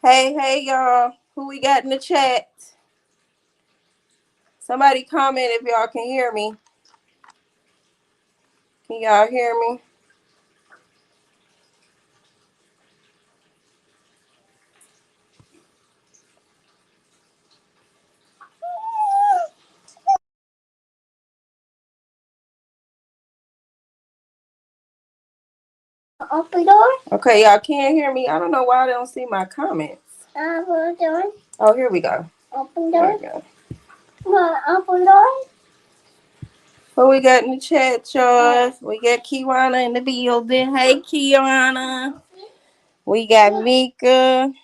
Hey, y'all. Who we got in the chat? Somebody comment if y'all can hear me. Can y'all hear me? Open door. Okay, y'all can't hear me. I don't know why I don't see my comments. Open door. Oh, here we go. Open There door. we go. Come on, open door. Who we got in the chat, y'all? We got Kewana in the building. Hey, Kewana. We got Mika. Open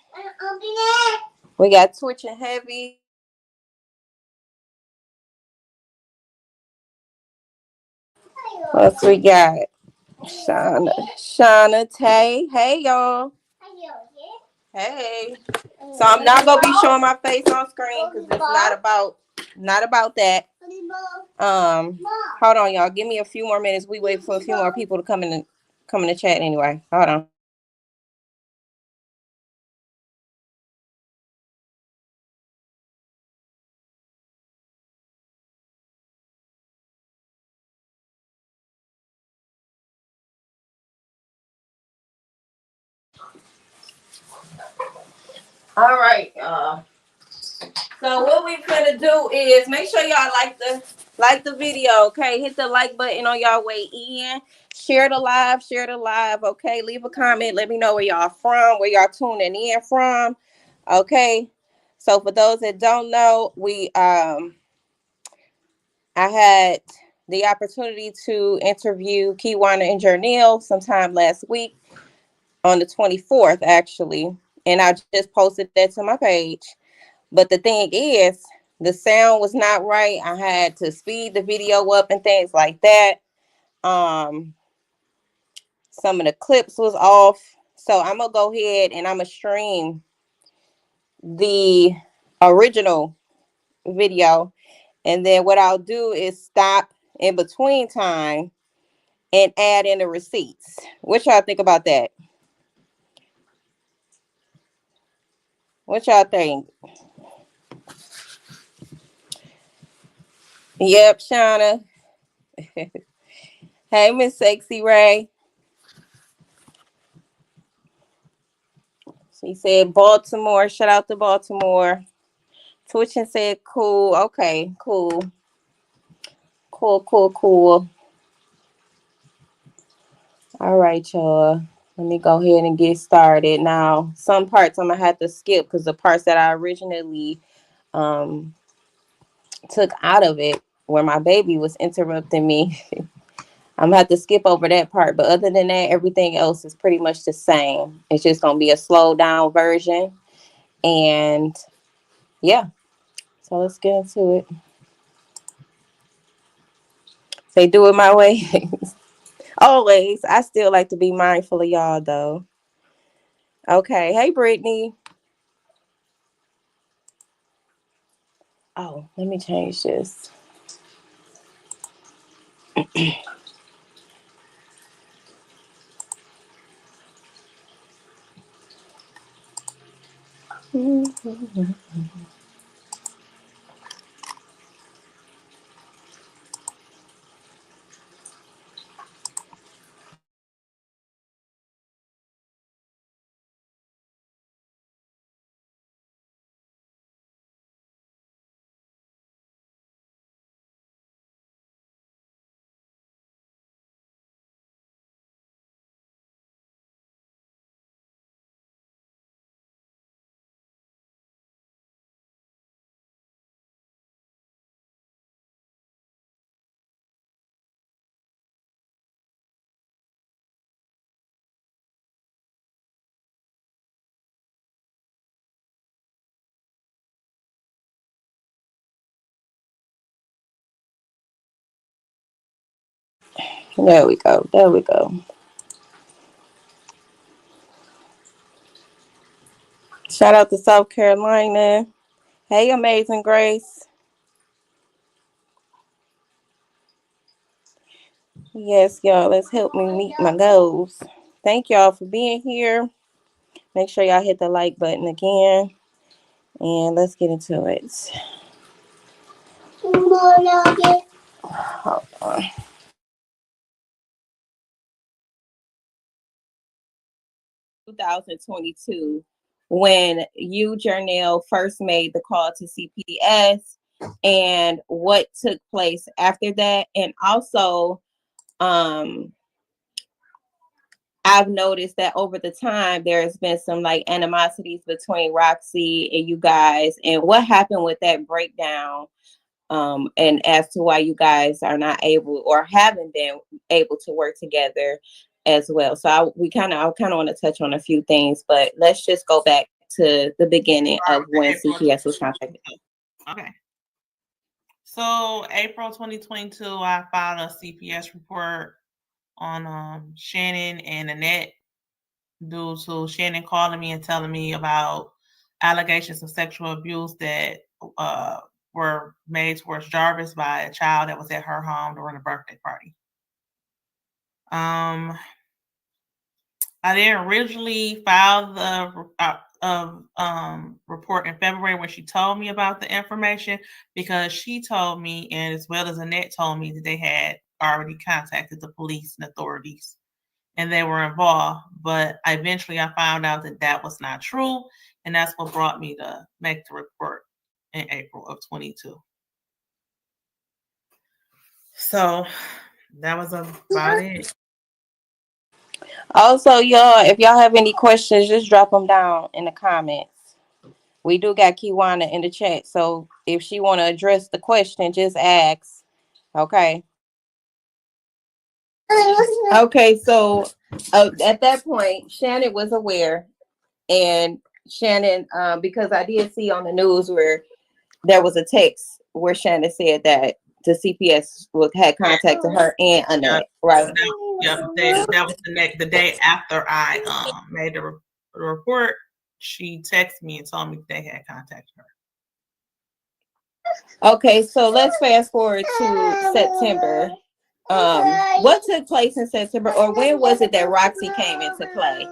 it. We got Twitch and Heavy. What else we got? Shauna Tay. Hey, y'all. Hey. So I'm not gonna be showing my face on screen because it's not about that. Hold on, y'all. Give me a few more minutes. We wait for a few more people to come in the chat anyway. Hold on. All right, y'all. So what we gonna do is make sure y'all like the video, okay? Hit the like button on y'all way in. Share the live, okay? Leave a comment. Let me know where y'all from, where y'all tuning in from, okay? So for those that don't know, I had the opportunity to interview Kewana and Jernell sometime last week on the 24th, actually, and I just posted that to my page. But the thing is, the sound was not right. I had to speed the video up and things like that. Um, some of the clips was off. So I'm gonna go ahead and I'm gonna stream the original video. And then what I'll do is stop in between time and add in the receipts. What y'all think about that? What y'all think? Yep, Shauna. Hey, Miss Sexy Ray. She said Baltimore. Shout out to Baltimore. Twitch and said cool. Okay, cool. Cool. All right, y'all. Let me go ahead and get started. Now, some parts I'm gonna have to skip because the parts that I originally um took out of it where my baby was interrupting me. I'm gonna have to skip over that part. But other than that, everything else is pretty much the same. It's just gonna be a slow down version. And yeah. So let's get into it. Say do it my way. Always. I still like to be mindful of y'all though. Okay. Hey Brittany. Oh, let me change this. There we go. There we go. Shout out to South Carolina. Hey, Amazing Grace. Yes, y'all. Let's help me meet my goals. Thank y'all for being here. Make sure y'all hit the like button again. And let's get into it. Hold on. 2022, when you, Jernell, first made the call to CPS, and what took place after that. And also, I've noticed that over the time there's been some like animosities between Roxy and you guys, and what happened with that breakdown, and as to why you guys are not able or haven't been able to work together as well. So I kind of want to touch on a few things, but let's just go back to the beginning of when CPS was contacted. Okay. So April 2022, I filed a CPS report on Shannon and Annette due to Shannon calling me and telling me about allegations of sexual abuse that were made towards Jarvis by a child that was at her home during a birthday party. I didn't originally file the report in February when she told me about the information, because she told me, and as well as Annette told me, that they had already contacted the police and authorities and they were involved. But eventually I found out that that was not true, and that's what brought me to make the report in April of 22. So that was about it. Also, y'all, if y'all have any questions, just drop them down in the comments. We do got Kewana in the chat, so if she want to address the question, just ask. Okay. Okay, so at that point, Shannon was aware, and Shannon, because I did see on the news where there was a text where Shannon said that the CPS had contacted her and Annette, right? Yep, that was the day after I made the report. She texted me and told me they had contacted her. Okay, so let's fast forward to September. What took place in September, or when was it that Roxy came into play?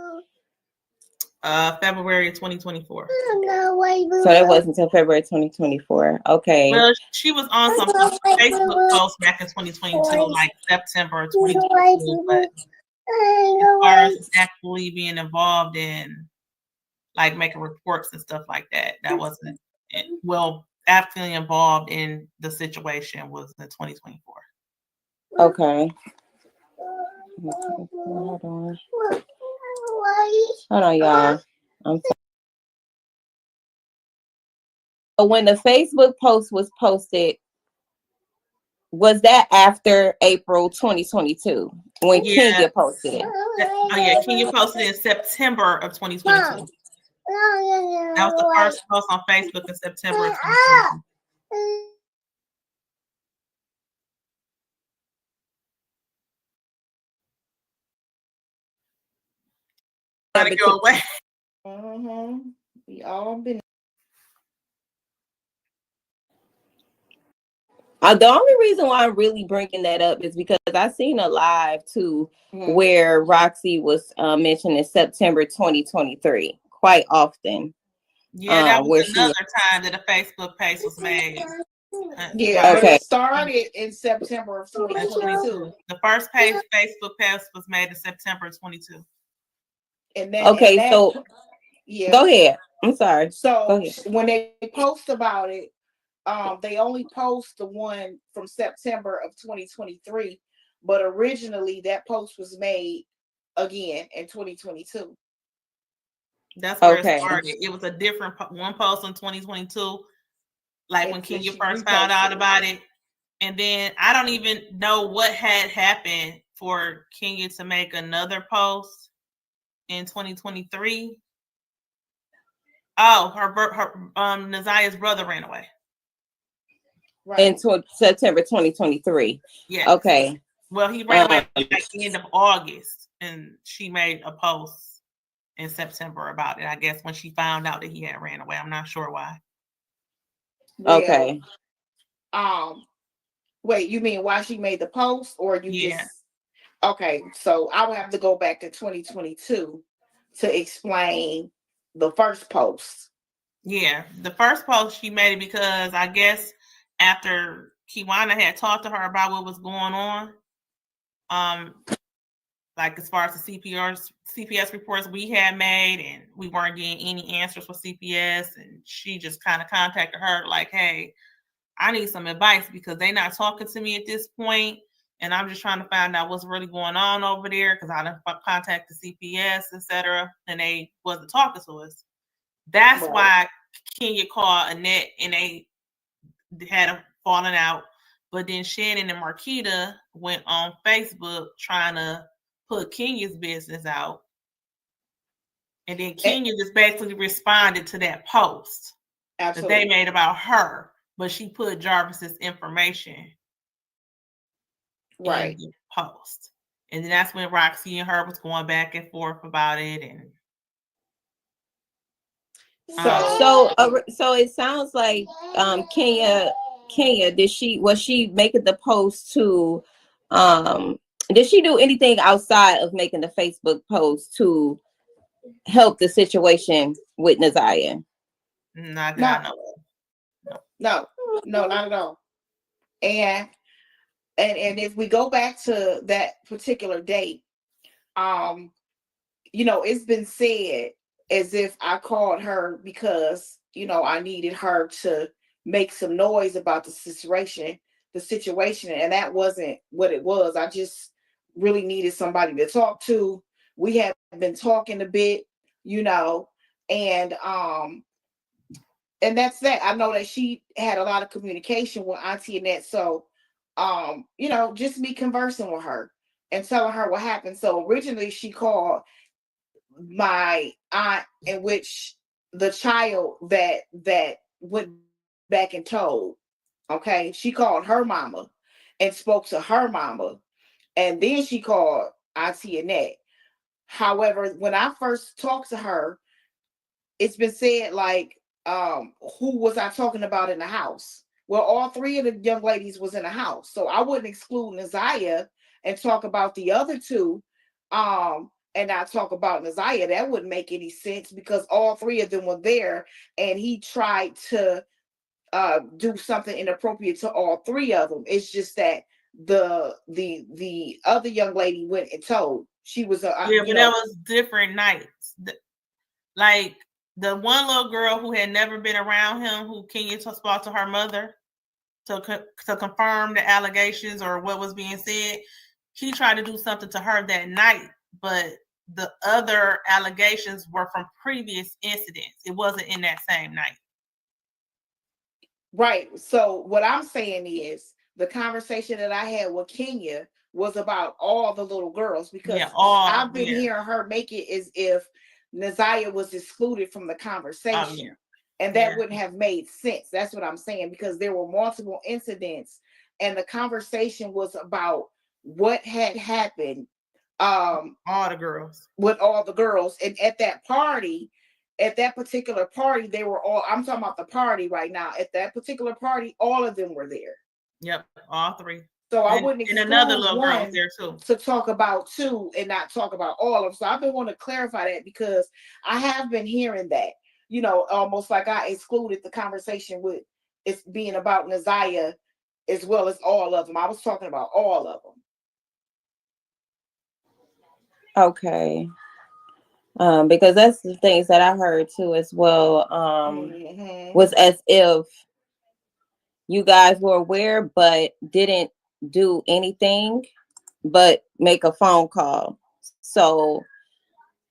February 2024. So that wasn't until February 2024. Okay. Well, she was on some Facebook posts back in 2022, like September 2022, but as far as actually being involved in like making reports and stuff like that, that wasn't actually involved in the situation was in 2024. Okay. Hold on. Hold on, y'all. I'm sorry. So when the Facebook post was posted, was that after April 2022 when Kenya posted it? Oh yeah, Kenya posted it in September of 2022. That was the first post on Facebook in September of 2022. Trying to go away. We all been. The only reason why I'm really bringing that up is because I seen a live too, where Roxy was mentioned in September 2023 quite often. Yeah, that was another time that a Facebook page was made. Yeah, okay. It started in September of 2022. The first page Facebook post was made in September of 22. And then so yeah. Go ahead. I'm sorry. So when they post about it, they only post the one from September of 2023, but originally that post was made again in 2022. That's where it started. It was a different one post in 2022, like when Kenya first found out about it. And then I don't even know what had happened for Kenya to make another post in 2023. Oh, her Nazia's brother ran away. Right. In September 2023. Yeah. Okay. Well, he ran away at the end of August, and she made a post in September about it. I guess when she found out that he had ran away. I'm not sure why. Okay. Wait, you mean why she made the post, or you just? Okay, so I would have to go back to 2022 to explain the first post. Yeah, the first post she made it because I guess after Kewana had talked to her about what was going on, like as far as the CPS reports we had made, and we weren't getting any answers for CPS, and she just kind of contacted her like, hey, I need some advice because they're not talking to me at this point, and I'm just trying to find out what's really going on over there because I done contacted CPS, etc., and they wasn't talking to us. That's Right. why Kenya called Annette and they had a falling out. But then Shannon and Marquita went on Facebook trying to put Kenya's business out. And then Kenya just basically responded to that post that they made about her, but she put Jarvis's information in the post. And then that's when Roxy and her was going back and forth about it. And so it sounds like Kenya, was she making the post to did she do anything outside of making the Facebook post to help the situation with Naziah? Not that I know of. No, not at all. And if we go back to that particular date, it's been said as if I called her because, I needed her to make some noise about the situation, and that wasn't what it was. I just really needed somebody to talk to. We had been talking a bit, and that's that. I know that she had a lot of communication with Auntie Annette, so just me conversing with her and telling her what happened. So originally she called my aunt, in which the child that went back and told, okay, she called her mama and spoke to her mama, and then she called Auntie Annette. However, when I first talked to her, it's been said like, who was I talking about in the house? Well, all three of the young ladies was in the house, so I wouldn't exclude Naziah and talk about the other two, and not talk about Naziah. That wouldn't make any sense because all three of them were there, and he tried to do something inappropriate to all three of them. It's just that the other young lady went and told. She was but that was different nights. Like the one little girl who had never been around him, who Kenya spoke to her mother to confirm the allegations or what was being said. He tried to do something to her that night, but the other allegations were from previous incidents. It wasn't in that same night. Right. So what I'm saying is the conversation that I had with Kenya was about all the little girls, because I've been hearing her make it as if Naziah was excluded from the conversation. And that wouldn't have made sense. That's what I'm saying, because there were multiple incidents and the conversation was about what had happened. All the girls. With all the girls. And at that particular party, they were all, I'm talking about the party right now. At that particular party, all of them were there. Yep, all three. So I wouldn't exclude and another little girl was there too. To talk about two and not talk about all of them. So I've been wanting to clarify that, because I have been hearing that, almost like I excluded the conversation with it's being about Naziah as well as all of them. I was talking about all of them. Okay. Because that's the things that I heard too as well. Was as if you guys were aware but didn't do anything but make a phone call. So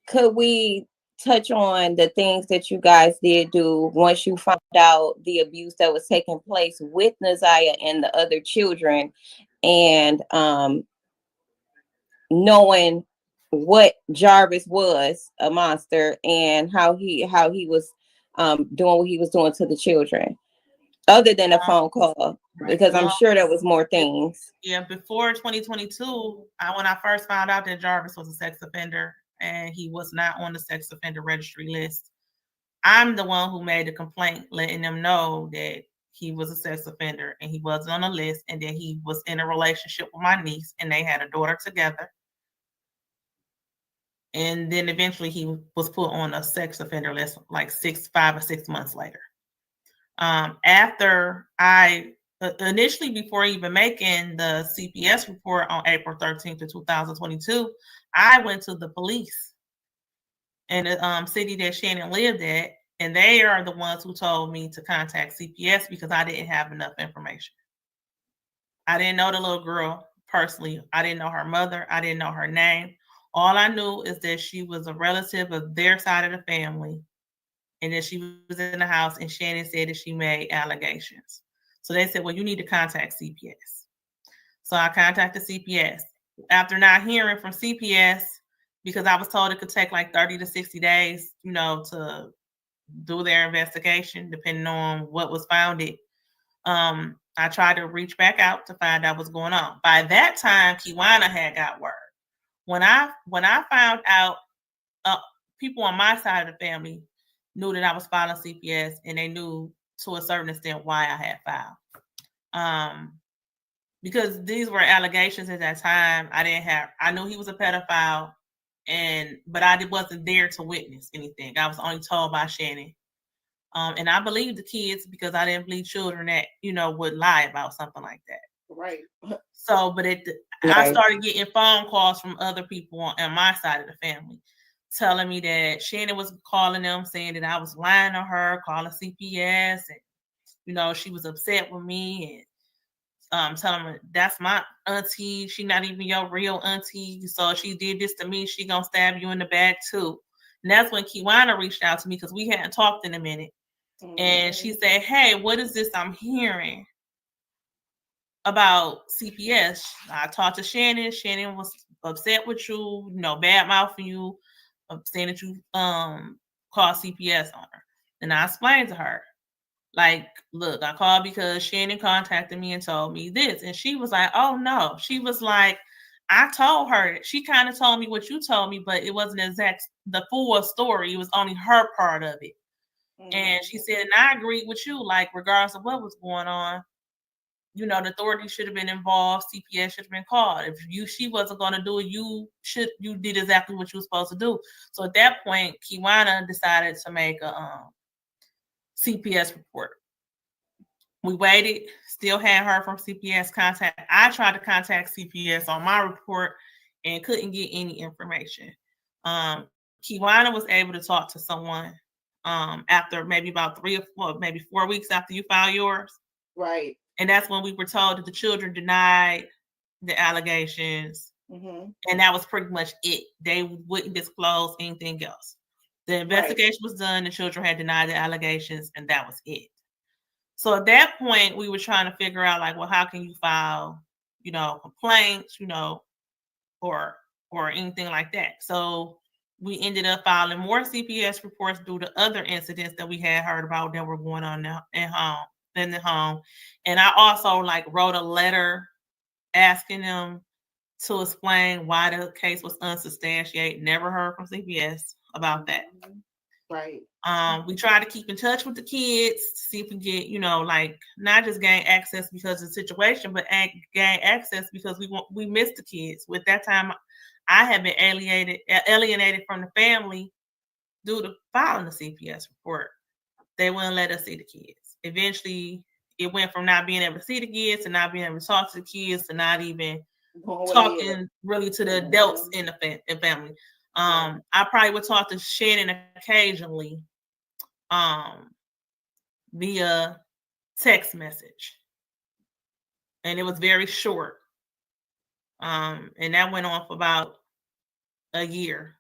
could we touch on the things that you guys did do once you found out the abuse that was taking place with Naziah and the other children, and knowing what Jarvis was, a monster, and how he was doing what he was doing to the children, other than a phone call, because I'm sure there was more things. Yeah, before 2022, when I first found out that Jarvis was a sex offender and he was not on the sex offender registry list, I'm the one who made the complaint, letting them know that he was a sex offender and he wasn't on the list, and then he was in a relationship with my niece and they had a daughter together. And then eventually he was put on a sex offender list like 5 or 6 months later. After I initially, before even making the CPS report on April 13th of 2022, I went to the police in the city that Shannon lived at, and they are the ones who told me to contact CPS because I didn't have enough information. I didn't know the little girl personally. I didn't know her mother. I didn't know her name. All I knew is that she was a relative of their side of the family, and that she was in the house, and Shannon said that she made allegations. So they said, well, you need to contact CPS. So I contacted CPS. After not hearing from CPS, because I was told it could take like 30 to 60 days, to do their investigation, depending on what was found. I tried to reach back out to find out what's going on. By that time, Kewana had got word. When I found out, people on my side of the family knew that I was filing CPS, and they knew to a certain extent why I had filed. Because these were allegations at that time. I knew he was a pedophile, but I wasn't there to witness anything. I was only told by Shannon. And I believed the kids because I didn't believe children that, would lie about something like that. Right. So, but I started getting phone calls from other people on my side of the family telling me that Shannon was calling them, saying that I was lying on her, calling CPS, and, she was upset with me, and telling me that's my auntie. She not even your real auntie. So she did this to me. She gonna stab you in the back too. And that's when Kewana reached out to me because we hadn't talked in a minute. Mm-hmm. And she said, hey, what is this I'm hearing about CPS? I talked to Shannon. Shannon was upset with you, bad mouthing you, saying that you called CPS on her. And I explained to her, like, look, I called because Shannon contacted me and told me this. And she was like, oh no. She was like, I told her. She kind of told me what you told me, but it wasn't the full story. It was only her part of it. Mm-hmm. And she said, and I agreed with you, like, regardless of what was going on, the authorities should have been involved. CPS should have been called. If she wasn't going to do it, you did exactly what you were supposed to do. So at that point, Kewana decided to make a CPS report. We waited, still hadn't heard from CPS contact. I tried to contact CPS on my report and couldn't get any information. Kewana was able to talk to someone after maybe about 3 or 4, maybe 4 weeks after you filed yours. Right. And that's when we were told that the children denied the allegations. Mm-hmm. And that was pretty much it. They wouldn't disclose anything else. The investigation was done. The children had denied the allegations, and that was it. So at that point, we were trying to figure out, like, well, how can you file, complaints, or anything like that. So we ended up filing more CPS reports due to other incidents that we had heard about that were going on in the home. And I also, like, wrote a letter asking them to explain why the case was unsubstantiated. Never heard from CPS about that. Right. We tried to keep in touch with the kids, see if we get, like, not just gain access because of the situation, but gain access because we missed the kids. With that time, I had been alienated from the family due to filing the CPS report. They wouldn't let us see the kids. Eventually, it went from not being able to see the kids to not being able to talk to the kids to not even talking really to the adults in the family. I probably would talk to Shannon occasionally via text message, and it was very short, and that went on for about a year.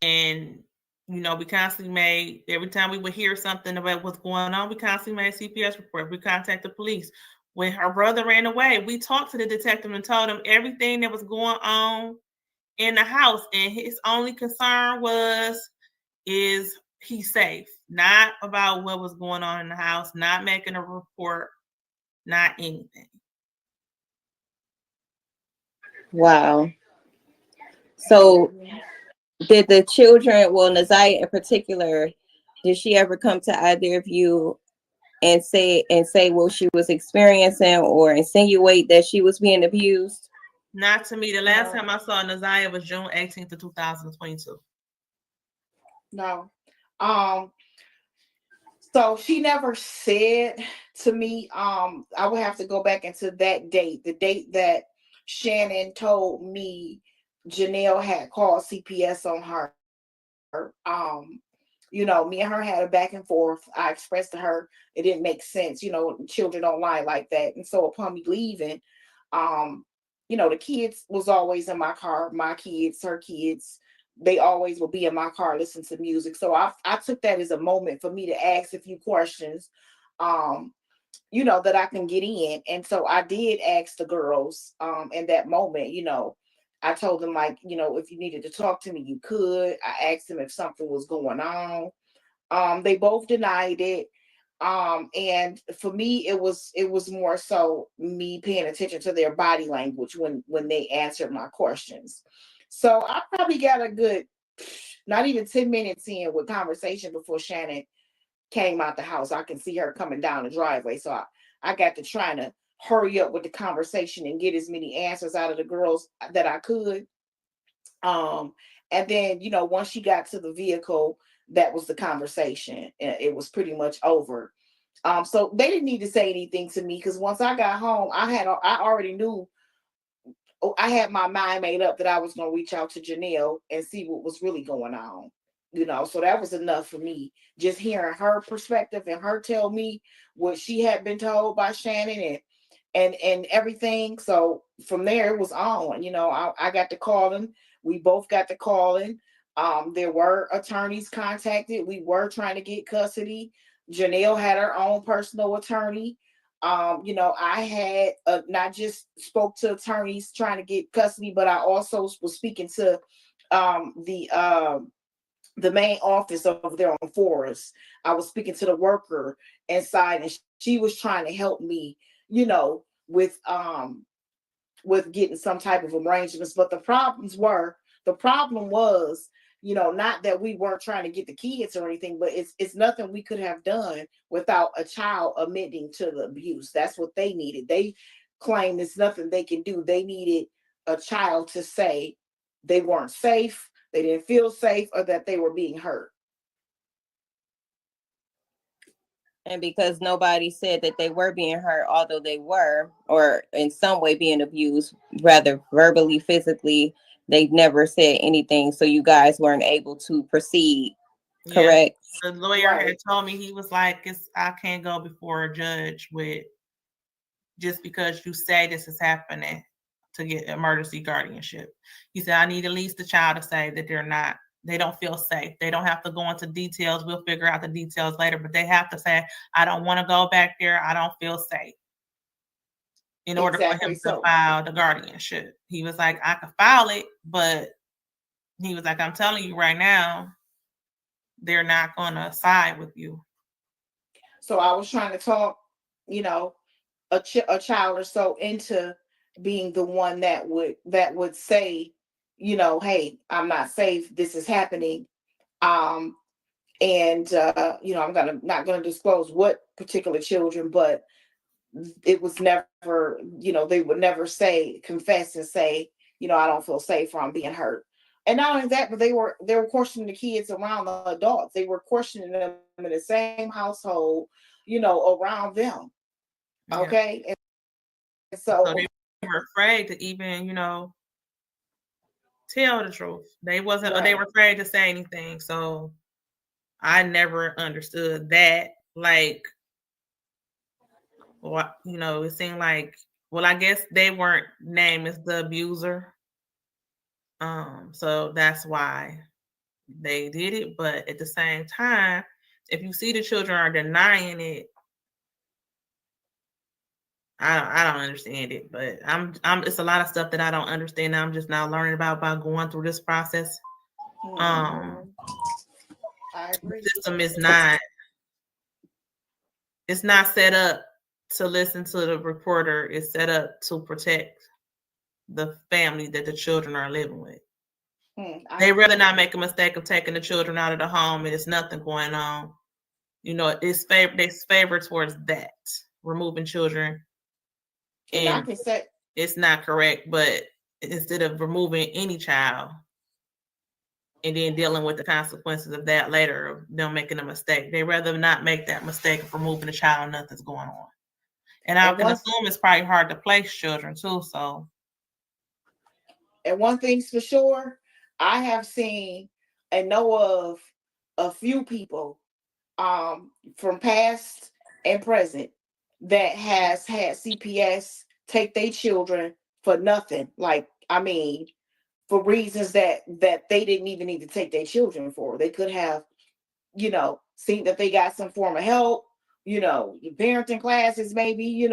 And we constantly made, every time we would hear something about what's going on, we constantly made CPS report. We contacted the police. When her brother ran away, we talked to the detective and told him everything that was going on in the house, and his only concern is he's safe, not about what was going on in the house, not making a report, not anything. Wow. So did the children, well, Naziah in particular, did she ever come to either of you and say what she was experiencing or insinuate that she was being abused? Not to me. The last time I saw Naziah was June 18th of 2022. No. So she never said to me, I would have to go back into that date, the date that Shannon told me Jernell had called CPS on her. You know, me and her had a back and forth. I expressed to her it didn't make sense. You know, children don't lie like that. And so upon me leaving, you know, the kids was always in my car, my kids, her kids, they always will be in my car listening to music. So I took that as a moment for me to ask a few questions, you know, that I can get in. And so I did ask the girls in that moment, you know, I told them, like, you know, if you needed to talk to me, you could. I asked them if something was going on. They both denied it. And for me, it was more so me paying attention to their body language when they answered my questions. So I probably got a good, not even 10 minutes in with conversation before Shannon came out the house. I can see her coming down the driveway. So I got to trying to hurry up with the conversation and get as many answers out of the girls that I could. And then, you know, once she got to the vehicle, that was the conversation. It was pretty much over. So they didn't need to say anything to me because once I got home, I already knew. I had my mind made up that I was going to reach out to Jernell and see what was really going on. You know, so that was enough for me. Just hearing her perspective and her tell me what she had been told by Shannon and everything. So from there it was on. You know, I got to calling. We both got to calling. There were attorneys contacted. We were trying to get custody. Jernell had her own personal attorney. You know, I had not just spoke to attorneys trying to get custody, but I also was speaking to the main office over there on Forest. I was speaking to the worker inside, and she was trying to help me, you know, with getting some type of arrangements. But the problem was, you know, not that we weren't trying to get the kids or anything, but it's nothing we could have done without a child admitting to the abuse. That's what they needed. They claimed it's nothing they can do. They needed a child to say they weren't safe, they didn't feel safe, or that they were being hurt. And because nobody said that they were being hurt, although they were, or in some way being abused, rather verbally, physically, they never said anything. So you guys weren't able to proceed, correct? The lawyer Right. had told me, he was like, I can't go before a judge with just because you say this is happening to get emergency guardianship. He said, I need at least the child to say that they don't feel safe. They don't have to go into details. We'll figure out the details later, but they have to say, I don't want to go back there. I don't feel safe. In order for him to file the guardianship. He was like, I could file it, but he was like, I'm telling you right now, they're not going to side with you. So I was trying to talk, you know, a child or so into being the one that would say, you know, hey, I'm not safe. This is happening. And you know, not gonna disclose what particular children, but it was never, you know, they would never confess and say, you know, I don't feel safe or I'm being hurt. And not only that, but they were questioning the kids around the adults. They were questioning them in the same household, you know, around them. Yeah. Okay. And so they were afraid to even, you know, tell the truth. They wasn't, right. They were afraid to say anything. So I never understood that. Like, well, you know, it seemed like, well, I guess they weren't named as the abuser. So that's why they did it. But at the same time, if you see the children are denying it, I don't understand it. But I'm it's a lot of stuff that I don't understand. I'm just now learning about going through this process. I agree. The system is it's not set up to listen to the reporter. It's set up to protect the family that the children are living with. They rather not make a mistake of taking the children out of the home and there's nothing going on. You know, it's favor towards that, removing children. And I can say it's not correct, but instead of removing any child and then dealing with the consequences of that later, of them making a mistake. They rather not make that mistake of removing a child and nothing's going on. And I can assume it's probably hard to place children too. So, and one thing's for sure, I have seen and know of a few people from past and present that has had CPS take their children for nothing. Like, I mean, for reasons that they didn't even need to take their children for. They could have, seen that they got some form of help, your parenting classes, maybe, you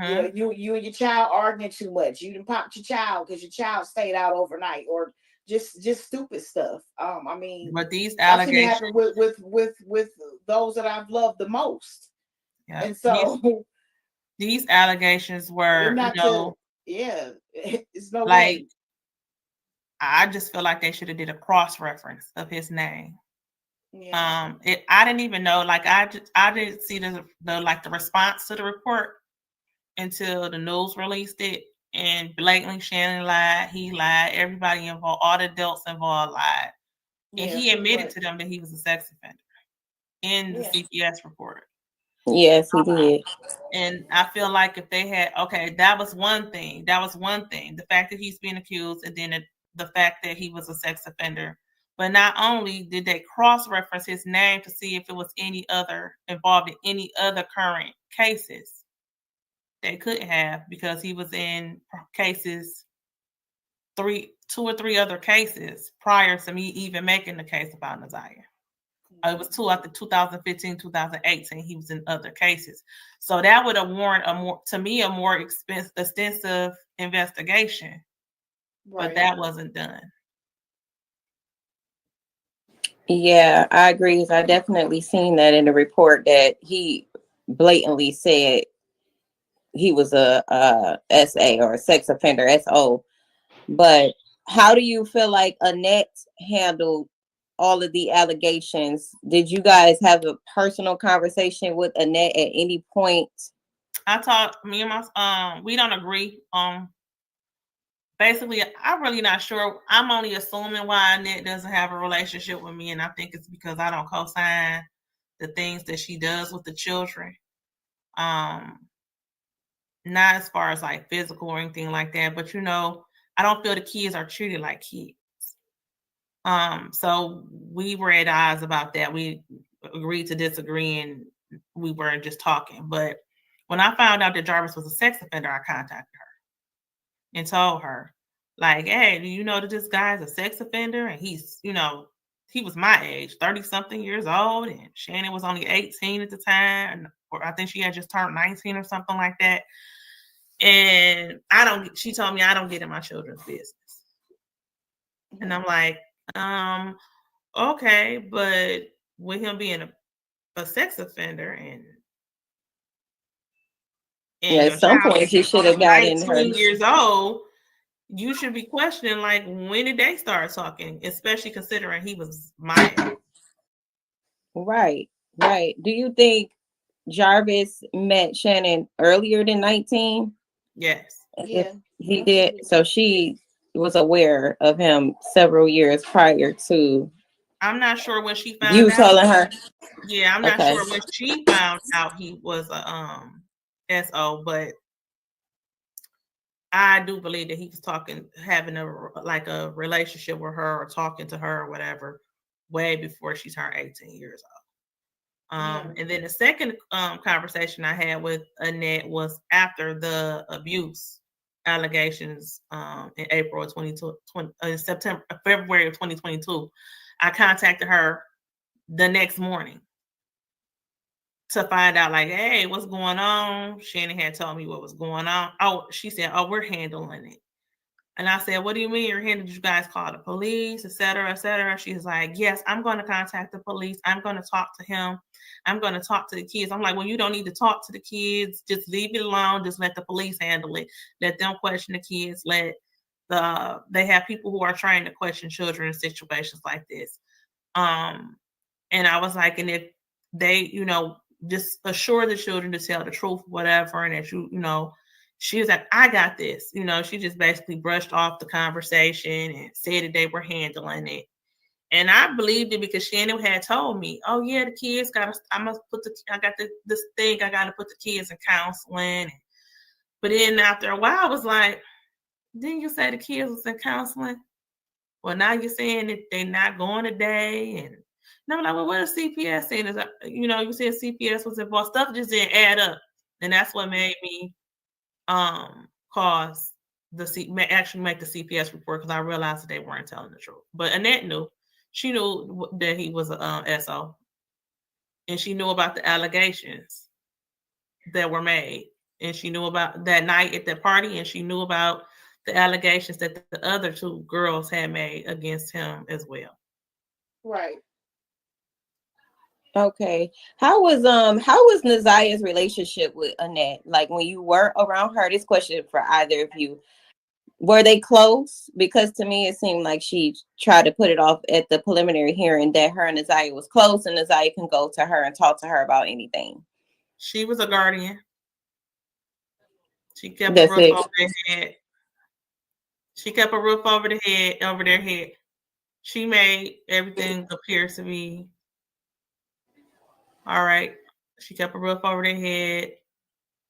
and your child arguing too much. You didn't pop your child because your child stayed out overnight, or just stupid stuff. I mean, but these I've seen it allegations happen with those that I've loved the most. Yeah. And so these allegations were, it's no like, way. I just feel like they should have did a cross reference of his name. Yeah. I didn't even know, like, I didn't see the response to the report until the news released it, and blatantly Shannon lied, he lied, everybody involved, all the adults involved lied. And he admitted to them that he was a sex offender in the CPS report. Yes, he did. And I feel like if they had, that was one thing. The fact that he's being accused, and then the fact that he was a sex offender. But not only did they cross-reference his name to see if it was any other involved in any other current cases. They couldn't have, because he was in cases, 2 or 3 other cases prior to me even making the case about Naziah. It was 2 after 2015, 2018. He was in other cases. So that would have warranted a more extensive investigation. Right. But that wasn't done. Yeah, I agree. I definitely seen that in the report that he blatantly said he was a SA, or a sex offender, SO. But how do you feel like Annette handled all of the allegations? Did you guys have a personal conversation with Annette at any point? Me and my we don't agree. Basically, I'm really not sure. I'm only assuming why Annette doesn't have a relationship with me, and I think it's because I don't co-sign the things that she does with the children. Not as far as like physical or anything like that, but I don't feel the kids are treated like kids. So we were at odds about that. We agreed to disagree, and we were just talking. But when I found out that Jarvis was a sex offender, I contacted her and told her, like, hey, do you know that this guy is a sex offender? And he's, he was my age, 30-something years old, and Shannon was only 18 at the time, or I think she had just turned 19 or something like that. And she told me I don't get in my children's business. And I'm like, okay, but with him being a sex offender and at some point he should have gotten 19 years old, you should be questioning, like, when did they start talking, especially considering he was my age. Right. Do you think Jarvis met Shannon earlier than 19? Yes. Yeah, he did. So she was aware of him several years prior to. I'm not sure when she found out. You telling her? Yeah, I'm not sure when she found out he was a SO, but I do believe that he was having a relationship with her, or talking to her or whatever, way before she turned 18 years old. And then the second conversation I had with Annette was after the abuse allegations in February of 2022. I contacted her the next morning to find out, like, hey, what's going on? Shannon had told me what was going on. Oh, she said, oh, we're handling it. And I said, what do you mean you're handling? Did you guys call the police, et cetera, et cetera? She's like, yes, I'm going to contact the police. I'm going to talk to him. I'm going to talk to the kids. I'm like, well, you don't need to talk to the kids. Just leave it alone. Just let the police handle it. Let them question the kids. They have people who are trying to question children in situations like this. And I was like, and if they, just assure the children to tell the truth, whatever, and that she was like, I got this. You know, she just basically brushed off the conversation and said that they were handling it. And I believed it because Shannon had told me, oh yeah, the kids got to, I got this thing, I got to put the kids in counseling. But then after a while, I was like, didn't you say the kids was in counseling? Well, now you're saying that they're not going today. And I'm like, well, what is CPS saying? Is, you know, you said CPS was involved. Stuff just didn't add up. And that's what made me cause actually make the CPS report, because I realized that they weren't telling the truth. But Annette knew. She knew that he was a SO, and she knew about the allegations that were made, and she knew about that night at the party, and she knew about the allegations that the other two girls had made against him as well. Right. Okay. How was Nazia's relationship with Annette? Like, when you were around her, this question for either of you. Were they close? Because to me, it seemed like she tried to put it off at the preliminary hearing that her and Nazia was close, and Nazia can go to her and talk to her about anything. She was a guardian. She kept That's a roof it. over their head. She kept a roof over their head. She made everything appear to be all right. She kept a roof over their head.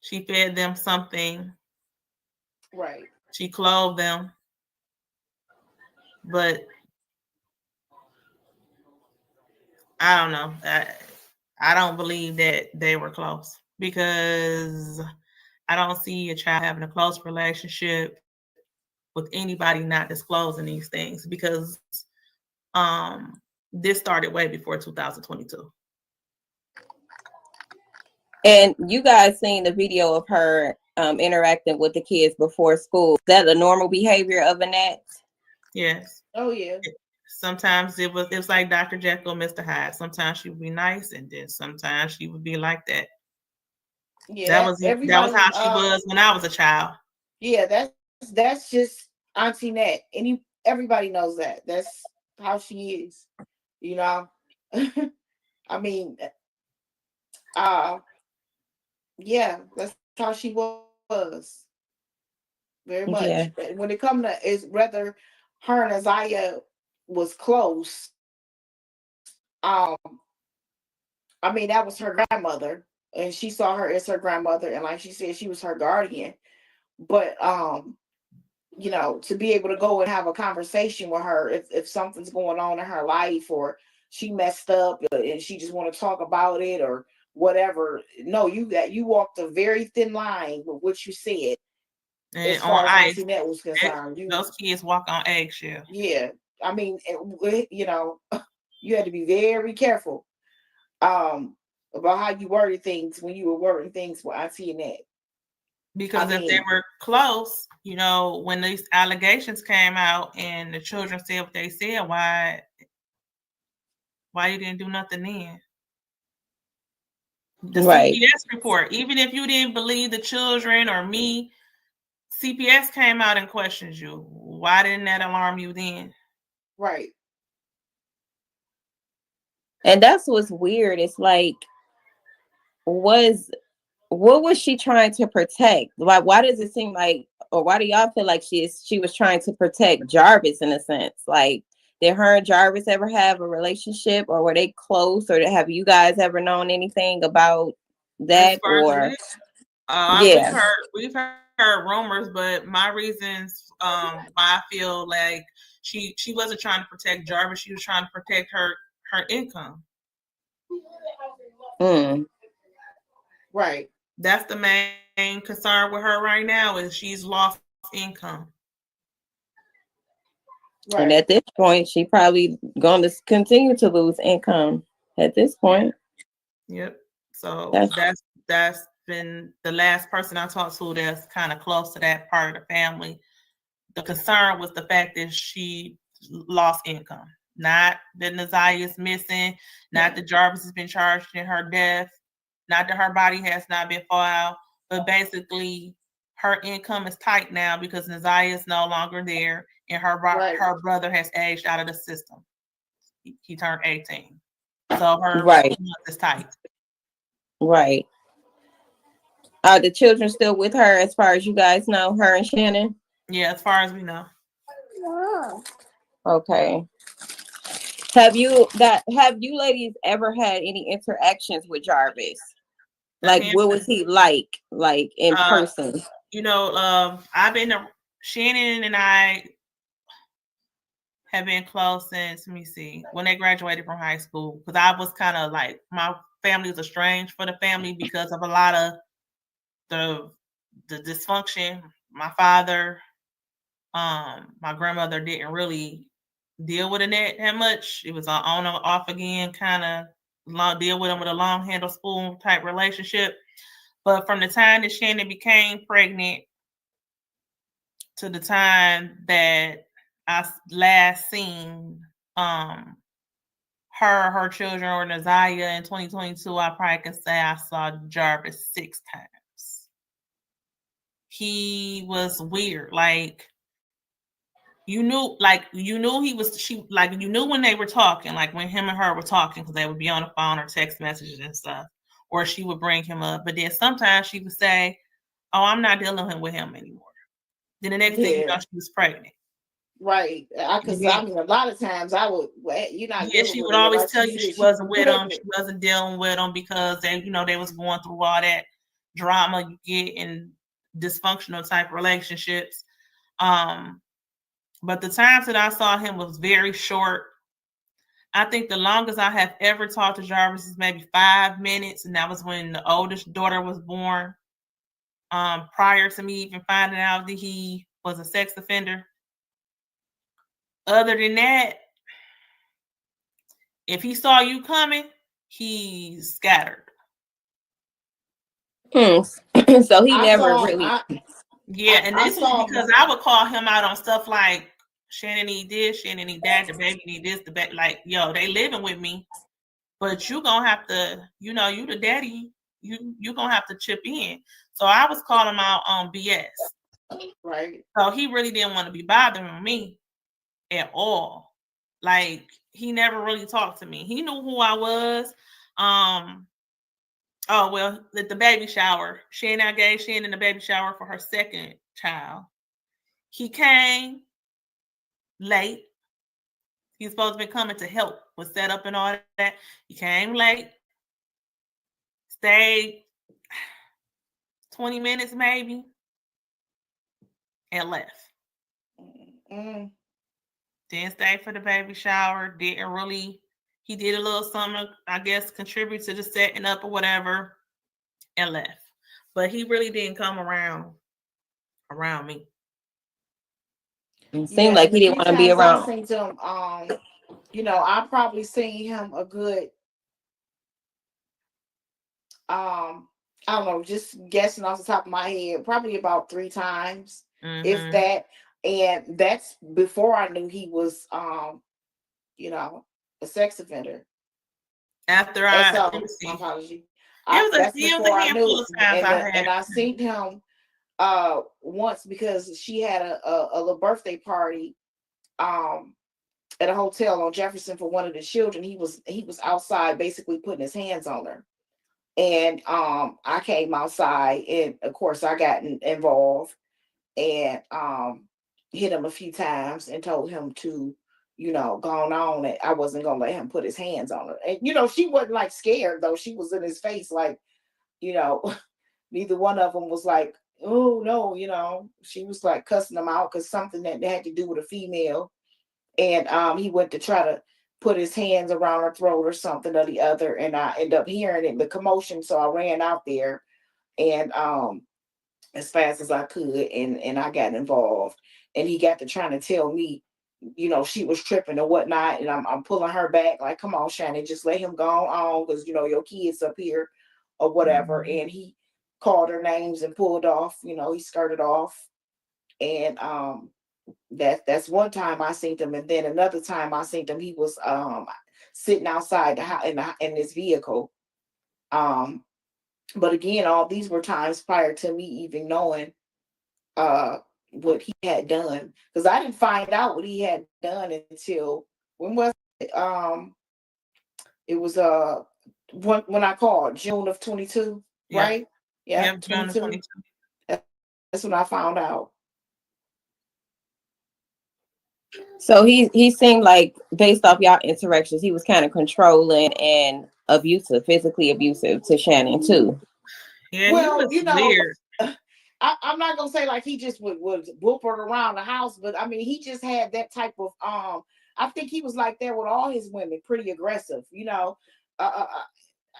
She fed them something. Right. She clothed them. But I don't know. I don't believe that they were close, because I don't see a child having a close relationship with anybody not disclosing these things, because this started way before 2022. And you guys seen the video of her interacting with the kids before school. Is that a normal behavior of Annette? Yes. Oh yeah. Sometimes it was like Dr. Jekyll, Mr. Hyde. Sometimes she would be nice, and then sometimes she would be like that. Yeah, that was how she was when I was a child. Yeah, that's just Auntie Nat. Everybody knows that. That's how she is. You know. I mean, yeah, that's how she was. Very much. Yeah. When it comes to is whether her and Isaiah was close, I mean, that was her grandmother, and she saw her as her grandmother, and like she said, she was her guardian. But you know, to be able to go and have a conversation with her if something's going on in her life, or she messed up and she just want to talk about it or whatever. No, you walked a very thin line with what you said. And as on far as ice, Auntie Net was concerned, those kids walk on eggshells. Yeah, I mean, you know, you had to be very careful about how you worded things when you were wording things with Auntie Net. Because if they were close, you know, when these allegations came out and the children said what they said, why you didn't do nothing then? The Right. CPS report, even if you didn't believe the children or me, CPS came out and questioned you. Why didn't that alarm you then? Right. And that's what's weird. It's like, what was she trying to protect? Like, why does it seem like, or why do y'all feel like she was trying to protect Jarvis in a sense? Like, did her and Jarvis ever have a relationship, or were they close, or have you guys ever known anything about that? Or yeah, we've heard rumors, but my reasons why I feel like she wasn't trying to protect Jarvis, she was trying to protect her income. Right. That's the main concern with her right now, is she's lost income. Right. And at this point, she probably going to continue to lose income at this point. Yep. So that's been the last person I talked to that's kind of close to that part of the family. The concern was the fact that she lost income. Not that Nazia is missing, not that Jarvis has been charged in her death, not that her body has not been filed, but basically her income is tight now because Nazia is no longer there, and her brother has aged out of the system. He turned 18. So her income is tight. Right. Are the children still with her as far as you guys know, her and Shannon? Yeah, as far as we know. No. Okay. Have you ladies ever had any interactions with Jarvis? Like what was he like in person? I've been Shannon and I have been close since, let me see, when they graduated from high school, because I was kind of like, my family was estranged for the family because of a lot of the dysfunction. My father, my grandmother didn't really deal with it that much. It was on and off again, kind of deal with them with a long handle spoon type relationship. But from the time that Shannon became pregnant to the time that I last seen her children or Naziah in 2022, I probably can say I saw Jarvis 6 times. He was weird. Like you knew you knew when they were talking, like when him and her were talking, because they would be on the phone or text messages and stuff, or she would bring him up. But then sometimes she would say, "Oh, I'm not dealing with him anymore." Then the next thing you know, she was pregnant. Right. Because I mean, a lot of times I would, you're not dealing she with would him. always Like tell she you said, she she wasn't was with him. She pregnant. wasn't dealing with him because they was going through all that drama you get in dysfunctional type relationships. But the times that I saw him was very short. I think the longest I have ever talked to Jarvis is maybe 5 minutes, and that was when the oldest daughter was born. Prior to me even finding out that he was a sex offender. Other than that, if he saw you coming, he scattered. So he never really. And this was because I would call him out on stuff like Shannon need this, Shannon need that, the baby need this, the baby, like, yo, they living with me, but you gonna have to, you the daddy, you gonna have to chip in. So I was calling him out on BS. Right. So he really didn't want to be bothering me at all. Like he never really talked to me. He knew who I was. Oh, well, at the baby shower, I gave Shannon the baby shower for her second child. He came late. He's supposed to be coming to help with setup and all that. He came late, stayed 20 minutes maybe, and left. Mm-hmm. Didn't stay for the baby shower. He did a little something, I guess, contribute to the setting up or whatever, and left. But he really didn't come around me. It seemed like he didn't want to be around. I seen him, I probably seen him a good, I don't know, just guessing off the top of my head, probably about 3 times, if that. And that's before I knew he was, a sex offender. After my apology. That's before I knew. Of times and I seen him once because she had a little birthday party at a hotel on Jefferson for one of the children. He was outside basically putting his hands on her. And I came outside, and of course I got involved and hit him a few times and told him to, go on, and I wasn't gonna let him put his hands on her. And she wasn't like scared though. She was in his face like, neither one of them was like, oh no, she was like cussing him out because something that had to do with a female. And he went to try to put his hands around her throat or something or the other, and I ended up hearing it, the commotion, so I ran out there and as fast as I could, and I got involved. And he got to trying to tell me, she was tripping or whatnot, and I'm pulling her back like, come on, Shannon, just let him go on, because your kids up here or whatever. And he called her names and pulled off, he skirted off. And that's one time I seen him. And then another time I seen him, he was sitting outside the house in his vehicle. But again, all these were times prior to me even knowing what he had done, because I didn't find out what he had done until, when was it? It was when I called June of 22, right? Yeah, June 22. 22. That's when I found out. So he seemed like, based off y'all interactions, he was kind of controlling and abusive, physically abusive to Shannon too. Yeah, he Well, was weird. I'm not gonna say like he just would whoop her around the house, but I mean he just had that type of I think he was like that with all his women, pretty aggressive,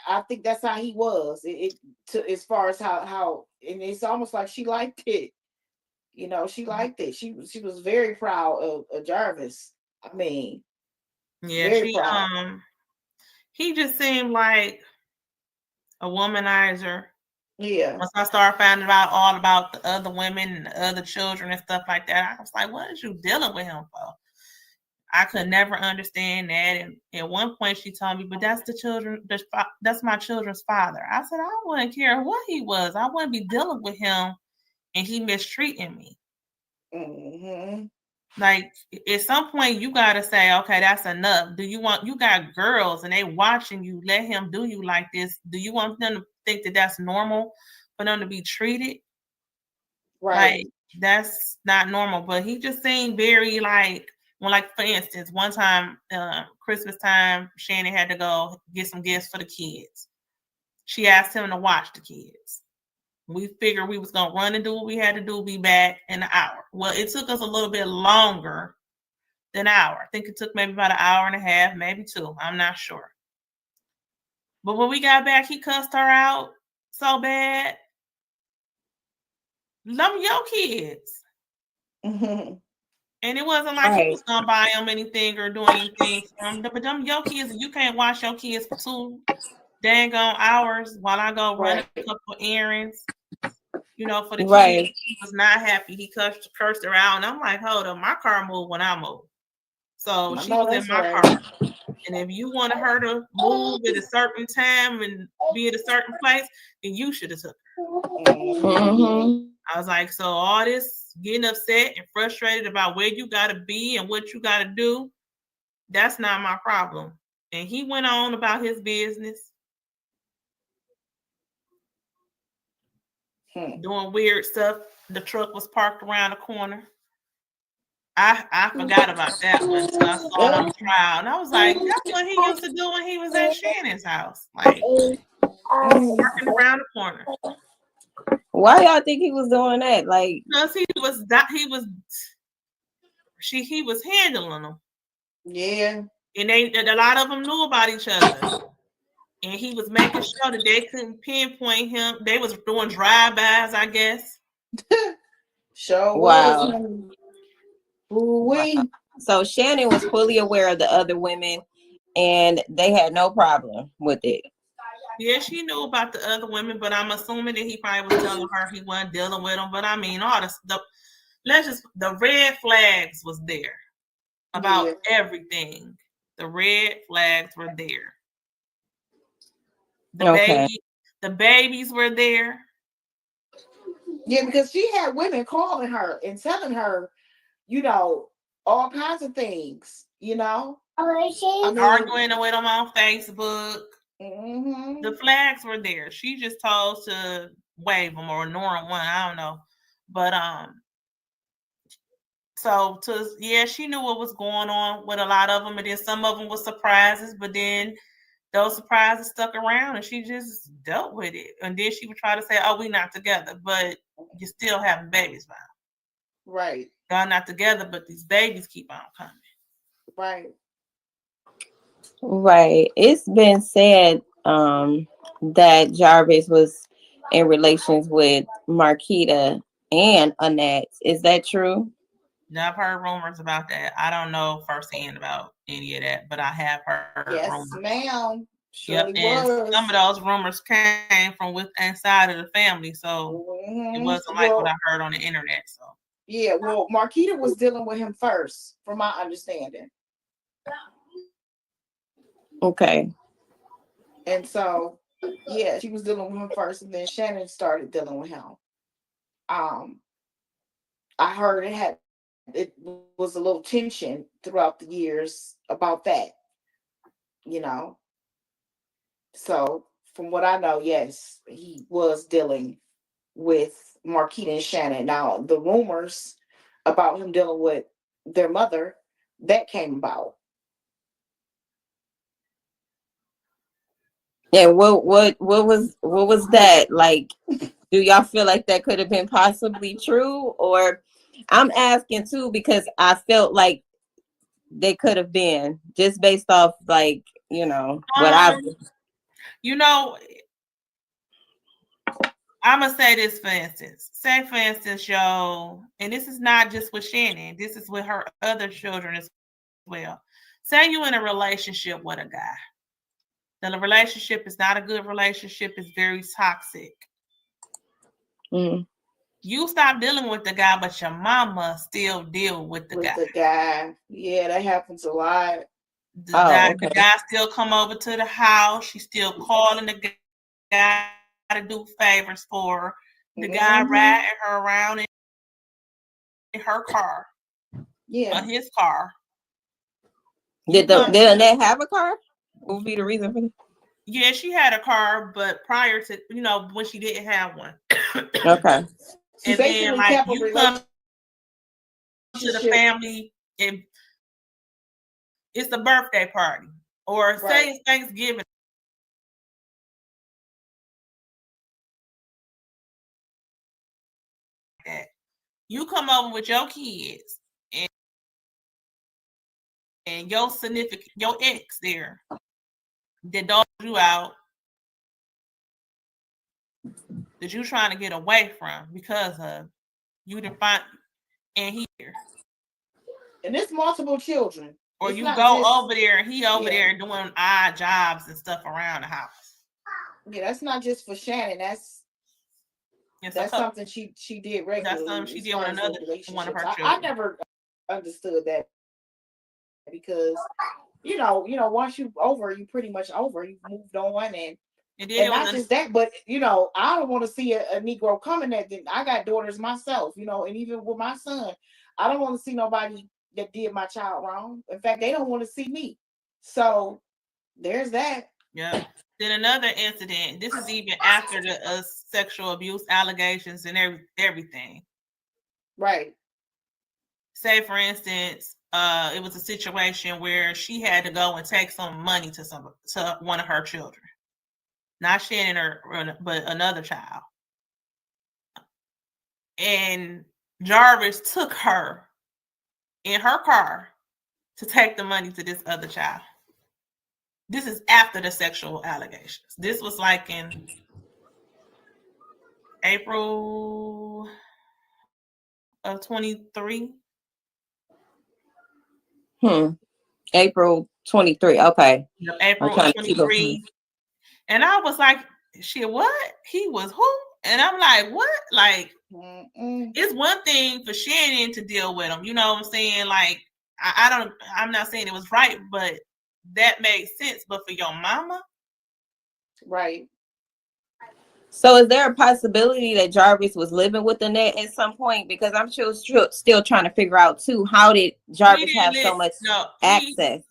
I think that's how he was. It to as far as how and it's almost like she liked it. She liked it. She was very proud of Jarvis. I mean, Yeah, very proud. he just seemed like a womanizer. Yeah. Once I started finding out all about the other women and the other children and stuff like that, I was like, what is you dealing with him for? I could never understand that. And at one point she told me, but that's that's my children's father. I said, I wouldn't care what he was. I wouldn't be dealing with him and he mistreating me. Mm-hmm. Like at some point you gotta say, okay, that's enough. You got girls and they watching you, let him do you like this. Do you want them to think that that's normal for them to be treated? Right. Like that's not normal. But he just seemed very like, well, like for instance, one time, Christmas time, Shannon had to go get some gifts for the kids. She asked him to watch the kids. We figured we was gonna run and do what we had to do, be back in an hour. Well, it took us a little bit longer than an hour. I think it took maybe about an hour and a half, maybe two. I'm not sure. But when we got back, he cussed her out so bad. Them your kids. Mm-hmm. And it wasn't like he was gonna buy them anything or do anything for them. But them your kids, you can't watch your kids for 2 dang on hours while I go run a couple errands, for the kids. He was not happy. He cursed her out. And I'm like, hold up, my car moved when I moved. So she was in my car. And if you wanted her to move at a certain time and be at a certain place, then you should have took her. Mm-hmm. I was like, so all this getting upset and frustrated about where you got to be and what you got to do, that's not my problem. And he went on about his business, doing weird stuff. The truck was parked around the corner. I forgot about that one until I saw it on the trial. And I was like, that's what he used to do when he was at Shannon's house. Like, parking around the corner. Why y'all think he was doing that? Like, because he was handling them. Yeah. And a lot of them knew about each other. And he was making sure that they couldn't pinpoint him. They was doing drive-bys, I guess. Sure wow. was. Wow. So Shannon was fully aware of the other women and they had no problem with it. Yeah, she knew about the other women, but I'm assuming that he probably was telling her he wasn't dealing with them. But I mean, all the red flags was there about everything. The red flags were there. The babies were there. Yeah, because she had women calling her and telling her, all kinds of things, arguing with them on Facebook. Mm-hmm. The flags were there. She just told to wave them or ignore one. I don't know. But she knew what was going on with a lot of them, and then some of them were surprises, but then those surprises stuck around and she just dealt with it. And then she would try to say, oh, we're not together, but you're still having babies now. Right. Y'all not together, but these babies keep on coming. Right. Right. It's been said that Jarvis was in relations with Marquita and Annette. Is that true? Now, I've heard rumors about that. I don't know firsthand about any of that, but I have heard rumors. Yes, ma'am. Yep, and some of those rumors came from inside of the family, so it wasn't like what I heard on the internet. So yeah, well, Marquita was dealing with him first, from my understanding. Okay. And so, yeah, she was dealing with him first, and then Shannon started dealing with him. I heard it was a little tension throughout the years about that, So from what I know, yes, he was dealing with Marquita and Shannon. Now, the rumors about him dealing with their mother, that came about. And what was that like? Do y'all feel like that could have been possibly true? Or I'm asking too because I felt like they could have been just based off like, what I've You know, I'm gonna say this for instance. Say for instance, yo, and this is not just with Shannon. This is with her other children as well. Say you in a relationship with a guy. The relationship is not a good relationship. It's very toxic. You stop dealing with the guy, but your mama still deal with the guy. Yeah, that happens a lot. The guy still come over to the house. She's still calling the guy to do favors for her. The guy riding her around in her car. Yeah. His car. Did Annette have a car? What would be the reason for that? Yeah, she had a car, but prior to, when she didn't have one. Okay. She basically kept a relationship to the family, and it's a birthday party, or say it's Thanksgiving. You come over with your kids and your significant, your ex there, that dogged you out, that you trying to get away from because of you didn't find, and he here. And it's multiple children. Or it's you go over there and he over there doing odd jobs and stuff around the house. Yeah, that's not just for Shannon. That's something she did regularly. That's something she did with one of her children. I never understood that because once you over, you pretty much over. You've moved on and not just that, but I don't want to see a Negro coming at them. I got daughters myself, and even with my son, I don't want to see nobody that did my child wrong. In fact, they don't want to see me. So there's that. Yeah. Then another incident. This is even after the sexual abuse allegations and everything. Right. Say for instance, it was a situation where she had to go and take some money to one of her children. Not Shannon, but another child. And Jarvis took her in her car to take the money to this other child. This is after the sexual allegations. This was like in April of 23. April 23. Okay. April 23. And I was like, shit, what? He was who? And I'm like, what? Like, it's one thing for Shannon to deal with him. You know what I'm saying? Like, I'm not saying it was right, but that made sense. But for your mama? Right. So is there a possibility that Jarvis was living with Annette at some point? Because I'm still trying to figure out too, how did Jarvis have so much access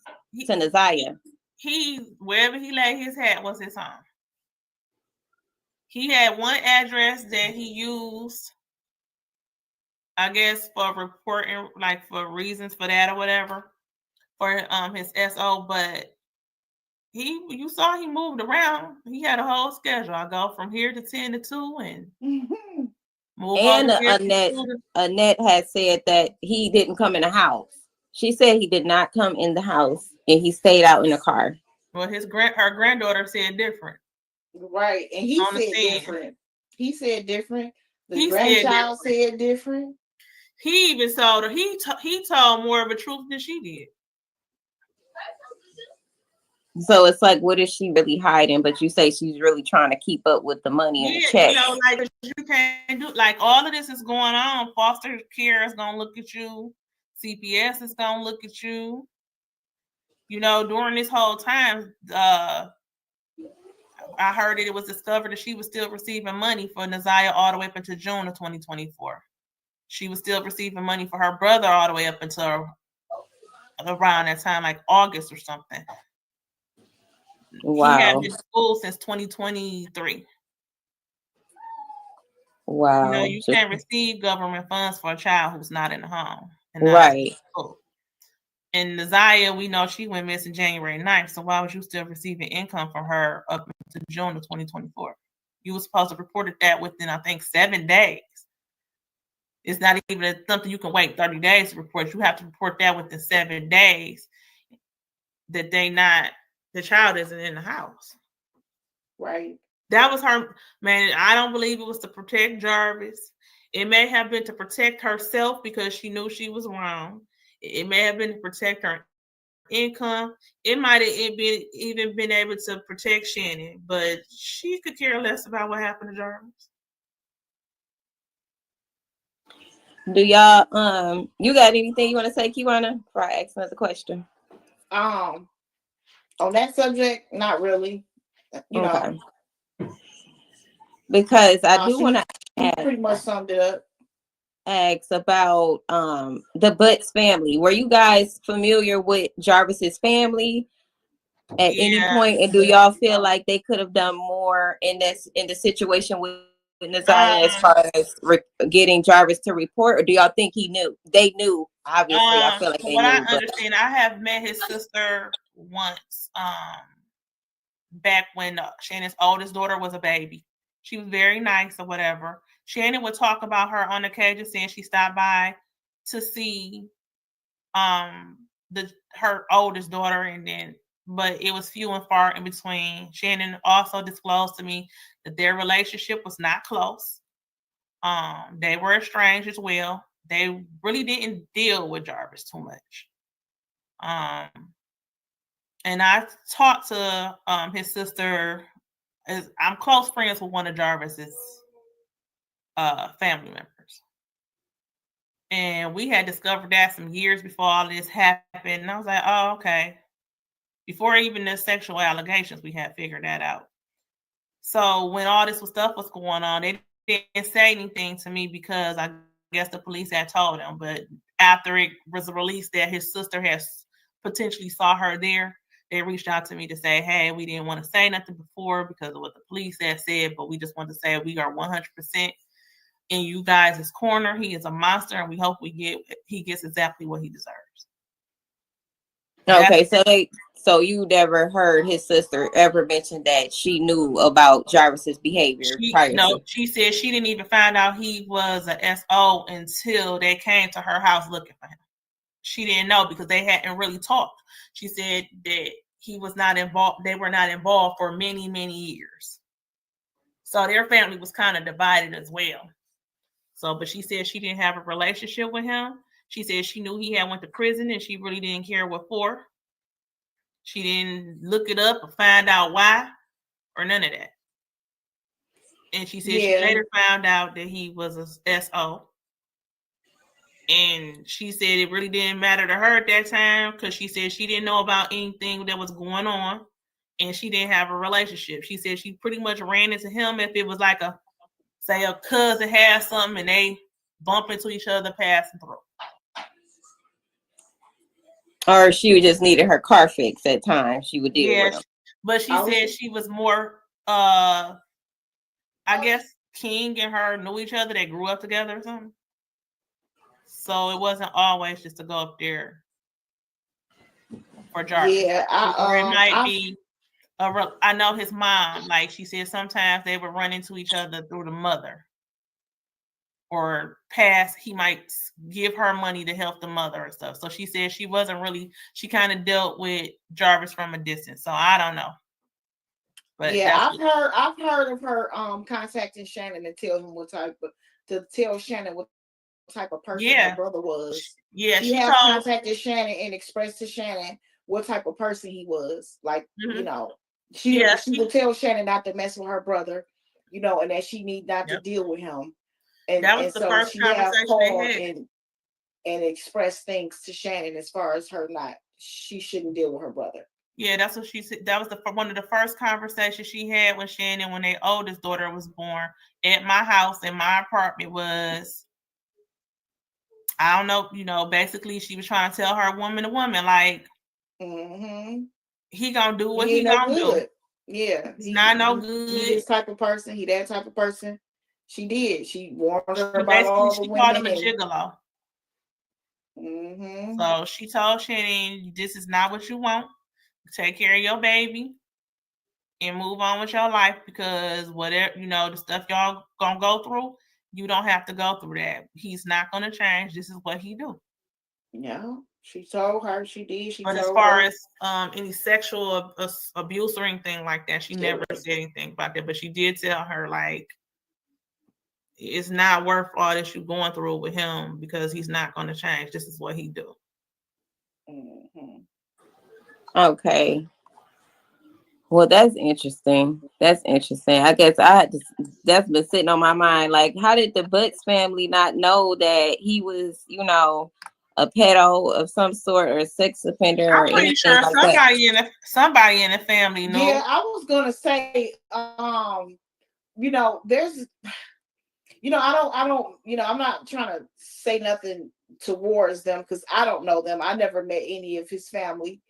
to Naziah? He wherever he laid his hat was his home. He had one address that he used, I guess, for reporting, like for reasons for that or whatever, for his SO. But you saw he moved around. He had a whole schedule. I go from here to 10 to 2 and move and on. Annette had said that he didn't come in the house. She said he did not come in the house and he stayed out in the car. Well, her granddaughter said different. Right, and he said different. He said different. The grandchild said different. He even told her he told more of a truth than she did. So it's like, what is she really hiding? But you say she's really trying to keep up with the money and the check. Like you can't do, like, all of this is going on. Foster care is gonna look at you. CPS is gonna look at you. During this whole time, I heard it was discovered that she was still receiving money for Naziah all the way up until June of 2024. She was still receiving money for her brother all the way up until around that time, like August or something. He hadn't Wow. been to school since 2023. Wow. You can't receive government funds for a child who's not in the home and not Right. in school. And Nazaya, we know she went missing January 9th. So why was you still receiving income from her up to June of 2024? You were supposed to report that within, I think, 7 days. It's not even something you can wait 30 days to report. You have to report that within 7 days that the child isn't in the house. Right. That was her, man. I don't believe it was to protect Jarvis. It may have been to protect herself because she knew she was wrong. It may have been to protect her income. It might have even been able to protect Shannon, but she could care less about what happened to Jarvis. Do y'all you got anything you want to say, Kewana, before I ask another question? On that subject, not really. You Okay. know, Because I do want to pretty much summed it up. ask about the Butts family. Were you guys familiar with Jarvis's family at any point? And do y'all feel like they could have done more in the situation with Nazaya as far as getting Jarvis to report, or do y'all think he knew? They knew, obviously. I feel like they knew. I understand, I have met his sister once, back when Shannon's oldest daughter was a baby. She was very nice or whatever. Shannon would talk about her on occasion, saying she stopped by to see her oldest daughter, but it was few and far in between. Shannon also disclosed to me that their relationship was not close. They were estranged as well. They really didn't deal with Jarvis too much. And I talked to his sister. I'm close friends with one of Jarvis's family members. And we had discovered that some years before all this happened. And I was like, oh, okay. Before even the sexual allegations, we had figured that out. So when all this stuff was going on, they didn't say anything to me because I guess the police had told them. But after it was released that his sister has potentially saw her there, they reached out to me to say, hey, we didn't want to say nothing before because of what the police had said, but we just want to say we are 100% in you guys' corner. He is a monster, and we hope he gets exactly what he deserves. Okay, so you never heard his sister ever mention that she knew about Jarvis's behavior prior to? She said she didn't even find out he was a SO until they came to her house looking for him. She didn't know because they hadn't really talked. She said that he was not involved. They were not involved for many, many years. So their family was kind of divided as well. So, but she said she didn't have a relationship with him. She said she knew he had went to prison and she really didn't care what for. She didn't look it up or find out why or none of that. And she said she later found out that he was a SO. And she said it really didn't matter to her at that time because she said she didn't know about anything that was going on and she didn't have a relationship. She said she pretty much ran into him if it was like a cousin had something and they bump into each other passing through. Or she just needed her car fixed at times. She would deal with him. But she said she was more, I guess King and her knew each other. They grew up together or something. So it wasn't always just to go up there for Jarvis. Yeah, it might be. I know his mom. Like she said, sometimes they would run into each other through the mother, or pass. He might give her money to help the mother and stuff. So she said she wasn't really. She kind of dealt with Jarvis from a distance. So I don't know. But yeah, I've heard of her contacting Shannon to tell him what type of person her brother was. Yeah, she has contacted Shannon and expressed to Shannon what type of person he was. Like, you know, she will tell Shannon not to mess with her brother, you know, and that she need not to deal with him. And that was the first conversation they had. And express things to Shannon as far as she shouldn't deal with her brother. Yeah, that's what she said. That was one of the first conversations she had with Shannon when their oldest daughter was born at my house in my apartment was, I don't know, you know, basically she was trying to tell her woman to woman, like, he gonna do what he he ain't no gonna do. good. Yeah, He's not no good. He this type of person. He that type of person. She did. She warned her about Basically, all the she called him women. a gigolo. Mm-hmm. So she told Shannon, "This is not what you want. Take care of your baby and move on with your life, because whatever, the stuff y'all gonna go through, you don't have to go through that. He's not gonna change. This is what he do." Yeah, she told her. She did. She But as told far her. as any sexual abuse or anything like that, she never said anything about that. But she did tell her, like, it's not worth all that you're going through with him, because he's not going to change. This is what he do. Mm-hmm. Okay. Well, that's interesting. That's interesting. I guess that's been sitting on my mind. Like, how did the Butts family not know that he was, a pedo of some sort or a sex offender or I'm pretty anything sure like that? somebody in the family knew. Yeah, I was gonna say, there's, I don't, I'm not trying to say nothing towards them because I don't know them. I never met any of his family.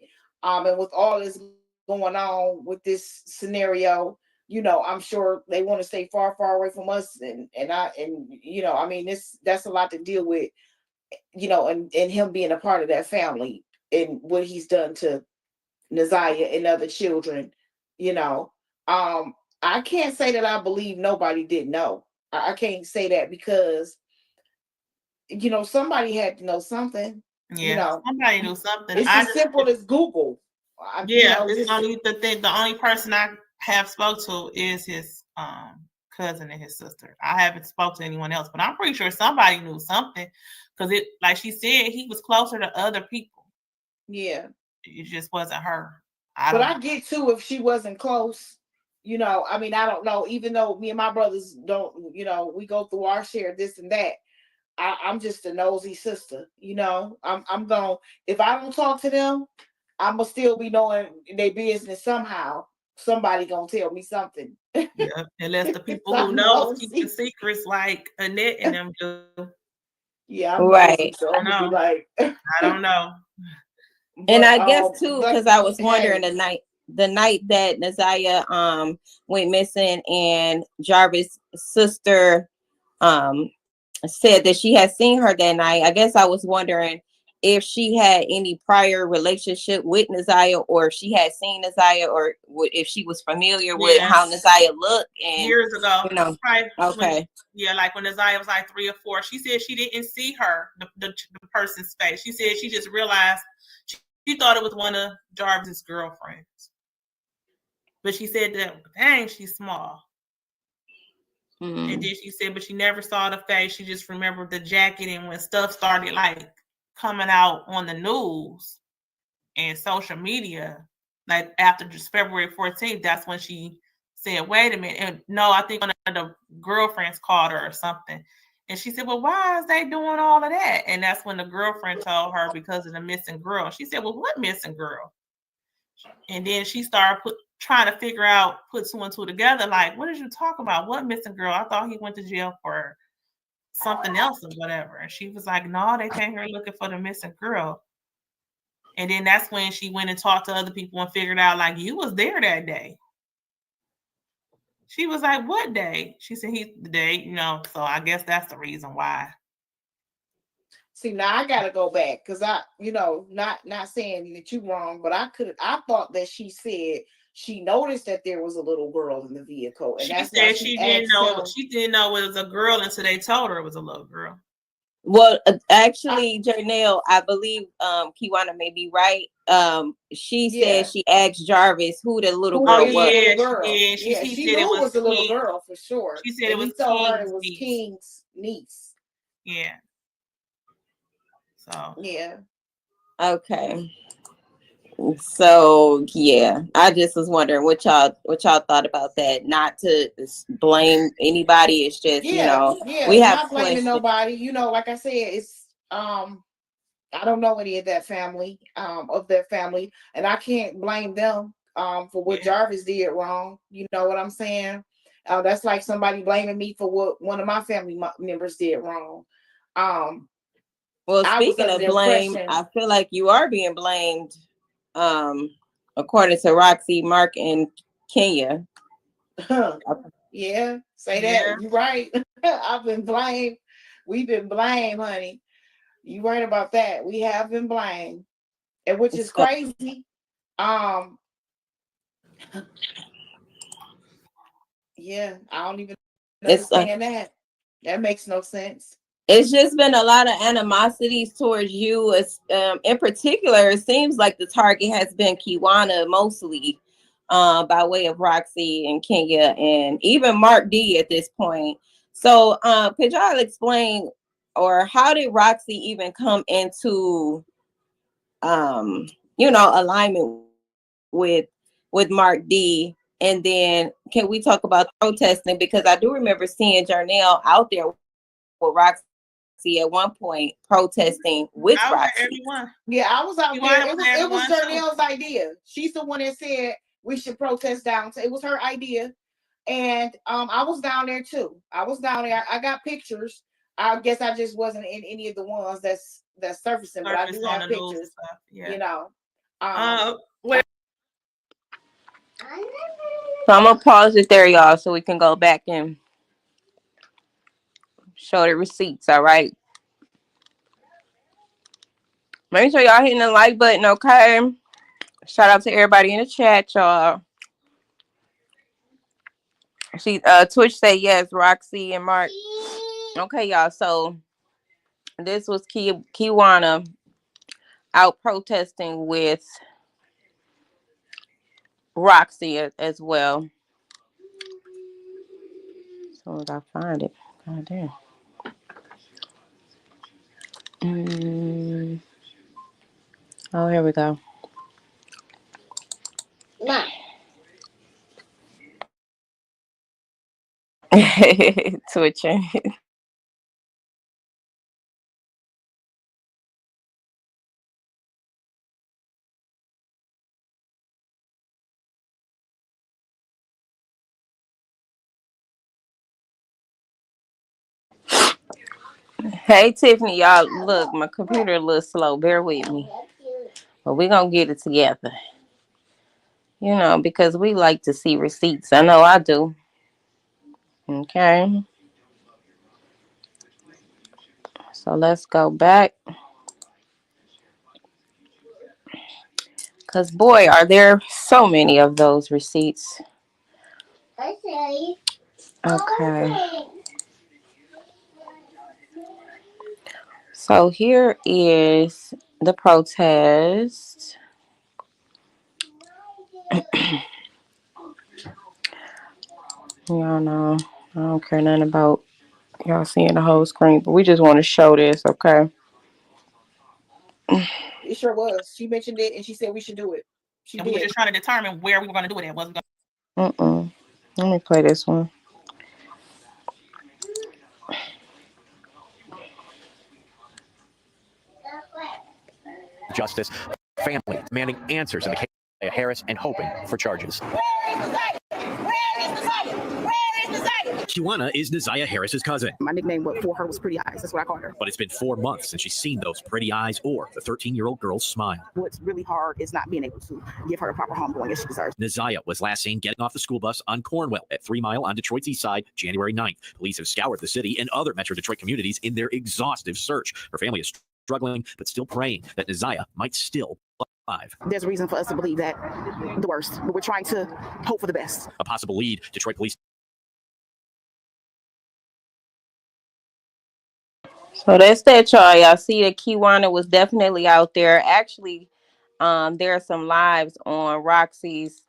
And with all this going on with this scenario, I'm sure they want to stay far, far away from us. That's a lot to deal with, and him being a part of that family and what he's done to Naziah and other children, you know. I can't say that I believe nobody didn't know. I can't say that because somebody had to know something. Yeah, somebody knew something. It's as simple as Google. It's only the thing. The only person I have spoke to is his cousin and his sister. I haven't spoke to anyone else, but I'm pretty sure somebody knew something, because it, like she said, he was closer to other people. Yeah, it just wasn't her. I get too if she wasn't close. I don't know. Even though me and my brothers don't, we go through our share, this and that. I'm just a nosy sister. I'm going. If I don't talk to them, I'm gonna still be knowing their business somehow. Somebody gonna tell me something. Yeah, unless the people who know keep the secrets like Annette and them do. Yeah, I'm right. nosy, so I'm gonna be like, I don't know. And I guess too, because I was wondering the night that Naziah went missing and Jarvis' sister said that she had seen her that night. I guess I was wondering if she had any prior relationship with Naziah, or if she had seen Naziah, or if she was familiar with how Naziah looked. And years ago, okay, like when Naziah was like 3 or 4, she said she didn't see her, the person's face. She said she just realized she thought it was one of Jarvis's girlfriends, but she said that, dang, she's small. And then she said, but she never saw the face. She just remembered the jacket. And when stuff started like coming out on the news and social media, like after just February 14th, that's when she said, wait a minute. And no, I think one of the girlfriends called her or something. And she said, well, why is they doing all of that? And that's when the girlfriend told her, because of the missing girl. She said, well, what missing girl? And then she started trying to figure out, put 2 and 2 together. Like, what did you talk about? What missing girl? I thought he went to jail for something else or whatever. And she was like, no, they came here looking for the missing girl. And then that's when she went and talked to other people and figured out, like, you was there that day. She was like, what day? She said, he's the day, so I guess that's the reason why. See, now I gotta go back because I, not saying that you're wrong, but I thought that she said she noticed that there was a little girl in the vehicle, and she said she didn't know. She didn't know it was a girl until they told her it was a little girl. Well, actually, Jernell, I believe Kewana may be right. She said she asked Jarvis who the little girl was. Yeah, she knew it was a little girl for sure. She said it was King's niece. Yeah. So yeah. Okay. So yeah, I just was wondering what y'all thought about that. Not to blame anybody. It's just we have not blaming nobody. Like I said, it's I don't know any of that family of their family, and I can't blame them for what Jarvis did wrong. You know what I'm saying? That's like somebody blaming me for what one of my family members did wrong. Well, speaking of blame, I feel like you are being blamed according to Roxy, Mark, and Kenya. Yeah, say Yeah. that. You're right. I've been blamed. We've been blamed, honey. You right about that. We have been blamed. And which is So crazy. Um, yeah, I don't even it's understand that. That makes no sense. it's just been a lot of animosities towards you. In particular, it seems like the target has been Kewana mostly, by way of Roxy and Kenya and even Mark D at this point. So, could y'all explain, or how did Roxy even come into, um, alignment with Mark D? And then can we talk about protesting? Because I do remember seeing Jernell out there with Roxy at one point protesting with Roxy. I was there every one. Yeah, I was out there. Kewana was there It every was one too. Jernell's idea. She's the one that said we should protest downtown. It was her idea. And I was down there too. I was down there. I got pictures. I guess I just wasn't in any of the ones that's surfacing, but I Surface do on have the news and pictures. stuff. Yeah. You know. Well, So I'm gonna pause it there, y'all, so we can go back and show the receipts. All right. Make sure y'all hitting the like button, okay? Shout out to everybody in the chat, y'all. Twitch say yes, Roxy and Mark. Okay, y'all. So this was Kewana out protesting with Roxy as well. As soon as I find it. God damn. Oh, here we go. Ma. Twitching. Hey Tiffany, y'all. Look, my computer a little slow. Bear with me, but we gonna get it together. Because we like to see receipts. I know I do. Okay, so let's go back. Cause boy, are there so many of those receipts. Okay. Okay, so here is the protest. Y'all know I don't care nothing about y'all seeing the whole screen, but we just want to show this, okay? It sure was. She mentioned it and she said we should do it. She and we were did. just trying to determine where we were going to do it at. Was we going Let me play this one. Justice, family demanding answers in the case of Harris and hoping for charges. Kewana is Neziah Harris's cousin. My nickname for her was Pretty Eyes. That's what I called her. But it's been 4 months since she's seen those pretty eyes or the 13-year-old girl's smile. What's really hard is not being able to give her the proper homegoing as she deserves. Neziah was last seen getting off the school bus on Cornwell at 3 Mile on Detroit's east side, January 9th. Police have scoured the city and other Metro Detroit communities in their exhaustive search. Her family is struggling, but still praying that Neziah might still be alive. There's a reason for us to believe that the worst, but we're trying to hope for the best. A possible lead, Detroit police. So that's that, y'all. Y'all see that Kewana was definitely out there. Actually, there are some lives on Roxy's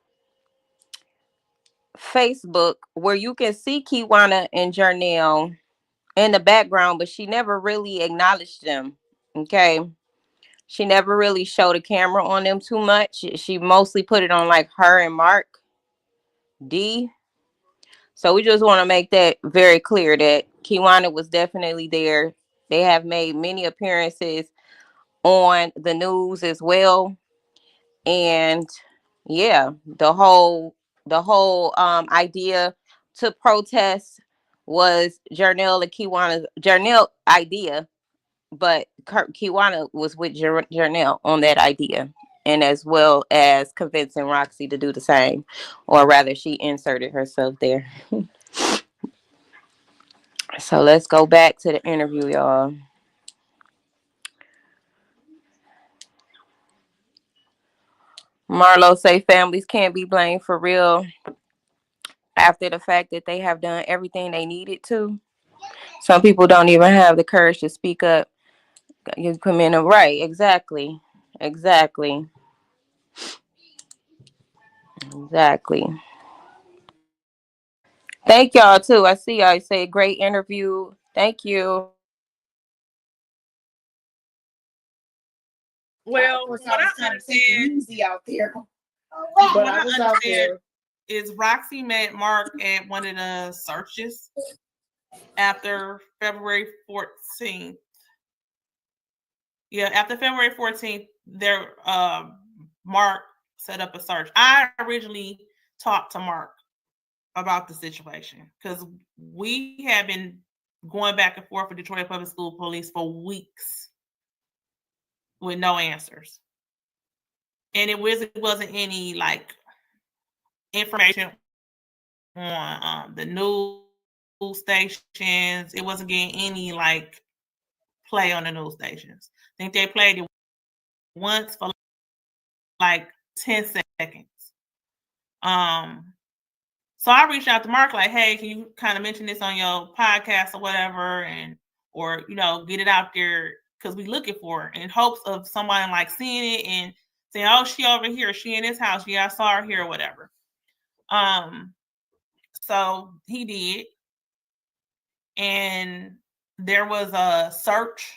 Facebook where you can see Kewana and Jernell in the background, but she never really acknowledged them. Okay. She never really showed a camera on them too much. She mostly put it on like her and Mark D. So we just want to make that very clear that Kewana was definitely there. They have made many appearances on the news as well. And yeah, the whole idea to protest was Jernell idea, but Kewana was with Jernell on that idea. and as well as convincing Roxy to do the same, or rather, she inserted herself there. So let's go back to the interview, y'all. Marlo say families can't be blamed for real after the fact that they have done everything they needed to. Some people don't even have the courage to speak up. You come in and right, exactly, exactly, exactly. Thank y'all too. I see y'all say great interview. Thank you. Of Well, course, I what was I trying to take it understand, easy out there, what but I I was out understand there. is Roxy met Mark at one of the searches after February 14th. Yeah, after February 14th, there Mark set up a search. I originally talked to Mark about the situation because we have been going back and forth with Detroit Public School Police for weeks with no answers. And it wasn't any like information on the news stations. It wasn't getting any like play on the news stations. I think they played it once for like 10 seconds. So I reached out to Mark like, hey, can you kind of mention this on your podcast or whatever, and or get it out there because we looking for it in hopes of somebody like seeing it and saying, oh, she over here, she in this house, yeah, I saw her here or whatever. So he did, and there was a search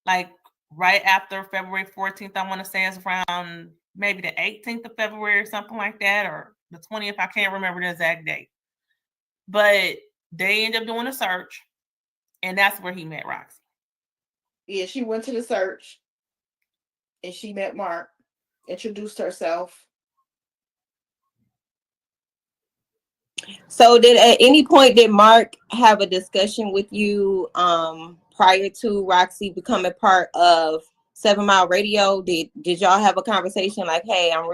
like right after February 14th. I want to say it's around maybe the 18th of February or something like that, or the 20th. I can't remember the exact date. But they ended up doing a search, and that's where he met Roxy. Yeah, she went to the search, and she met Mark, introduced herself. So did at any point did Mark have a discussion with you prior to Roxy becoming part of 7 Mile Radio? Did y'all have a conversation like, hey, I'm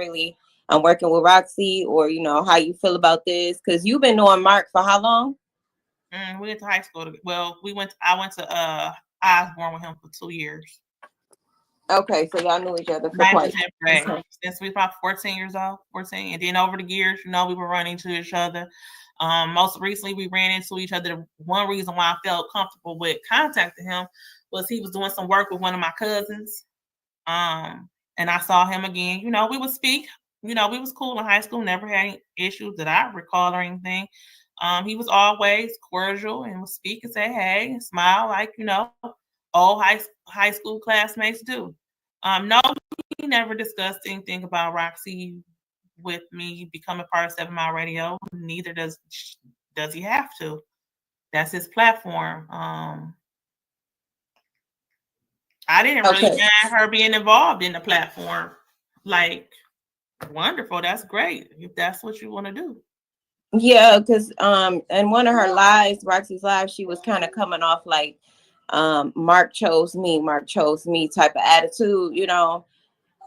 working with Roxy, or how you feel about this? Because you've been knowing Mark for how long? We went to high school. Well, I went to Osborne with him for 2 years. Okay, so y'all knew each other for quite since we were about 14 years old, 14. And then over the years, we were running into each other. Most recently, we ran into each other. One reason why I felt comfortable with contacting him was he was doing some work with one of my cousins. And I saw him again. We would speak. We was cool in high school, never had any issues that I recall or anything. He was always cordial and would speak and say, hey, and smile like, old high school classmates do. No, we never discussed anything about Roxy with me becoming part of 7 Mile Radio. Neither does he have to. That's his platform. I didn't really mind her being involved in the platform. Like, wonderful. That's great. If that's what you want to do. Yeah, because in one of her lives, Roxy's live, she was kind of coming off like Mark chose me type of attitude,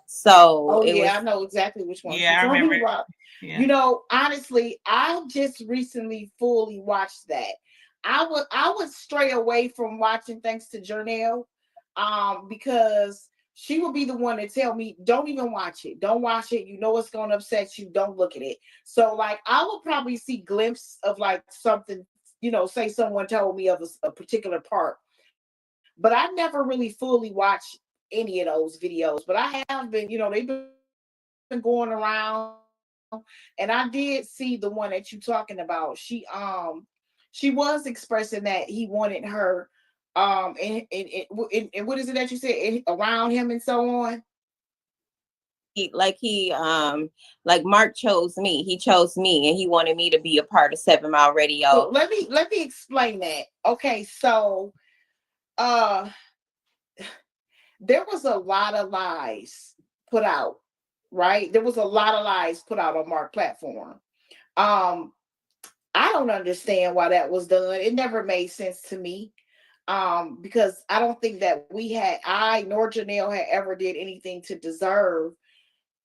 So I know exactly which one. Yeah, I remember. Yeah. Honestly, I just recently fully watched that. I would stray away from watching thanks to Jernell, because she would be the one to tell me, don't even watch it. Don't watch it. It's going to upset you. Don't look at it. So like, I will probably see glimpses of like something, say someone told me of a particular part, but I never really fully watched any of those videos. But I have been, they've been going around, and I did see the one that you're talking about. She was expressing that he wanted her and what is it that you said, around him and so on. Like Mark chose me. He chose me, and he wanted me to be a part of 7 Mile Radio. So let me explain that. Okay, so there was a lot of lies put out, right? There was a lot of lies put out on Mark platform. I don't understand why that was done. It never made sense to me. because I don't think that I nor Jernell had ever did anything to deserve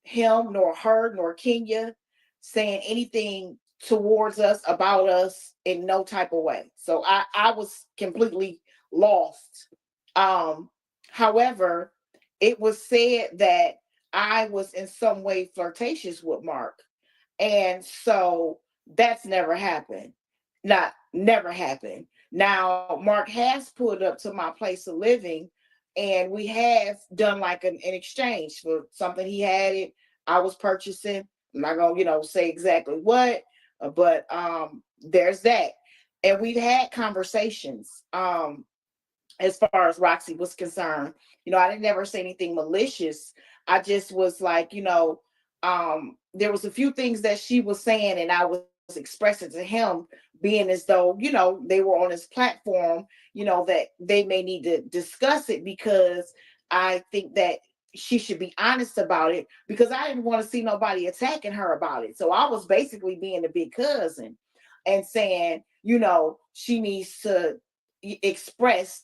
him, nor her, nor Kenya saying anything towards us, about us, in no type of way. So I was completely lost. However, it was said that I was in some way flirtatious with Mark. And so that's never happened. Not never happened. Now, Mark has pulled up to my place of living, and we have done like an exchange for something he had it. I was purchasing. I'm not gonna, say exactly what, but there's that. And we've had conversations. As far as Roxy was concerned, I didn't never say anything malicious. I just was like, there was a few things that she was saying, and I was expressing to him, being as though, they were on his platform, that they may need to discuss it, because I think that she should be honest about it, because I didn't want to see nobody attacking her about it. So I was basically being a big cousin and saying, she needs to express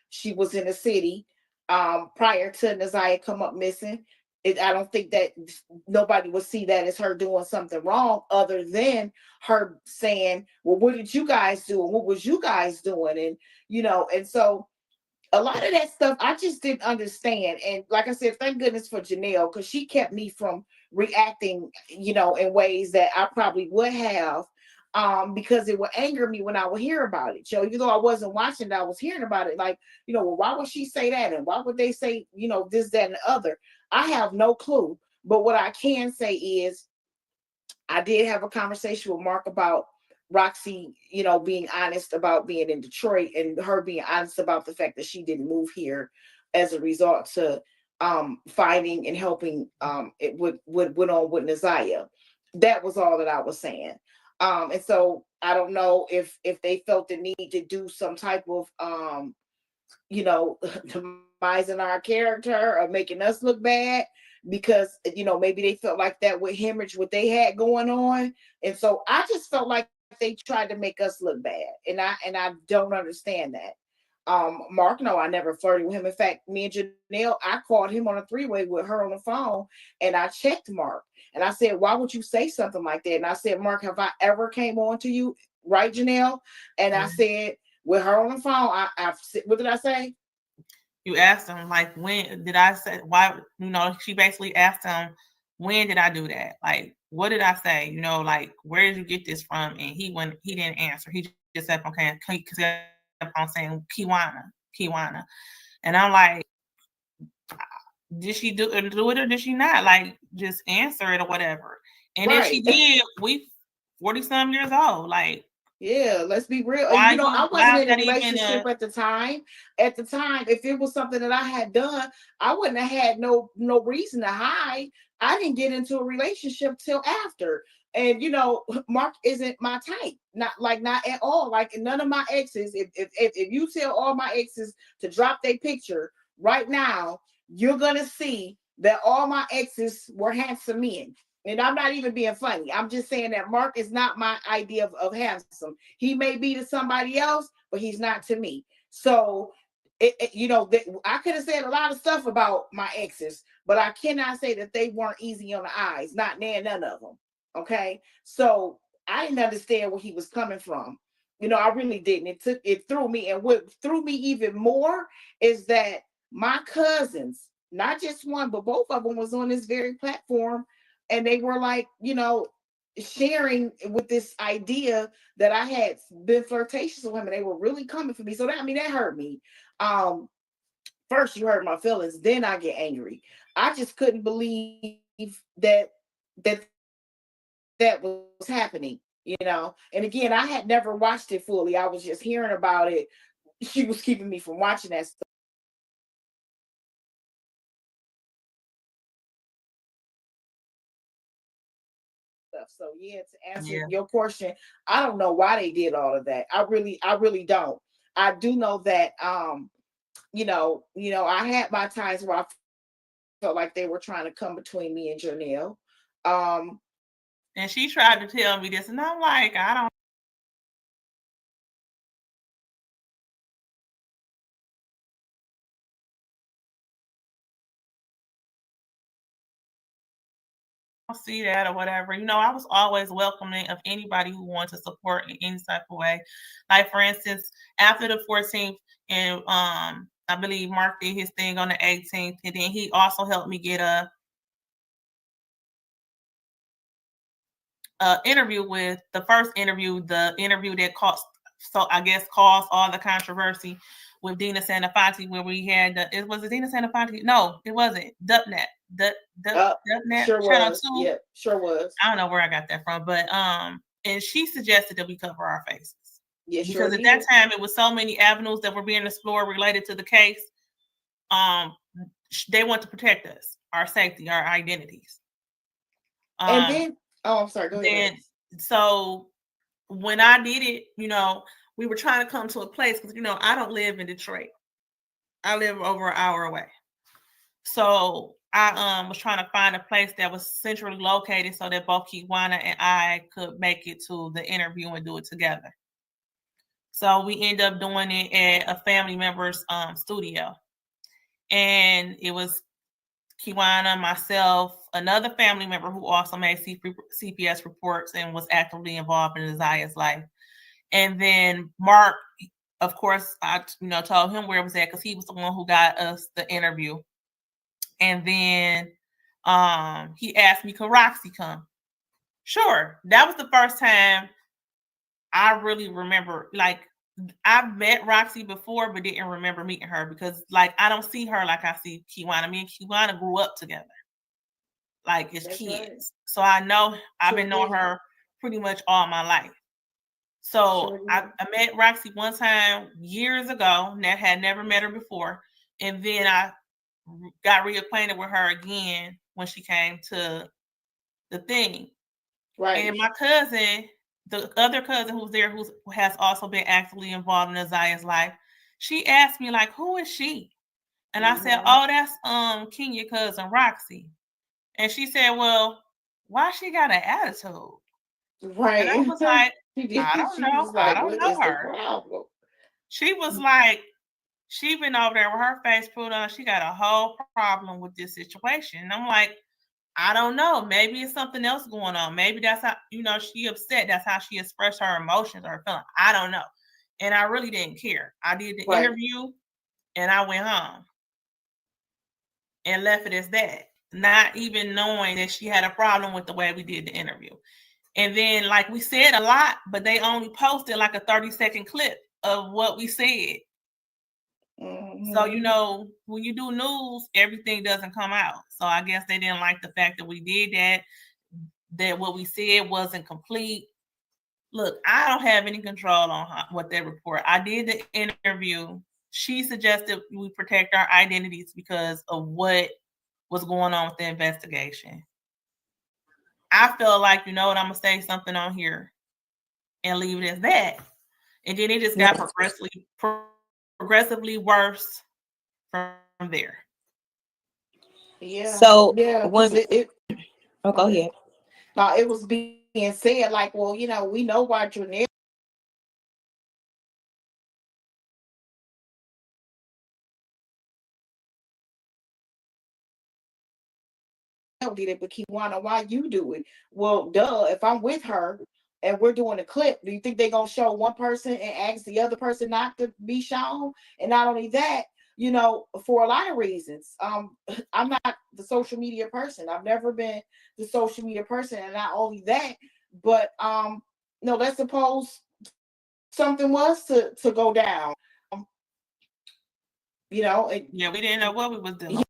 she was in the city prior to Naziah come up missing. I don't think that nobody would see that as her doing something wrong, other than her saying, well, what did you guys do? And what was you guys doing? And so a lot of that stuff I just didn't understand. And like I said, thank goodness for Jernell, because she kept me from reacting, in ways that I probably would have, because it would anger me when I would hear about it. So even though I wasn't watching it, I was hearing about it. Like, well, why would she say that? And why would they say, this, that, and the other? I have no clue. But what I can say is I did have a conversation with Mark about Roxy, being honest about being in Detroit, and her being honest about the fact that she didn't move here as a result to finding and helping it went on with Naziah. That was all that I was saying. And so I don't know if they felt the need to do some type of demising our character or making us look bad, because maybe they felt like that with Hemorrhage, what they had going on. And so I just felt like they tried to make us look bad, and I don't understand that. Mark, no, I never flirted with him. In fact, me and Jernell, I called him on a three-way with her on the phone, and I checked Mark, and I said, why would you say something like that? And I said, Mark, have I ever came on to you, right, Jernell? And I said, with her on the phone, what did I say? You asked him, like, when did I say, why, she basically asked him, when did I do that? Like, what did I say? Like, where did you get this from? And he didn't answer. He just said, okay, because he kept on saying Kewana. And I'm like, did she do it or did she not? Like, just answer it or whatever. And right. If she did, we 40-some years old. Like, yeah, let's be real. I wasn't in a relationship at the time. At the time, if it was something that I had done, I wouldn't have had no reason to hide. I didn't get into a relationship till after. And Mark isn't my type. Not at all. Like, none of my exes, if you tell all my exes to drop their picture right now, you're gonna see that all my exes were handsome men. And I'm not even being funny. I'm just saying that Mark is not my idea of handsome. He may be to somebody else, but he's not to me. So, I could have said a lot of stuff about my exes, but I cannot say that they weren't easy on the eyes. Not none of them. Okay. So I didn't understand where he was coming from. I really didn't. It threw me. And what threw me even more is that my cousins, not just one, but both of them, was on this very platform. And they were like, sharing with this idea that I had been flirtatious with him, and they were really coming for me. So that hurt me. First you hurt my feelings, then I get angry. I just couldn't believe that was happening, And again, I had never watched it fully. I was just hearing about it. She was keeping me from watching that stuff. So yeah, to answer your question, I don't know why they did all of that. I really don't. I do know that I had my times where I felt like they were trying to come between me and Jernell. And she tried to tell me this, and I'm like, I don't see that or whatever. I was always welcoming of anybody who wanted to support in any type of way. Like, for instance, after the 14th, and I believe Mark did his thing on the 18th, and then he also helped me get a interview with the first interview, the interview that caused all the controversy with Dina Sanafati, where we had was it Dina Sanafati? No, it wasn't. Dupnet. Dupnet Sure Channel was. 2. Yeah, sure was. I don't know where I got that from, but and she suggested that we cover our faces. Yeah, because sure at that time it was so many avenues that were being explored related to the case. They want to protect us, our safety, our identities. And then, I'm sorry, go ahead. So when I did it, we were trying to come to a place because I don't live in Detroit. I live over an hour away. So I was trying to find a place that was centrally located so that both Kewana and I could make it to the interview and do it together. So we ended up doing it at a family member's studio. And it was Kewana, myself, another family member who also made CPS reports and was actively involved in Naziah's life. And then Mark, of course, I told him where it was at because he was the one who got us the interview. And then he asked me, could Roxy come? Sure. That was the first time I really remember, like, I've met Roxy before, but didn't remember meeting her because, like, I don't see her like I see Kewana. Me and Kewana grew up together, like, as kids. Right. So I know I've been knowing her pretty much all my life. So I met Roxy one time years ago, and I had never met her before. And then I got reacquainted with her again when she came to the thing. Right. And my cousin, the other cousin who's there, who has also been actively involved in Naziah's life, she asked me, like, who is she? And I said, oh, that's Kenya cousin Roxy. And she said, well, why she got an attitude? Right. And I was like, I don't know. I don't know her. She was like, she been over there with her face put on. She got a whole problem with this situation. And I'm like, I don't know. Maybe it's something else going on. Maybe that's how, she upset. That's how she expressed her emotions or feeling. I don't know. And I really didn't care. I did the interview and I went home and left it as that, not even knowing that she had a problem with the way we did the interview. And then, like, we said a lot, but they only posted like a 30-second clip of what we said. Mm-hmm. So, when you do news, everything doesn't come out. So I guess they didn't like the fact that we did that what we said wasn't complete. Look, I don't have any control on what they report. I did the interview. She suggested we protect our identities because of what was going on with the investigation. I feel like, I'm going to say something on here and leave it as that. And then it just got progressively worse from there. Yeah. So yeah, when go ahead. No, it was being said like, well, we know why Jernell did it, but Kewana, why you do it? Well, duh, if I'm with her and we're doing a clip, do you think they're gonna show one person and ask the other person not to be shown? And not only that, for a lot of reasons. I'm not the social media person. I've never been the social media person, and not only that, but no, let's suppose something was to go down. We didn't know what we was doing.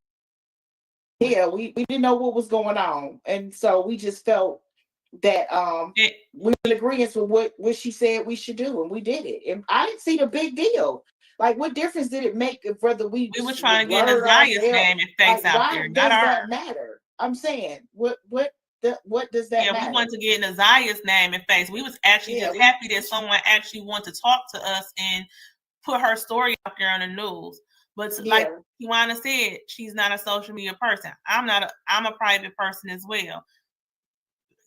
Yeah, we didn't know what was going on, and so we just felt that we were in agreement with what she said we should do, and we did it. And I didn't see the big deal. Like, what difference did it make if whether we were trying to get Naziah's name and face out there? Why does that matter? I'm saying, what does that matter? Yeah, we wanted to get Naziah's name and face. We was actually just happy that someone actually wanted to talk to us and put her story out there on the news. But like Kewana said, she's not a social media person. I'm a private person as well.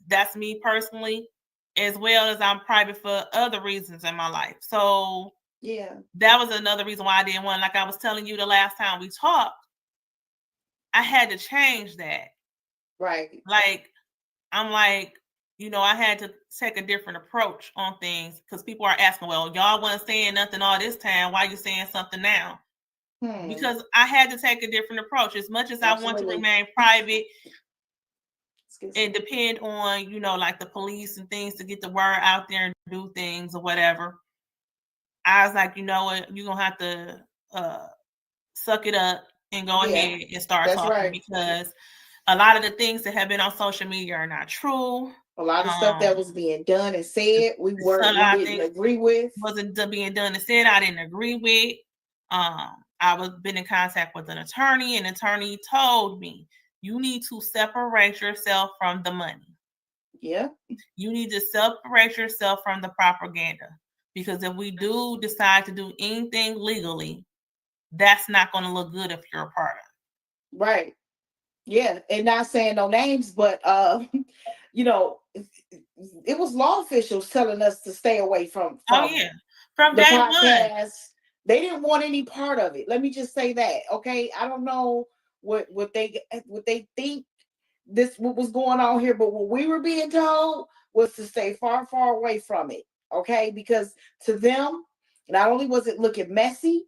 That's me personally, as well as I'm private for other reasons in my life. So that was another reason why I didn't want, like I was telling you the last time we talked, I had to change that. Right. Like, I'm like, I had to take a different approach on things because people are asking, well, y'all wasn't saying nothing all this time. Why are you saying something now? Because I had to take a different approach. As much as I want to remain private and depend on, like the police and things to get the word out there and do things or whatever, I was like, you know what, you're going to have to suck it up and go ahead and start talking because a lot of the things that have been on social media are not true. A lot of stuff that was being done and said we didn't agree with. Wasn't being done and said I didn't agree with. I was been in contact with an attorney, and attorney told me you need to separate yourself from the money. Yeah. You need to separate yourself from the propaganda, because if we do decide to do anything legally, that's not going to look good if you're a part of it. Right. Yeah. And not saying no names, but it was law officials telling us to stay away from from the podcast. They didn't want any part of it. Let me just say that. Okay. I don't know what they think what was going on here, but what we were being told was to stay far, far away from it. Okay. Because to them, not only was it looking messy,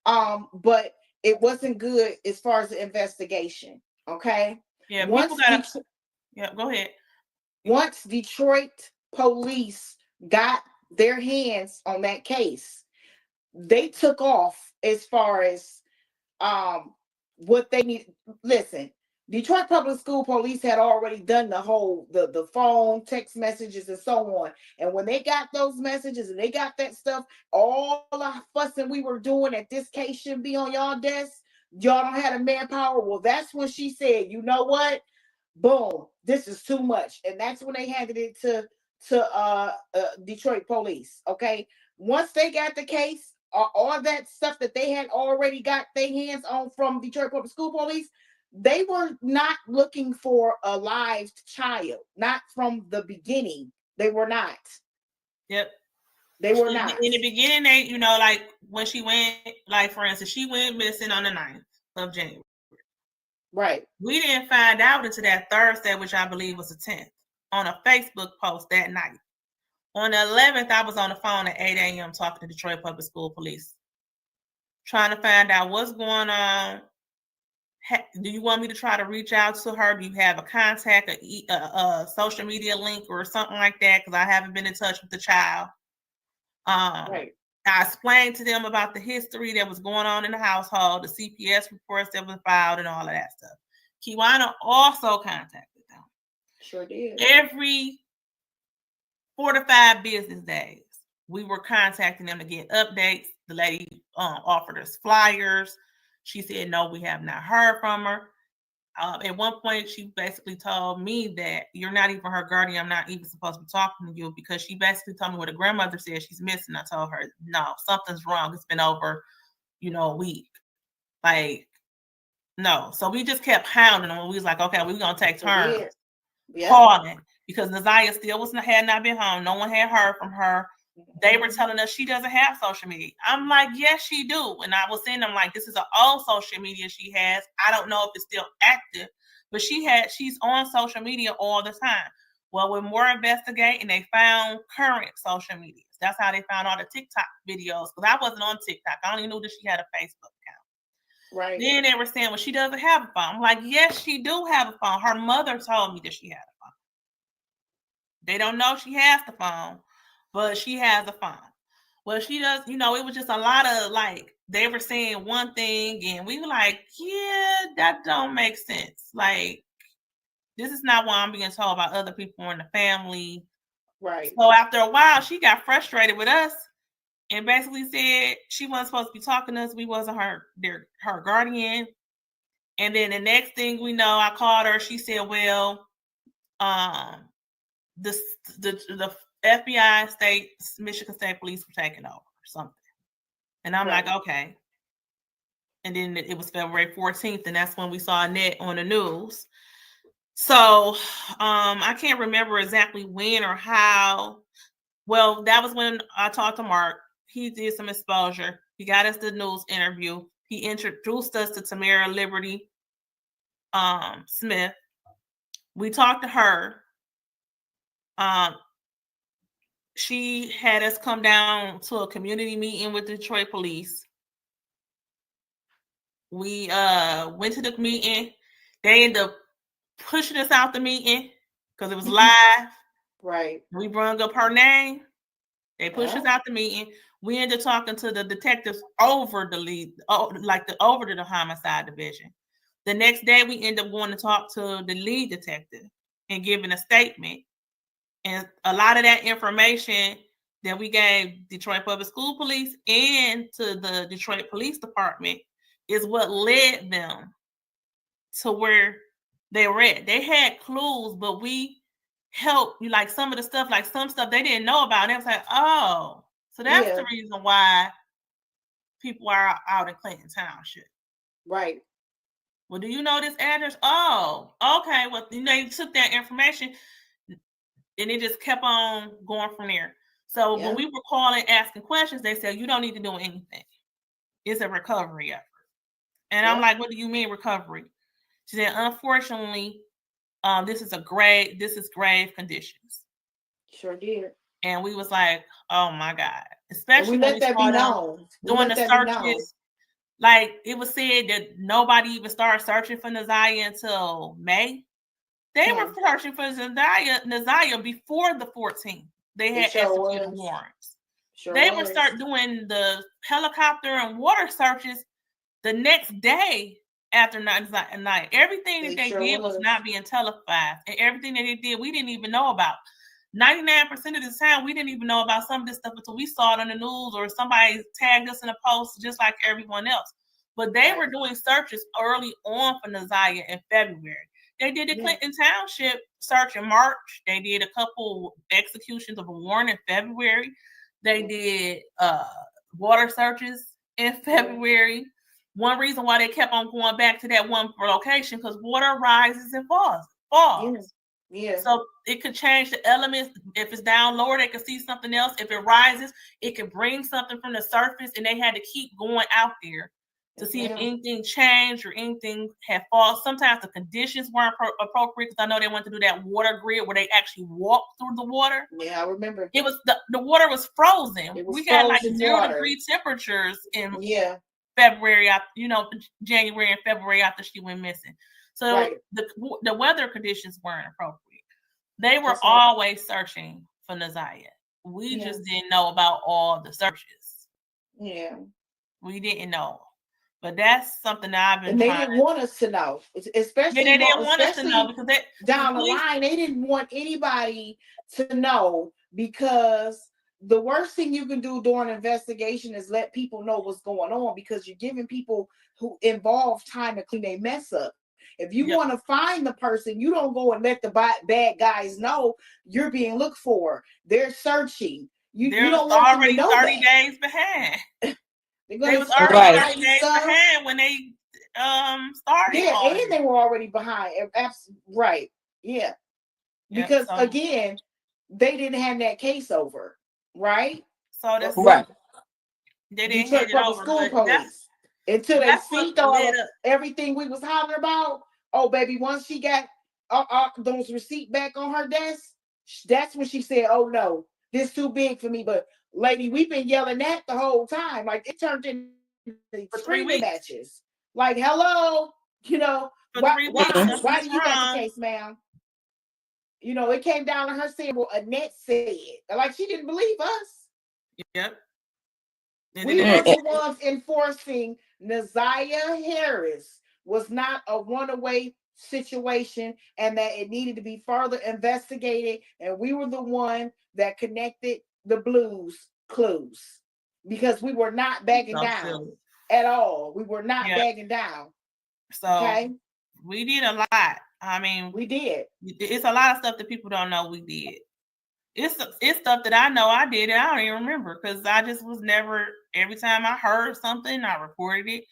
but it wasn't good as far as the investigation. Okay. Yeah. Go ahead. Once Detroit police got their hands on that case, they took off as far as what they need. Listen, Detroit Public School Police had already done the whole the phone, text messages, and so on. And when they got those messages and they got that stuff, all the fussing we were doing at this case shouldn't be on y'all desk. Y'all don't have the manpower. Well, that's when she said, you know what? Boom, this is too much. And that's when they handed it to Detroit police. Okay. Once they got the case, all that stuff that they had already got their hands on from Detroit Public School Police, they were not looking for a live child. Not from the beginning. They were not. Yep. They were not. In the beginning, they, like when she went, like for instance, she went missing on the 9th of January. Right. We didn't find out until that Thursday, which I believe was the 10th, on a Facebook post that night. On the 11th, I was on the phone at 8 a.m. talking to Detroit Public School Police, trying to find out what's going on. Do you want me to try to reach out to her? Do you have a contact, a social media link or something like that? Because I haven't been in touch with the child. Right. I explained to them about the history that was going on in the household, the CPS reports that were filed, and all of that stuff. Kewana also contacted them. Sure did. Every 4 to 5 business days, we were contacting them to get updates. The lady offered us flyers. She said, no, we have not heard from her. At one point, she basically told me that you're not even her guardian. I'm not even supposed to be talking to you, because she basically told me what a grandmother said she's missing. I told her, no, something's wrong. It's been over, a week. Like, no. So we just kept hounding them. We was like, okay, we're going to take turns calling, because Naziah still had not been home. No one had heard from her. They were telling us she doesn't have social media. I'm like, yes, she do. And I was saying, I'm like, this is an old social media she has. I don't know if it's still active, but she's on social media all the time. Well, with more investigating, they found current social media. That's how they found all the TikTok videos, because I wasn't on TikTok. I only knew that she had a Facebook account. Right. Then they were saying, well, she doesn't have a phone. I'm like, yes, she do have a phone. Her mother told me that she had a phone. They don't know she has the phone, but she has a phone. Well, she does, it was just a lot of, like, they were saying one thing, and we were like, yeah, that don't make sense. Like, this is not what I'm being told by other people in the family. Right. So after a while, she got frustrated with us and basically said she wasn't supposed to be talking to us. We wasn't her guardian. And then the next thing we know, I called her. She said, well, the FBI, Michigan State Police were taking over or something. And I'm like, okay. And then it was February 14th, and that's when we saw Annette on the news. So I can't remember exactly when or how. Well, that was when I talked to Mark. He did some exposure. He got us the news interview. He introduced us to Tamara Liberty Smith. We talked to her. She had us come down to a community meeting with Detroit police. We went to the meeting. They ended up pushing us out the meeting because it was live. Right. We brought up her name. They pushed us out the meeting. We ended up talking to the detectives over the lead, over to the homicide division. The next day, we ended up going to talk to the lead detective and giving a statement. And a lot of that information that we gave Detroit Public School Police and to the Detroit Police Department is what led them to where they were at. They had clues, but we helped you, like some of the stuff, like some stuff they didn't know about. And it was like, oh, so that's the reason why people are out in Clinton Township. Right. Well, do you know this address? Oh, okay. Well, they took that information and it just kept on going from there. So when we were calling, asking questions, they said, you don't need to do anything. It's a recovery effort. And I'm like, what do you mean recovery? She said, unfortunately, this is grave conditions. Sure did. And we was like, oh my God. Especially and we let that be known. Doing the searches. Like it was said that nobody even started searching for Neziah until May. They were searching for Neziah before the 14th. They had executed warrants. They would start doing the helicopter and water searches the next day after night. Everything that they did was not being televised. And everything that they did, we didn't even know about. 99% of the time, we didn't even know about some of this stuff until we saw it on the news or somebody tagged us in a post just like everyone else. But they were doing searches early on for Neziah in February. They did the Clinton Township search in March. They did a couple executions of a warrant in February. They did water searches in February. One reason why they kept on going back to that one location because water rises and falls. Yeah. So it could change the elements. If it's down lower, they could see something else. If it rises, it could bring something from the surface, and they had to keep going out there to see if anything changed or anything had fallen. Sometimes the conditions weren't appropriate because I know they wanted to do that water grid where they actually walked through the water. Yeah, I remember. It was the water was frozen. We got like 0-degree temperatures in February, January and February after she went missing. So the weather conditions weren't appropriate. They were always searching for Neziah. We just didn't know about all the searches. Yeah. We didn't know. But that's something that I've been and they didn't want us to know. Especially they didn't want us to know because down the line, they didn't want anybody to know because the worst thing you can do during an investigation is let people know what's going on because you're giving people who involved time to clean their mess up. If you want to find the person, you don't go and let the bad guys know you're being looked for. They're searching. You don't want already them to know 30 days behind. They was already 30 days behind when they started. Yeah, and they were already behind. Right. Yeah. Because again, they didn't have that case over. Right? So that's they didn't Detroit Public School Police. Until they see everything we was hollering about. Oh, baby, once she got those receipts back on her desk, that's when she said, oh no, this too big for me. But lady, we've been yelling that the whole time. Like it turned into screaming matches. Like, hello, why do you got the case, ma'am? It came down to her saying, well, Annette said. Like she didn't believe us. Yep. We were the ones enforcing Neziah Harris was not a runaway situation and that it needed to be further investigated. And we were the one that connected the blues clues because we were not backing down at all. We were not backing down. So we did a lot. I mean, we did. It's a lot of stuff that people don't know we did. It's stuff that I know I did and I don't even remember because I just was never, every time I heard something, I reported it.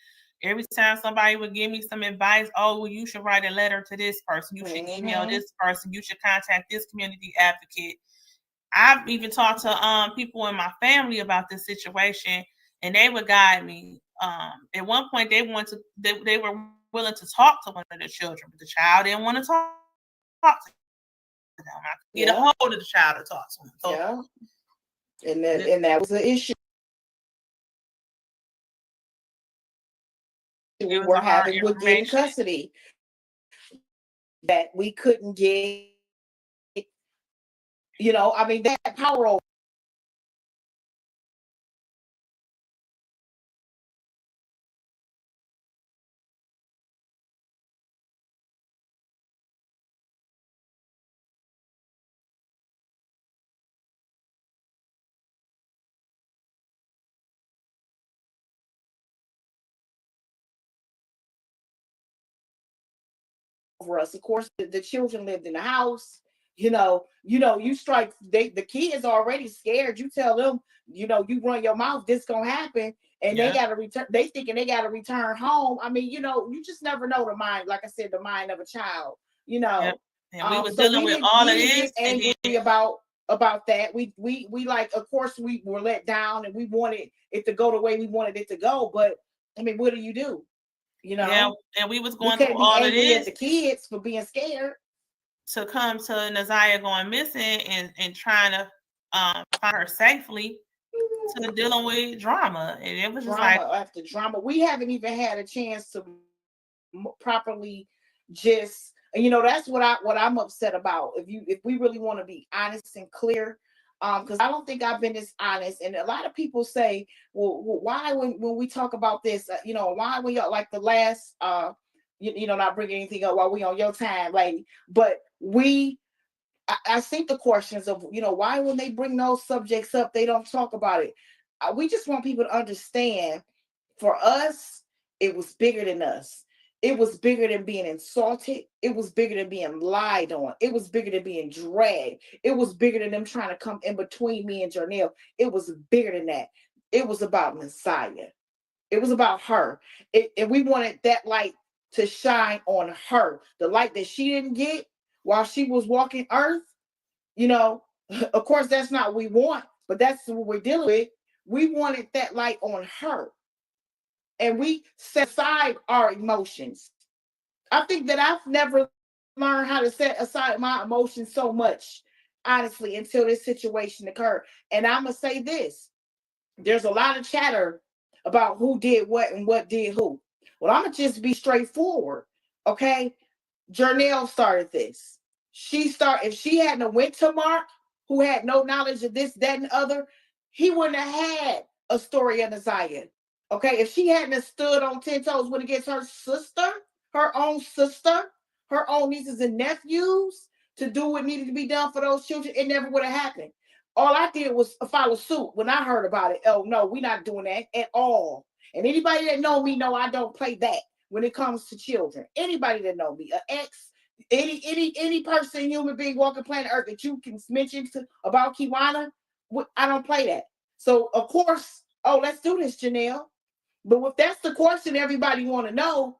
Every time somebody would give me some advice, oh, well, you should write a letter to this person. You should email this person. You should contact this community advocate. I've even talked to people in my family about this situation and they would guide me. At one point, they were willing to talk to one of the children, but the child didn't want to talk to Get a hold of the child to talk to him. So, yeah. And that was the issue we were having with getting custody. That we couldn't get, I mean, that power over us. Of course, the children lived in the house. You strike. The kids already scared. You tell them, you run your mouth, this gonna happen, and they gotta return. They thinking they gotta return home. I mean, you just never know the mind. Like I said, the mind of a child. And we were dealing with all of this. Angry about that. We like, of course, we were let down, and we wanted it to go the way we wanted it to go. But I mean, what do you do? Yeah, and we was going through all of this at the kids for being scared to come to Naziah going missing and trying to find her safely, to dealing with drama. And it was just drama like after drama. We haven't even had a chance to properly just, that's what I'm upset about. If we really want to be honest and clear, because I don't think I've been this honest. And a lot of people say, well, why when we talk about this, why we are like the last, not bringing anything up while we on your time, lady. But I think the questions of, why when they bring those subjects up, they don't talk about it. We just want people to understand, for us, it was bigger than us. It was bigger than being insulted. It was bigger than being lied on. It was bigger than being dragged. It was bigger than them trying to come in between me and Jernell. It was bigger than that. It was about Messiah. It was about her. And we wanted that light to shine on her. The light that she didn't get while she was walking earth. Of course, that's not what we want, but that's what we're dealing with. We wanted that light on her. And we set aside our emotions. I think that I've never learned how to set aside my emotions so much, honestly, until this situation occurred. And I'm going to say this. There's a lot of chatter about who did what and what did who. Well, I'm going to just be straightforward, okay? Jernell started this. If she hadn't went to Mark, who had no knowledge of this, that, and other, he wouldn't have had a story of Naziah. Okay, if she hadn't stood on 10 toes when against her own sister, her own nieces and nephews, to do what needed to be done for those children, it never would have happened. All I did was follow suit when I heard about it. Oh no, we're not doing that at all. And anybody that know me know I don't play that when it comes to children. Anybody that know me, an ex, any person, human being walking planet Earth that you can mention about Kewana, I don't play that. So of course, let's do this, Jernell. But if that's the question everybody want to know,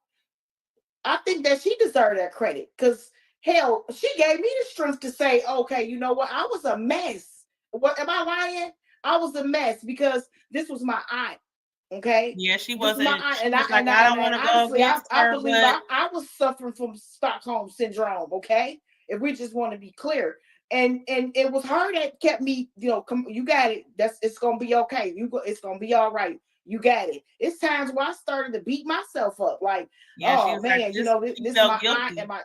I think that she deserved that credit, because hell, she gave me the strength to say, okay, you know what? I was a mess. What am I lying? I was a mess because this was my aunt. Okay. Yeah, she wasn't. And I don't want to go against her. I believe I was suffering from Stockholm syndrome. Okay, if we just want to be clear. And it was her that kept me, you got it. It's gonna be okay. It's gonna be all right. You got it. It's times where I started to beat myself up, like, oh man, like, this is my aunt and my,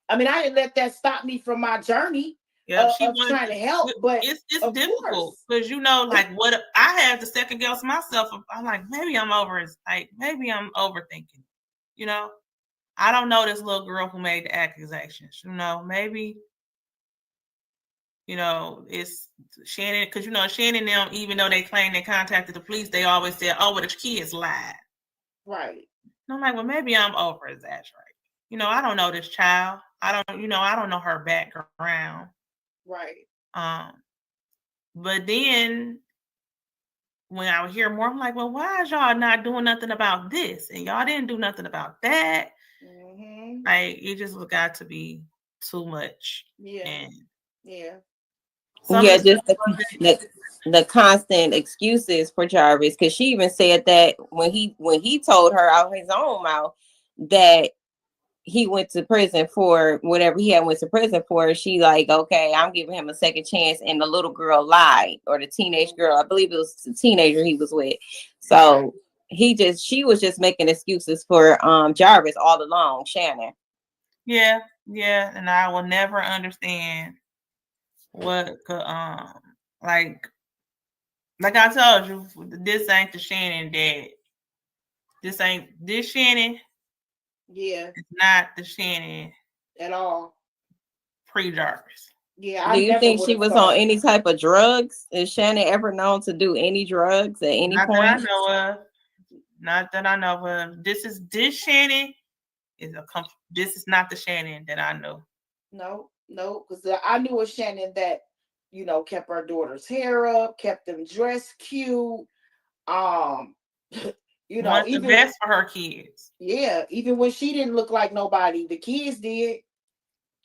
I mean, I didn't let that stop me from my journey. Yeah, she was trying to help, but it's difficult because like what I had to second guess myself. I'm like, maybe I'm maybe I'm overthinking. I don't know this little girl who made the accusations. Maybe it's Shannon, because Shannon and them, even though they claim they contacted the police, they always said, "Oh, well, the kids lied." Right. And I'm like, well, maybe I'm over exaggerating. I don't know this child. I don't know her background. Right. But then when I would hear more, I'm like, well, why is y'all not doing nothing about this? And y'all didn't do nothing about that. Mm-hmm. Like, it just got to be too much. Yeah. And yeah. Just the constant excuses for Jarvis, because she even said that when he told her out his own mouth that he went to prison for whatever he had went to prison for. She like, okay, I'm giving him a second chance, and the little girl lied, or the teenage girl, I believe it was the teenager he was with. So she was just making excuses for Jarvis all along, Shannon. Yeah, and I will never understand what could like I told you, this ain't the Shannon that this Shannon. Yeah, it's not the Shannon at all. Pre-Jarvis. Yeah, Do you think she was on any type of drugs? Is Shannon ever known to do any drugs at any Not point? that I know of. Not that I know of. This Shannon this is not the Shannon that I know. No, because I knew a Shannon that, kept her daughter's hair up, kept them dressed cute. Wanted the best for her kids. Yeah, even when she didn't look like nobody, the kids did.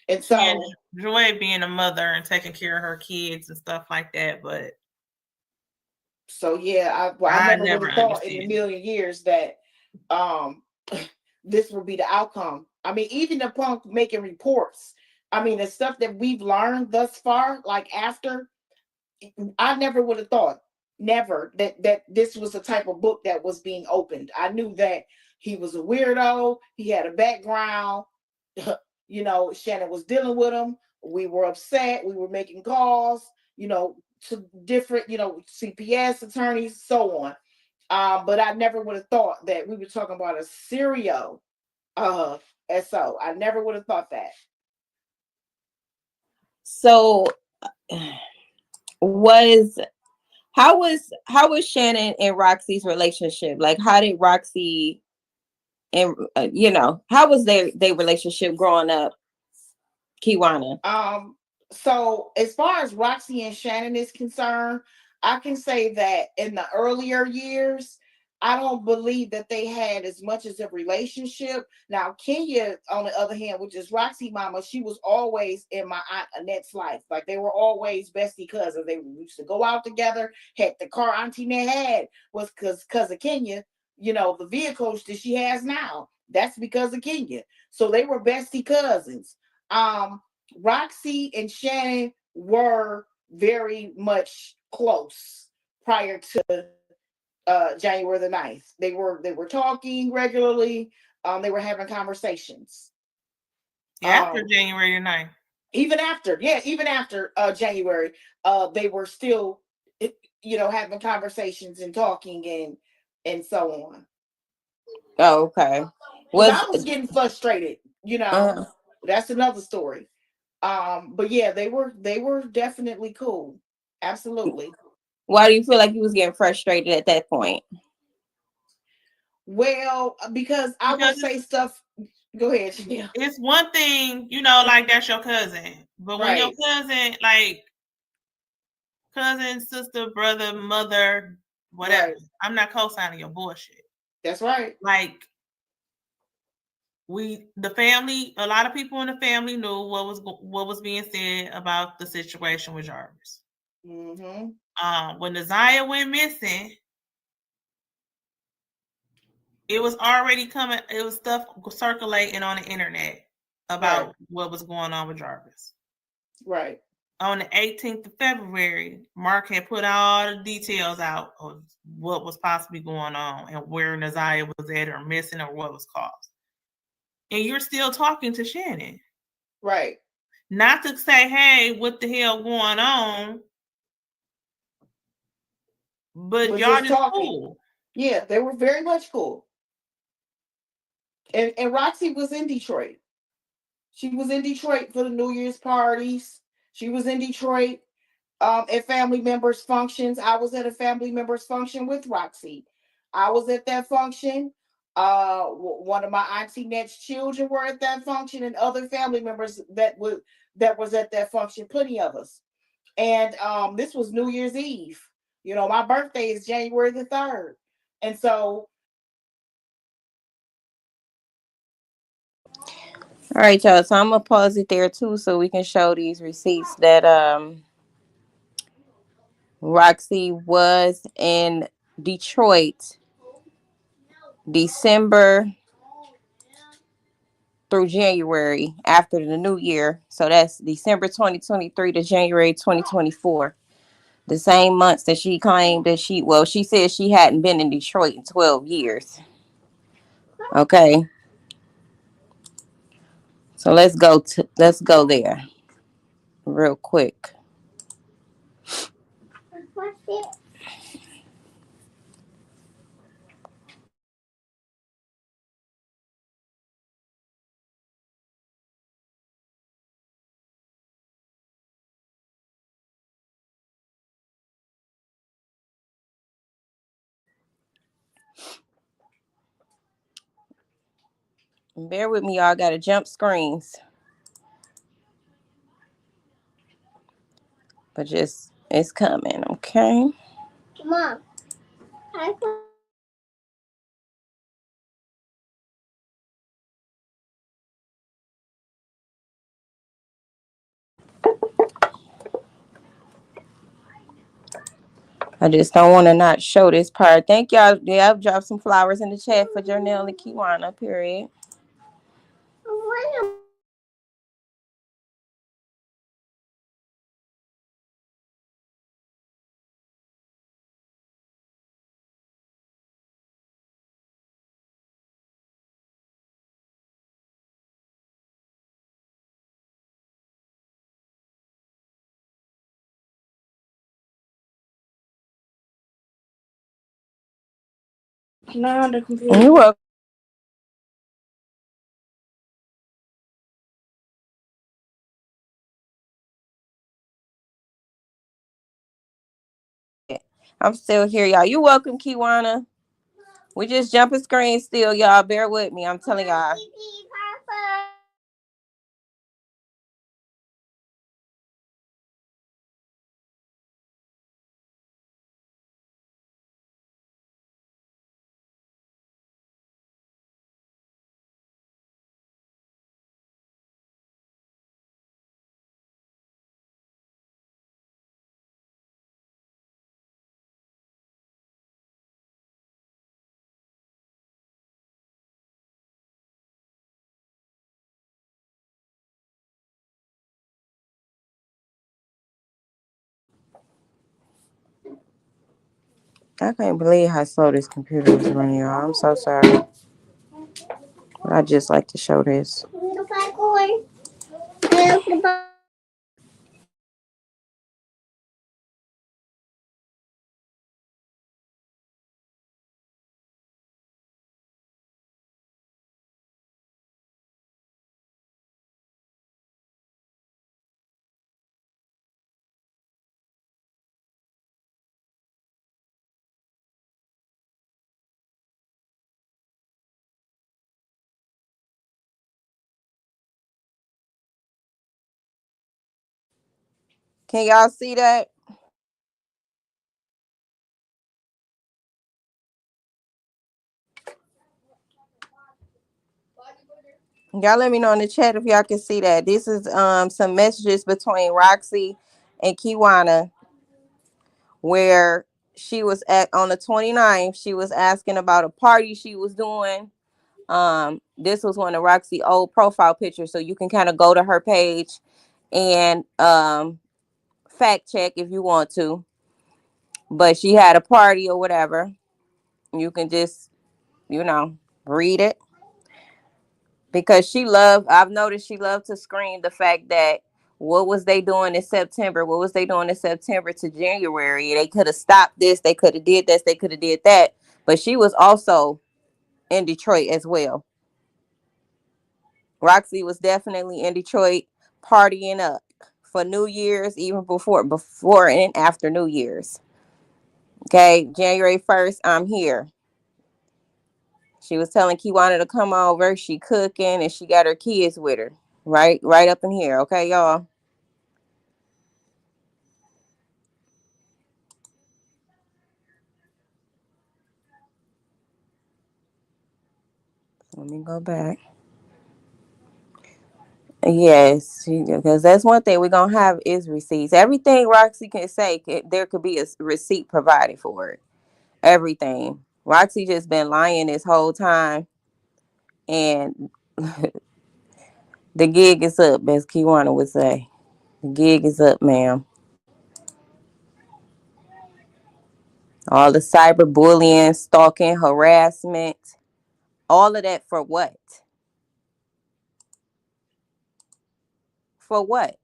And so she enjoyed being a mother and taking care of her kids and stuff like that. But so yeah, I never would have thought in a million years that this would be the outcome. I mean, even the punk making reports. I mean, the stuff that we've learned thus far, like after, I never would have thought, never, that this was the type of book that was being opened. I knew that he was a weirdo. He had a background. Shannon was dealing with him. We were upset. We were making calls, to different, CPS attorneys, so on. But I never would have thought that we were talking about a serial SO. I never would have thought that. So how was Shannon and Roxy's relationship? Like, how did Roxy and how was their relationship growing up, Kewana? So as far as Roxy and Shannon is concerned, I can say that in the earlier years, I don't believe that they had as much as a relationship. Now, Kenya, on the other hand, which is Roxy mama, she was always in my Aunt Annette's life. Like, they were always bestie cousins. They used to go out together. Had the car Auntie Annette had was because of Kenya. The vehicles that she has now, that's because of Kenya. So they were bestie cousins. Roxy and Shannon were very much close prior to January the 9th. They were talking regularly. They were having conversations. After January the 9th. Even after January, they were still, having conversations and talking and so on. Oh, okay. I was getting frustrated, That's another story. But yeah, they were definitely cool. Absolutely. Why do you feel like you was getting frustrated at that point? Well, because I would say stuff. Go ahead, Jania. It's one thing, like that's your cousin. But when your cousin, like cousin, sister, brother, mother, whatever, I'm not co-signing your bullshit. That's right. Like, the family, a lot of people in the family knew what was being said about the situation with Jarvis. Mm-hmm. When Neziah went missing, it was already coming. It was stuff circulating on the internet about what was going on with Jarvis. Right. On the 18th of February, Mark had put all the details out of what was possibly going on and where Neziah was at or missing or what was caused. And you're still talking to Shannon. Right. Not to say, hey, what the hell going on? But y'all just cool. Yeah, they were very much cool. And Roxy was in Detroit. She was in Detroit for the New Year's parties. She was in Detroit at family members' functions. I was at a family members' function with Roxy. I was at that function. One of my Auntie Net's children were at that function, and other family members that was at that function. Plenty of us. And this was New Year's Eve. My birthday is January the 3rd, and so. All right, y'all. So I'm gonna pause it there too, so we can show these receipts that Roxy was in Detroit, December through January after the new year. So that's December 2023 to January 2024. The same months that she claimed that she said she hadn't been in Detroit in 12 years. Okay. So let's go there real quick. What's it? Bear with me, y'all. Gotta jump screens. But just it's coming, okay? Mom, I I just don't want to not show this part. Thank y'all. Yeah, I've dropped some flowers in the chat for Jernell and Kewana, period. want No, the computer. You're welcome. I'm still here, y'all. You welcome, Kewana. We just jumping screens still, y'all. Bear with me. I'm telling y'all. I can't believe how slow this computer is running, y'all. I'm so sorry. But I just like to show this. Can y'all see that? Y'all let me know in the chat if y'all can see that. This is some messages between Roxy and Kewana where she was at on the 29th. She was asking about a party she was doing. This was one of Roxy's old profile pictures, so you can kind of go to her page and fact check if you want to. But she had a party or whatever. You can just, read it. Because I've noticed she loved to scream the fact that what was they doing in September? What was they doing in September to January? They could have stopped this. They could have did this. They could have did that. But she was also in Detroit as well. Roxy was definitely in Detroit partying up for New Year's, even before and after New Year's. Okay, January 1st, I'm here. She was telling Kewana to come over. She cooking and she got her kids with her. Right up in here. Okay, y'all. Let me go back. Yes, because that's one thing we're going to have is receipts. Everything Roxy can say, there could be a receipt provided for it. Everything. Roxy just been lying this whole time. And The gig is up, as Kewana would say. The gig is up, ma'am. All the cyberbullying, stalking, harassment, all of that for what? For what?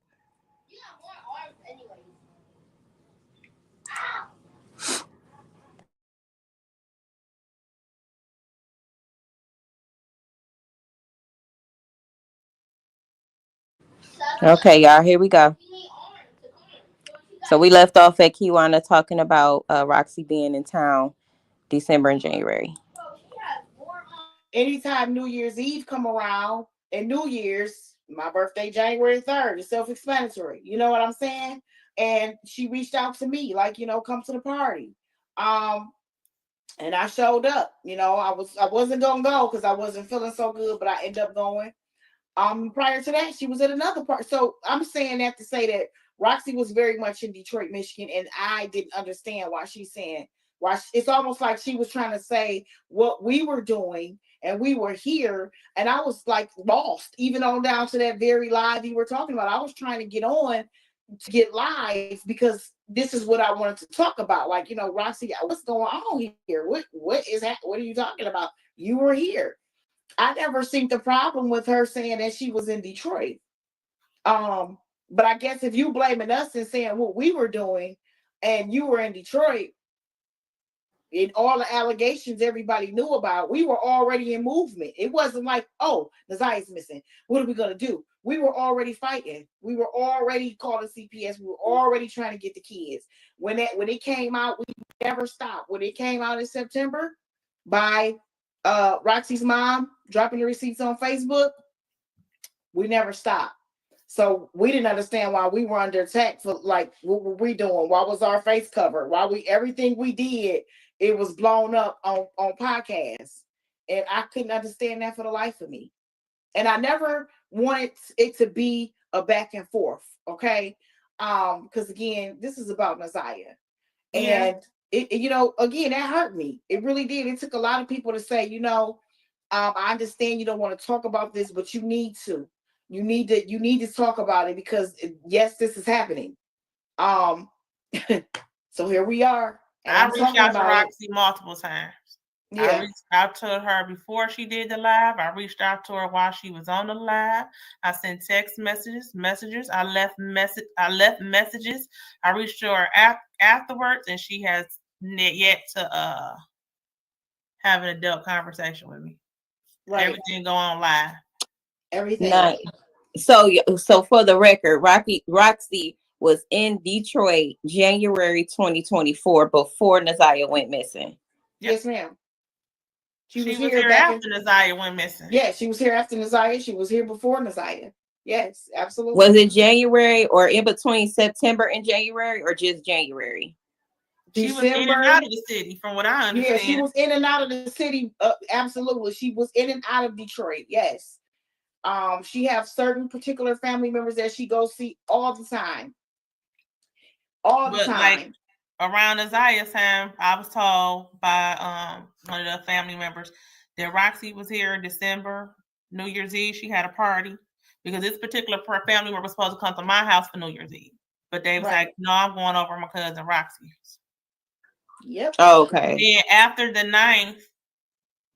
Okay, y'all, here we go. So we left off at Kewana talking about Roxy being in town December and January. Anytime New Year's Eve come around and New Year's, my birthday January 3rd, is self-explanatory. You know what I'm saying? And she reached out to me, like, come to the party. And I showed up. I wasn't gonna go because I wasn't feeling so good, but I ended up going. Prior to that, she was at another part. So I'm saying that to say that Roxy was very much in Detroit, Michigan, and I didn't understand why she's saying why. It's almost like she was trying to say what we were doing, and we were here, and I was like lost, even on down to that very live you were talking about. I was trying to get on to get live because this is what I wanted to talk about. Like, Roxy, what's going on here? What is that? What are you talking about? You were here. I never seen the problem with her saying that she was in Detroit. But I guess if you blaming us and saying what we were doing and you were in Detroit, and all the allegations everybody knew about, we were already in movement. It wasn't like, oh, Nazia's missing. What are we going to do? We were already fighting. We were already calling CPS. We were already trying to get the kids. When it came out, we never stopped. When it came out in September by Roxy's mom dropping the receipts on Facebook, we never stopped. So we didn't understand why we were under attack for, like, what were we doing? Why was our face covered? Everything we did, it was blown up on podcasts. And I couldn't understand that for the life of me. And I never wanted it to be a back and forth. Okay. Because again, this is about Nazia. Yeah. And it, again, that hurt me. It really did. It took a lot of people to say, I understand you don't want to talk about this, but you need to. You need to talk about it because yes, this is happening. So here we are. And I I'm reached talking out to about Roxy multiple times. Yeah. I reached out to her before she did the live. I reached out to her while she was on the live. I sent text messages. I left messages. I reached to her afterwards, and she has yet to have an adult conversation with me. Right. Everything go on live. Everything. Nice. So for the record, Roxy was in Detroit January 2024 before Nazia went missing. Yes, ma'am. She was here after Nazia went missing. Yeah, she was here after Nazia. She was here before Nazia. Yes, absolutely. Was it January or in between September and January or just January? She was in and out of the city, from what I understand. Yeah, she was in and out of the city. Absolutely. She was in and out of Detroit. Yes. She have certain particular family members that she goes see all the time. All the time. Like, around Nazia's time, I was told by one of the family members that Roxy was here in December, New Year's Eve. She had a party because this particular family member was supposed to come to my house for New Year's Eve, but they was like, "No, I'm going over my cousin Roxy's." Yep. Oh, okay. And after the 9th,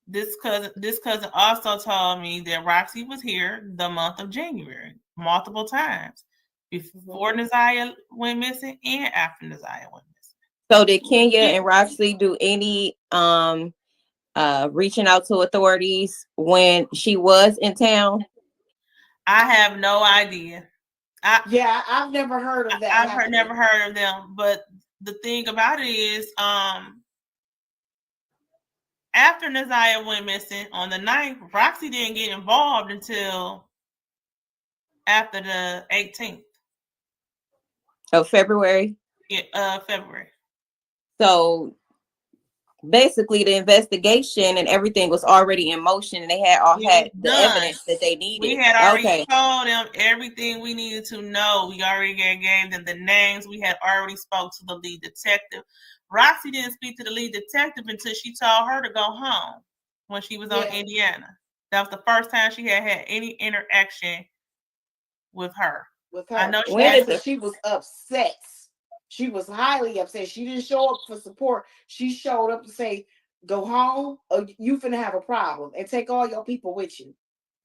this cousin also told me that Roxy was here the month of January multiple times. Before Nazia went missing and after Nazia went missing. So did Kenya and Roxy do any reaching out to authorities when she was in town? I have no idea. I've never heard of that. I've never heard of them. But the thing about it is, after Nazia went missing on the 9th, Roxy didn't get involved until after the 18th. Of February? Yeah, February. So basically the investigation and everything was already in motion and they had the evidence that they needed. We had already told them everything we needed to know. We already gave them the names. We had already spoke to the lead detective. Roxy didn't speak to the lead detective until she told her to go home when she was on Indiana. That was the first time she had any interaction with her. With her. I know she was upset. She was highly upset. She didn't show up for support. She showed up to say, go home or you finna have a problem and take all your people with you.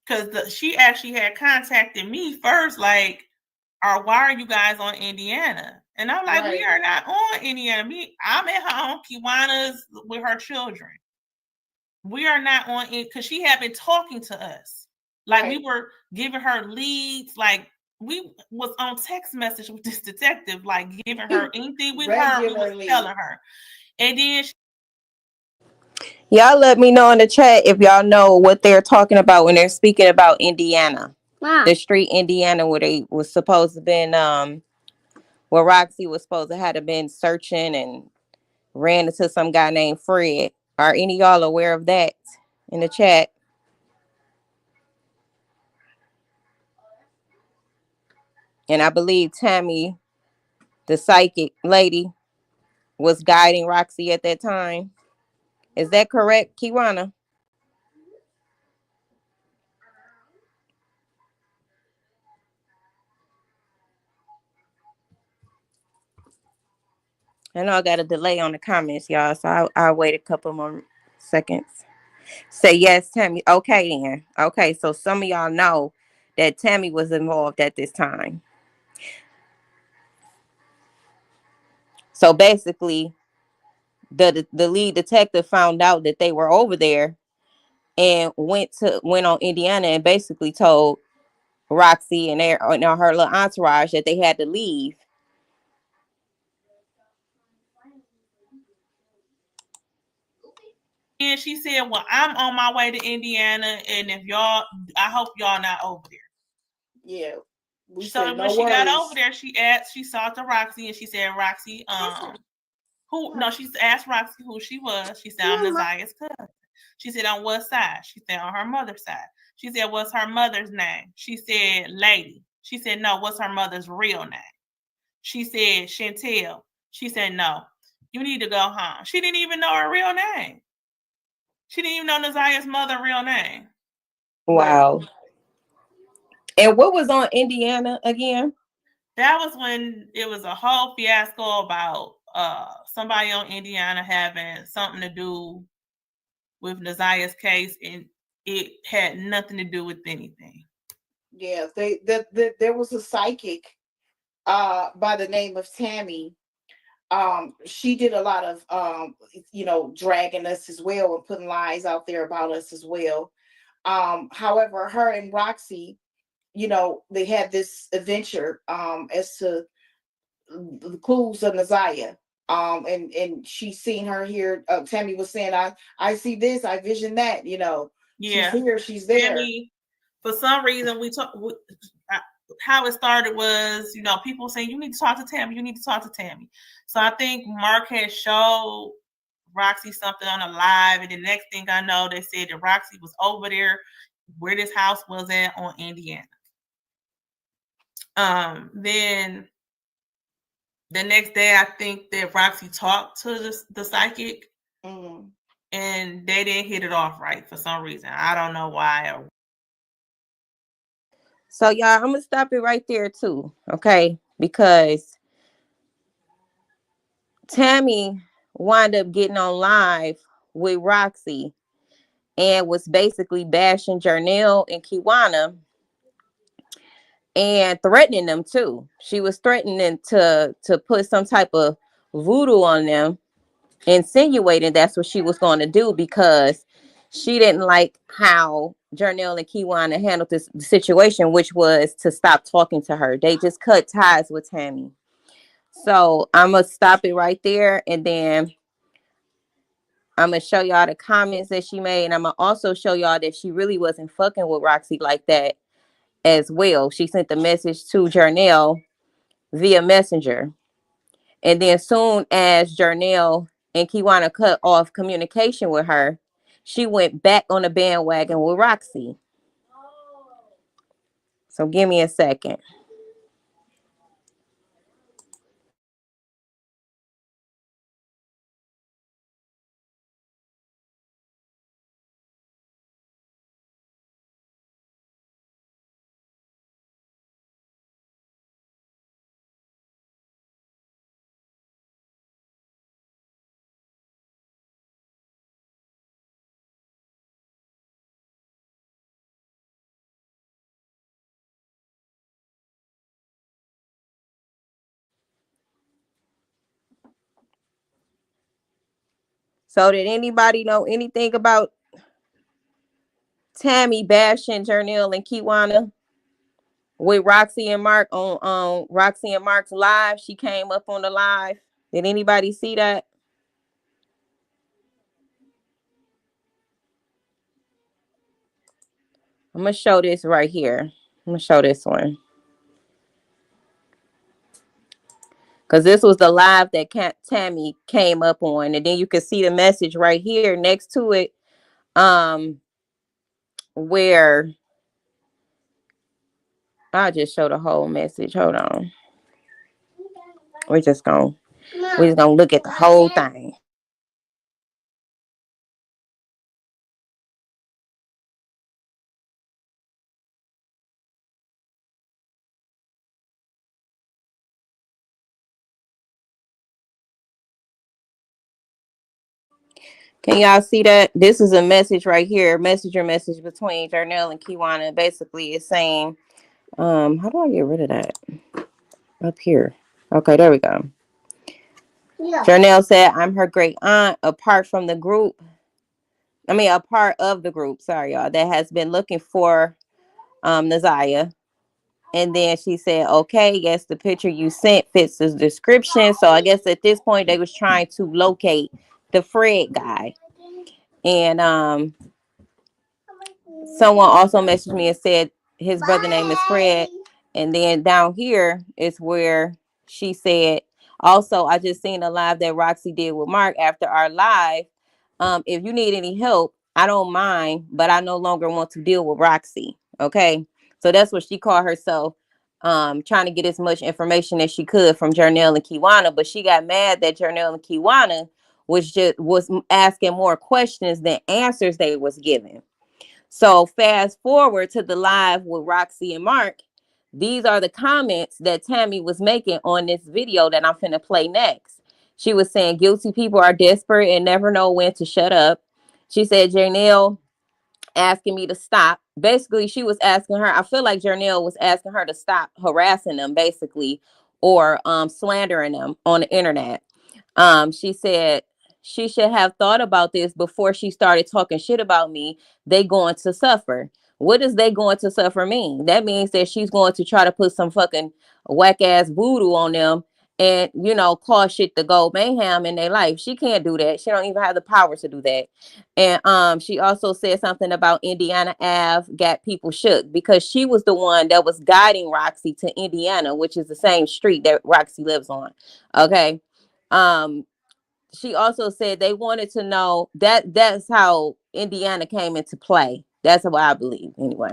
Because she actually had contacted me first, like, why are you guys on Indiana? And I'm like, we are not on Indiana. I'm at home. Kewana's with her children. We are not on it because she had been talking to us. Like we were giving her leads. Like we was on text message with this detective, like giving her anything we heard, we was telling her. And then y'all let me know in the chat if y'all know what they're talking about when they're speaking about Indiana. The street Indiana where they was supposed to been where Roxy was supposed to have been searching and ran into some guy named Fred. Are any of y'all aware of that in the chat? And I believe Tammy, the psychic lady, was guiding Roxy at that time. Is that correct, Kewana? I know I got a delay on the comments, y'all, so I'll wait a couple more seconds. Say yes, Tammy. Okay, then. Okay, so some of y'all know that Tammy was involved at this time. So basically, the lead detective found out that they were over there and went on Indiana and basically told Roxy and her little entourage that they had to leave. And she said, well, I'm on my way to Indiana, and if y'all, I hope y'all not over there. Yeah. So when she got over there, she saw to Roxy and she said, Roxy, she asked Roxy who she was. She said, I'm Nazia's cousin. She said, on what side? She said, on her mother's side. She said, what's her mother's name? She said, Lady. She said, no, what's her mother's real name? She said, Chantel. She said, no, you need to go home. She didn't even know her real name. She didn't even know Nazia's mother's real name. Wow. And what was on Indiana again? That was when it was a whole fiasco about somebody on Indiana having something to do with Nazia's case, and it had nothing to do with anything. Yeah, there was a psychic by the name of Tammy. She did a lot of dragging us as well and putting lies out there about us as well. However, her and Roxy, they had this adventure as to the clues of Nazia. And she seen her here. Tammy was saying, I see this, I vision that, Yeah. She's here, she's there. Tammy, for some reason, how it started was, people saying, you need to talk to Tammy, you need to talk to Tammy. So I think Mark had showed Roxy something on a live, and the next thing I know, they said that Roxy was over there where this house was at on Indiana. Then the next day, I think that Roxy talked to the psychic, and they didn't hit it off right for some reason. I don't know why. So, y'all, I'm going to stop it right there, too, okay? Because Tammy wound up getting on live with Roxy and was basically bashing Jernell and Kewana and threatening them, too. She was threatening to put some type of voodoo on them, insinuating that's what she was going to do because she didn't like how Jernell and Kewana handled this situation, which was to stop talking to her. They just cut ties with Tammy. So I'm going to stop it right there. And then I'm going to show y'all the comments that she made. And I'm going to also show y'all that she really wasn't fucking with Roxy like that as well. She sent the message to Jernell via Messenger. And then soon as Jernell and Kewana cut off communication with her, she went back on the bandwagon with Roxy. So give me a second. So did anybody know anything about Tammy bashing Jernell and Kewana with Roxy and Mark on Roxy and Mark's live? She came up on the live. Did anybody see that? I'm gonna show this right here. I'm gonna show this one because this was the live that Tammy came up on, and then you can see the message right here next to it, where I'll just show the whole message. Hold on, we're just gonna look at the whole thing. Can y'all see that? This is a message right here, messenger message between Jernell and Kewana. Basically, it's saying, how do I get rid of that? Up here. Okay, there we go. Yeah. Jernell said, I'm her great aunt, a part of the group, sorry, y'all, that has been looking for Naziah. And then she said, okay, yes, the picture you sent fits the description. So I guess at this point they was trying to locate the Fred guy. And someone also messaged me and said his brother name is Fred. And then down here is where she said, also, I just seen a live that Roxy did with Mark after our live. If you need any help, I don't mind, but I no longer want to deal with Roxy. Okay. So that's what she called herself, trying to get as much information as she could from Jernell and Kewana. But she got mad that Jernell and Kewana was asking more questions than answers they was giving. So fast forward to the live with Roxy and Mark. These are the comments that Tammy was making on this video that I'm finna play next. She was saying guilty people are desperate and never know when to shut up. She said Jernell asking me to stop. Basically, she was asking her, I feel like Jernell was asking her to stop harassing them, basically, or slandering them on the internet. She said she should have thought about this before she started talking shit about me. They going to suffer. What does they going to suffer mean? That means that she's going to try to put some fucking whack ass voodoo on them and, cause shit to go mayhem in their life. She can't do that. She don't even have the power to do that. And she also said something about Indiana Ave got people shook because she was the one that was guiding Roxy to Indiana, which is the same street that Roxy lives on. Okay. She also said they wanted to know that's how Indiana came into play. That's what I believe anyway.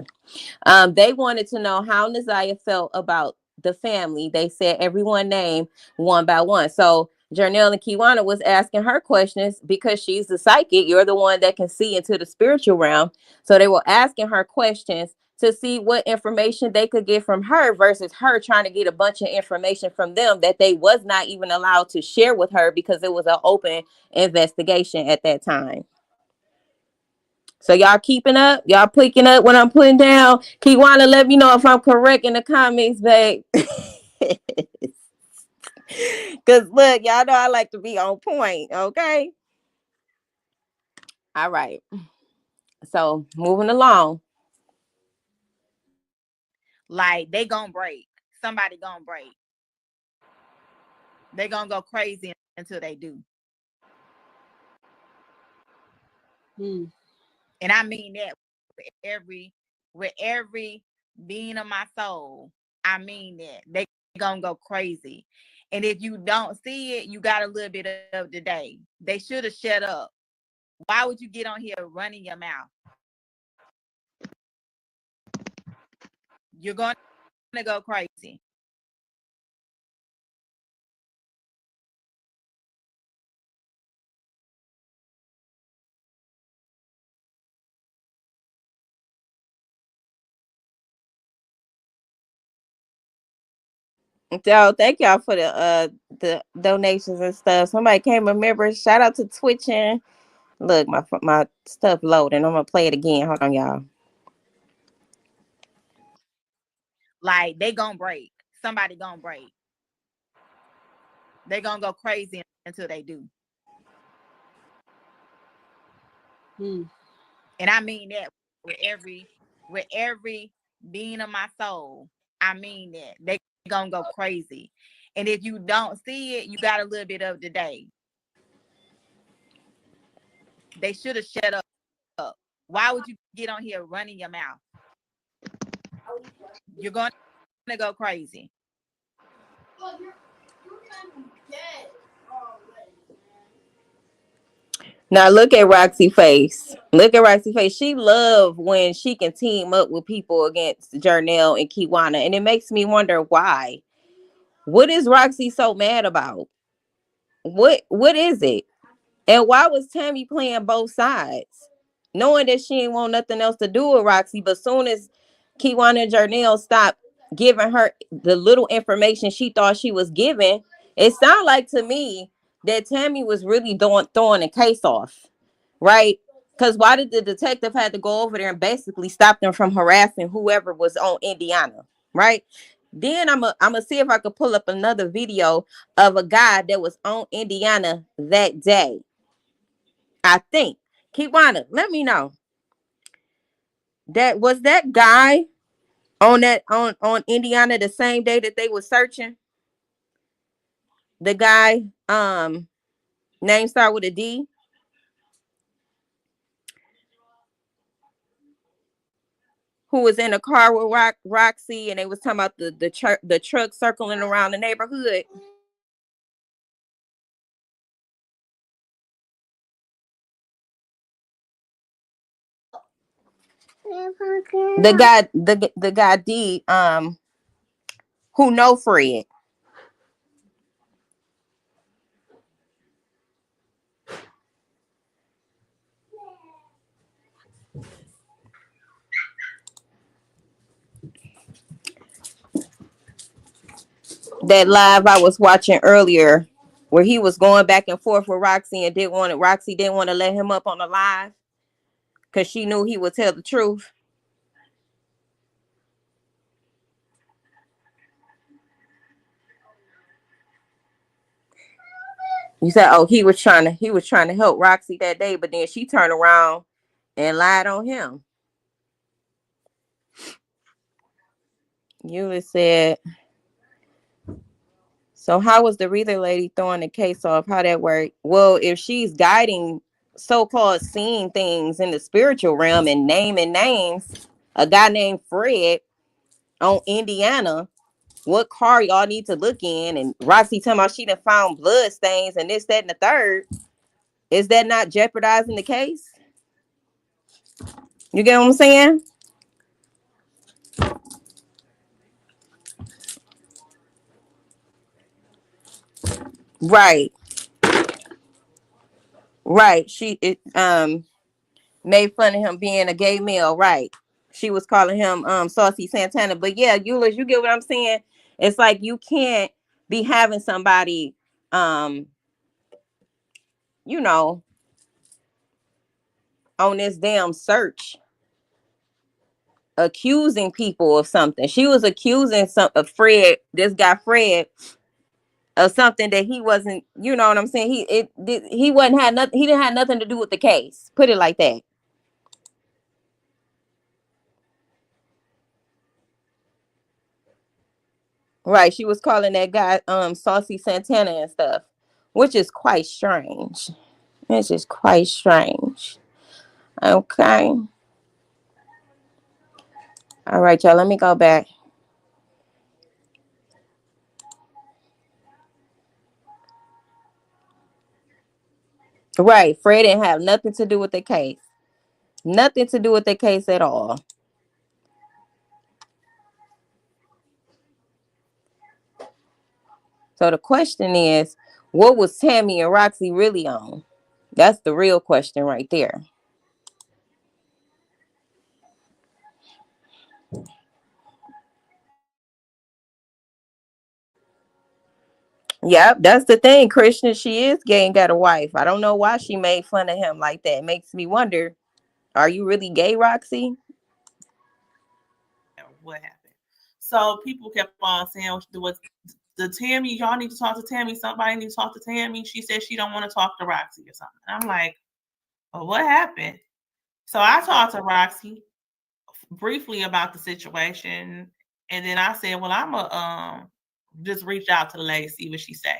They wanted to know how Naziah felt about the family. They said everyone named one by one. So Jernell and Kewana was asking her questions because she's the psychic. You're the one that can see into the spiritual realm. So they were asking her questions to see what information they could get from her versus her trying to get a bunch of information from them that they was not even allowed to share with her because it was an open investigation at that time. So y'all keeping up? Y'all picking up what I'm putting down? Kewana, let me know if I'm correct in the comments, babe. Because look, y'all know I like to be on point, okay? All right. So moving along. Like they gonna break. Somebody gonna break. They gonna go crazy until they do. And I mean that with every being of my soul. I mean that. They gonna go crazy. And if you don't see it, you got a little bit of the day. They should have shut up. Why would you get on here running your mouth? You're going to go crazy. So thank y'all for the donations and stuff. Somebody can't remember. Shout out to Twitching. Look, my stuff loading. I'm gonna play it again. Hold on, y'all. Like they gonna break. Somebody gonna break. They gonna go crazy until they do. And I mean that with every being of my soul. I mean that. They gonna go crazy. And if you don't see it, you got a little bit of the day. They should have shut up. Why would you get on here running your mouth? You're gonna go crazy. Now look at Roxy face. Look at Roxy face. She love when she can team up with people against Jernell and Kewana, and it makes me wonder why. What is Roxy so mad about? What is it? And why was Tammy playing both sides, knowing that she ain't want nothing else to do with Roxy? But soon as Kewana and Jernell stopped giving her the little information she thought she was giving, it sounded like to me that Tammy was really throwing the case off, right? Because why did the detective have to go over there and basically stop them from harassing whoever was on Indiana, right? Then I'm gonna see if I could pull up another video of a guy that was on Indiana that day. I think. Kewana, let me know. That was that guy on that on Indiana the same day that they were searching. The guy, name start with a D. Who was in a car with Roxy, and they was talking about the truck circling around the neighborhood. The guy D, who know Fred. That live I was watching earlier, where he was going back and forth with Roxy and Roxy didn't want to let him up on the live because she knew he would tell the truth. You said, oh, he was trying to help Roxy that day, but then she turned around and lied on him. You said, so how was the reader lady throwing the case off? How that worked? Well, if she's guiding so-called seeing things in the spiritual realm and naming names, a guy named Fred on Indiana, what car y'all need to look in, and Roxy talking about she done found blood stains and this, that, and the third. Is that not jeopardizing the case? You get what I'm saying? Right. Right. She made fun of him being a gay male, right? She was calling him Saucy Santana. But yeah, Euless, you get what I'm saying? It's like you can't be having somebody you know, on this damn search accusing people of something. She was accusing this guy Fred of something that he wasn't, you know what I'm saying? He wasn't had nothing, he didn't have nothing to do with the case. Put it like that. Right. She was calling that guy Saucy Santana and stuff, which is quite strange. It's just quite strange. Okay. All right, y'all. Let me go back. Right. Fred didn't have nothing to do with the case. Nothing to do with the case at all. So the question is, what was Tammy and Roxy really on? That's the real question right there. Yep, that's the thing. Christian, she is gay and got a wife. I don't know why she made fun of him like that. It makes me wonder, are you really gay, Roxy? What happened? So people kept on saying, "What's the Tammy? Y'all need to talk to Tammy. Somebody need to talk to Tammy." She said she don't want to talk to Roxy or something. I'm like, well, what happened? So I talked to Roxy briefly about the situation, and then I said, well, I'm a just reach out to the lady, see what she say.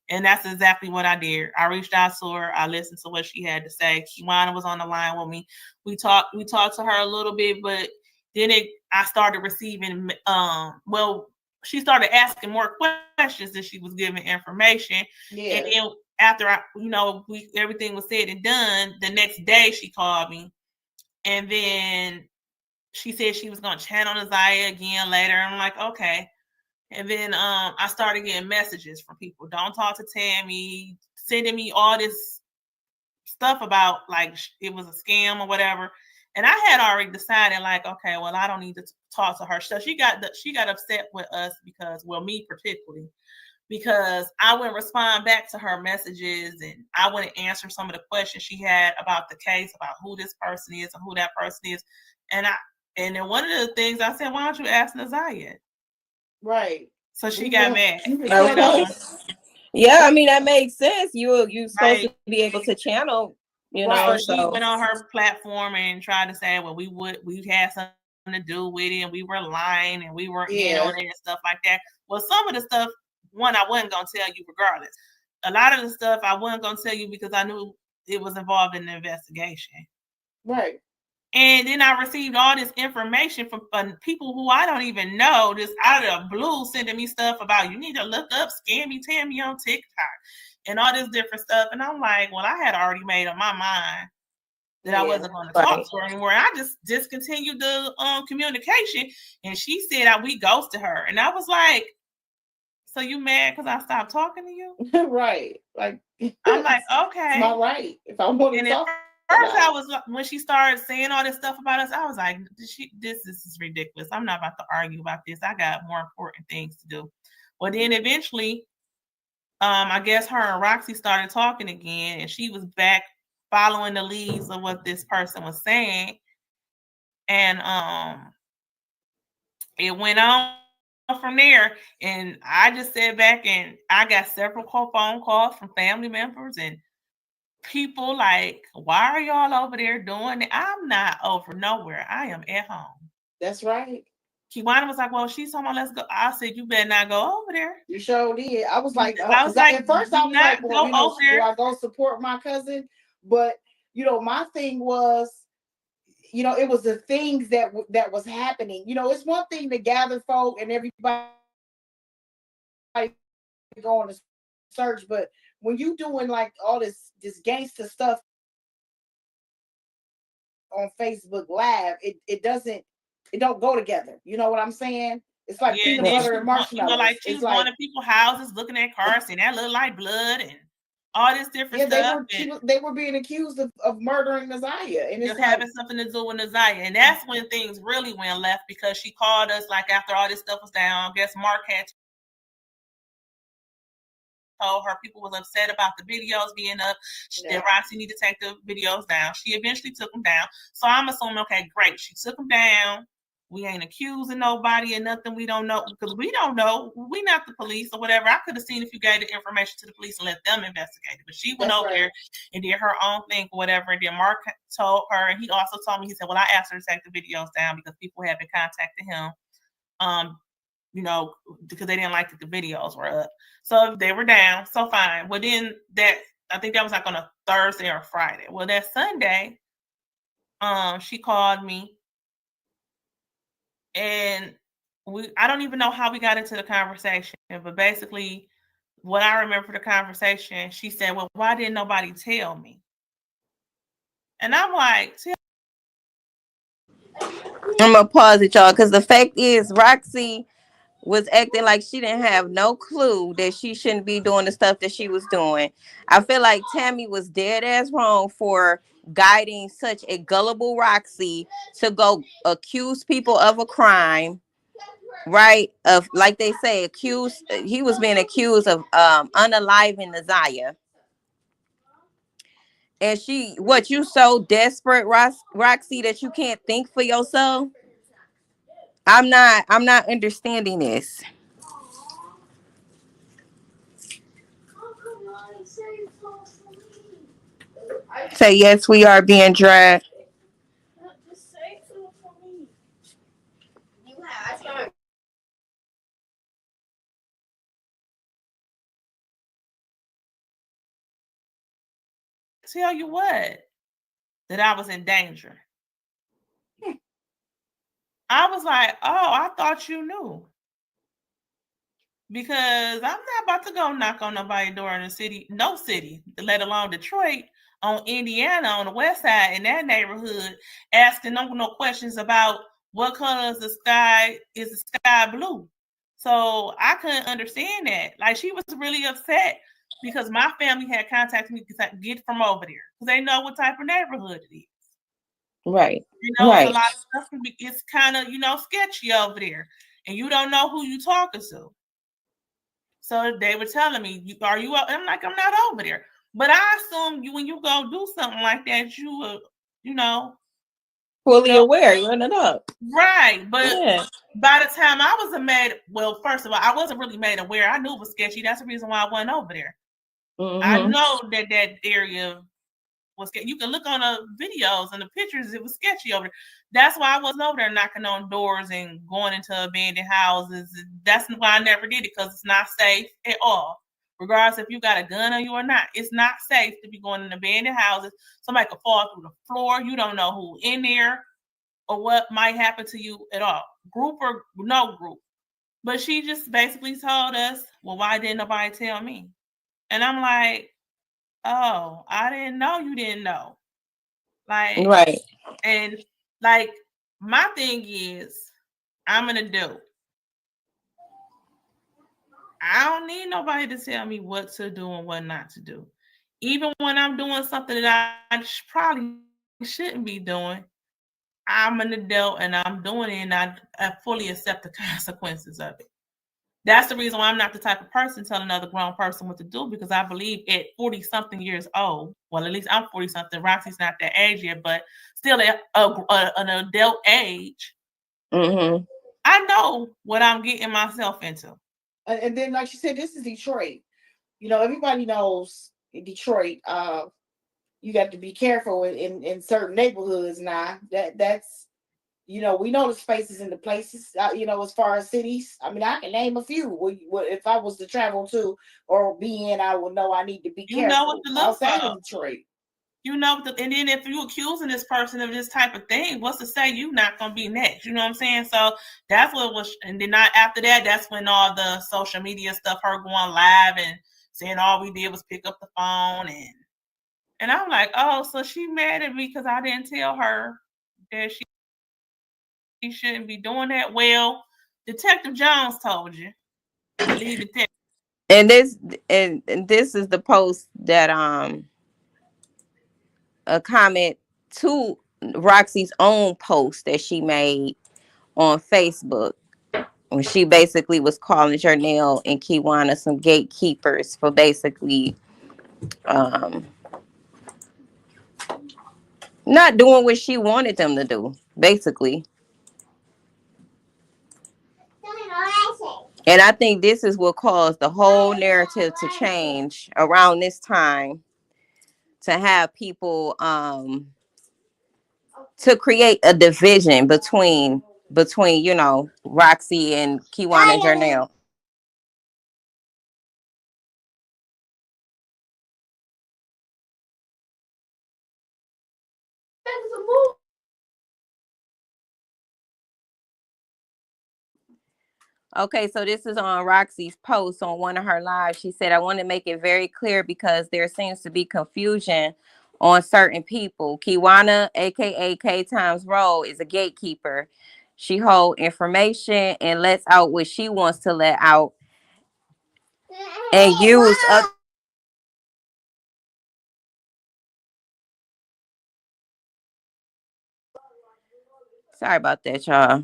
And that's exactly what I did. I reached out to her. I listened to what she had to say. Kewana was on the line with me. We talked to her a little bit, but then I started receiving she started asking more questions than she was giving information. Yeah. And then after everything was said and done, the next day she called me, and then she said she was gonna channel Nasiah again later. I'm like, okay. And then I started getting messages from people. Don't talk to Tammy, sending me all this stuff about like it was a scam or whatever. And I had already decided, like, okay, well, I don't need to talk to her. So she got upset with us because, well, me particularly, because I wouldn't respond back to her messages, and I wouldn't answer some of the questions she had about the case, about who this person is and who that person is. And then one of the things I said, why don't you ask Nasiah? Right. So she got mad. Okay. Yeah, I mean that makes sense. You supposed to be able to channel, So she went on her platform and tried to say, well, we had something to do with it, and we were lying, and we weren't in on it and stuff like that. Well, some of the stuff, one, I wasn't gonna tell you regardless. A lot of the stuff I wasn't gonna tell you because I knew it was involved in the investigation. Right. And then I received all this information from people who I don't even know, just out of the blue, sending me stuff about, you need to look up Scammy Tammy on TikTok and all this different stuff. And I'm like, well, I had already made up my mind that I wasn't going to talk to her anymore. And I just discontinued the communication. And she said we ghosted her. And I was like, so you mad because I stopped talking to you? Right. Like, I'm like, okay. It's my right. If I want to talk. First, I was when she started saying all this stuff about us, I was like, this is ridiculous. I'm not about to argue about this. I got more important things to do. Well, then eventually, I guess her and Roxy started talking again, and she was back following the leads of what this person was saying. And it went on from there. And I just sat back, and I got several phone calls from family members and people like, why are y'all over there doing it? I'm not over nowhere. I am at home. That's right. Kewana was like, well, she's talking about let's go. I said, you better not go over there. You sure did. I was like, at first I was like, well, do I go support my cousin? But my thing was, it was the things that was happening. It's one thing to gather folk and everybody go on a search, but when you doing like all this gangster stuff on Facebook Live, it don't go together. You know what I'm saying? It's like peanut butter and marshmallows. Like she was going to people's houses, looking at cars, and that looked like blood and all this different stuff. They were being accused of murdering Nasiah, and it's having something to do with Nasiah. And that's when things really went left, because she called us like after all this stuff was down. I guess Mark had told her people was upset about the videos being up. That Roxy need to take the videos down. She eventually took them down. So I'm assuming, okay, great. She took them down. We ain't accusing nobody or nothing. We don't know, because we don't know. We not the police or whatever. I could have seen if you gave the information to the police and let them investigate it. But she went over there and did her own thing or whatever. And then Mark told her, and he also told me, he said, well, I asked her to take the videos down because people have been contacting him. Because they didn't like that the videos were up. So they were down. So fine. Well, then I think that was like on a Thursday or Friday. Well, that Sunday, she called me, and I don't even know how we got into the conversation, but basically what I remember for the conversation, she said, well, why didn't nobody tell me? And I'm like, I'm gonna pause it, y'all, because the fact is Roxy was acting like she didn't have no clue that she shouldn't be doing the stuff that she was doing. I feel like Tammy was dead ass wrong for guiding such a gullible Roxy to go accuse people of a crime, right? Of, like they say, he was being accused of unaliving Nasiah. And you so desperate, Roxy, that you can't think for yourself? I'm not understanding this. Say yes, we are being dragged. tell you what, that I was in danger. I was like, oh, I thought you knew. Because I'm not about to go knock on nobody's door in the city, no city, let alone Detroit, on Indiana, on the west side, in that neighborhood, asking no questions about what color is the sky blue. So I couldn't understand that. Like, she was really upset because my family had contacted me to get from over there because they know what type of neighborhood it is. Right. You know, Right. it's a lot of stuff. It's kind of, sketchy over there, and you don't know who you talking to. So they were telling me, "Are you?" I'm like, "I'm not over there." But I assume when you go do something like that, you fully aware. You're in it up. Right. But yeah. By the time I was first of all, I wasn't really made aware. I knew it was sketchy. That's the reason why I wasn't over there. Mm-hmm. I know that area was. You can look on the videos and the pictures. It was sketchy over there. That's why I wasn't over there knocking on doors and going into abandoned houses. That's why I never did it, because it's not safe at all. Regardless if you got a gun on you or not, it's not safe to be going in abandoned houses. Somebody could fall through the floor. You don't know who in there or what might happen to you at all. Group or no group. But she just basically told us, well, why didn't nobody tell me? And I'm like, oh, I didn't know you didn't know. Like, right. And like, my thing is, I'm an adult. I don't need nobody to tell me what to do and what not to do. Even when I'm doing something that I probably shouldn't be doing, I'm an adult and I'm doing it, and I fully accept the consequences of it. That's the reason why I'm not the type of person telling another grown person what to do, because I believe at 40-something years old, well, at least I'm 40-something, Roxy's not that age yet, but still at an adult age, mm-hmm. I know what I'm getting myself into. And then, like you said, this is Detroit. Everybody knows in Detroit, you got to be careful in certain neighborhoods now. That's we know the spaces and the places. As far as cities, I mean, I can name a few. If I was to travel to or be in, I would know I need to be careful. You know what to look outside for. of Detroit. And then if you're accusing this person of this type of thing, what's to say you not gonna be next? You know what I'm saying? So that's what was, and then after that, that's when all the social media stuff, her going live and saying all we did was pick up the phone, and I'm like, oh, so she mad at me because I didn't tell her that she shouldn't be doing that. Well, Detective Jones told you, the lead detective. And this is the post that a comment to Roxy's own post that she made on Facebook, when she basically was calling Jernell and Kewana some gatekeepers for basically not doing what she wanted them to do, basically. And I think this is what caused the whole narrative to change around this time, to have people to create a division between Roxy and Kewana Jernell. Okay, so this is on Roxy's post on one of her lives. She said, I want to make it very clear because there seems to be confusion on certain people. Kewana, aka K Times Roll, is a gatekeeper. She holds information and lets out what she wants to let out, and use other. Sorry about that, y'all.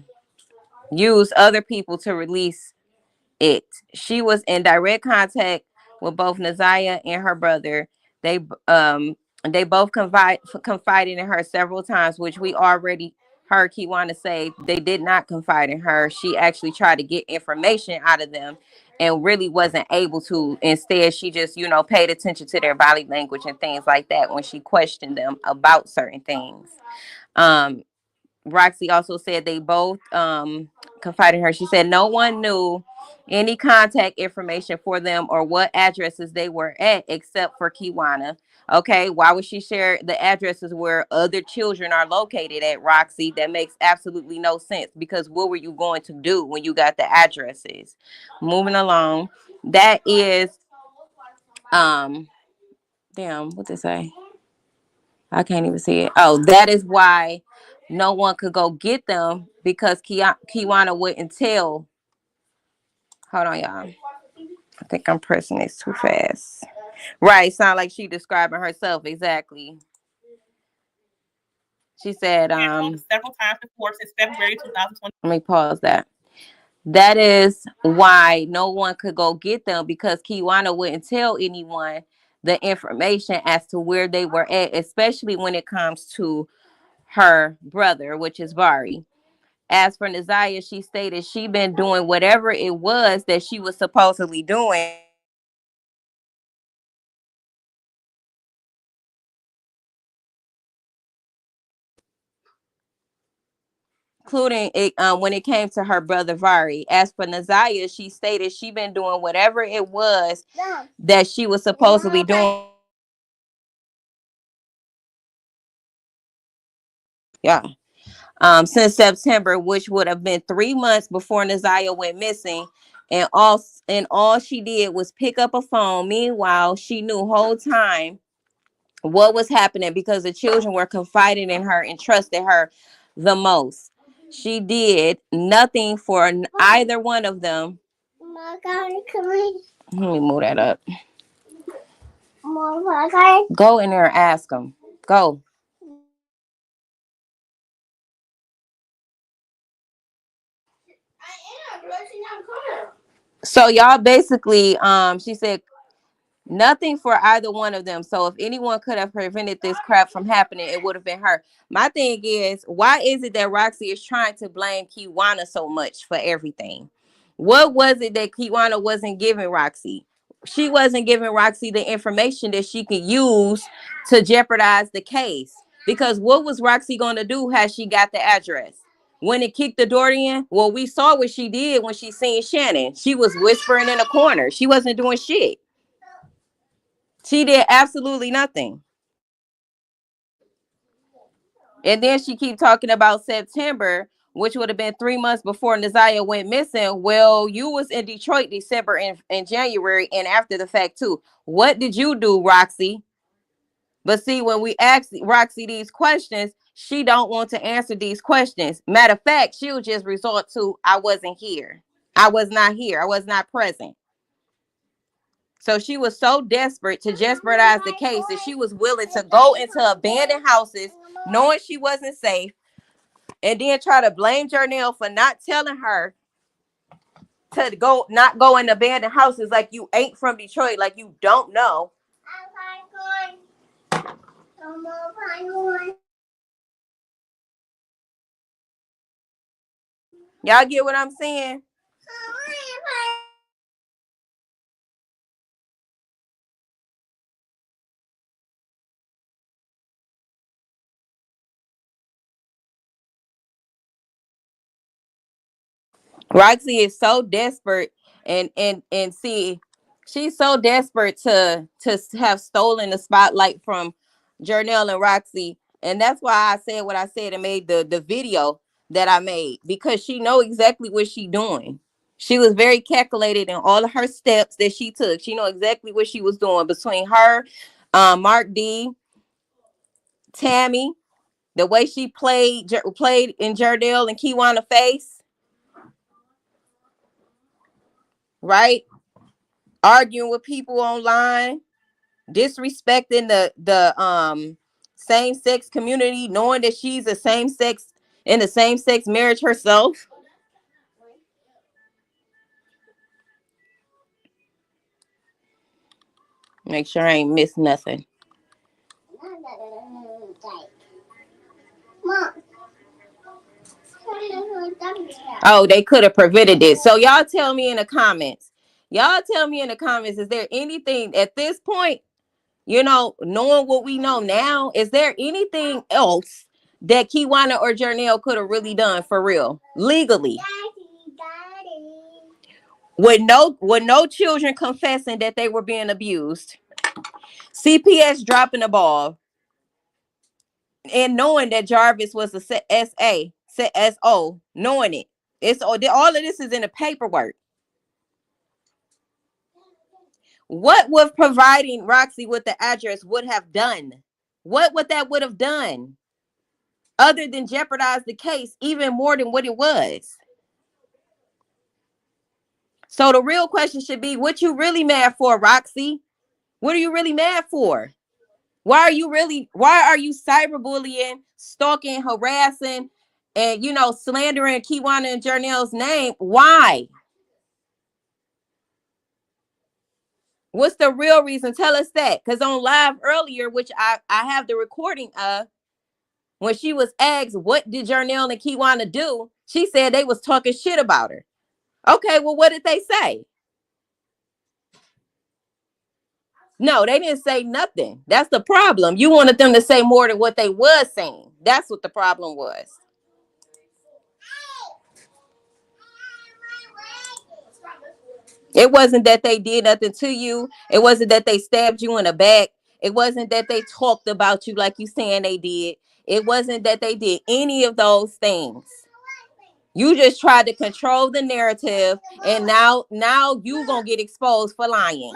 Use other people to release it. She was in direct contact with both Naziah and her brother. They both confided in her several times, which we already heard Kewana say they did not confide in her. She actually tried to get information out of them and really wasn't able to. Instead, she just, paid attention to their body language and things like that when she questioned them about certain things. Roxy also said they both confided in her. She said no one knew any contact information for them or what addresses they were at except for Kewana. Okay, why would she share the addresses where other children are located at, Roxy? That makes absolutely no sense, because what were you going to do when you got the addresses? Moving along. That is damn, what did it say? I can't even see it. Oh, that is why no one could go get them, because Kewana wouldn't tell. Hold on, y'all. I think I'm pressing this too fast. Right, sound like she describing herself exactly. She said, several times before since February 2020. let me pause that. That is why no one could go get them, because Kewana wouldn't tell anyone the information as to where they were at, especially when it comes to her brother, which is Vari. As for Nazaya, she stated she been doing whatever it was that she was supposedly doing, including it when it came to her brother Vari. As for Nazaya, she stated she been doing whatever it was that she was supposedly doing. Yeah. Since September, which would have been 3 months before Nazaya went missing. And all she did was pick up a phone. Meanwhile, she knew whole time what was happening, because the children were confiding in her and trusted her the most. She did nothing for either one of them. Let me move that up. Go in there and ask them. Go. So y'all basically, she said nothing for either one of them. So if anyone could have prevented this crap from happening, it would have been her. My thing is, why is it that Roxy is trying to blame Kewana so much for everything? What was it that Kewana wasn't giving Roxy? She wasn't giving Roxy the information that she could use to jeopardize the case. Because what was Roxy going to do had she got the address? When it kicked the door in, well, we saw what she did when she seen Shannon. She was whispering in a corner. She wasn't doing shit. She did absolutely nothing. And then she keep talking about September, which would have been 3 months before Nazaya went missing. Well, you was in Detroit December and January and after the fact too. What did you do, Roxy? But see, when we ask Roxy these questions, she don't want to answer these questions. Matter of fact, she'll just resort to, I wasn't here. I was not here. I was not present. So she was so desperate to jeopardize the case that she was willing to go into abandoned houses, knowing she wasn't safe, and then try to blame Jernell for not telling her to not go in abandoned houses, like you ain't from Detroit, like you don't know. Y'all get what I'm saying? Roxy is so desperate, and see, she's so desperate to have stolen the spotlight from Jernell and Roxy, and that's why I said what I said and made the video that I made, because she know exactly what she doing. She was very calculated in all of her steps that she took. She know exactly what she was doing between her, Mark D, Tammy, the way she played in Jernell and Kewana face, right? Arguing with people online, disrespecting the same sex community, knowing that she's a same sex in the same sex marriage herself. Make sure I ain't missed nothing. Oh, they could have prevented it. So y'all tell me in the comments. Y'all tell me in the comments, is there anything at this point, knowing what we know now, is there anything else that Kewana or Jernell could have really done for real, legally? With no children confessing that they were being abused. CPS dropping the ball and knowing that Jarvis was a SO, knowing it. It's all of this is in the paperwork. What would providing Roxy with the address would have done? What would that would have done? Other than jeopardize the case even more than what it was. So the real question should be, what you really mad for, Roxy? What are you really mad for? Why are you cyberbullying, stalking, harassing, and slandering Kewana Jernell's name? Why? What's the real reason? Tell us that. Because on live earlier, which I have the recording of, when she was asked what did Jernell and Kewana do, she said they was talking shit about her. Okay, well, what did they say? No, they didn't say nothing. That's the problem. You wanted them to say more than what they was saying. That's what the problem was. It wasn't that they did nothing to you. It wasn't that they stabbed you in the back. It wasn't that they talked about you like you saying they did. It wasn't that they did any of those things. You just tried to control the narrative, and now you gonna get exposed for lying.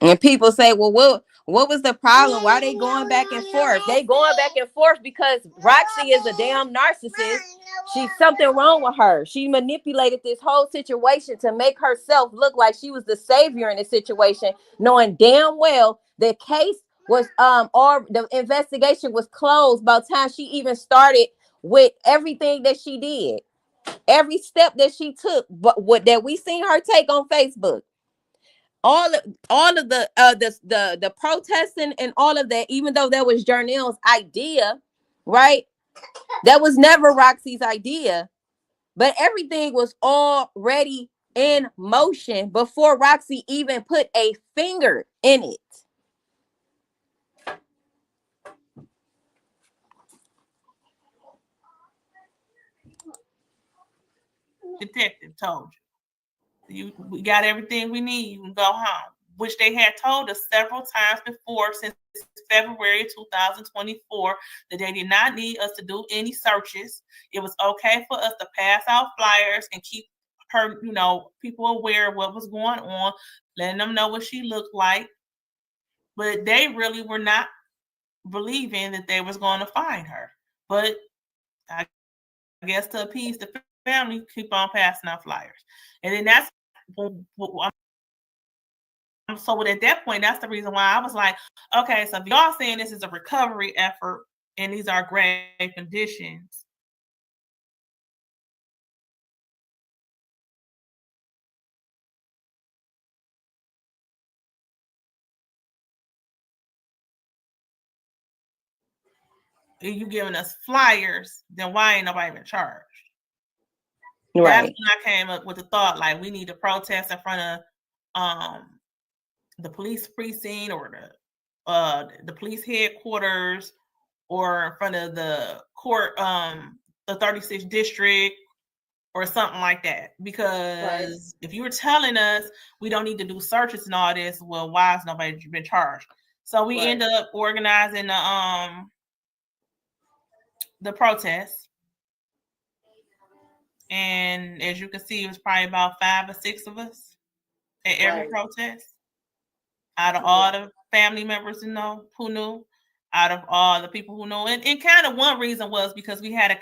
And people say, well, what was the problem? Why are they going back and forth? They going back and forth because Roxy is a damn narcissist. She's something wrong with her. She manipulated this whole situation to make herself look like she was the savior in the situation, knowing damn well the case was or the investigation was closed by the time she even started with everything that she did. Every step that she took, but what that we seen her take on Facebook. All of the protesting and all of that, even though that was Jernell's idea, right? That was never Roxy's idea, but everything was already in motion before Roxy even put a finger in it. Detective told we got everything we need. You can go home, which they had told us several times before since February 2024 that they did not need us to do any searches. It was okay for us to pass out flyers and keep her, people aware of what was going on, letting them know what she looked like. But they really were not believing that they was going to find her. But I guess to appease the family, keep on passing out flyers. And then that's so at that point, that's the reason why I was like, okay, so if y'all saying this is a recovery effort and these are grave conditions, and you giving us flyers, then why ain't nobody been charged? Right. That's when I came up with the thought, like, we need to protest in front of the police precinct or the police headquarters or in front of the court, the 36th district or something like that. Because if you were telling us we don't need to do searches and all this, well, why has nobody been charged? So we ended up organizing the protest. And as you can see, it was probably about 5 or 6 of us at every protest. Out of all the family members who knew, out of all the people who know. And kind of one reason was because we had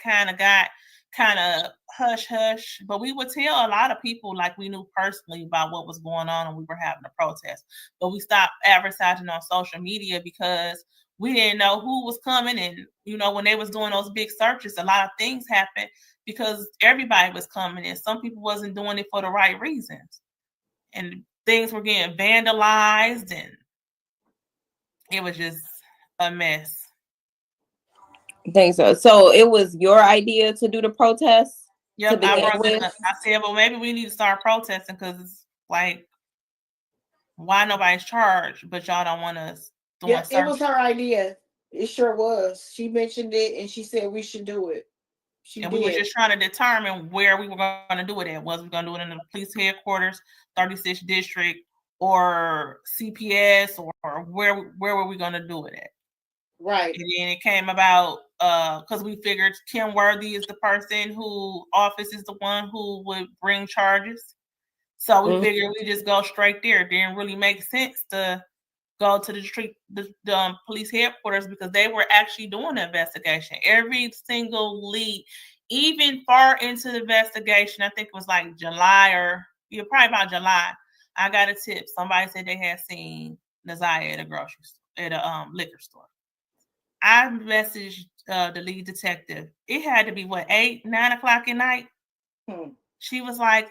got hush, but we would tell a lot of people like we knew personally about what was going on and we were having a protest. But we stopped advertising on social media because we didn't know who was coming. And, when they was doing those big searches, a lot of things happened because everybody was coming and some people wasn't doing it for the right reasons. And things were getting vandalized and it was just a mess. I think so. So it was your idea to do the protest? Yep, I said, well, maybe we need to start protesting because like, why nobody's charged, but y'all don't want us doing Yeah, it was her idea. It sure was. She mentioned it and she said we should do it. And we were just trying to determine where we were going to do it at. Was we going to do it in the police headquarters, 36th district, or CPS, or where were we going to do it at? Right. And then it came about because we figured Kim Worthy is the person who office is the one who would bring charges. So we figured we just go straight there. It didn't really make sense to go to the police headquarters because they were actually doing the investigation. Every single lead, even far into the investigation, I think it was like July or probably about July, I got a tip. Somebody said they had seen Neziah at a grocery store, at a liquor store. I messaged the lead detective. It had to be 8, 9 o'clock at night. She was like,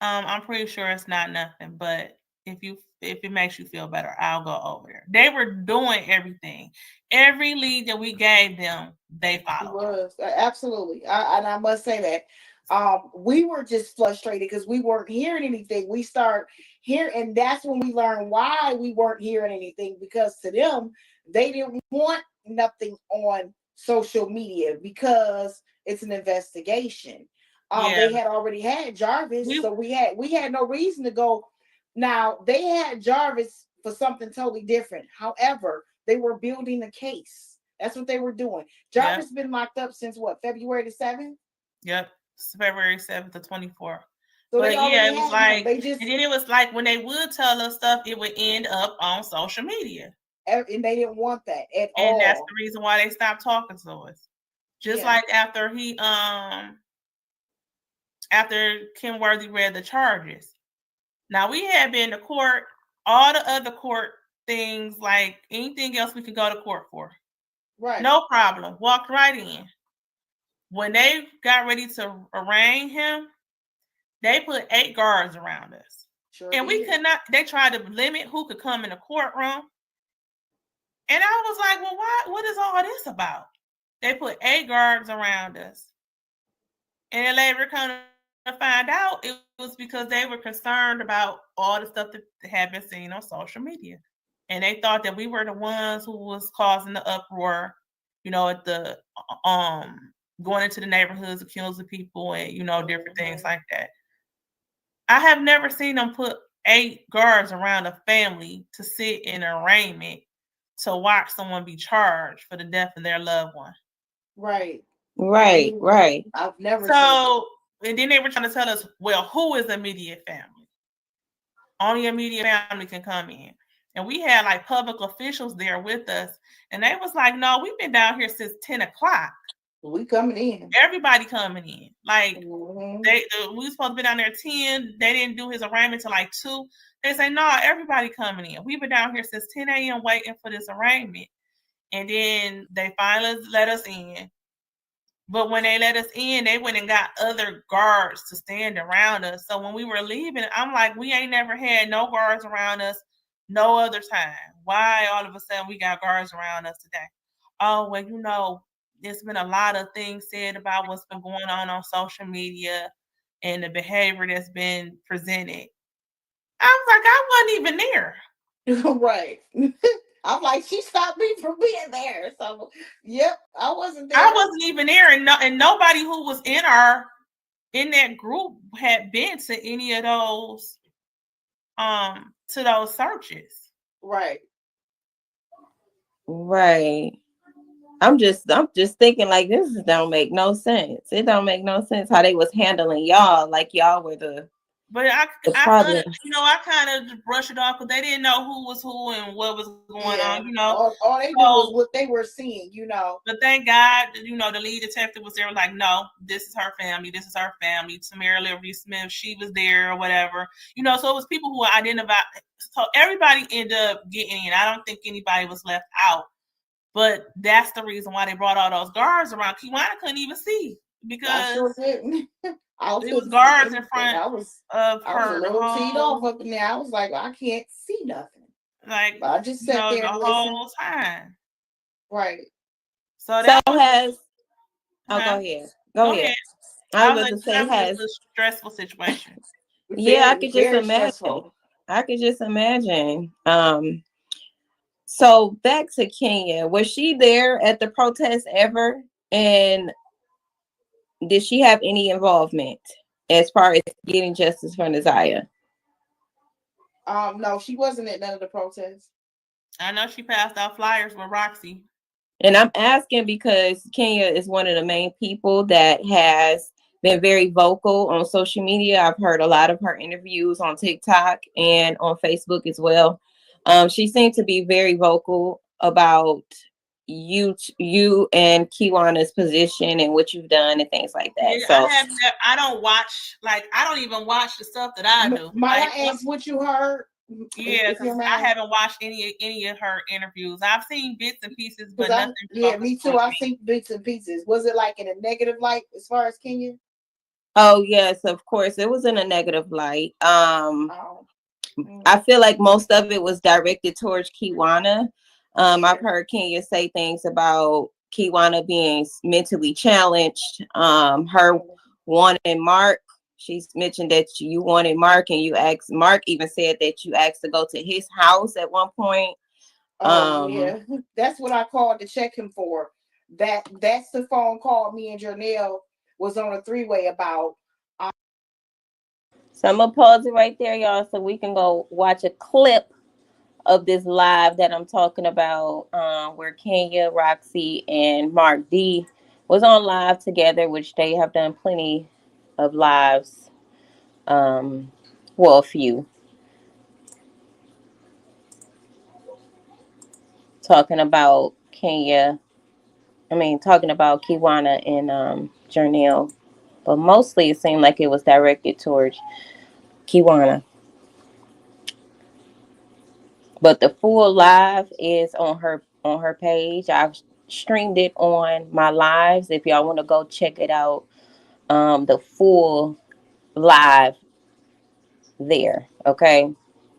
I'm pretty sure it's not nothing, but if it makes you feel better, I'll go over there. They were doing everything. Every lead that we gave them, they followed. It was absolutely. I must say that we were just frustrated because we weren't hearing anything. We start hearing, and that's when we learned why we weren't hearing anything, because to them, they didn't want nothing on social media because it's an investigation. They had already had Jarvis, so we had no reason to go. Now they had Jarvis for something totally different. However, they were building a case. That's what they were doing. Jarvis been locked up since what, February the 7th? Yep, February 7th to 24th. So but yeah, it was like, and then it was like when they would tell us stuff, it would end up on social media. And they didn't want that at all. And that's the reason why they stopped talking to us. Just like after after Kim Worthy read the charges. Now we had been to court, all the other court things, like anything else we could go to court for. Right. No problem. Walked right in. When they got ready to arraign him, they put 8 guards around us. And we could not, they tried to limit who could come in the courtroom. And I was like, well, what is all this about? They put 8 guards around us. And then later come to find out it was because they were concerned about all the stuff that had been seen on social media. And they thought that we were the ones who was causing the uproar, at the going into the neighborhoods, accusing people and, different things like that. I have never seen them put 8 guards around a family to sit in arraignment to watch someone be charged for the death of their loved one. Right. I've never seen. And then they were trying to tell us, well, who is immediate family? Only immediate family can come in. And we had like public officials there with us. And they was like, no, we've been down here since 10 o'clock. We coming in. Everybody coming in. Like we were supposed to be down there at 10. They didn't do his arraignment till like 2. They say, no, everybody coming in. We've been down here since 10 a.m. waiting for this arraignment. And then they finally let us in. But when they let us in, they went and got other guards to stand around us. So when we were leaving, I'm like, we ain't never had no guards around us no other time. Why all of a sudden we got guards around us today? Oh, well, there's been a lot of things said about what's been going on social media and the behavior that's been presented. I was like, I wasn't even there. Right. I'm like, she stopped me from being there. So, yep, I wasn't there. I wasn't even there, and nobody who was in that group had been to any of those to those searches. Right. I'm just thinking like this don't make no sense. It don't make no sense how they was handling y'all like y'all were the. But I kind of brushed it off because they didn't know who was who and what was going on. All they knew was what they were seeing. But thank God, the lead detective was there. Like, no, this is her family. This is her family. Tamara Liberty Smith, she was there or whatever. So it was people who were identified. So everybody ended up getting in. I don't think anybody was left out. But that's the reason why they brought all those guards around. Kewana couldn't even see because I sure didn't. It was guards in front of her. I was a little teed off up in there. I was like, I can't see nothing. Like, but I just sat there the whole time. Right. So that go ahead. Go ahead. I was going to say, it was a stressful situation. Yeah, I Very, could just very imagine. stressful. I could just imagine. So back to Kenya. Was she there at the protest ever? And did she have any involvement as far as getting justice for Nasiah? No, she wasn't at none of the protests. I know she passed out flyers with Roxy. And I'm asking because Kenya is one of the main people that has been very vocal on social media. I've heard a lot of her interviews on TikTok and on Facebook as well. She seemed to be very vocal about you and Kiwana's position and what you've done and things like that. Yeah, So I don't watch, like, I don't even watch the stuff that I do. Might Like, I ask what you heard? yeah, If you because I haven't watched any of her interviews. I've seen bits and pieces, but nothing. Yeah, me too. I've seen bits and pieces. Was it like in a negative light as far as Kenya? oh yes, of course. It was in a negative light. Oh. I feel like most of it was directed towards Kewana. I've heard Kenya say things about Kewana being mentally challenged. Her wanting Mark. She's mentioned that you wanted Mark, and you asked Mark. Even said that you asked to go to his house at one point. Oh yeah, that's what I called to check him for. That's the phone call me and Jernell was on a three-way about. So I'm gonna pause it right there, y'all, so we can go watch a clip of this live that I'm talking about, where Kenya, Roxy, and Mark D was on live together, which they have done plenty of lives. Well, a few. Talking about talking about Kewana and Jernell. But mostly it seemed like it was directed towards Kewana. But the full live is on her page. I've streamed it on my lives. If y'all want to go check it out, the full live there. Okay,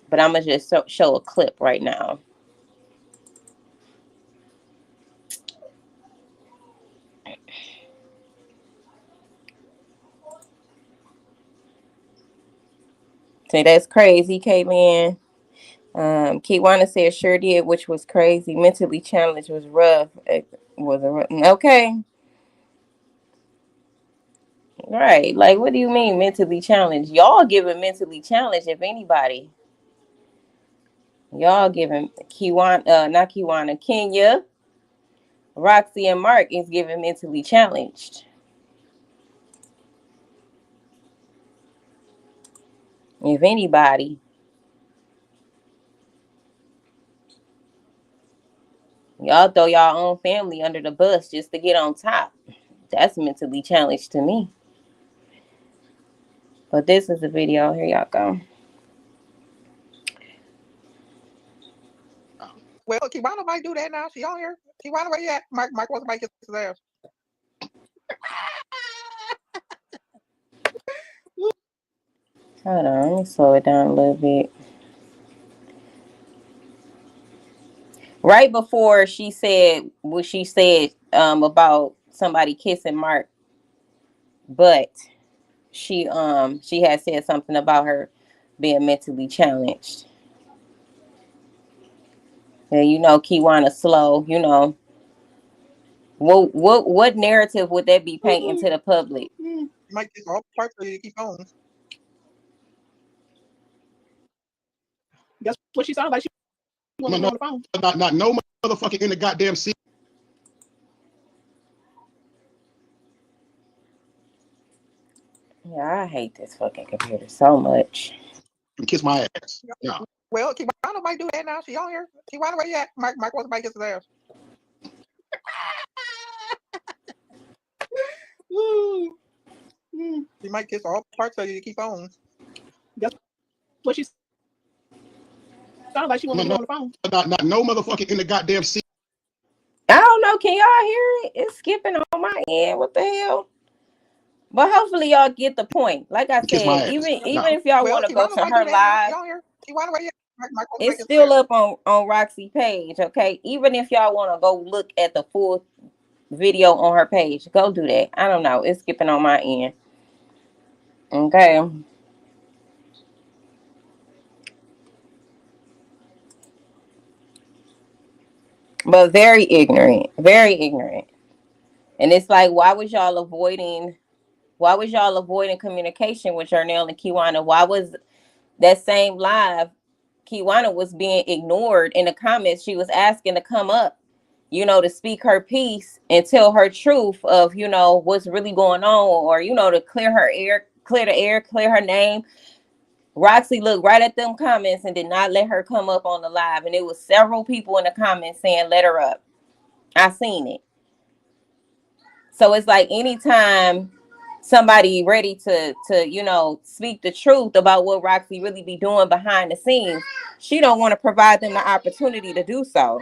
but I'm gonna just show a clip right now. Say that's crazy, K-Man. Kewana said sure did, which was crazy. Mentally challenged was rough. It was okay. Right. Like, what do you mean mentally challenged? Y'all giving mentally challenged, if anybody. Y'all giving not Kewana, Kenya, Roxy, and Mark is giving mentally challenged. If anybody. Y'all throw y'all own family under the bus just to get on top. That's mentally challenged to me. But this is the video. Here y'all go. Well, Kewana might do that now. She on here. Kewana, where you at? Mike wants to make his ass. Hold on, let me slow it down a little bit. Right before she said what she said about somebody kissing Mark, but she had said something about her being mentally challenged. And you know, Kewana slow, you know. What narrative would that be painting to the public? You might get all parts of you to keep on. That's what she sounded like. She wasn't on the phone. Not no motherfucking in the goddamn seat. Yeah, I hate this fucking computer so much. And kiss my ass. Yeah. Well, Kewana might do that now. She on here. Kewana, where you at? Mike wants to make his ass. You might kiss all parts of you to keep on. That's what she sounded like. She wasn't on the phone. Not no motherfucking in the goddamn seat. I don't know. Can y'all hear it? It's skipping on my end. What the hell? But hopefully y'all get the point. Like I said, even if y'all want to go to her live, it's still up on Roxy page. Okay, even if y'all want to go look at the full video on her page, go do that. I don't know. It's skipping on my end. Okay. but very ignorant, very ignorant. And it's like, why was y'all avoiding communication with Jernell and Kewana? Why was that same live, Kewana was being ignored in the comments? She was asking to come up, to speak her piece and tell her truth of, what's really going on, or, to clear the air, clear her name. Roxy looked right at them comments and did not let her come up on the live. And it was several people in the comments saying, let her up. I seen it. So it's like anytime somebody ready to speak the truth about what Roxy really be doing behind the scenes, she don't want to provide them the opportunity to do so.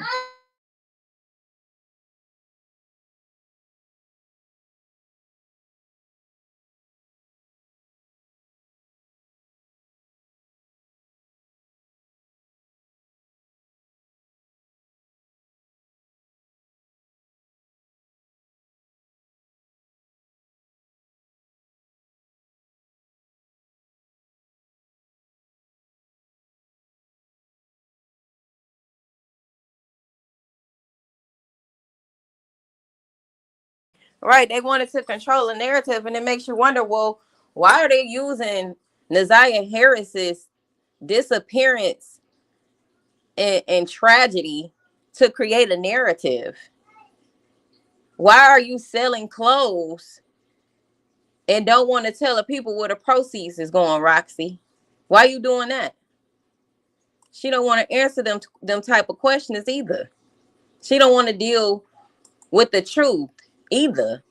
Right. They wanted to control the narrative, and it makes you wonder, well, why are they using Naziah Harris's disappearance and tragedy to create a narrative? Why are you selling clothes and don't want to tell the people where the proceeds is going, Roxy? Why are you doing that? She don't want to answer them type of questions either. She don't want to deal with the truth either.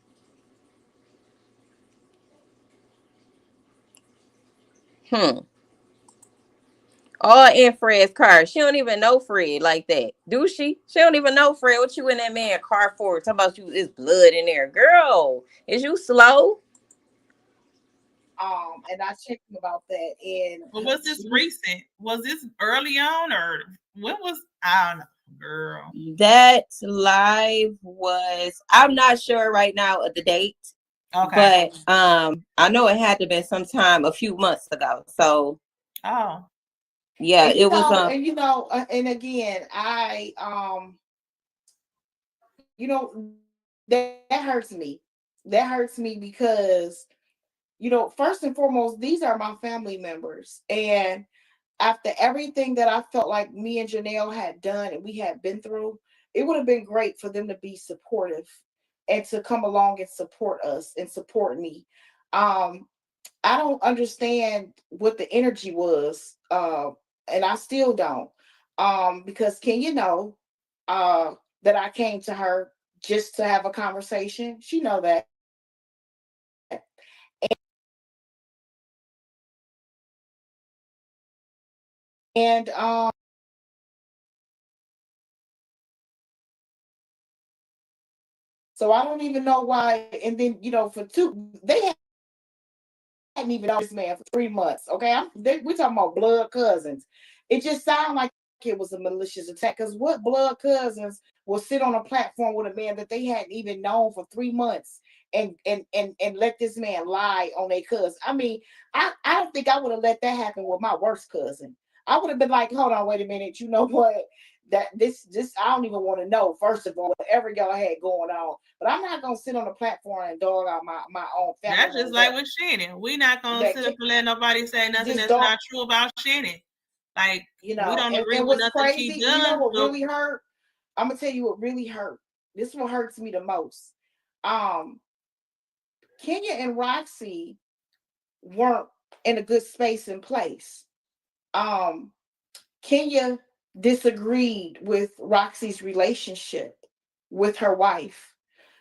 All in Fred's car. She don't even know Fred like that, do she? She don't even know Fred. What you in that man car for? Talking about you is blood in there, girl. Is you slow? And I checked about that. And Well, was this recent? Was this early on, or when was? I don't know, girl. That live was. I'm not sure right now of the date. Okay. But I know it had to be sometime a few months ago. So Oh. Yeah, and, it was. And again, that hurts me. That hurts me because, first and foremost, these are my family members. And after everything that I felt like me and Jernell had done and we had been through, it would have been great for them to be supportive and to come along and support us and support me. I don't understand what the energy was, and I still don't. Because Kenya that I came to her just to have a conversation. She know that. And so I don't even know why. And then for two, they hadn't even known this man for 3 months. Okay, we're talking about blood cousins. It just sounded like it was a malicious attack. Because what blood cousins will sit on a platform with a man that they hadn't even known for 3 months and let this man lie on their cousin? I mean, I don't think I would have let that happen with my worst cousin. I would have been like, hold on, wait a minute. You know what? That this I don't even want to know, first of all, whatever y'all had going on. But I'm not gonna sit on a platform and dog out my own family. That's just like with Shannon. We're not gonna sit up and let nobody say nothing that's not true about Shannon. Like, we don't agree with nothing crazy, she does. You know what really hurt? I'm gonna tell you what really hurt. This is what hurts me the most. Kenya and Roxy weren't in a good space and place. Kenya disagreed with Roxy's relationship with her wife,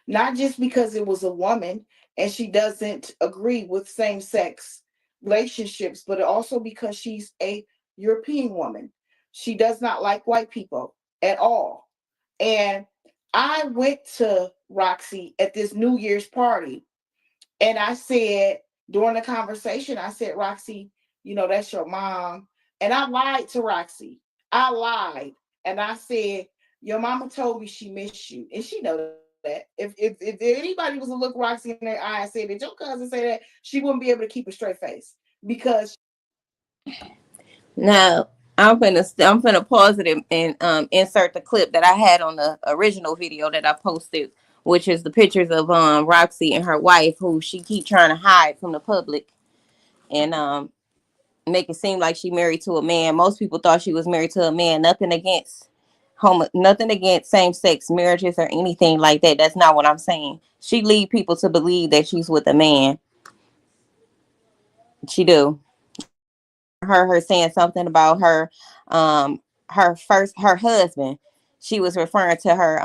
not just because it was a woman and she doesn't agree with same-sex relationships, but also because she's a European woman. She does not like white people at all. And I went to Roxy at this New Year's party, and I said, during the conversation, I said, Roxy, that's your mom. And I lied to Roxy. I lied. And I said, your mama told me she missed you. And she knows that. If anybody was to look Roxy in their eye and say, did your cousin say that? She wouldn't be able to keep a straight face. Because now I'm finna pause it and insert the clip that I had on the original video that I posted, which is the pictures of Roxy and her wife, who she keep trying to hide from the public, and make it seem like she married to a man. Most people thought she was married to a man. Nothing against same-sex marriages or anything like that. That's not what I'm saying. She lead people to believe that she's with a man. She do. Her saying something about her husband. She was referring to her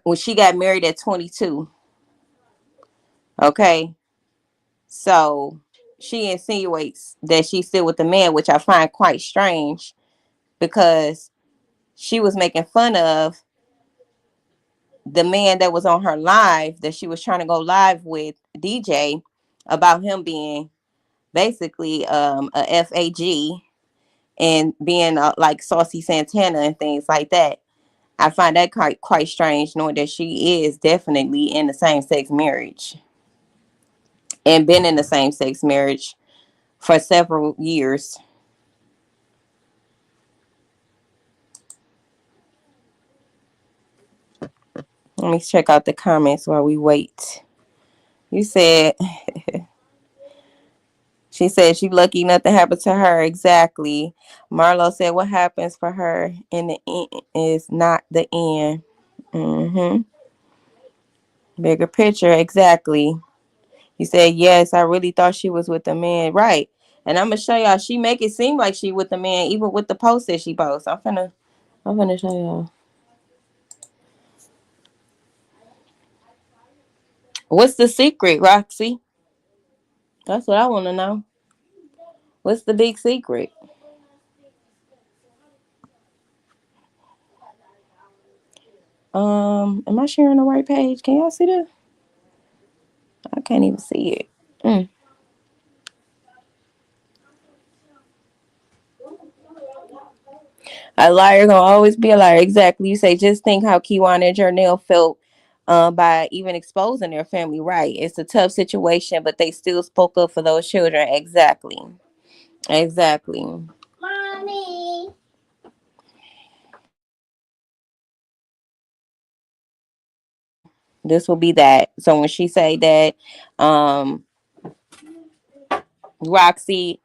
when she got married at 22. Okay. So she insinuates that she's still with the man, which I find quite strange, because she was making fun of the man that was on her live, that she was trying to go live with, DJ, about him being basically a FAG and being like Saucy Santana and things like that. I find that quite strange, knowing that she is definitely in the same sex marriage and been in the same sex marriage for several years. Let me check out the comments while we wait. You said she said she lucky nothing happened to her. Exactly. Marlo said what happens for her in the end is not the end. Bigger picture. Exactly. You said yes. I really thought she was with the man. Right. And I'm gonna show y'all. She make it seem like she with the man, even with the post that she posts. I'm finna show y'all. What's the secret, Roxy? That's what I want to know. What's the big secret? Am I sharing the right page? Can y'all see this? I can't even see it. A liar gonna always be a liar. Exactly. You say just think how Kewana Jernell felt by even exposing their family. Right. It's a tough situation, but they still spoke up for those children. Exactly. Exactly. Mommy. This will be that. So when she say that, Roxy,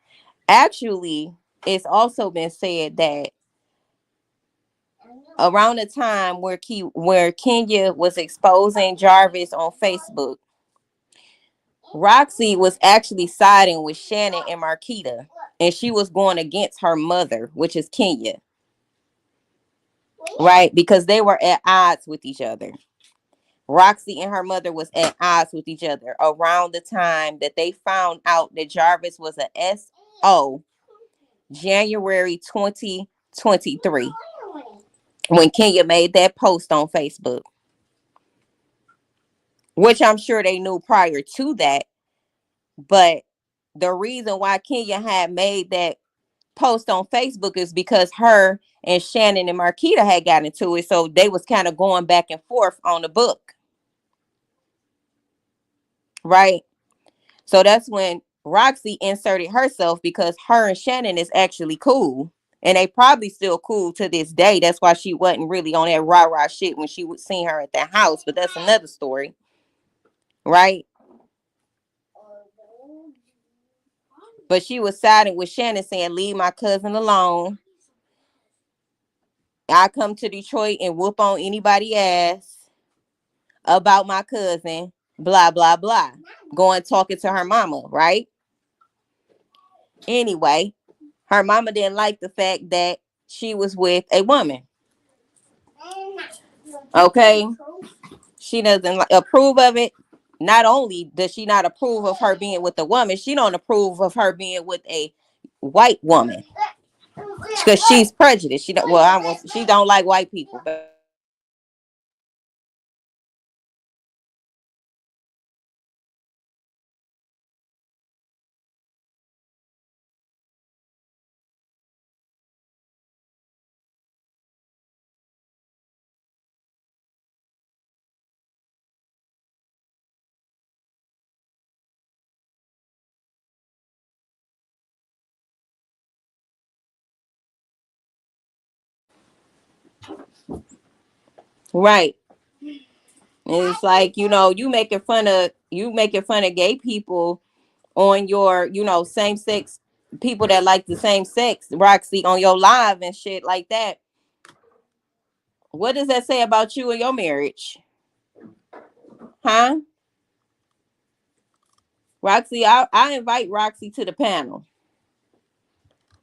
actually, it's also been said that around the time where Kenya was exposing Jarvis on Facebook, Roxy was actually siding with Shannon and Marquita, and she was going against her mother, which is Kenya, right? Because they were at odds with each other. Roxy and her mother was at odds with each other around the time that they found out that Jarvis was a SO, January 2023, when Kenya made that post on Facebook, which I'm sure they knew prior to that. But the reason why Kenya had made that post on Facebook is because her and Shannon and Marquita had gotten into it. So they was kind of going back and forth on the book. Right. So that's when Roxy inserted herself, because her and Shannon is actually cool. And they probably still cool to this day. That's why she wasn't really on that rah-rah shit when she would see her at that house. But that's another story. Right. But she was siding with Shannon, saying, leave my cousin alone. I come to Detroit and whoop on anybody ass about my cousin, blah, blah, blah. Going talking to her mama, right? Anyway, her mama didn't like the fact that she was with a woman. Okay? She doesn't approve of it. Not only does she not approve of her being with a woman, she don't approve of her being with a white woman, because she's prejudiced. She don't. Well, she don't like white people. But Right. And it's like, you making fun of gay people on your, same sex people that like the same sex, Roxy, on your live and shit like that. What does that say about you and your marriage? Huh? Roxy, I invite Roxy to the panel.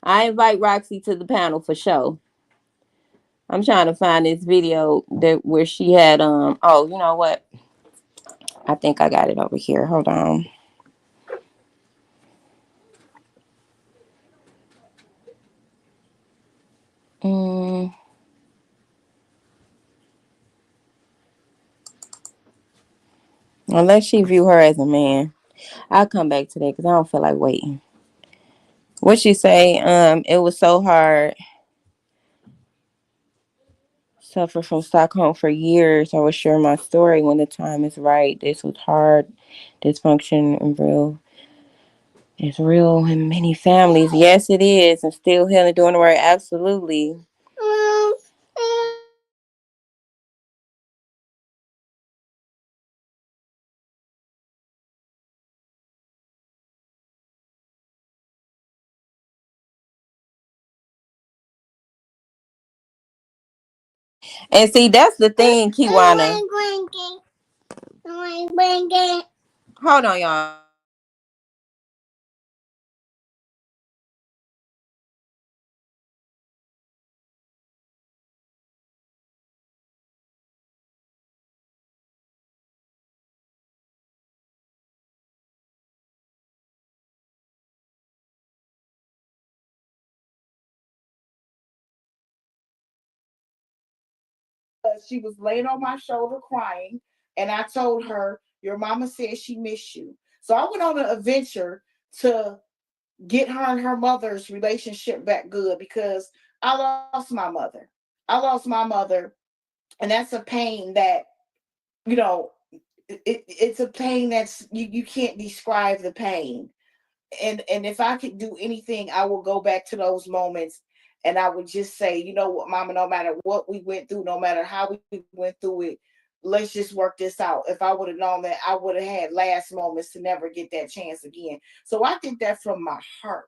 I invite Roxy to the panel for sure. I'm trying to find this video that where she had oh, you know what? I think I got it over here. Hold on. Mm, unless she view her as a man. I'll come back to that because I don't feel like waiting. What she say? It was so hard. Suffer from Stockholm for years. I will share my story when the time is right. This was hard. Dysfunction and real. It's real in many families. Yes, it is. And still healing, doing the work. Absolutely. And see, that's the thing, Kewana. Hold on, y'all. She was laying on my shoulder crying, and I told her, "Your mama said she missed you." So I went on an adventure to get her and her mother's relationship back good because I lost my mother. I lost my mother, and that's a pain that you know. It's a pain that's you can't describe the pain. And if I could do anything, I will go back to those moments and I would just say, you know what, mama, no matter what we went through, no matter how we went through it, let's just work this out. If I would have known that, I would have had last moments to never get that chance again. So I did that from my heart.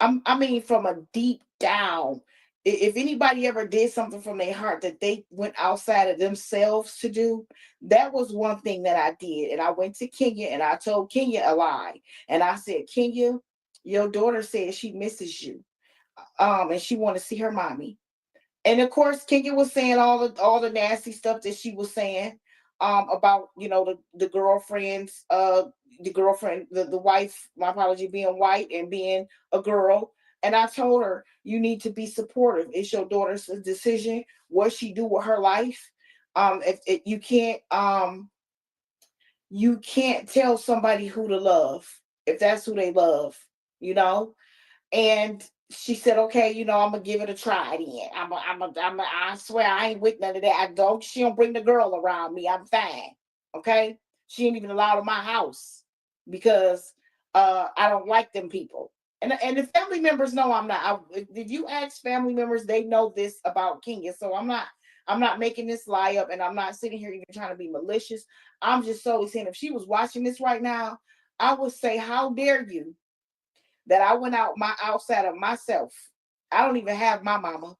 I mean, from a deep down. If anybody ever did something from their heart that they went outside of themselves to do, that was one thing that I did. And I went to Kenya and I told Kenya a lie. And I said, Kenya, your daughter said she misses you. And she want to see her mommy. And of course, Kenya was saying all the nasty stuff that she was saying about the girlfriends, the wife, my apology, being white and being a girl. And I told her, you need to be supportive. It's your daughter's decision what she do with her life. If you can't tell somebody who to love if that's who they love, you know. And she said, okay, I'm gonna give it a try then. I swear I ain't with none of that. She don't bring the girl around me. I'm fine. Okay. She ain't even allowed in my house because I don't like them people. And the family members know I'm not. If you ask family members, they know this about Kenya. So I'm not making this lie up, and I'm not sitting here even trying to be malicious. I'm just solely saying if she was watching this right now, I would say, how dare you that I went outside of myself. I don't even have my mama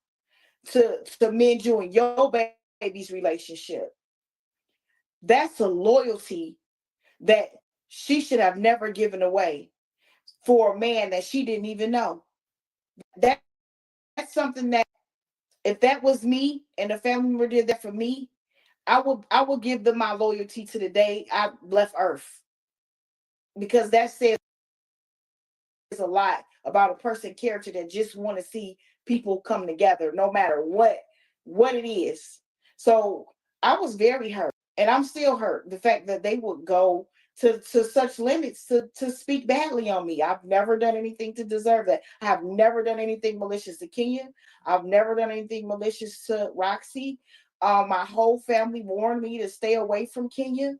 to mend you and your baby's relationship. That's a loyalty that she should have never given away for a man that she didn't even know. That's something that if that was me and the family member did that for me, I will give them my loyalty to the day I left Earth because that says a lot about a person character that just want to see people come together no matter what it is. So I was very hurt and I'm still hurt the fact that they would go to such limits to speak badly on me. I've never done anything to deserve that. I have never done anything malicious to Kenya. I've never done anything malicious to Roxy. My whole family warned me to stay away from Kenya,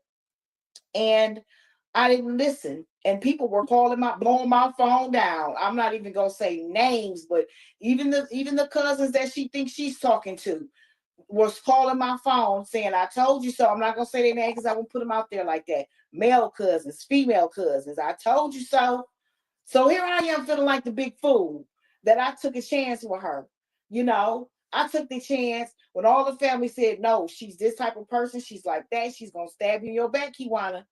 and I didn't listen. And people were blowing my phone down. I'm not even gonna say names, but even the cousins that she thinks she's talking to, was calling my phone saying, I told you so. I'm not going to say their name because I won't put them out there like that. Male cousins, female cousins. I told you so. So here I am feeling like the big fool that I took a chance with her. You know, I took the chance when all the family said, no, she's this type of person. She's like that. She's going to stab you in your back, Kewana.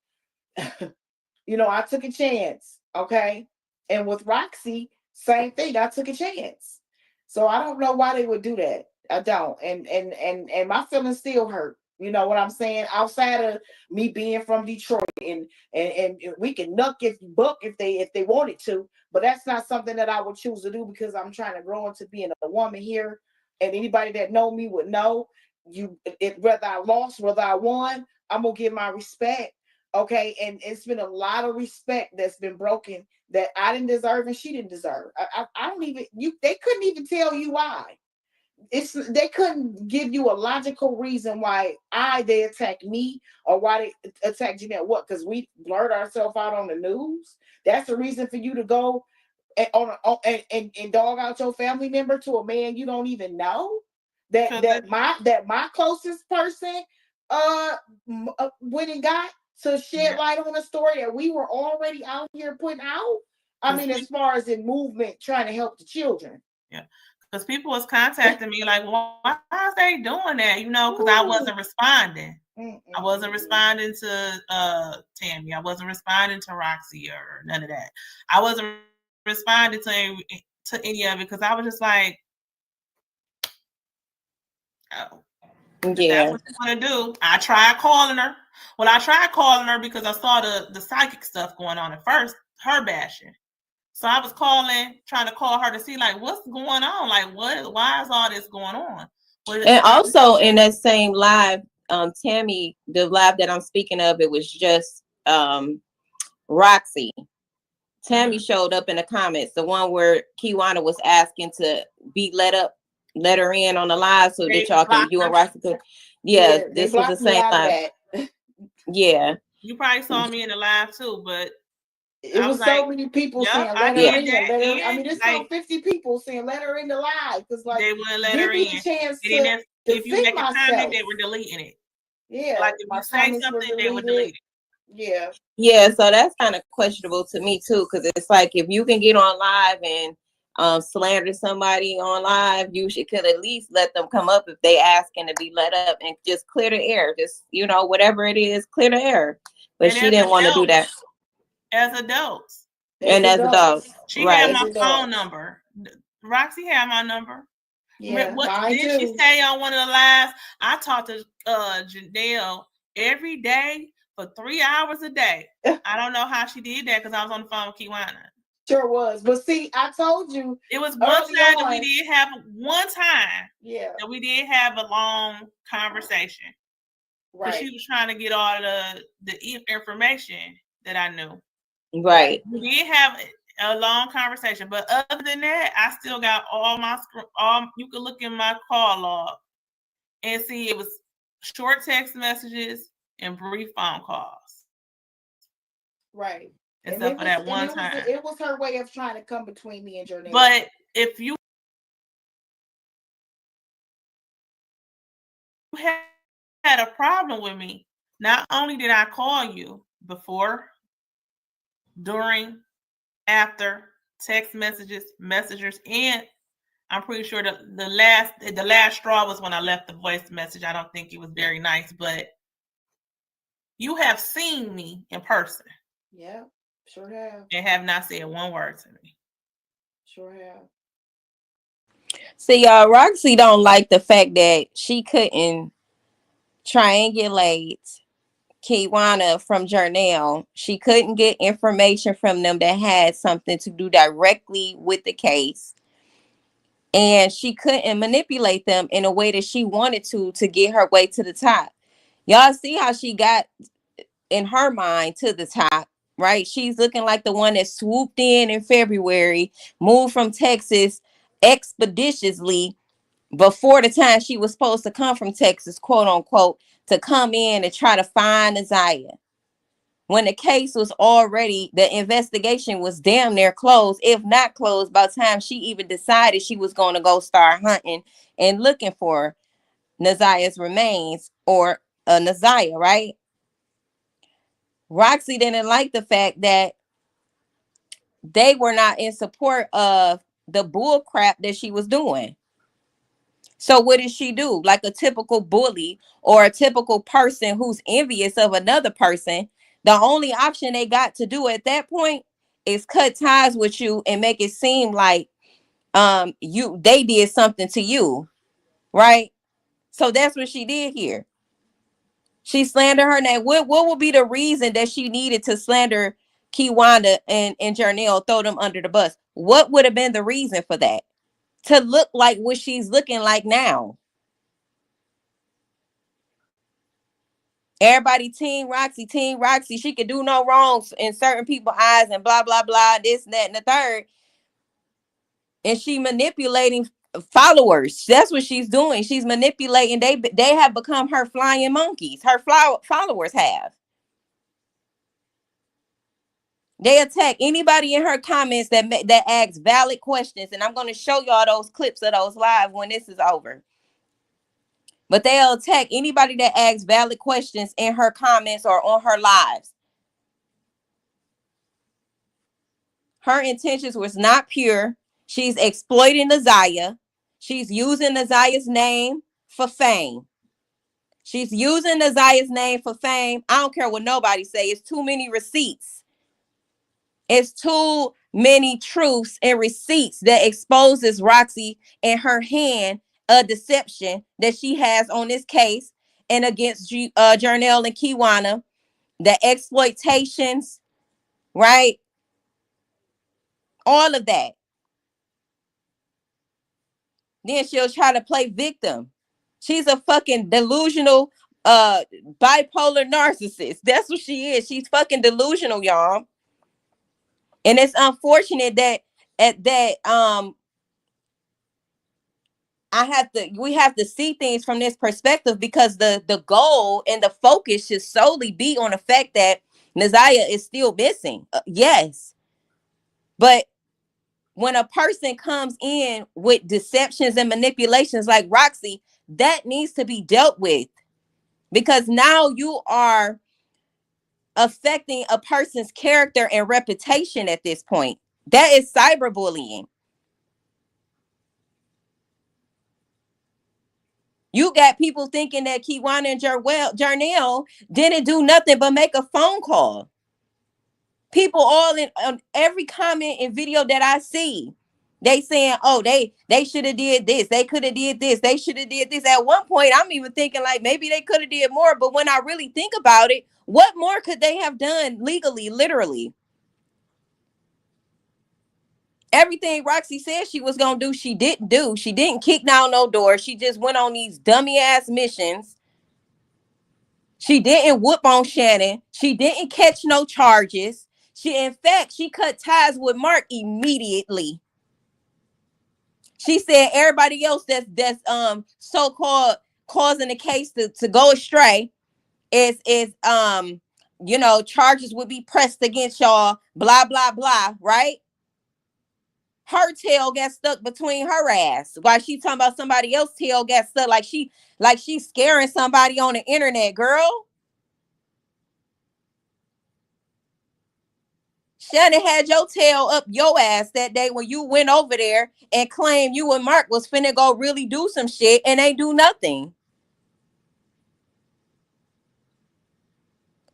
You know, I took a chance. Okay. And with Roxy, same thing. I took a chance. So I don't know why they would do that. I don't. And my feelings still hurt. You know what I'm saying? Outside of me being from Detroit, and we can buck if they wanted to, but that's not something that I would choose to do because I'm trying to grow into being a woman here. And anybody that know me would know whether I lost, whether I won, I'm gonna give my respect. Okay, and it's been a lot of respect that's been broken that I didn't deserve and she didn't deserve. I don't even they couldn't even tell you why. They couldn't give you a logical reason why they attacked me or why they attacked Jernell. What? Because we blurred ourselves out on the news. That's the reason for you to go and dog out your family member to a man you don't even know. That my closest person went and got to shed light on a story that we were already out here putting out. I mean, as far as in movement, trying to help the children. Yeah. Because people was contacting me like, why are they doing that? You know, because I wasn't responding. I wasn't responding to Tammy. I wasn't responding to Roxy or none of that. I wasn't responding to any of it because I was just like, oh, yeah. that's what you want to do. I tried calling her. Well, I tried calling her because I saw the psychic stuff going on at first, her bashing. So I was trying to call her to see like what's going on, like why is all this going on? And also in that same live, Tammy, the live that I'm speaking of, it was just Roxy. Tammy showed up in the comments, the one where Kewana was asking to be let her in on the live so that y'all can, you and Roxy could. Yeah, this was the same live. Yeah. You probably saw me in the live too, but it was so many people saying let her in. I mean, there's still 50 people saying let her in the live because like they wouldn't let give her me in. a chance if you make a myself. comment, they were deleting it. Yeah, like if you say something, they would delete it. Yeah, so that's kind of questionable to me too, because it's like if you can get on live and slander somebody on live, you could at least let them come up if they asking to be let up and just clear the air. Just, you know, whatever it is, clear the air. But and she didn't want to do that. As adults. And as adults. She had my phone number. Roxy had my number. Yeah, what did she say on one of the lives? I talked to Jernell every day for 3 hours a day. I don't know how she did that because I was on the phone with Kewana. Sure was. But see, I told you. It was one time that we did have that we did have a long conversation. Right. She was trying to get all the information that I knew. Right. We did have a long conversation, but other than that, I still got you can look in my call log and see it was short text messages and brief phone calls. Right. Except for that one time. It was her way of trying to come between me and Jernell. But if you had a problem with me, not only did I call you before, during, after, text messengers, and I'm pretty sure the last straw was when I left the voice message. I don't think it was very nice, but you have seen me in person. Yeah, sure have. And have not said one word to me. Sure have. See, Roxy don't like the fact that she couldn't triangulate Kewana from Jernell. She couldn't get information from them that had something to do directly with the case. And she couldn't manipulate them in a way that she wanted to get her way to the top. Y'all see how she got, in her mind, to the top, right? She's looking like the one that swooped in February, moved from Texas expeditiously before the time she was supposed to come from Texas, quote unquote, to come in and try to find Isaiah. When the case was already, the investigation was damn near closed, if not closed, by the time she even decided she was going to go start hunting and looking for her. Nazia's remains or Nazia, right? Roxy didn't like the fact that they were not in support of the bull crap that she was doing. So what did she do? Like a typical bully or a typical person who's envious of another person, the only option they got to do at that point is cut ties with you and make it seem like they did something to you, right? So that's what she did here. She slandered her name. What would be the reason that she needed to slander Kewana and Jernell, throw them under the bus? What would have been the reason for that? To look like what she's looking like now. Everybody team Roxy. She could do no wrongs in certain people's eyes and blah, blah, blah, this and that and the third. And she manipulating followers. That's what she's doing. She's manipulating. They have become her flying monkeys. Her followers have. They attack anybody in her comments that asks valid questions. And I'm going to show y'all those clips of those live when this is over. But they'll attack anybody that asks valid questions in her comments or on her lives. Her intentions was not pure. She's exploiting Nazia. She's using Nazia's name for fame. She's using Nazia's name for fame. I don't care what nobody say. It's too many receipts. It's too many truths and receipts that exposes Roxy and her hand of deception that she has on this case and against Jernell and Kewana, the exploitations, right? All of that. Then she'll try to play victim. She's a fucking delusional bipolar narcissist. That's what she is. She's fucking delusional, y'all. And it's unfortunate that we have to see things from this perspective, because the goal and the focus should solely be on the fact that Nazia is still missing. Yes. But when a person comes in with deceptions and manipulations like Roxy, that needs to be dealt with, because now you are affecting a person's character and reputation at this point. That is cyberbullying. You got people thinking that Kewana and Jernell didn't do nothing but make a phone call. People all in every comment and video that I see, they saying, oh, they should have did this. They could have did this. They should have did this. At one point, I'm even thinking like maybe they could have did more. But when I really think about it, what more could they have done legally, literally? Everything Roxy said she was going to do, she didn't do. She didn't kick down no door. She just went on these dummy ass missions. She didn't whoop on Shannon. She didn't catch no charges. In fact, she cut ties with Mark immediately. She said everybody else that's so-called causing the case to go astray is charges would be pressed against y'all, blah, blah, blah, right? Her tail got stuck between her ass while she talking about somebody else's tail got stuck, like she's scaring somebody on the internet, girl. Shannon had your tail up your ass that day when you went over there and claimed you and Mark was finna go really do some shit and they do nothing.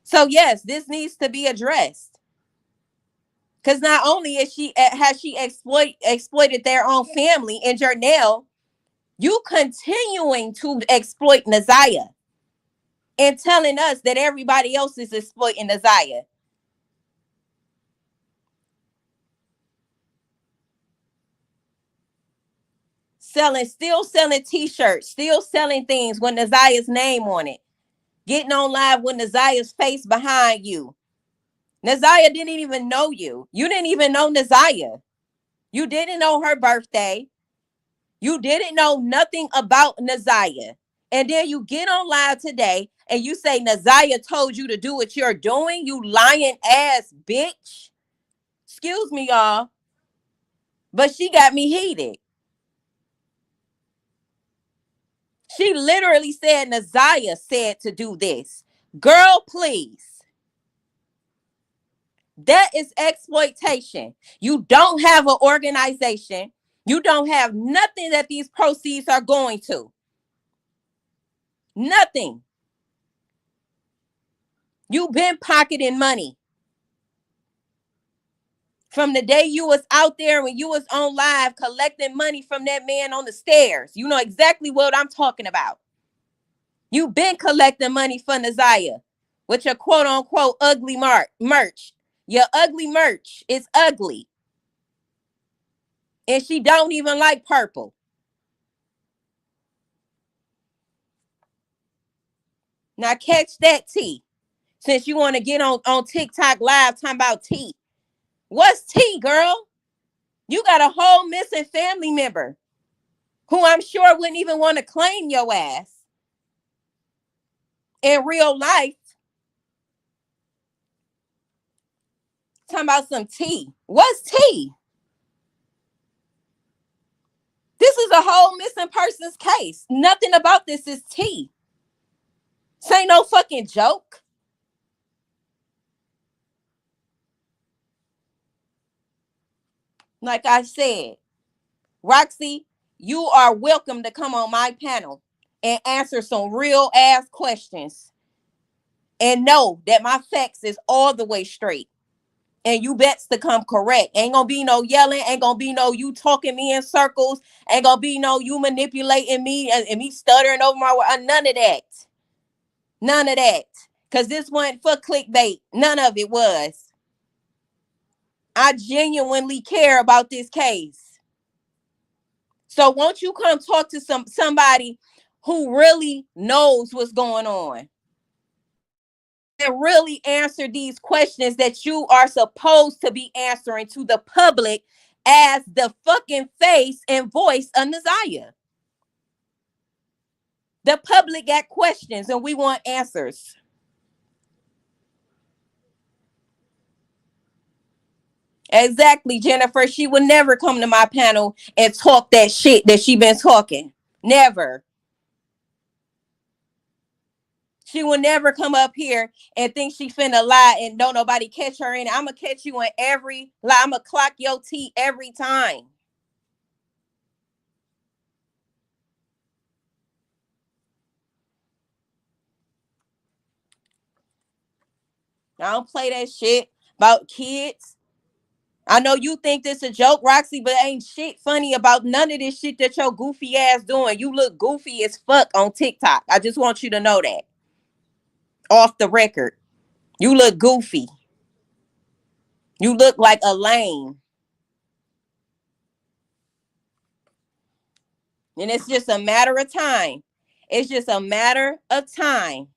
So yes, this needs to be addressed. Because not only has she exploited their own family in Jernell, you continuing to exploit Nazia and telling us that everybody else is exploiting Nazia. Still selling t-shirts, still selling things with Nazia's name on it. Getting on live with Nazia's face behind you. Nazia didn't even know you. You didn't even know Nazia. You didn't know her birthday. You didn't know nothing about Nazia. And then you get on live today and you say Nazia told you to do what you're doing, you lying ass bitch. Excuse me, y'all. But she got me heated. She literally said Naziah said to do this. Girl, please. That is exploitation. You don't have an organization. You don't have nothing that these proceeds are going to. Nothing. You've been pocketing money. From the day you was out there when you was on live collecting money from that man on the stairs. You know exactly what I'm talking about. You've been collecting money for Naziah with your quote unquote ugly merch. Your ugly merch is ugly. And she don't even like purple. Now catch that tea. Since you want to get on TikTok live talking about tea. What's tea, girl? You got a whole missing family member who I'm sure wouldn't even want to claim your ass in real life. Talking about some tea. What's tea? This is a whole missing persons case. Nothing about this is tea. This ain't no fucking joke. Like I said, Roxy, you are welcome to come on my panel and answer some real ass questions. And know that my facts is all the way straight. And you bets to come correct. Ain't gonna be no yelling. Ain't gonna be no you talking me in circles. Ain't gonna be no you manipulating me and me stuttering over my word. None of that. None of that. Because this wasn't for clickbait. None of it was. I genuinely care about this case. So won't you come talk to somebody who really knows what's going on? And really answer these questions that you are supposed to be answering to the public as the fucking face and voice of Naziah. The public got questions and we want answers. Exactly, Jennifer. She would never come to my panel and talk that shit that she been talking. Never. She will never come up here and think she finna lie and don't nobody catch her in. I'm gonna catch you in every lie. I'm gonna clock your tea every time. I don't play that shit about kids. I know you think this a joke, Roxy, but ain't shit funny about none of this shit that your goofy ass doing. You look goofy as fuck on TikTok. I just want you to know that. Off the record. You look goofy. You look like a lame. And it's just a matter of time. It's just a matter of time.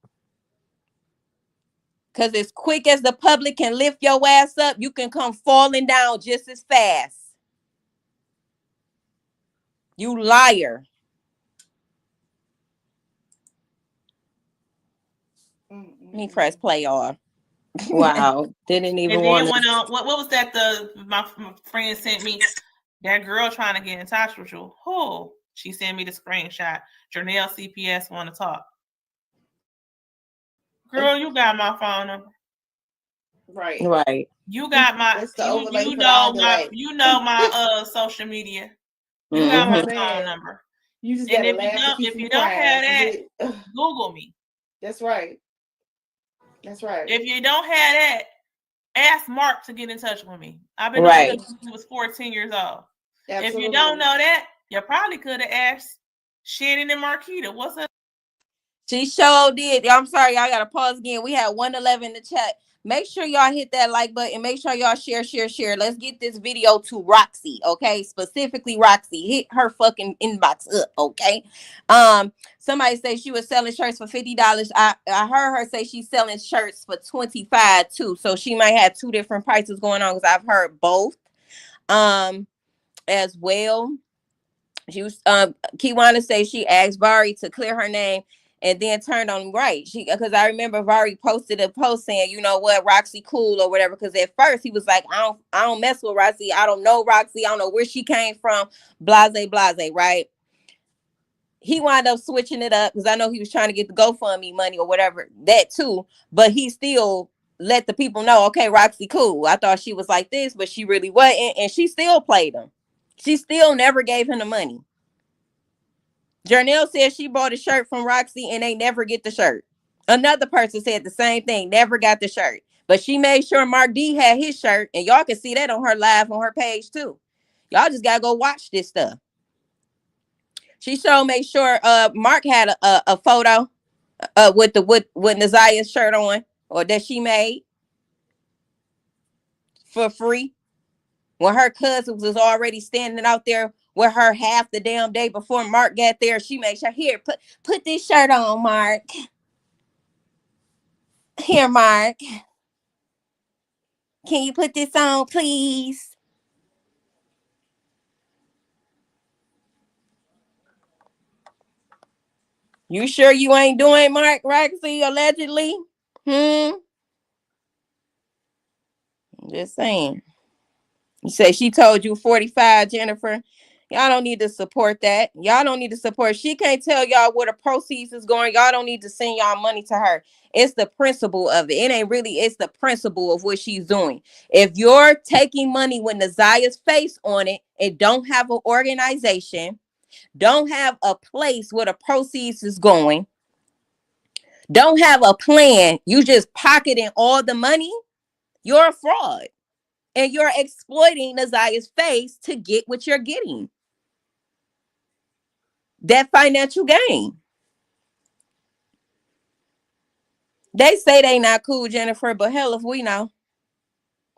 Because as quick as the public can lift your ass up, you can come falling down just as fast. You liar. Let me press play off. Wow. Didn't even And then want to. what was that my friend sent me? That girl trying to get in touch with you. Who? She sent me the screenshot. Jernell CPS want to talk. Girl, you got my phone number. Right. Right. You got my you know my social media. You got my phone number. You just and if you don't have that, Google me. That's right. That's right. If you don't have that, ask Mark to get in touch with me. I've been doing this since he was 14 years old. Absolutely. If you don't know that, you probably could have asked Shannon and Marquita. What's up? She sure did. I'm sorry, y'all gotta pause again. We had 111 in the chat. Make sure y'all hit that like button. Make sure y'all share. Let's get this video to Roxy, okay? Specifically Roxy. Hit her fucking inbox up, okay? Somebody say she was selling shirts for $50. I heard her say she's selling shirts for $25 too. So she might have two different prices going on because I've heard both as well. She was Kewana say she asked Vari to clear her name and then turned on right. Because I remember Vari posted a post saying, you know what, Roxy cool or whatever. Because at first he was like, I don't mess with Roxy. I don't know Roxy. I don't know where she came from. Blase, right? he wound up switching it up because I know he was trying to get the GoFundMe money or whatever, that too. But he still let the people know, okay, Roxy, cool. I thought she was like this, but she really wasn't. And she still played him. She still never gave him the money. Jernell said she bought a shirt from Roxy and they never get the shirt. Another person said the same thing, never got the shirt. But she made sure Mark D had his shirt, and y'all can see that on her live on her page too. Y'all just gotta go watch this stuff. She sure made sure Mark had a photo with Nazia's shirt on, or that she made for free. When her cousins was already standing out there with her half the damn day before Mark got there, she made sure, here, put this shirt on, Mark. Here, Mark. Can you put this on, please? You sure you ain't doing Mark Roxy allegedly? Just saying. You say she told you 45, Jennifer. Y'all don't need to support that. Y'all don't need to support. She can't tell y'all where the proceeds is going. Y'all don't need to send y'all money to her. It's the principle of it. It ain't really, it's the principle of what she's doing. If you're taking money with Nazia's face on it, it don't have an organization, don't have a place where the proceeds is going, don't have a plan, you just pocketing all the money, you're a fraud. And you're exploiting Nazia's face to get what you're getting. That financial gain. They say they not cool, Jennifer, but hell if we know.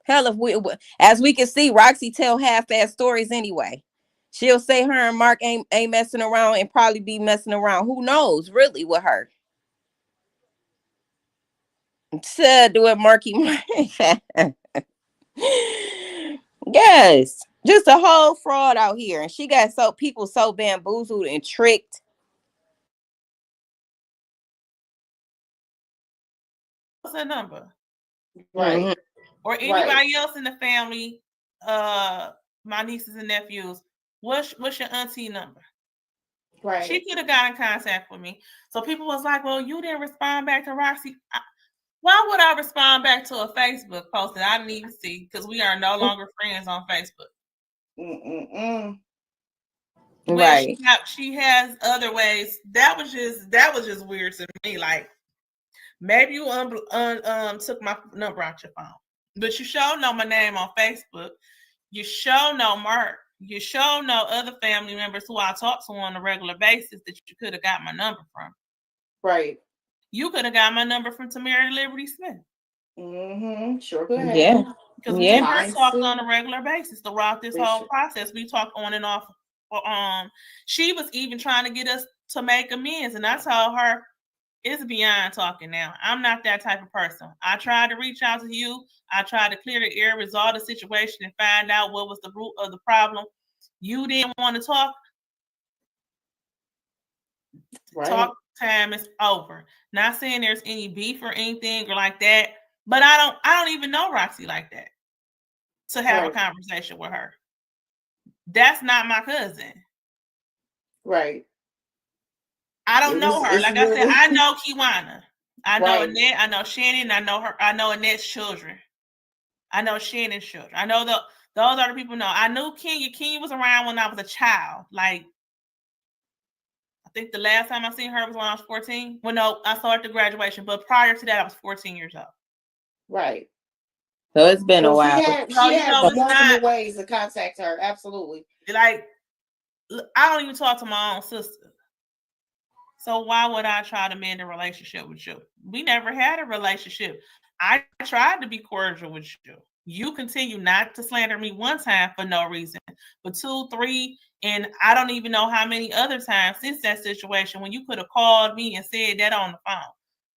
Hell if we, as we can see, Roxy tell half-ass stories anyway. She'll say her and Mark ain't messing around and probably be messing around. Who knows, really, with her. Do it, Marky Mark. Yes. Just a whole fraud out here. And she got people so bamboozled and tricked. What's her number? Right. Mhm. Or anybody else in the family, my nieces and nephews, what's your auntie number? Right. She could have got in contact with me. So people was like, well, you didn't respond back to Roxy. Why would I respond back to a Facebook post that I didn't even see? Because we are no longer friends on Facebook. Right. She has other ways. That was just weird to me. Like, maybe you took my number out your phone, but you sure know my name on Facebook. You sure know Mark. You sure know other family members who I talk to on a regular basis that you could have got my number from. Right. You could have got my number from Tamara Liberty Smith. Sure could have. Yeah. Because me and her talked on a regular basis throughout this whole process. We talked on and off. She was even trying to get us to make amends, and I told her, it's beyond talking now. I'm not that type of person. I tried to reach out to you. I tried to clear the air, resolve the situation, and find out what was the root of the problem. You didn't want to talk. Right. Talk time is over. Not saying there's any beef or anything or like that, but I don't even know Roxy like that to have a conversation with her. That's not my cousin. Right. I don't know her. Like I said, I know Kewana. I know Annette. I know Shannon. I know her. I know Annette's children. I know Shannon's children. I know those other people know. I knew Kenya. Kenya was around when I was a child. Like, I think the last time I seen her was when I was 14. Well, no, I saw her at the graduation. But prior to that, I was 14 years old. Right. So it's been a while. She had multiple ways to contact her. Absolutely. Like, I don't even talk to my own sister. So why would I try to mend a relationship with you? We never had a relationship. I tried to be cordial with you. You continue not to slander me one time for no reason, but 2, 3, and I don't even know how many other times since that situation when you could have called me and said that on the phone.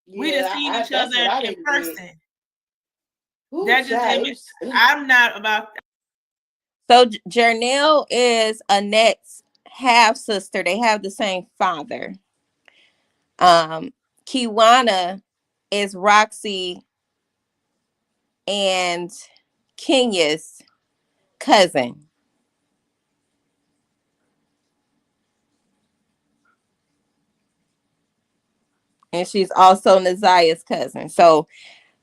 Yeah, we just seen each other in person. That just I'm not about that. So Jernell is Annette's half sister. They have the same father. Kewana is Roxy and Kenya's cousin. and she's also Nazia's cousin. So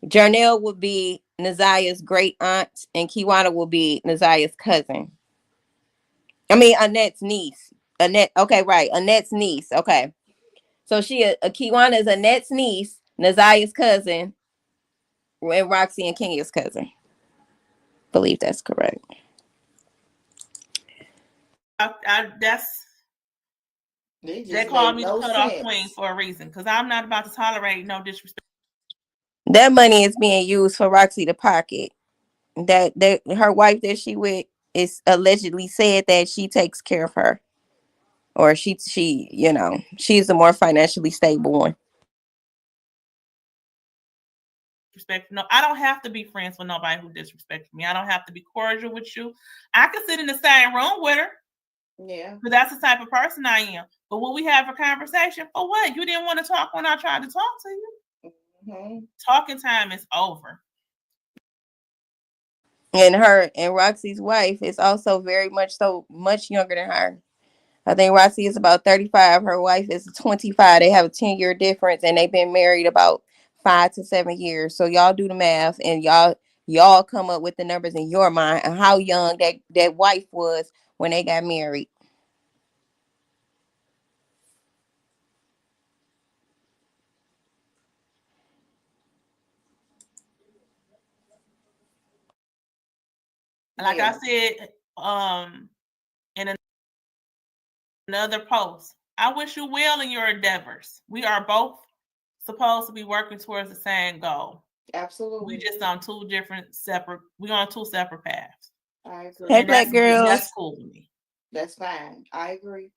Jernell would be Nazia's great aunt, and Kewana will be Nazia's cousin. I mean, Annette's niece. Annette. Okay, right. Annette's niece. Okay. So Kewana is Annette's niece, Nazia's cousin, and Roxy and Kenya's cousin. Believe that's correct. They call me the cutoff queen for a reason, because I'm not about to tolerate no disrespect. That money is being used for Roxy to pocket. That her wife that she with is allegedly said that she takes care of her, or she she's the more financially stable one. Respect. No, I don't have to be friends with nobody who disrespects me. I don't have to be cordial with you. I can sit in the same room with her. Yeah. But that's the type of person I am. But when we have a conversation, for what? You didn't want to talk when I tried to talk to you. Mm-hmm. Talking time is over. And Roxy's wife is also very much younger than her. I think Roxy is about 35. Her wife is 25. They have a 10-year difference, and they've been married about 5 to 7 years. So y'all do the math, and y'all come up with the numbers in your mind and how young that wife was when they got married. Like I said, in another post, I wish you well in your endeavors. We are both supposed to be working towards the same goal. Absolutely. We just on two separate paths. I agree. Hey, black girls. That's cool with me. That's fine. I agree.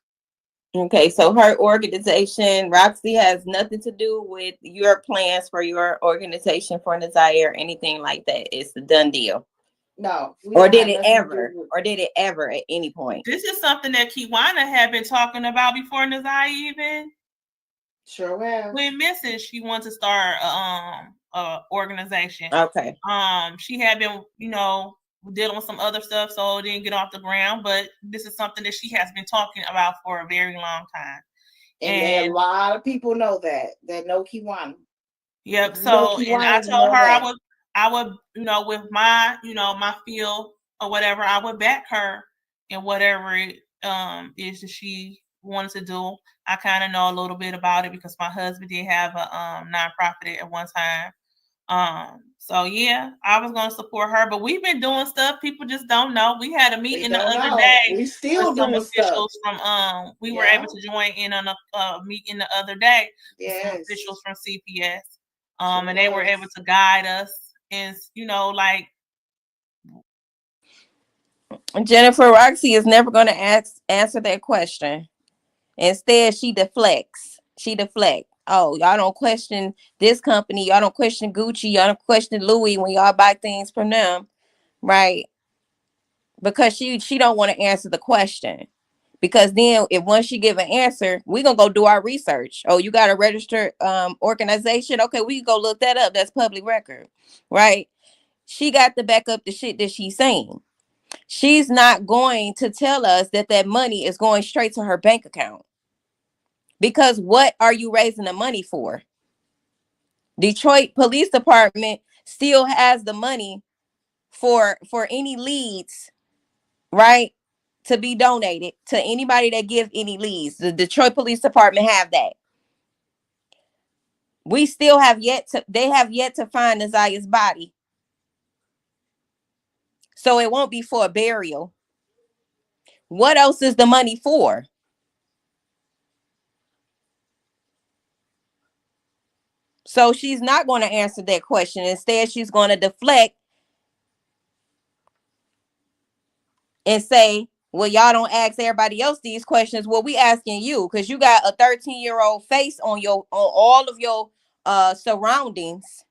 Okay, so her organization, Roxy, has nothing to do with your plans for your organization for Nazia or anything like that. It's a done deal. No. Or did it ever at any point? This is something that Kewana had been talking about before Nazia even. Sure have. When Mrs. she wanted to start a organization. Okay. She had been, dealing with some other stuff, so it didn't get off the ground. But this is something that she has been talking about for a very long time. And a lot of people know that know Kewana. Yep. So and I told her I would, with my, my feel or whatever, I would back her in whatever it is that she wanted to do. I kind of know a little bit about it because my husband did have a nonprofit at one time. So yeah, I was gonna support her, but we've been doing stuff people just don't know. We had a meeting the other day. We still with some doing officials stuff. from we were able to join in on a meeting the other day. Yes. Some officials from CPS. And they were able to guide us and like Jennifer, Roxy is never gonna answer that question. Instead, she deflects. Oh, y'all don't question this company. Y'all don't question Gucci. Y'all don't question Louis when y'all buy things from them, right? Because she don't want to answer the question. Because then if once she give an answer, we gonna go do our research. Oh, you got a registered organization? Okay, we can go look that up. That's public record, right? She got to back up the shit that she's saying. She's not going to tell us that money is going straight to her bank account. Because what are you raising the money for? Detroit Police Department still has the money for any leads, right? To be donated to anybody that gives any leads. The Detroit Police Department have that. They have yet to find Nazia's body. So it won't be for a burial. What else is the money for? So she's not going to answer that question. Instead, she's going to deflect and say, well, y'all don't ask everybody else these questions. Well, we asking you because you got a 13-year-old face on all of your surroundings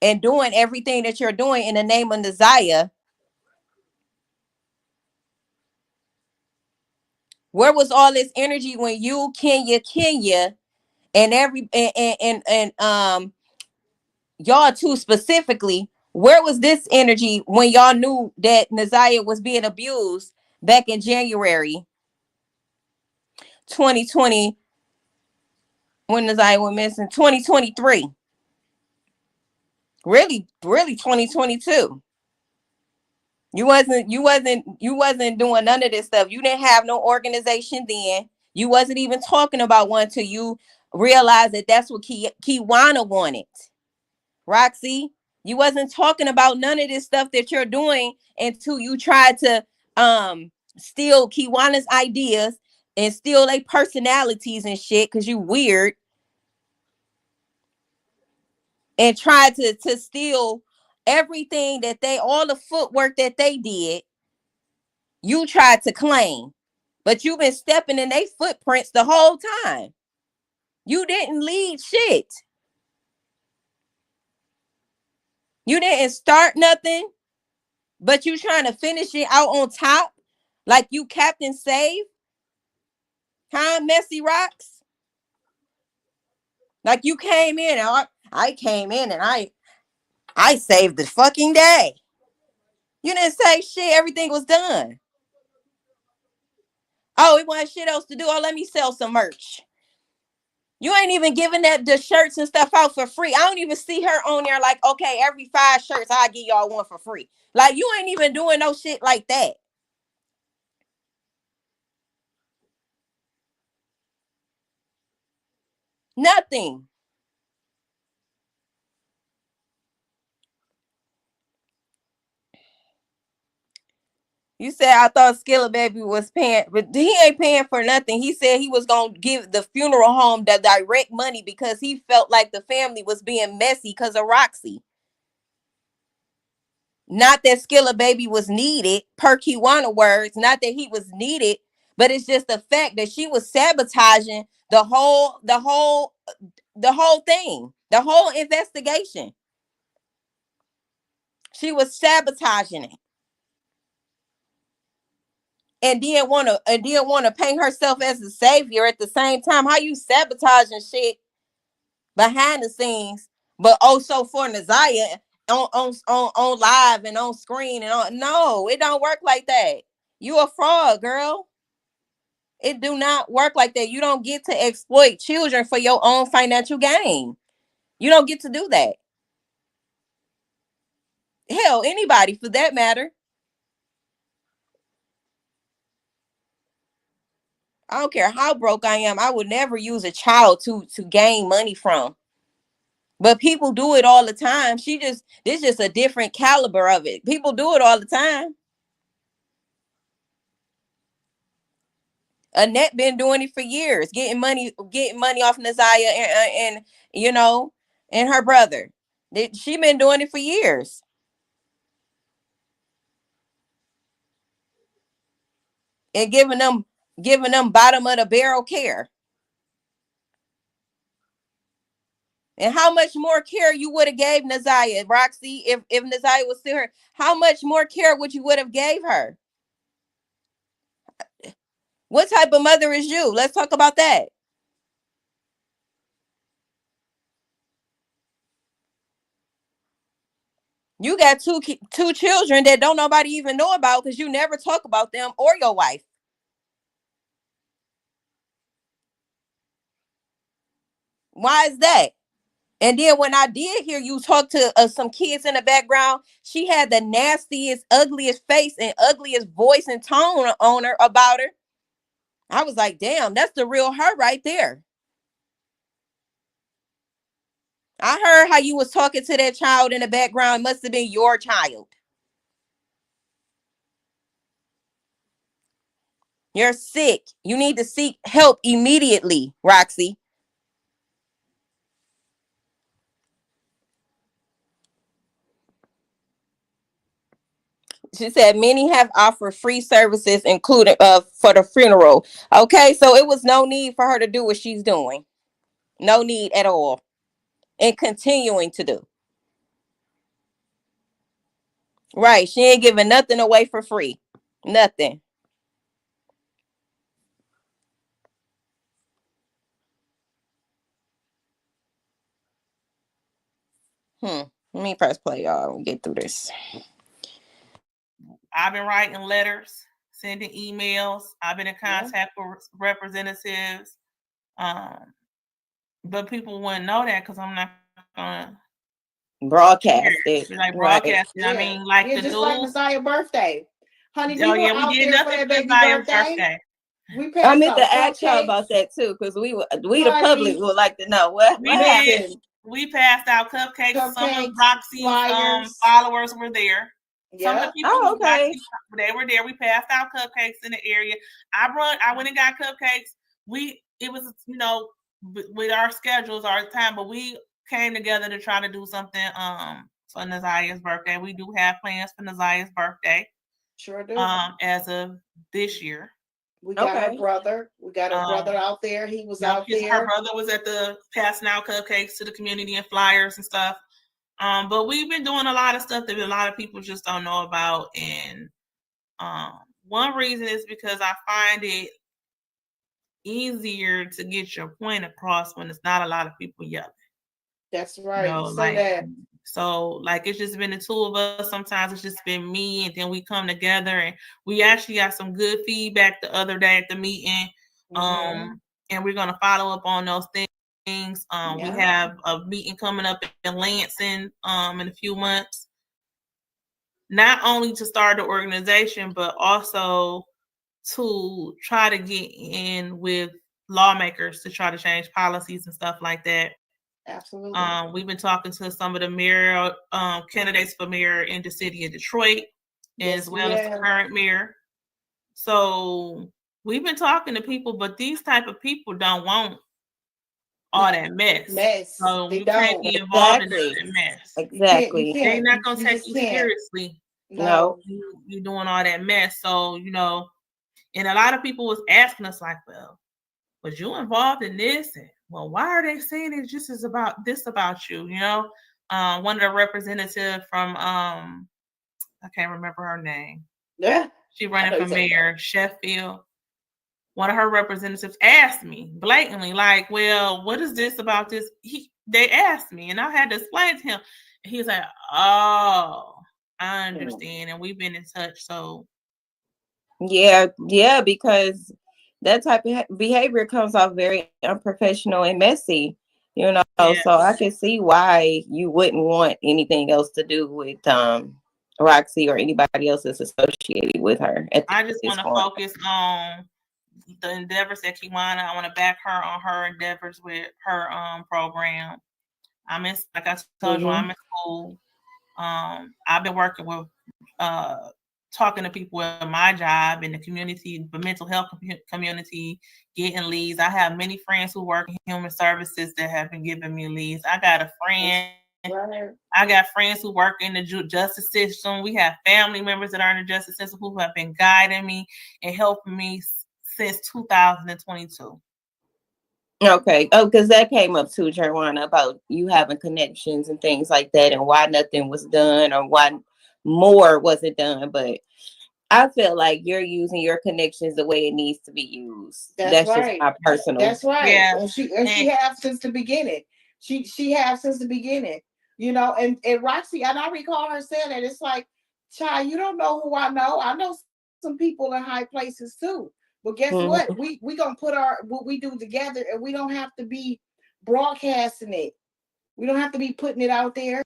and doing everything that you're doing in the name of Nazia. Where was all this energy when you, Kenya, and y'all two specifically? Where was this energy when y'all knew that Nazia was being abused back in January 2021? When Nazaya went missing? 2023. Really 2022. You wasn't doing none of this stuff. You didn't have no organization then. You wasn't even talking about one till you realized that that's what Kewana wanted. Roxy, you wasn't talking about none of this stuff that you're doing until you tried to steal Kiwana's ideas and steal their personalities and shit because you weird, and tried to steal everything that all the footwork that they did. You tried to claim, but you've been stepping in their footprints the whole time. You didn't lead shit. You didn't start nothing, but you trying to finish it out on top like you Captain Save. Huh, Messy Rocks? Like you came in and I came in and I saved the fucking day. You didn't say shit. Everything was done. Oh, it wasn't shit else to do. Oh, let me sell some merch. You ain't even giving the shirts and stuff out for free. I don't even see her on there like, okay, every 5 shirts, I'll give y'all one for free. Like, you ain't even doing no shit like that. Nothing. You said I thought Skilla Baby was paying, but he ain't paying for nothing. He said he was going to give the funeral home the direct money because he felt like the family was being messy because of Roxy. Not that Skilla Baby was needed, per Kewana words, not that he was needed, but it's just the fact that she was sabotaging the whole thing, the whole investigation. She was sabotaging it. And didn't want to paint herself as a savior at the same time. How you sabotaging shit behind the scenes, but also for Nazaya on live and on screen and on? No, it don't work like that. You a fraud, girl. It do not work like that. You don't get to exploit children for your own financial gain. You don't get to do that. Hell, anybody for that matter. I don't care how broke I am. I would never use a child to gain money from. But people do it all the time. This just a different caliber of it. People do it all the time. Annette been doing it for years, getting money off Nazaya and you know, and her brother. She been doing it for years. And giving them bottom of the barrel care. And how much more care you would have gave Nazaya, Roxy, if Nazaya was still here? How much more care would you would have gave her? What type of mother is you? Let's talk about that. You got two children that don't nobody even know about because you never talk about them or your wife. Why is that? And then when I did hear you talk to some kids in the background, she had the nastiest, ugliest face and ugliest voice and tone on her about her. I was like, damn, that's the real her right there. I heard how you was talking to that child in the background. It must have been your child. You're sick. You need to seek help immediately, Roxy. She said many have offered free services, including for the funeral. Okay, so it was no need for her to do what she's doing. No need at all. And continuing to do. Right. She ain't giving nothing away for free. Nothing. Let me press play, y'all. We'll get through this. I've been writing letters, sending emails. I've been in contact with representatives. but people wouldn't know that because I'm not gonna Broadcast it. like Right. broadcast it. I mean, like yeah, the just news. like Messiah's birthday. Honey, we Oh were yeah, out we did there for nothing that for baby Zion birthday. We passed I meant out to ask y'all cupcakes. about that too, because we the Honey, public would like to know what We happened. did. We passed out cupcakes. Some of Cupcakes, Roxy's flyers. followers were there. Some of Yeah. the people Oh, who got okay. they were there. We passed out cupcakes in the area. I went and got cupcakes. It was, you know, with our schedules, our time, but we came together to try to do something for Naziah's birthday. We do have plans for Naziah's birthday. Sure do. As of this year. We got Okay. her brother. We got her brother out there. He was out there. Her brother was at the passing out cupcakes to the community and flyers and stuff. But we've been doing a lot of stuff that a lot of people just don't know about. And one reason is because I find it easier to get your point across when it's not a lot of people yelling. That's right. You know, Say that. So like it's just been the two of us. Sometimes it's just been me, and then we come together, and we actually got some good feedback the other day at the meeting. And we're gonna follow up on those things. We have a meeting coming up in Lansing in a few months. Not only to start the organization, but also to try to get in with lawmakers to try to change policies and stuff like that. Absolutely. We've been talking to some of the mayor candidates for mayor in the city of Detroit, as well as the current mayor. So we've been talking to people, but these type of people don't want all that mess. So they you don't. can't be involved in that mess. Exactly. They're not gonna take you seriously. No. You doing all that mess. So, you know, and a lot of people was asking us like, well, was you involved in this? And well, why are they saying it just is about this about you? You know, one of the representatives from I can't remember her name. Yeah. She running for mayor, Sheffield. One of her representatives asked me blatantly, like, well, what is this about this? They asked me, and I had to explain to him. And he's like, oh, I understand. And we've been in touch. So yeah, because that type of behavior comes off very unprofessional and messy, you know. So I can see why you wouldn't want anything else to do with Roxy or anybody else that's associated with her. I just want to focus on the endeavors that Kewana. I want to back her on her endeavors with her program. Like I told you, I'm in school. I've been working with talking to people at my job in the community, the mental health community, getting leads. I have many friends who work in human services that have been giving me leads. I got a friend. I got friends who work in the justice system. We have family members that are in the justice system who have been guiding me and helping me since 2022. Okay. Oh, because that came up too, Kewana, about you having connections and things like that, and why nothing was done or why more wasn't done. But I feel like you're using your connections the way it needs to be used. That's right. Just my personal. That's right. Yeah. And she has since the beginning. She has since the beginning. You know, and Roxy, and I recall her saying that it's like, child, you don't know who I know. I know some people in high places too. But guess what? We gonna put what we do together, and we don't have to be broadcasting it. We don't have to be putting it out there.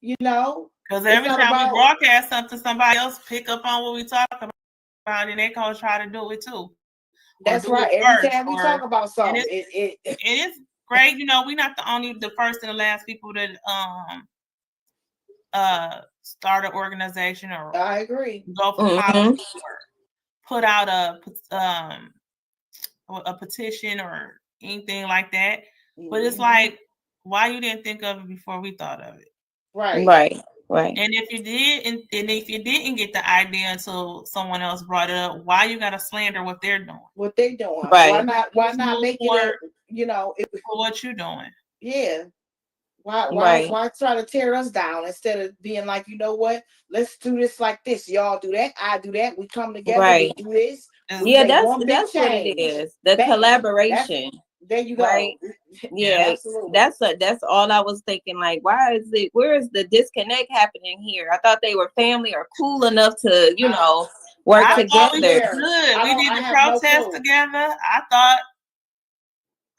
You know, because every time we broadcast something, somebody else pick up on what we talk about, and they gonna try to do it too. That's right. Every time we talk about something, it is great. You know, we're not the first and the last people that start an organization or I agree. Go for policy or put out a petition or anything like that. But it's like, why you didn't think of it before we thought of it? Right. And if you did, and if you didn't get the idea until someone else brought it up, why you gotta slander what they're doing? Right. Why not make it? You know, for what you're doing? Yeah. Why try to tear us down instead of being like, you know what? Let's do this like this. Y'all do that. I do that. We come together. We do this. Yeah, that's what it is. The collaboration. There you go. Right. Yeah, absolutely. That's all I was thinking. Like, where is the disconnect happening here? I thought they were family or cool enough to, you know, work together. We did the protest together. I thought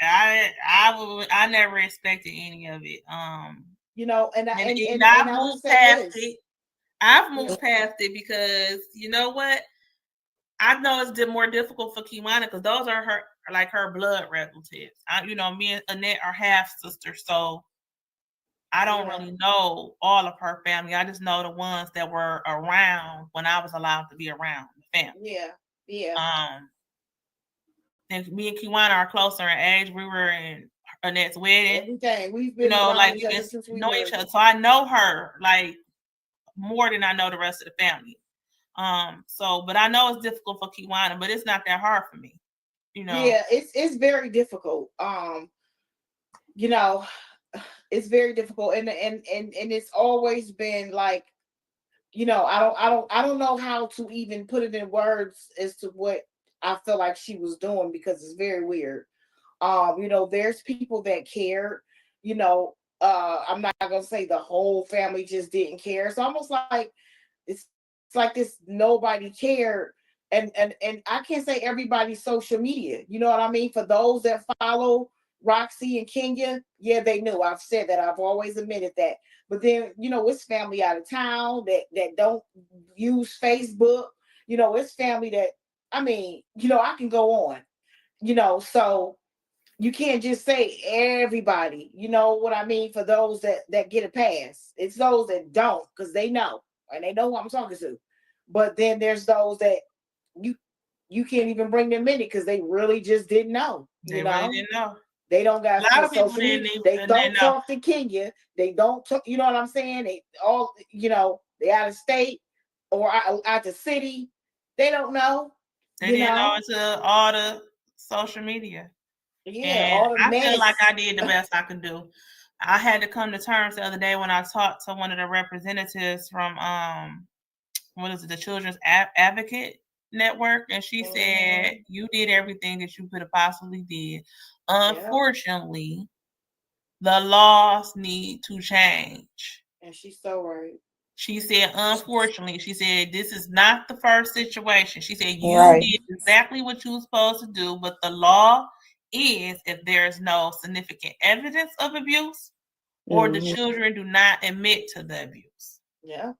I never expected any of it. You know, and I've I would moved say past this. it. I've moved past it because you know what? I know it's more difficult for Kewana because those are her blood relatives. Me and Annette are half sisters, so I don't really know all of her family. I just know the ones that were around when I was allowed to be around the family. Yeah. And me and Kewana are closer in age. We were in Annette's wedding. Everything. We've been around each other since we know were. each other. So I know her like more than I know the rest of the family. But I know it's difficult for Kewana, but it's not that hard for me. Yeah, it's very difficult. It's very difficult, and it's always been like, I don't know how to even put it in words as to what I feel like she was doing because it's very weird. There's people that care. I'm not gonna say the whole family just didn't care. It's almost like it's like this nobody cared. And I can't say everybody's social media. You know what I mean? For those that follow Roxy and Kenya, yeah, they knew. I've said that. I've always admitted that. But then, it's family out of town that don't use Facebook. It's family that, I can go on. So you can't just say everybody, you know what I mean? For those that get a pass, it's those that don't because they know and they know who I'm talking to. But then there's those that you can't even bring them in it because they really just didn't know. Really didn't know. They don't got a lot of people social media. They don't talk to Kenya. They don't talk, you know what I'm saying? They all, they out of state or out the city. They don't know. They didn't know until all the social media. Yeah, and I feel like I did the best I could do. I had to come to terms the other day when I talked to one of the representatives from the Children's Advocate Network, and she said you did everything that you could have possibly did. Unfortunately, the laws need to change. And she's so right. She said, unfortunately, she said, this is not the first situation. She said, you did exactly what you were supposed to do, but the law is if there's no significant evidence of abuse or the children do not admit to the abuse. Yeah.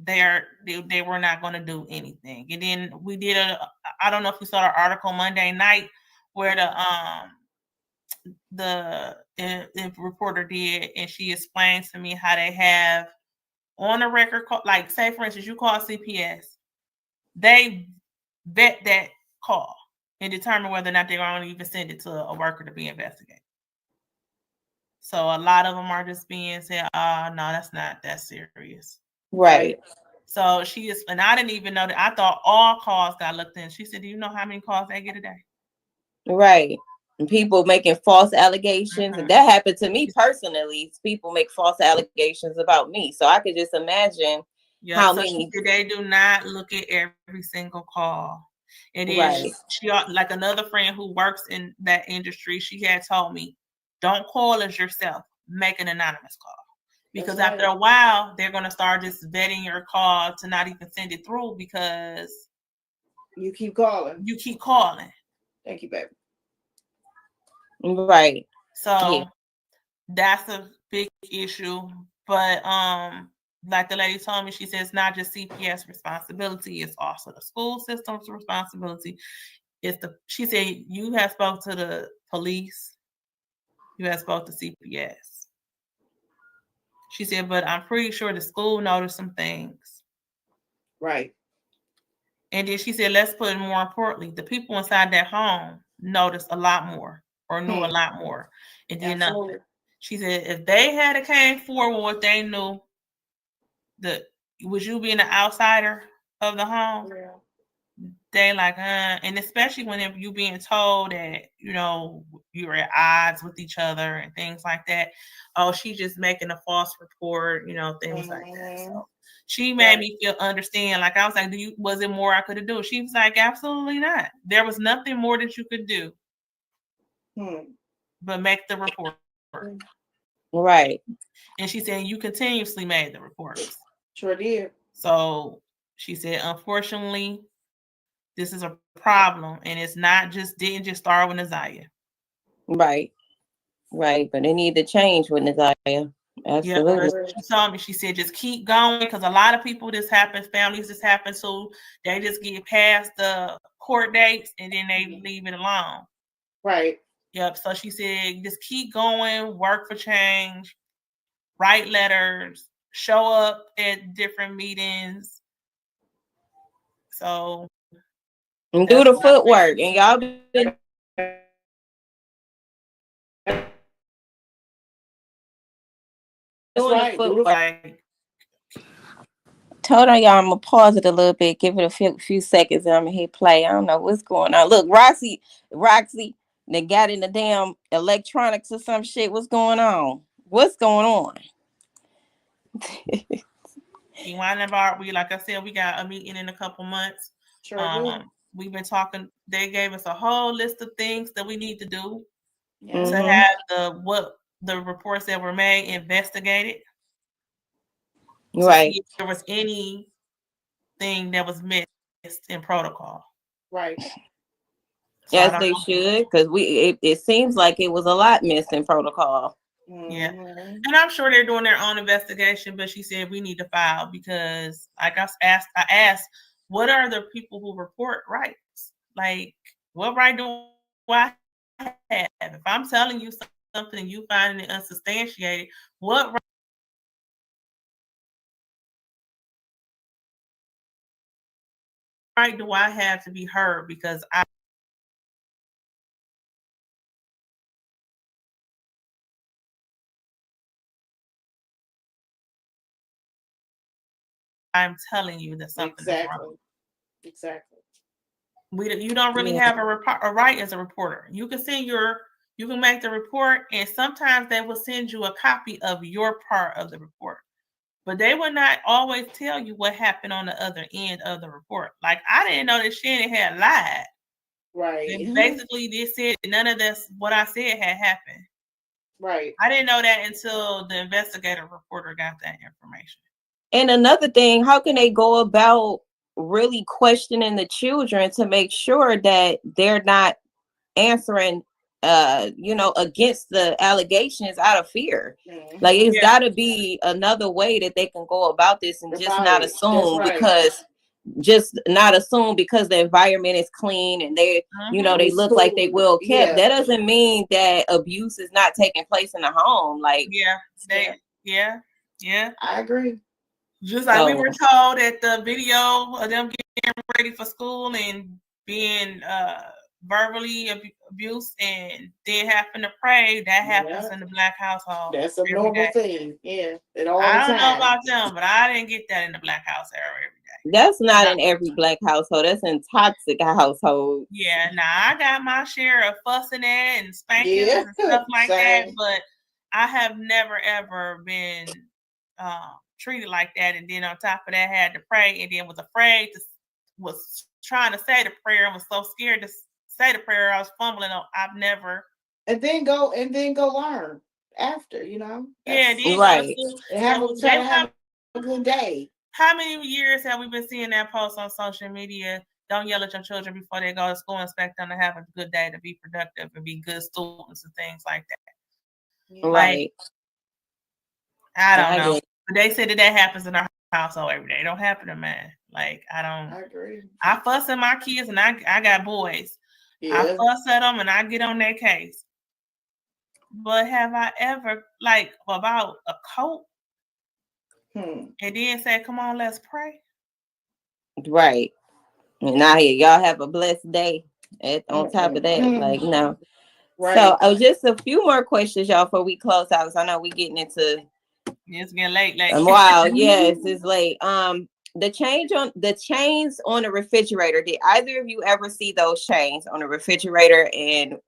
They were not going to do anything. And then we did I don't know if you saw the article Monday night where the reporter did, and she explained to me how they have on a record, like say for instance, you call CPS, they vet that call and determine whether or not they're going to even send it to a worker to be investigated. So a lot of them are just being said, "Oh no, that's not that serious." Right. So and I didn't even know that. I thought all calls got looked in. She said, "Do you know how many calls they get a day?" Right. And people making false allegations, and that happened to me personally. People make false allegations about me, so I could just imagine how many. They do not look at every single call. It is she like another friend who works in that industry. She had told me, "Don't call us yourself. Make an anonymous call." Because after a while, they're going to start just vetting your call to not even send it through because you keep calling. Thank you, baby. Right. So that's a big issue. But like the lady told me, she says it's not just CPS responsibility, it's also the school system's responsibility. She said you have spoke to the police, you have spoke to CPS. She said, but I'm pretty sure the school noticed some things. Right. And then she said, let's put it more importantly, the people inside that home noticed a lot more or knew a lot more and did nothing. She said, if they had came forward with what they knew, was you being an outsider of the home? Yeah. They like, and especially when you being told that, you're at odds with each other and things like that. Oh, she's just making a false report, things like that. So she made me understand. Like I was like, was it more I could have done? She was like, absolutely not. There was nothing more that you could do. But make the report. Right. And she said you continuously made the reports. Sure did. So she said, unfortunately, this is a problem, and it's not didn't just start with Isaiah. Right. Right. But it need to change with Nizaya. Absolutely. She told me, she said, just keep going, because a lot of people this happens, families this happens to, they just get past the court dates and then they leave it alone. Right. Yep. So she said, just keep going, work for change, write letters, show up at different meetings. So And do the footwork. And y'all been doing the footwork. Told on y'all I'm gonna pause it a little bit, give it a few seconds, and I'm gonna hit play. I don't know what's going on. Look, Roxy, they got in the damn electronics or some shit. What's going on? What's going on? We, like I said, we got a meeting in a couple months. Sure. We've been talking. They gave us a whole list of things that we need to do Mm-hmm. to have the reports that were made investigated. Right. To see if there was anything that was missed in protocol. Right. So Yes, they should, because it seems like it was a lot missed in protocol. Yeah. And I'm sure they're doing their own investigation, but she said we need to file because, like I asked, what are the people who report rights? Like, what right do I have? If I'm telling you something and you find it unsubstantiated, what right do I have to be heard? Because I'm telling you that something is wrong. Exactly. You don't really have a right as a reporter. You can you can make the report, and sometimes they will send you a copy of your part of the report. But they will not always tell you what happened on the other end of the report. Like, I didn't know that Shannon had lied. Right. And basically, they said none of this, what I said, had happened. Right. I didn't know that until the investigative reporter got that information. And another thing, how can they go about really questioning the children to make sure that they're not answering against the allegations out of fear? Like, it's got to be another way that they can go about this and just not assume because the environment is clean and they they look like they well kept. That doesn't mean that abuse is not taking place in the home. Like, I agree. Just like we were told at the video of them getting ready for school and being verbally abused and then having to pray, that happens in the Black household. That's a normal thing. Yeah. I don't know about them, but I didn't get that in the Black house every day. That's not in every Black household. That's in toxic household. Yeah, I got my share of fussing and spanking and stuff like that, but I have never ever been treated like that. And then on top of that, had to pray, and then was afraid was trying to say the prayer and was so scared to say the prayer. I was fumbling. I've never. And then go learn after, right. Have a good day. How many years have we been seeing that post on social media? Don't yell at your children before they go to school. Expect them to have a good day, to be productive and be good students and things like that. Right. I don't know. But they said that happens in our household every day. It don't happen to mine. Like, I agree. I fuss at my kids, and I got boys. Yeah. I fuss at them and I get on their case. But have I ever, like, about a coat and then say, come on, let's pray? Right. And now here, y'all have a blessed day on top of that. Like, no. Right. So just a few more questions, y'all, before we close out. Because I know we're getting into it's getting late. Wow, yes, it's late. The chains on the refrigerator. Did either of you ever see those chains on the refrigerator? And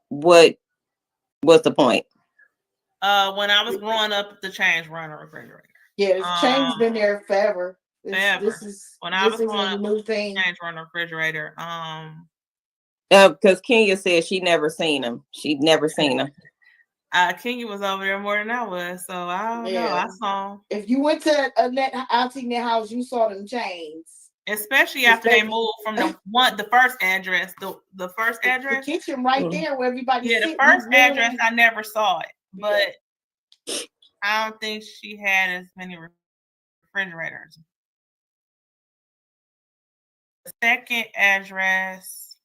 what's the point? When I was growing up, the chains were on the refrigerator. Yeah, the chains been there forever. This is a new thing. Chains were on the refrigerator. Because Kenya said she never seen them. She'd never seen them. Kenya was over there more than I was, so I don't know. I saw them. If you went to Auntie house, you saw them chains. Especially after they moved from the first address, the first address. The kitchen right there where everybody the sitting. first address I never saw it, but I don't think she had as many refrigerators. The second address,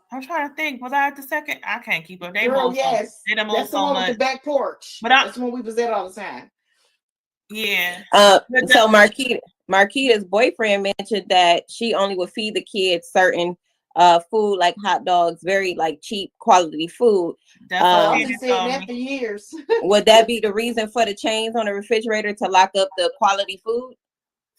I'm trying to think. Was I at the second? I can't keep up. They Girl, moved. yes. They moved That's the so one much. with the back porch. But that's the one we was at all the time. Yeah. So Marquita's boyfriend mentioned that she only would feed the kids certain food, like hot dogs, very like cheap quality food. I've been saying that for years. Would that be the reason for the chains on the refrigerator, to lock up the quality food?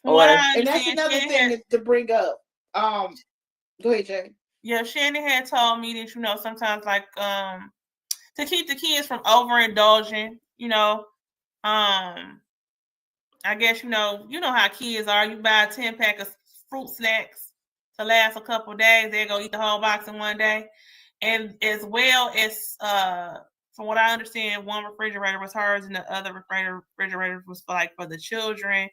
And that's another thing to bring up. Go ahead, Jay. Yeah, Shannon had told me that, you know, sometimes like to keep the kids from overindulging, you know, I guess, you know how kids are. You buy a 10-pack of fruit snacks to last a couple of days. They're going to eat the whole box in one day. And as well as, from what I understand, one refrigerator was hers and the other refrigerator was for the children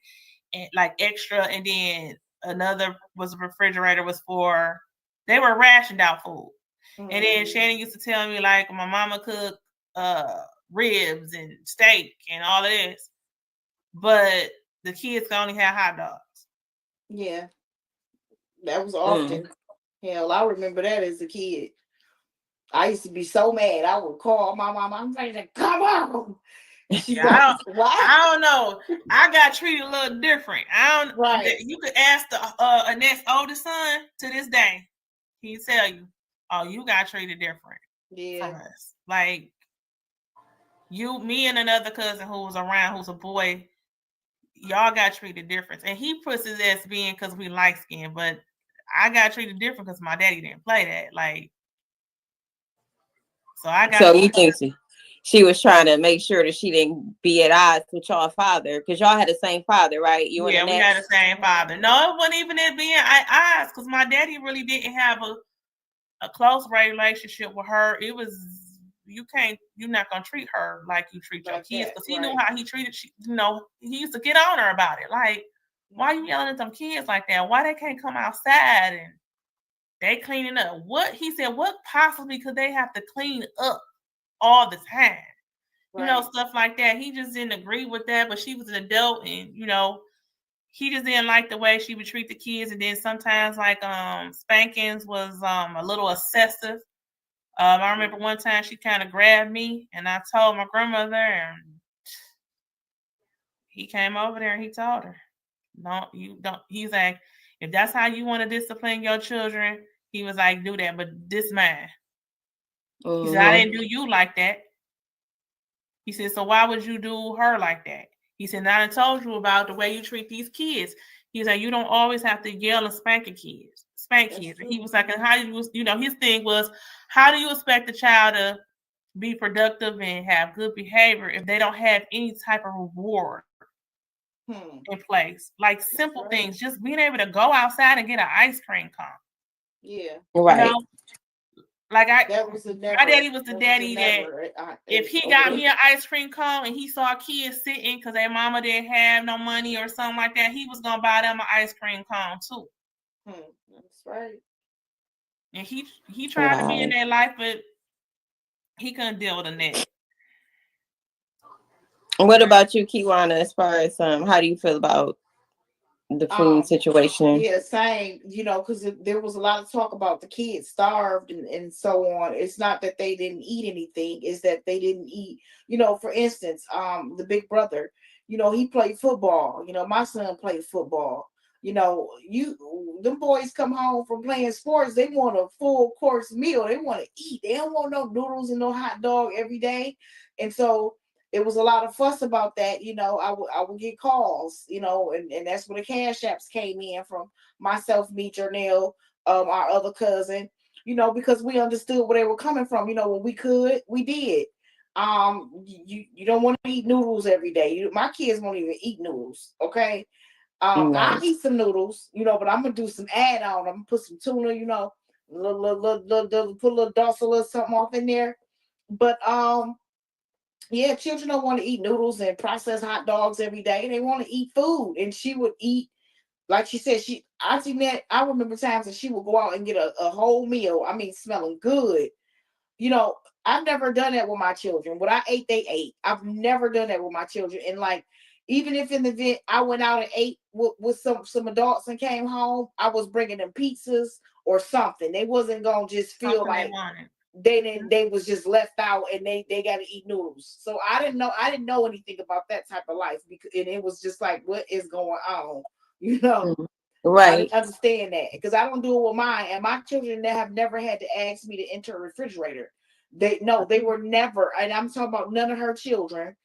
and like extra. And then another refrigerator was for, they were rationed out food. Mm-hmm. And then Shannon used to tell me, like, my mama cooked ribs and steak and all of this, but the kids can only have hot dogs. Yeah, that was often. Hell, I remember that as a kid. I used to be so mad. I would call my mom. I'm like, come on. I don't know. I got treated a little different. You could ask the Annette's oldest son to this day. He'll tell you, oh, you got treated different. Yeah. From us. Like, me and another cousin who was around, who's a boy, y'all got treated different. And he puts his ass being because we light skinned, but I got treated different because my daddy didn't play that. Like, so you think she was trying to make sure that she didn't be at odds with y'all father, because y'all had the same father, right? We had the same father. No, it wasn't even it being odds, because my daddy really didn't have a close relationship with her. It was, you're not gonna treat her like you treat your kids, because he knew how he treated. He used to get on her about it. Like, why you yelling at them kids like that? Why they can't come outside and they cleaning up? What he said? What possibly could they have to clean up all the time? Right. Stuff like that. He just didn't agree with that. But she was an adult, and he just didn't like the way she would treat the kids. And then sometimes, like, spankings was a little excessive. I remember one time she kind of grabbed me, and I told my grandmother, and he came over there and he told her, "No, you don't." He's like, "If that's how you want to discipline your children," he was like, "Do that, but this man." Mm-hmm. He said, "I didn't do you like that." He said, "So why would you do her like that?" He said, "Now I told you about the way you treat these kids." He's like, "You don't always have to yell and spank kids. And he was like, "And how do you, his thing was, how do you expect the child to be productive and have good behavior if they don't have any type of reward in place? Like simple things, just being able to go outside and get an ice cream cone." Yeah. Right. Like my daddy was the daddy that if he got me an ice cream cone and he saw kids sitting because their mama didn't have no money or something like that, he was gonna buy them an ice cream cone too. That's right. And he tried to be in their life, but he couldn't deal with a net. What about you, Kewana? As far as how do you feel about the food situation? Yeah, same. Because there was a lot of talk about the kids starved and so on. It's not that they didn't eat anything; it's that they didn't eat. For instance, the big brother. He played football. My son played football. Them boys come home from playing sports. They want a full course meal. They want to eat. They don't want no noodles and no hot dog every day. And so it was a lot of fuss about that. I would get calls, and that's where the cash apps came in from myself, me, Jernell, our other cousin, because we understood where they were coming from. When we could, we did. You don't want to eat noodles every day. My kids won't even eat noodles. Okay. I'll eat some noodles, but I'm gonna do some add on. I'm gonna put some tuna, put a little dust, a little something off in there. But Yeah, children don't want to eat noodles and processed hot dogs every day. They want to eat food. And she would eat, like she said, Auntie Net, I remember times that she would go out and get a whole meal. I mean, smelling good. You know, I've never done that with my children. What I ate, they ate. I've never done that with my children. And like, even if in the event I went out and ate with some adults and came home, I was bringing them pizzas or something. They wasn't gonna just feel Something they like wanted. they was just left out and they got to eat noodles. So I didn't know anything about that type of life, because and it was just like, what is going on? You know, I Right. didn't understand that, because I don't do it with mine, and my children that have never had to ask me to enter a refrigerator. They were never, and I'm talking about none of her children.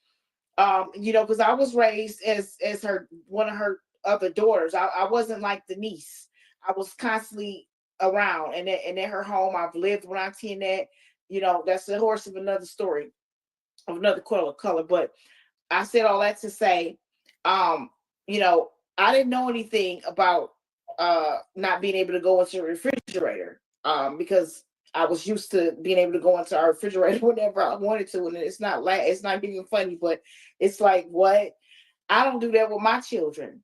You know, because I was raised as her one of her other daughters. I wasn't like the niece. I was constantly around, and at her home, I've lived with Auntie and that. You know, that's the horse of another story, of another color. But I said all that to say, you know, I didn't know anything about not being able to go into the refrigerator, because I was used to being able to go into our refrigerator whenever I wanted to, and it's not even funny, but it's like, what? I don't do that with my children.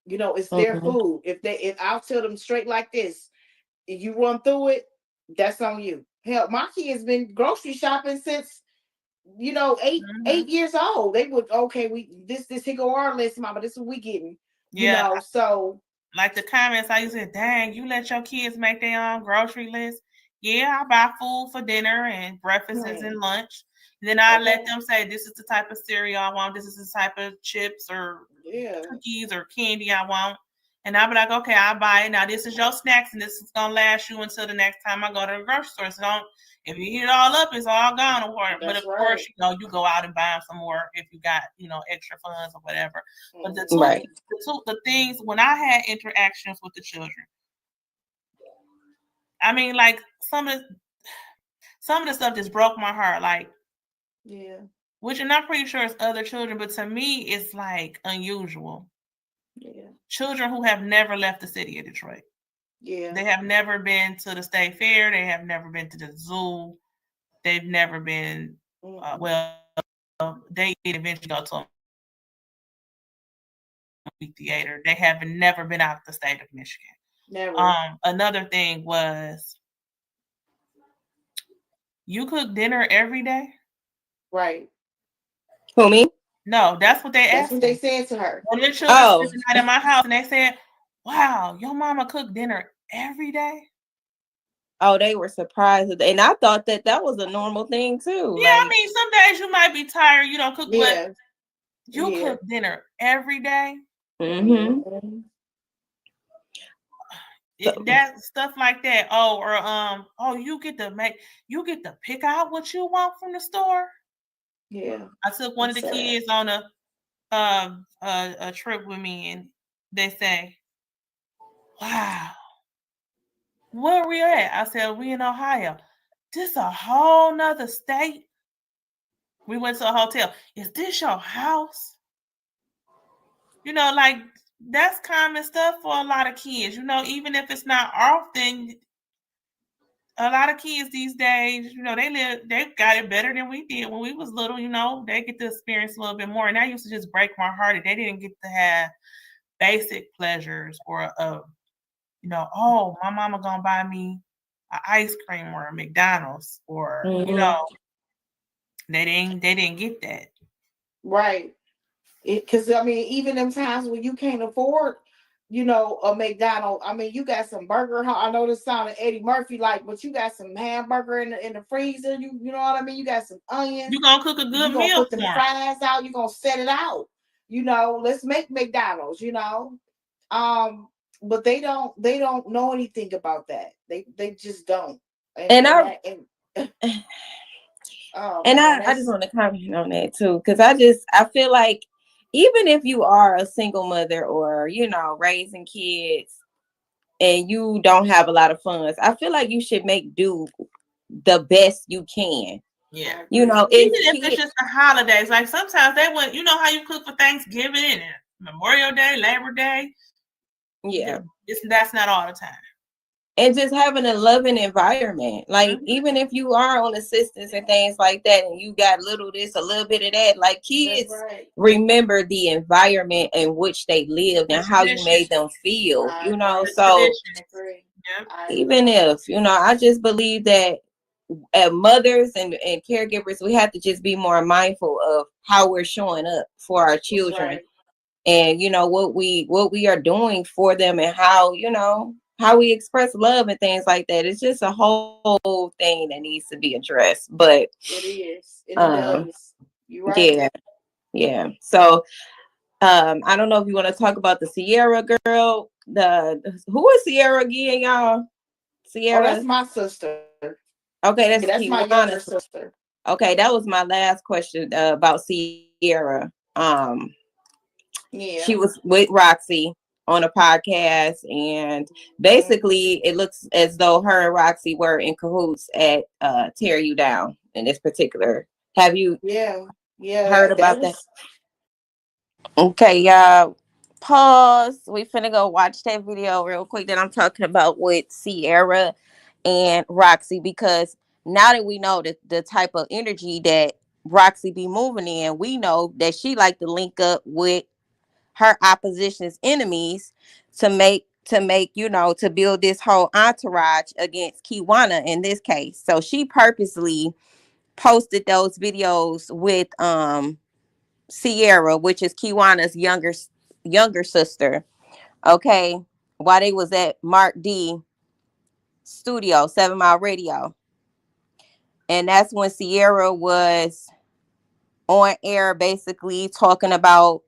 You know, it's their food. If I'll tell them straight like this, if you run through it, that's on you. Hell, my kids been grocery shopping since, you know, 8 years old. They would, okay, we this here go our list, mama. This is what we getting. You Yeah. know, so Like the comments, I used to say, dang, you let your kids make their own grocery list. Yeah, I buy food for dinner and breakfast and lunch. And then I let them say, this is the type of cereal I want. This is the type of chips or cookies or candy I want. And I'll be like, okay, I'll buy it. Now, this is your snacks, and this is going to last you until the next time I go to the grocery store. So if you eat it all up, it's all gone. But of course, you know, you go out and buy some more if you got, you know, extra funds or whatever. But the things, when I had interactions with the children, I mean, like some of the stuff just broke my heart. Like, which I'm not pretty sure it's other children, but to me, it's like unusual. Children who have never left the city of Detroit. They have never been to the state fair. They have never been to the zoo. They've never been, well, they did eventually go to a movie theater. They have never been out of the state of Michigan. Never. Another thing was, you cook dinner every day? Right. Who, me? No, that's what they asked. That's what they said to her. When the children spent the night at my house, and they said, wow, your mama cooked dinner every day? Oh, they were surprised. And I thought that was a normal thing too. Yeah, I mean, some days you might be tired, you don't cook, but you cook dinner every day? That stuff like that. Oh, or you get to pick out what you want from the store. Yeah. I took one of the kids on a trip with me, and they say, wow, where we at? I said, we in Ohio. This a whole nother state. We went to a hotel. Is this your house? You know, like, that's common stuff for a lot of kids. You know, even if it's not often, a lot of kids these days, you know, they got it better than we did when we was little. You know, they get to experience a little bit more, and that used to just break my heart that they didn't get to have basic pleasures, or you know, oh, my mama gonna buy me an ice cream or a McDonald's, or you know, they didn't get that. Right. Because I mean, even them times when you can't afford, you know, a McDonald's. I mean, you got some burger. I know this sounded Eddie Murphy like, but you got some hamburger in the freezer. You know what I mean? You got some onions. You gonna cook a good meal. You gonna put them fries out. You gonna set it out. You know, let's make McDonald's. You know, but they don't know anything about that. They just don't. I just want to comment on that too, because I feel like, even if you are a single mother, or, you know, raising kids and you don't have a lot of funds, I feel like you should make do the best you can. Yeah. You know, even if it's just the holidays, like sometimes they want, you know how you cook for Thanksgiving and Memorial Day, Labor Day. Yeah. That's not all the time. and just having a loving environment. Like, even if you are on assistance and things like that, and you got little this, a little bit of that, like, kids remember the environment in which they lived and how you made them feel, you know. So even if, you know, I just believe that mothers and caregivers, we have to just be more mindful of how we're showing up for our children, and, you know, what we are doing for them, and how, you know, how we express love and things like that. It's just a whole thing that needs to be addressed. But it is. It does. You're right. Yeah. So I don't know if you want to talk about the Sierra girl. Who is Sierra again, y'all? Sierra. Oh, that's my sister. Okay, that's my younger sister. Okay, that was my last question about Sierra. She was with Roxy on a podcast, and basically it looks as though her and Roxy were in cahoots at Tear You Down in this particular. Have you heard about that? Okay, y'all, pause. We finna go watch that video real quick that I'm talking about with Sierra and Roxy, because now that we know the type of energy that Roxy be moving in, we know that she like to link up with her opposition's enemies to make, you know, to build this whole entourage against Kewana in this case. So she purposely posted those videos with Sierra, which is Kiwana's younger sister, okay, while they was at Mark D studio, 7 Mile Radio. And that's when Sierra was on air basically talking about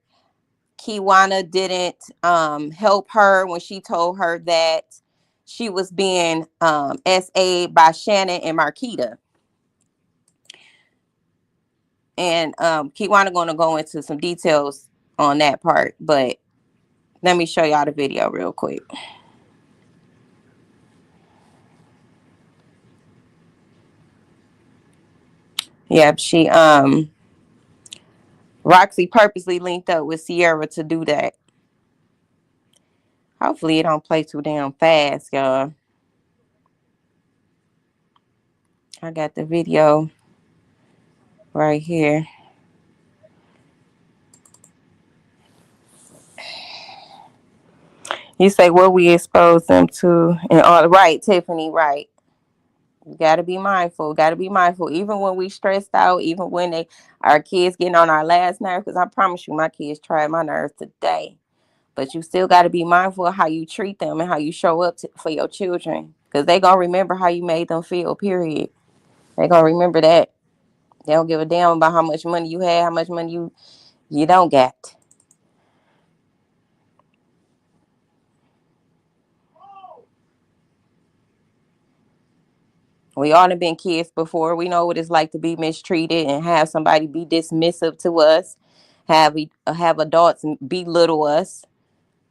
Kewana didn't help her when she told her that she was being SA'd by Shannon and Marquita. And Kewana gonna go into some details on that part, but let me show y'all the video real quick. Yep, she Roxy purposely linked up with Sierra to do that. Hopefully it don't play too damn fast, y'all. I got the video right here. You say what we expose them to, and all right, Tiffany, right. You gotta be mindful. Gotta be mindful. Even when we stressed out, even when our kids getting on our last nerve, because I promise you, my kids tried my nerves today. But you still got to be mindful of how you treat them and how you show up for your children, because they gonna remember how you made them feel. Period. They gonna remember that. They don't give a damn about how much money you had, how much money you don't get. We all have been kids before. We know what it's like to be mistreated and have somebody be dismissive to us, have adults belittle us.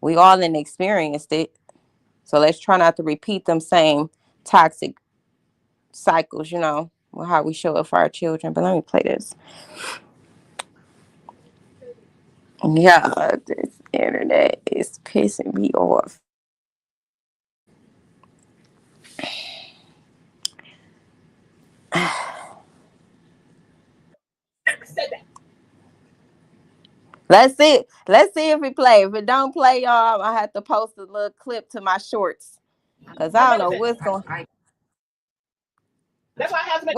We all done experienced it. So let's try not to repeat them same toxic cycles, you know, with how we show up for our children. But let me play this. Yeah, this internet is pissing me off. Let's see. Let's see if it plays. If it don't play, y'all, I have to post a little clip to my shorts, because I don't know what's going on. That's why I have to make.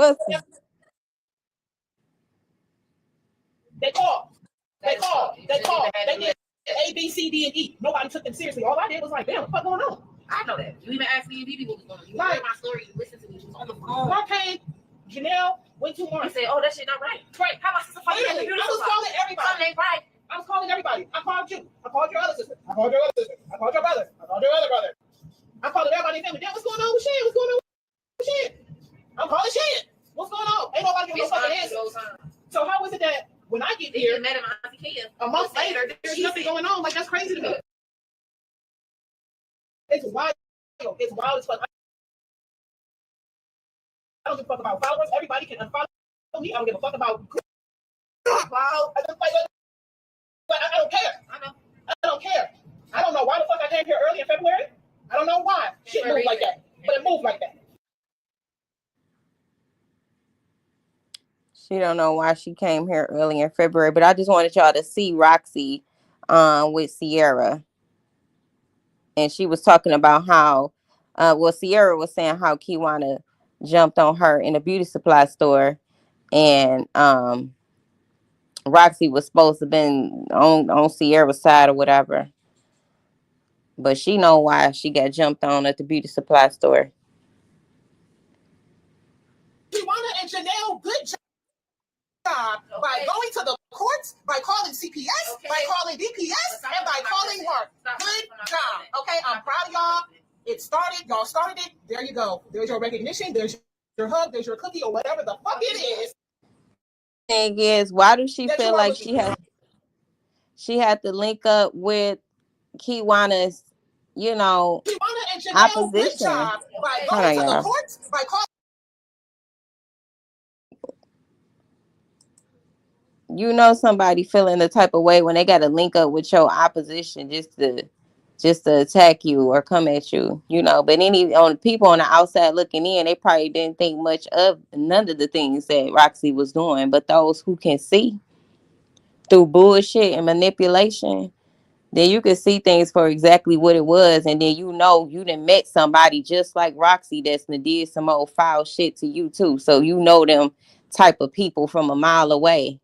They called. They did A, B, C, D, and E. Nobody took them seriously. All I did was like, damn, what's going on? I know that. You even asked me and BB what was going on. You heard my story. You listened to me. She was on the phone. I paid Jernell, went to Mark. Said, oh, that shit not right. Right. How my sister fighting? I was calling everybody. Something ain't right. I was calling everybody. I called you. I called your other sister. I called your other sister. I called your brother. I called your other brother. I called everybody in family. Damn, what's going on with Shan? What's going on with Shan? I'm calling Shan. What's going on? Ain't nobody giving no fucking answer. So how is it that when I get here, a month later, there's nothing going on? Like, that's crazy to me. It's wild. It's wild as fuck. I don't give a fuck about followers. Everybody can unfollow me. I don't give a fuck about wow. I don't care. I know. I don't care. I don't know why the fuck I came here early in February. I don't know why. Shit moved like that, but it moved like that. She don't know why she came here early in February, but I just wanted y'all to see Roxy with Sierra. And she was talking about how Sierra was saying how Kewana jumped on her in a beauty supply store, and Roxy was supposed to have been on Sierra's side or whatever. But she know why she got jumped on at the beauty supply store. Kewana and Jernell, good job. By going to the courts, by calling CPS, by calling DPS, and by calling her. Good job. Okay, I'm proud of y'all. It started, y'all started it. There you go. There's your recognition. There's your hug. There's your cookie or whatever the fuck it is. Thing is, why does she feel like she had to link up with Kewana's, Kewana and Jernell, good job. By going to the courts, by calling. Somebody feeling the type of way when they got to link up with your opposition just to attack you or come at you, but people on the outside looking in, they probably didn't think much of none of the things that Roxy was doing, but those who can see through bullshit and manipulation, then you can see things for exactly what it was, and then you done met somebody just like Roxy that's did some old foul shit to you too, so them type of people from a mile away.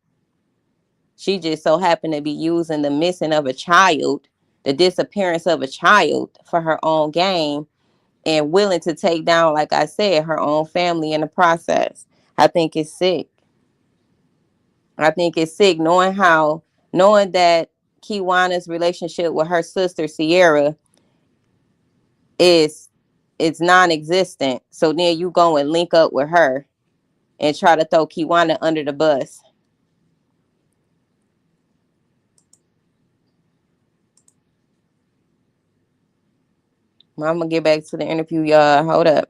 She just so happened to be using the missing of a child, the disappearance of a child for her own game, and willing to take down, like I said, her own family in the process. I think it's sick. Knowing that Kewana's relationship with her sister Sierra it's non-existent. So then you go and link up with her and try to throw Kewana under the bus. I'm gonna get back to the interview, y'all. Hold up.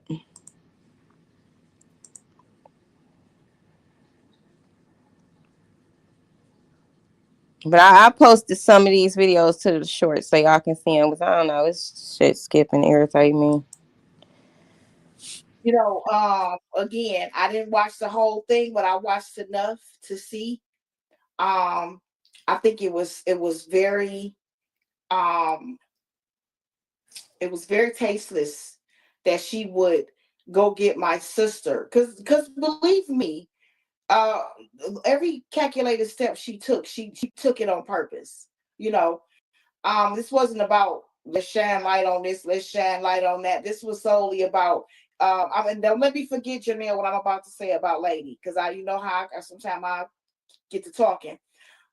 But I posted some of these videos to the shorts so y'all can see them. Because I don't know, it's shit skipping irritate me. Again, I didn't watch the whole thing, but I watched enough to see. I think it was very it was very tasteless that she would go get my sister, because believe me, every calculated step she took it on purpose. This wasn't about let's shine light on this, let's shine light on that. This was solely about don't let me forget, Jernell, what I'm about to say about Lady, because how sometimes I get to talking.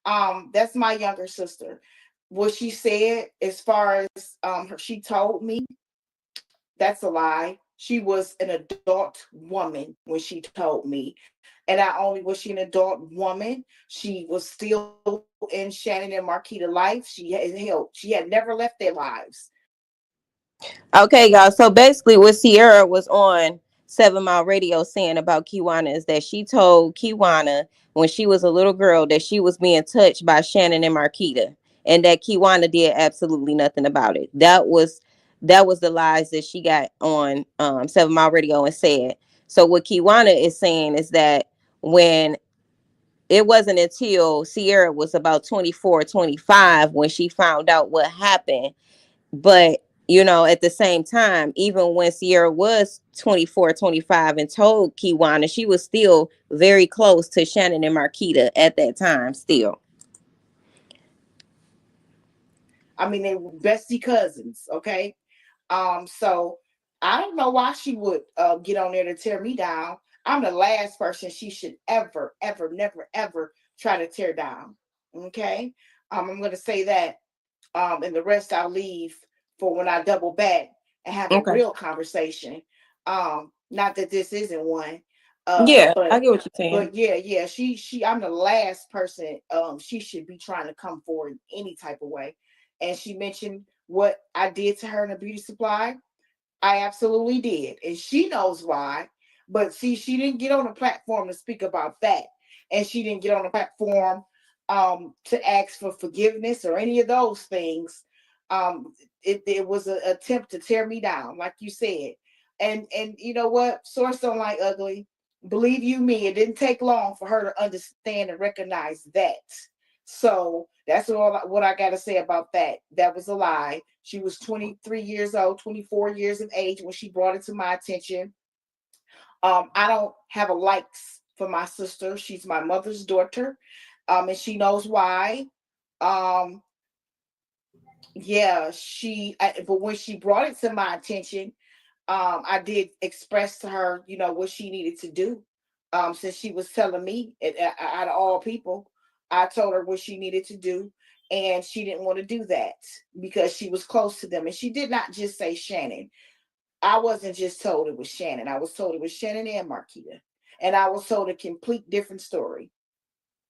That's my younger sister. What she said, as far as she told me, that's a lie. She was an adult woman when she told me. And not only was she an adult woman, she was still in Shannon and Marquita life. She had never left their lives. Okay, y'all. So basically what Sierra was on 7 Mile Radio saying about Kewana is that she told Kewana when she was a little girl that she was being touched by Shannon and Marquita, and that Kewana did absolutely nothing about it. That was the lies that she got on 7 Mile Radio and said. So what Kewana is saying is that when it wasn't until Sierra was about 24, 25 when she found out what happened. But at the same time, even when Sierra was 24, 25 and told Kewana, she was still very close to Shannon and Marquita at that time still. I mean, they were bestie cousins, okay? So I don't know why she would get on there to tear me down. I'm the last person she should ever, ever, never, ever try to tear down. Okay. I'm going to say that. And the rest I'll leave for when I double back and have a real conversation. Not that this isn't one. I get what you're saying. But yeah, she I'm the last person she should be trying to come forward any type of way. And she mentioned what I did to her in a beauty supply. I absolutely did. And she knows why. But see, she didn't get on the platform to speak about that. And she didn't get on the platform to ask for forgiveness or any of those things. It was an attempt to tear me down, like you said. And you know what? Source don't like ugly. Believe you me, it didn't take long for her to understand and recognize that. So that's what I got to say about that. That was a lie. She was 23 years old, 24 years of age when she brought it to my attention. I don't have a likes for my sister. She's my mother's daughter, and she knows why. Um, yeah, but when she brought it to my attention, I did express to her, what she needed to do. Since she was telling me, out of all people, I told her what she needed to do, and she didn't want to do that because she was close to them. And she did not just say Shannon. I wasn't just told it was Shannon. I was told it was Shannon and Marquita, and I was told a complete different story.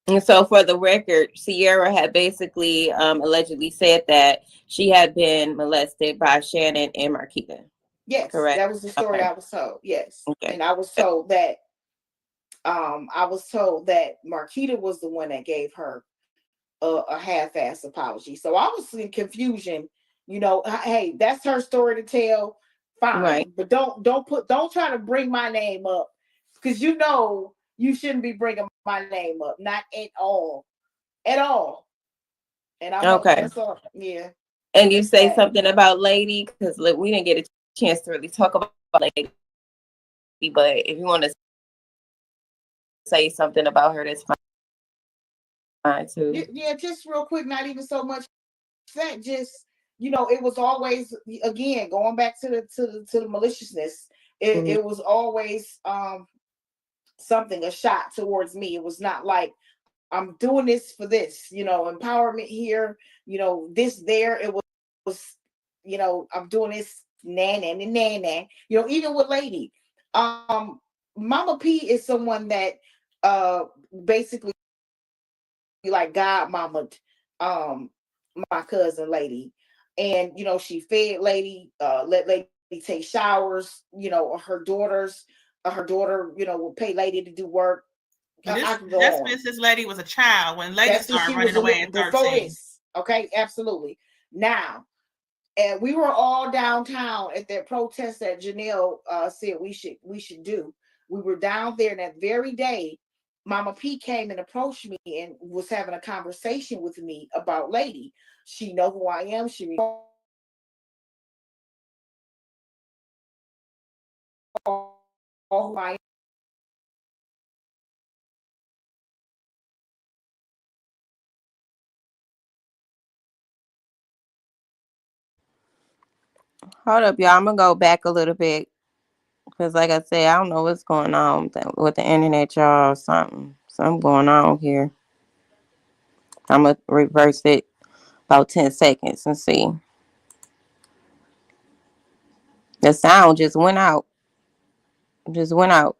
And so, for the record, Sierra had basically allegedly said that she had been molested by Shannon and Marquita. Yes, Correct. that was the story Okay. I was told. Yes, Okay. and I was told that Marquita was the one that gave her a half-ass apology. So I was in confusion. Hey, that's her story to tell. Fine, Right. but don't try to bring my name up, because you shouldn't be bringing my name up, not at all. And Okay. that's all. Yeah. And you It's say sad. something about Lady, because look, we didn't get a chance to really talk about Lady. But if you want to say something about her, that's fine too. Yeah, just real quick, not even so much that, just it was always, again, going back to the maliciousness. It was always something, a shot towards me. It was not like I'm doing this for this, empowerment here, this there. It was, I'm doing this nan. Even with Lady, Mama P is someone that basically like godmama my cousin Lady. And she fed Lady, let Lady take showers, her daughter would pay Lady to do work. I can go That's on. since this lady was a child. When Lady That's since started she was running away at before 13. this. Okay, absolutely. Now, and we were all downtown at that protest that Jernell said we should do. We were down there that very day. Mama P came and approached me and was having a conversation with me about Lady. She know who I am. She who I am. Hold up, y'all. I'm gonna go back a little bit because, like I said, I don't know what's going on with the internet, y'all. Something going on here. I'm gonna reverse it about 10 seconds and see. The sound just went out. Just went out.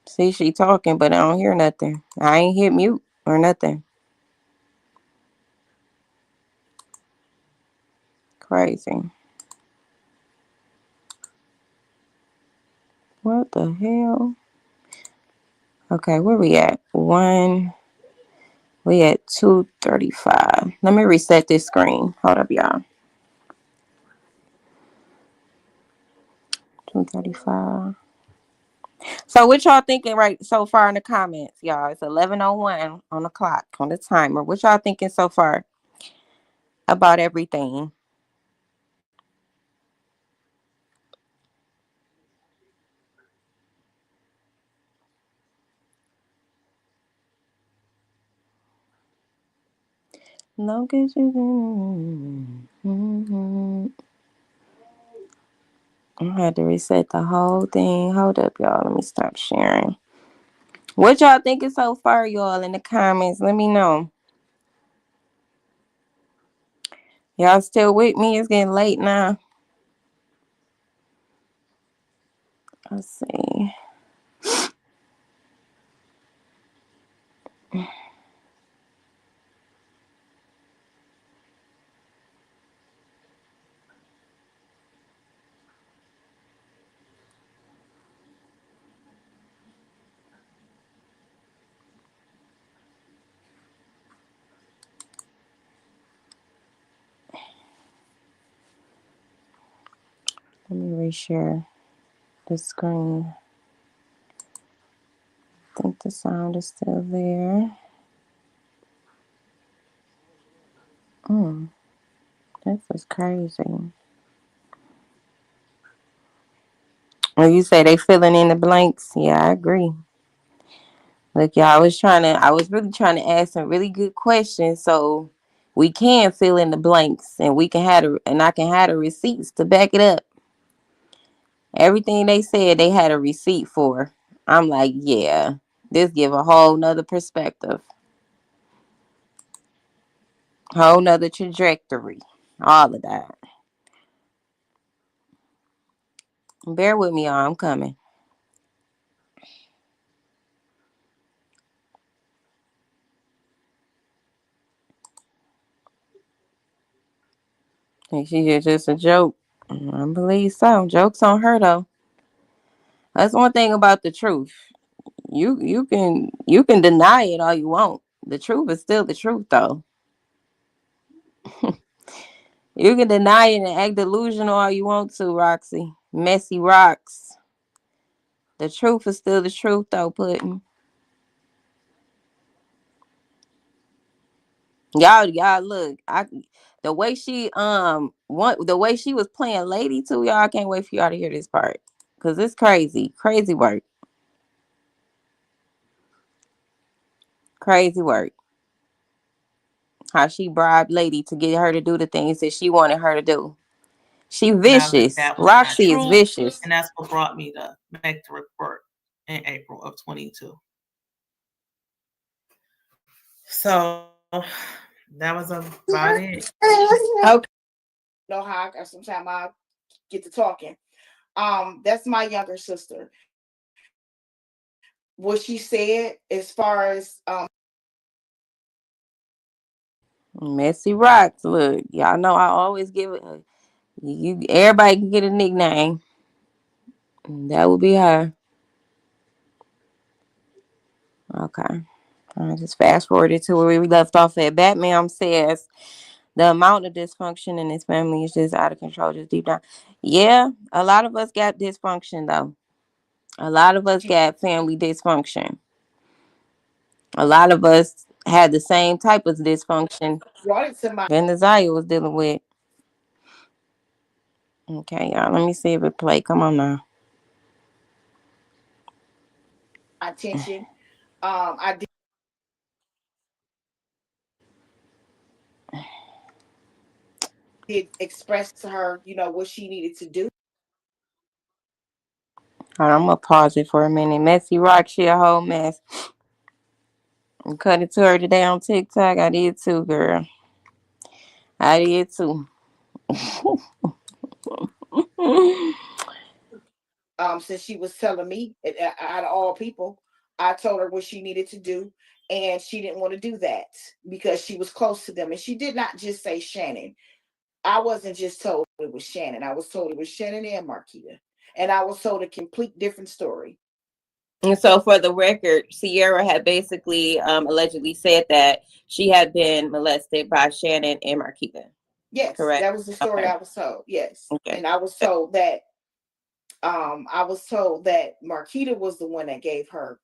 See, she talking, but I don't hear nothing. I ain't hit mute or nothing. Crazy. What the hell? Okay, where we at? We at 235. Let me reset this screen. Hold up, y'all. 235. So what y'all thinking right so far in the comments, y'all? It's 11:01 on the clock, on the timer. What y'all thinking so far about everything? Long as you I had to reset the whole thing. Hold up, y'all. Let me stop sharing. What y'all thinking so far, y'all, in the comments? Let me know. Y'all still with me? It's getting late now. Let's see. Let me reshare the screen. I think the sound is still there. This is crazy. When you say they filling in the blanks, yeah, I agree. Look, y'all, I was really trying to ask some really good questions so we can fill in the blanks and I can have the receipts to back it up. Everything they said they had a receipt for. I'm like, yeah, this give a whole nother perspective. Whole nother trajectory. All of that. Bear with me, y'all. I'm coming. Think she's just a joke. I believe so. Joke's on her though. That's one thing about the truth. You can deny it all you want. The truth is still the truth though. You can deny it and act delusional all you want to, Roxy. Messy rocks. The truth is still the truth though, Puddin'. Y'all look. The way she the way she was playing Lady too, y'all, I can't wait for y'all to hear this part. Cause it's crazy. Crazy work. Crazy work. How she bribed Lady to get her to do the things that she wanted her to do. She Now vicious. that was not Roxy is true, vicious. and that's what brought me to make the report in April of 22. So that was about it. Okay. Know how sometimes I get to talking. That's my younger sister. What she said as far as Messy rocks. Look, y'all know I always give it. Everybody can get a nickname. That would be her. Okay. I just fast forwarded to where we left off at. Batman says the amount of dysfunction in his family is just out of control, just deep down. Yeah, a lot of us got dysfunction though. A lot of us got family dysfunction. A lot of us had the same type of dysfunction brought it to my Venezuela was dealing with. Okay, y'all. Let me see if it play. Come on now. attention. I did express to her, what she needed to do. All right, I'm gonna pause it for a minute. Messy Rock, she a whole mess. I cut it to her today on TikTok. I did too, girl. I did too. Since she was telling me, out of all people, I told her what she needed to do, and she didn't want to do that because she was close to them. And she did not just say Shannon. I wasn't just told it was Shannon. I was told it was Shannon and Marquita. And I was told a complete different story. And so, for the record, Sierra had basically allegedly said that she had been molested by Shannon and Marquita. Yes, correct? that was the story Okay. I was told. Yes. Okay. And I was told that Marquita was the one that gave her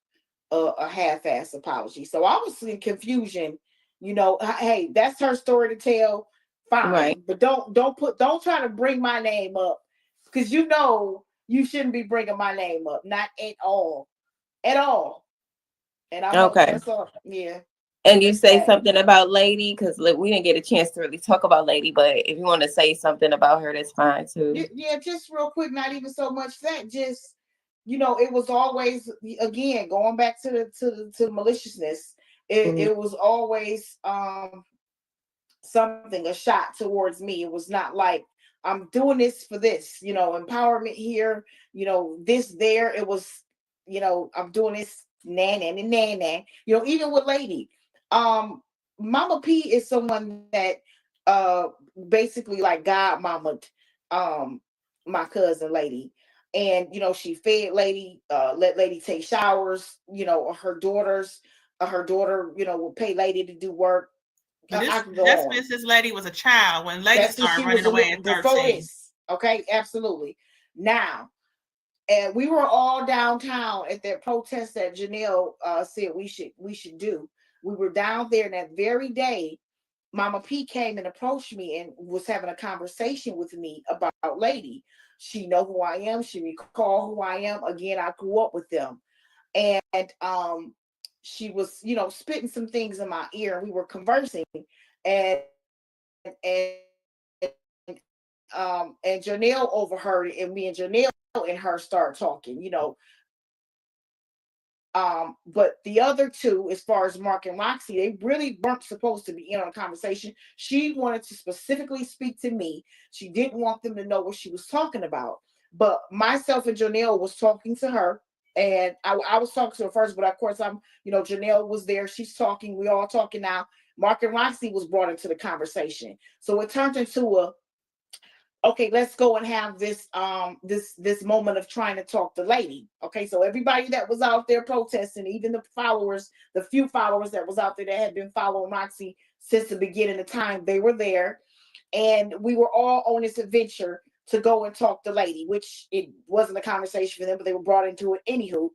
a half-ass apology. So I was in confusion. Hey, that's her story to tell. Fine, Right. but don't try to bring my name up because you shouldn't be bringing my name up, not at all, at all. And I'm Okay. that's all. Yeah. And you That's say that. something about Lady, because we didn't get a chance to really talk about Lady, but if you want to say something about her, that's fine too. Yeah, just real quick, not even so much that, just it was always, again, going back to the maliciousness. It was always something, a shot towards me. It was not like I'm doing this for this, empowerment here, this there. It was, I'm doing this nan, even with Lady. Mama P is someone that basically like godmama my cousin Lady. And she fed Lady, let Lady take showers, her daughter, would pay Lady to do work. That's On. Mrs. Lady was a child when Lady That's when started she running was away at before 13. this. Okay, absolutely. Now, and we were all downtown at that protest that Jernell said we should do. We were down there, and that very day, Mama P came and approached me and was having a conversation with me about Lady. She know who I am. She recall who I am. Again, I grew up with them, and she was, spitting some things in my ear. We were conversing, and and Jernell overheard it, and me and Jernell and her start talking, but the other two, as far as Mark and Roxy, they really weren't supposed to be in on a conversation. She wanted to specifically speak to me. She didn't want them to know what she was talking about. But myself and Jernell was talking to her, and I was talking to her first, but of course Jernell was there. She's talking. We all talking now. Mark and Roxy was brought into the conversation. So it turned into okay, let's go and have this this moment of trying to talk to Lady. Okay, so everybody that was out there protesting, even the followers, the few followers that was out there that had been following Roxy since the beginning of time, they were there, and we were all on this adventure to go and talk to Lady, which it wasn't a conversation for them, but they were brought into it. Anywho,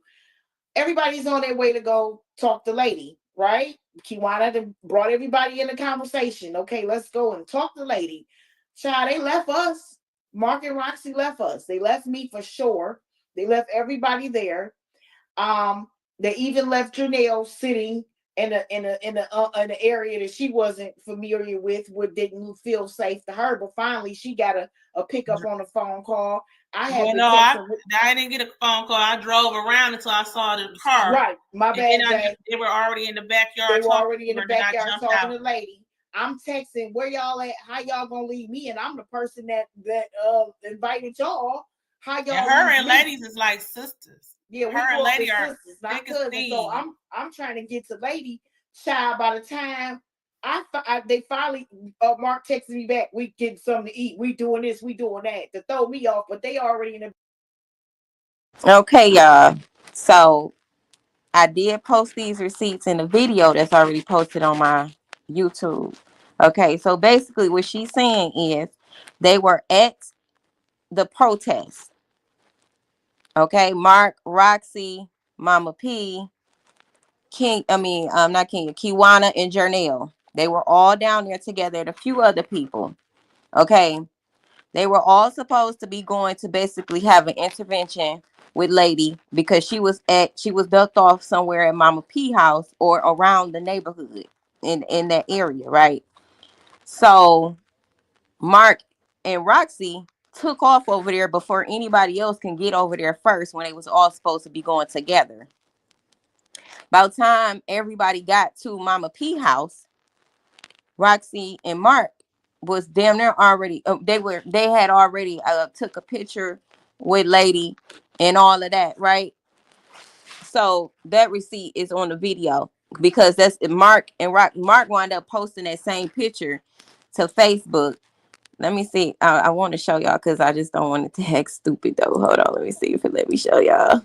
everybody's on their way to go talk to Lady, right? Kewana brought everybody in the conversation. Okay, let's go and talk to Lady. Child, they left us. Mark and Roxy left us. They left me for sure. They left everybody there. They even left Jernell sitting in an area that she wasn't familiar with, what didn't feel safe to her. But finally, she got a pickup on a phone call. I had I didn't get a phone call. I drove around until I saw the car. Right, my bad, Jay. They were already in the backyard. They were already in the backyard talking to Lady. I'm texting, where y'all at? How y'all gonna leave me? And I'm the person that invited y'all. How y'all? And her and Ladies is like sisters. Yeah, we her and Lady are sisters, not cousins. So I'm trying to get to Lady. Child, by the time they finally Mark texted me back, we getting something to eat. We doing this, we doing that to throw me off, but they already in the. Okay, y'all. So I did post these receipts in the video that's already posted on my YouTube. Okay, so basically what she's saying is they were at the protest. Okay, Mark, Roxy, Mama P, Kewana and Jernell. They were all down there together and a few other people. Okay, they were all supposed to be going to basically have an intervention with Lady because she was ducked off somewhere at Mama P house or around the neighborhood in that area, right? So Mark and Roxy took off over there before anybody else can get over there first when they was all supposed to be going together. By the time everybody got to Mama P house, Roxy and Mark was damn near already they had already took a picture with Lady and all of that, right? So that receipt is on the video because that's Mark and Mark wound up posting that same picture to Facebook. Let me see. I want to show y'all because I just don't want it to act stupid though. Hold on, let me see if it let me show y'all.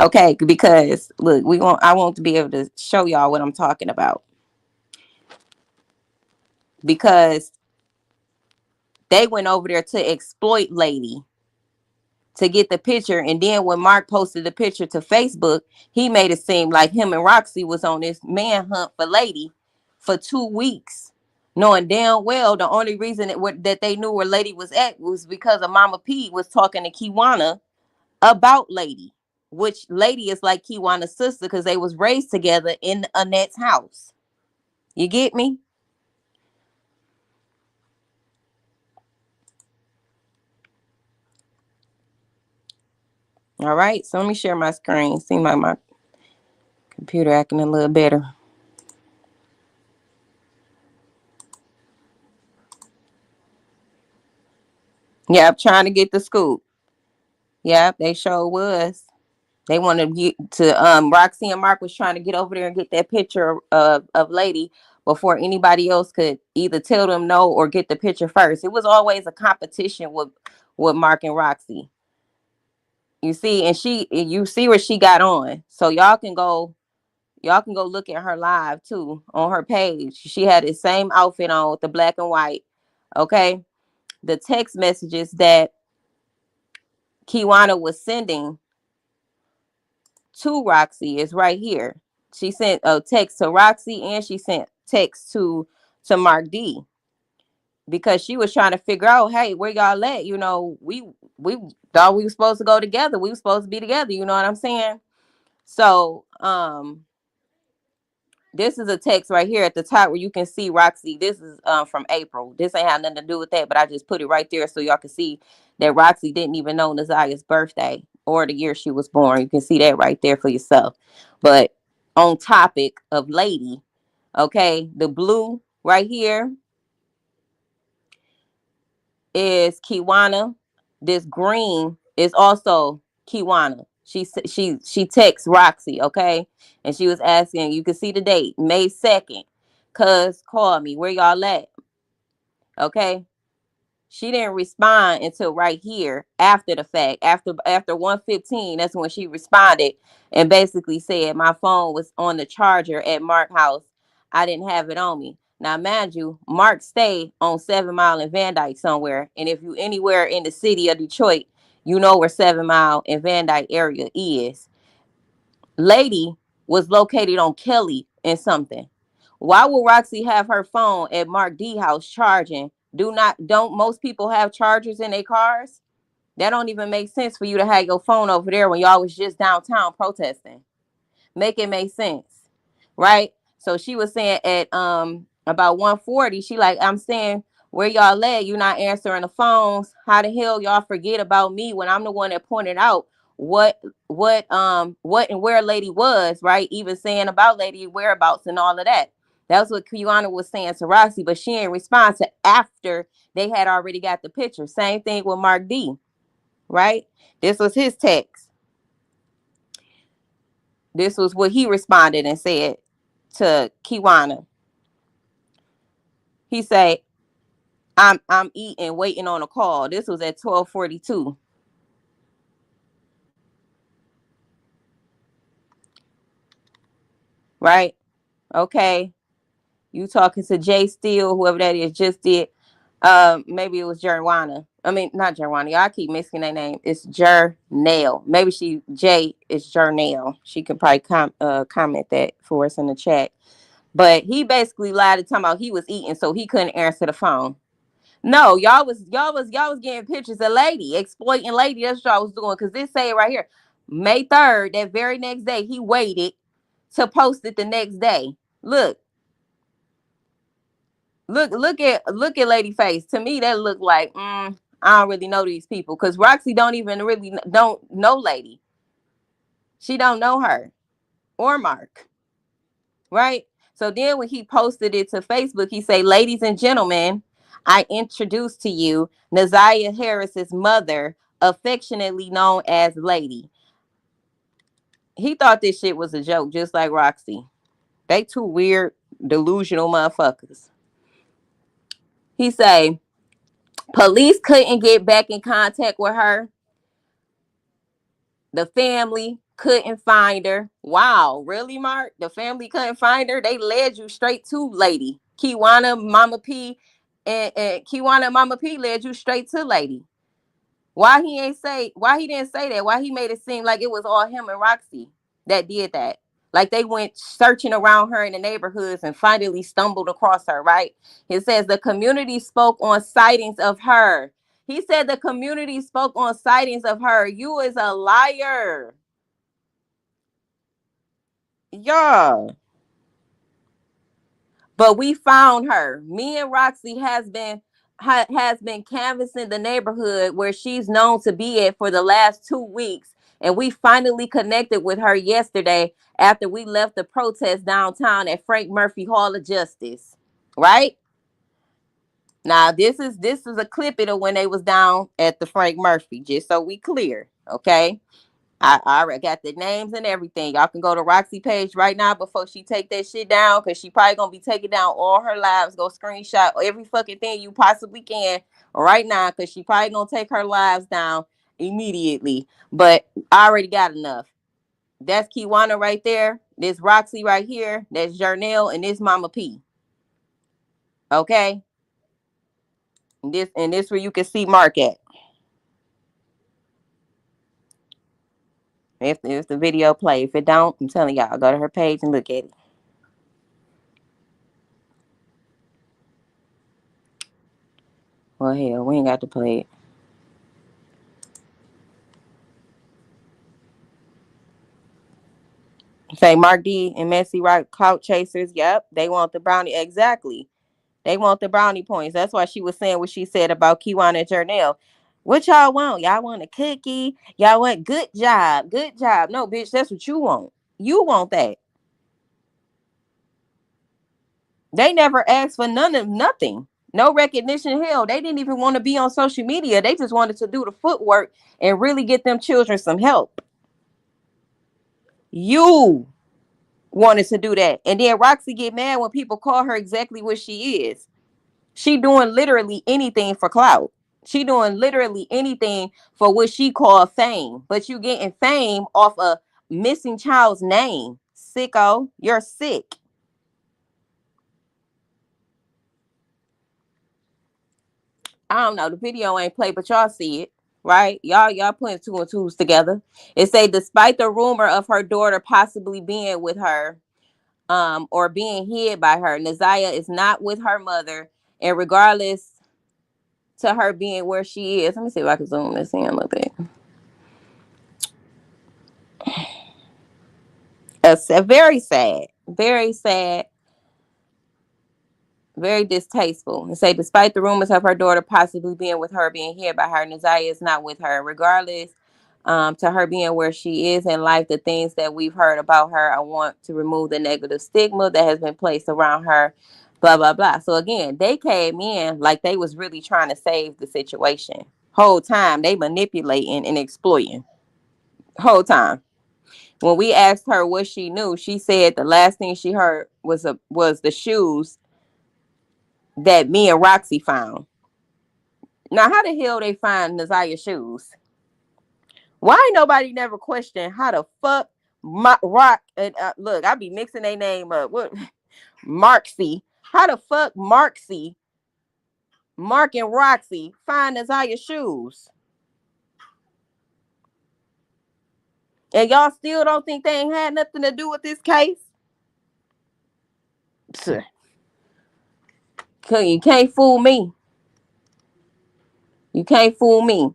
Okay, because look, I want to be able to show y'all what I'm talking about. Because they went over there to exploit Lady to get the picture. And then when Mark posted the picture to Facebook, he made it seem like him and Roxy was on this manhunt for Lady for 2 weeks, knowing damn well the only reason that they knew where Lady was at was because of Mama P was talking to Kewana about Lady, which Lady is like Kewana's sister because they was raised together in Annette's house. You get me? All right, so let me share my screen. Seems like my computer acting a little better. Yeah, I'm trying to get the scoop. Yeah, they sure was. They wanted to get to Roxy and Mark was trying to get over there and get that picture of Lady before anybody else could either tell them no or get the picture first. It was always a competition with Mark and Roxy. You see, and you see where she got on. So y'all can go look at her live too on her page. She had the same outfit on with the black and white. Okay. The text messages that Kewana was sending to Roxy is right here. She sent a text to Roxy and she sent text to Mark D, because she was trying to figure out, hey, where y'all at? You know, we thought we were supposed to go together. We were supposed to be together. You know what I'm saying? So, this is a text right here at the top where you can see Roxy. This is from April. This ain't have nothing to do with that, but I just put it right there so y'all can see that Roxy didn't even know Nazia's birthday or the year she was born. You can see that right there for yourself. But on topic of lady, okay, the blue right here is Kewana. This green is also Kewana. She texts Roxy, okay, and she was asking. You can see the date, May 2nd. Cuz call me. Where y'all at? Okay. She didn't respond until right here after the fact. After 1:15, that's when she responded and basically said my phone was on the charger at Mark House. I didn't have it on me. Now, mind you, Mark stayed on 7 Mile and Van Dyke somewhere. And if you anywhere in the city of Detroit, you know where 7 Mile and Van Dyke area is. Lady was located on Kelly and something. Why would Roxy have her phone at Mark D house charging? Don't most people have chargers in their cars? That don't even make sense for you to have your phone over there when y'all was just downtown protesting. Make it make sense, right? So she was saying at about 1:40, she like, I'm saying, where y'all at? You not answering the phones. How the hell y'all forget about me when I'm the one that pointed out what and where lady was, right? Even saying about lady whereabouts and all of that. That's what Kewana was saying to Roxy, but she didn't respond to after they had already got the picture. Same thing with Mark D, right? This was his text. This was what he responded and said to Kewana. He said, I'm eating, waiting on a call. This was at 12:42. Right? Okay. You talking to Jay Steele, whoever that is, just did. Maybe it was Jerwana. I mean, not Jerwana. Y'all keep mixing their name. It's Jernell. Maybe Jay is Jernell. She could probably comment that for us in the chat. But he basically lied to talking about he was eating, so he couldn't answer the phone. No, y'all was getting pictures of lady, exploiting lady. That's what y'all was doing. Cause this say it right here. May 3rd, that very next day, he waited to post it the next day. Look at lady face. To me, that looked like I don't really know these people. Cause Roxy don't know lady. She don't know her or Mark. Right? So then when he posted it to Facebook, he say, ladies and gentlemen, I introduce to you Nazia Harris's mother, affectionately known as Lady. He thought this shit was a joke, just like Roxy. They two weird, delusional motherfuckers. He say, police couldn't get back in contact with her. The family couldn't find her. Wow, really, Mark? The family couldn't find her? They led you straight to Lady. Kewana, Mama P, and Kewana, Mama P led you straight to Lady. Why he didn't say that? Why he made it seem like it was all him and Roxy that did that? Like they went searching around her in the neighborhoods and finally stumbled across her, right? It says the community spoke on sightings of her. He said the community spoke on sightings of her. You is a liar. Yeah. But we found her. Me and Roxy has been canvassing the neighborhood where she's known to be at for the last 2 weeks. And we finally connected with her yesterday after we left the protest downtown at Frank Murphy Hall of Justice. Right? Now this is a clip of when they was down at the Frank Murphy, just so we clear. Okay. I already got the names and everything. Y'all can go to Roxy page right now before she take that shit down, because she probably gonna be taking down all her lives. Go screenshot every fucking thing you possibly can right now, because she probably gonna take her lives down immediately. But I already got enough. That's Kewana right there. This Roxy right here. That's Jernell, and this Mama P. Okay. This where you can see Mark at. If the video play. If it don't, I'm telling y'all, go to her page and look at it. Well, hell, we ain't got to play it. Say Mark D and Messy Rock clout chasers. Yep, they want the brownie. Exactly. They want the brownie points. That's why she was saying what she said about Kewana Jernell. What y'all want? Y'all want a cookie? Y'all want good job? Good job. No, bitch, that's what you want. You want that. They never asked for nothing. No recognition. Hell, they didn't even want to be on social media. They just wanted to do the footwork and really get them children some help. You wanted to do that. And then Roxy get mad when people call her exactly what she is. She doing literally anything for clout. She doing literally anything for what she called fame. But you getting fame off a missing child's name. Sicko, you're sick. I don't know. The video ain't played, but y'all see it, right? Y'all putting two and twos together. It say despite the rumor of her daughter possibly being with her, or being hid by her, Neziah is not with her mother, and regardless to her being where she is, let me see if I can zoom this in a little bit. Very sad, very sad, very distasteful. And say, despite the rumors of her daughter possibly being with her, being hid by her, Neziah is not with her. Regardless, to her being where she is in life, the things that we've heard about her, I want to remove the negative stigma that has been placed around her. Blah blah blah. So again, they came in like they was really trying to save the situation. Whole time they manipulating and exploiting. Whole time. When we asked her what she knew, she said the last thing she heard was the shoes that me and Roxy found. Now, how the hell they find Neziah's shoes? Why ain't nobody never questioned how the fuck Rock and look, I be mixing their name up. What Marksy? How the fuck Marksy, Mark and Roxy find Neziah's shoes? And y'all still don't think they ain't had nothing to do with this case? You can't fool me. You can't fool me.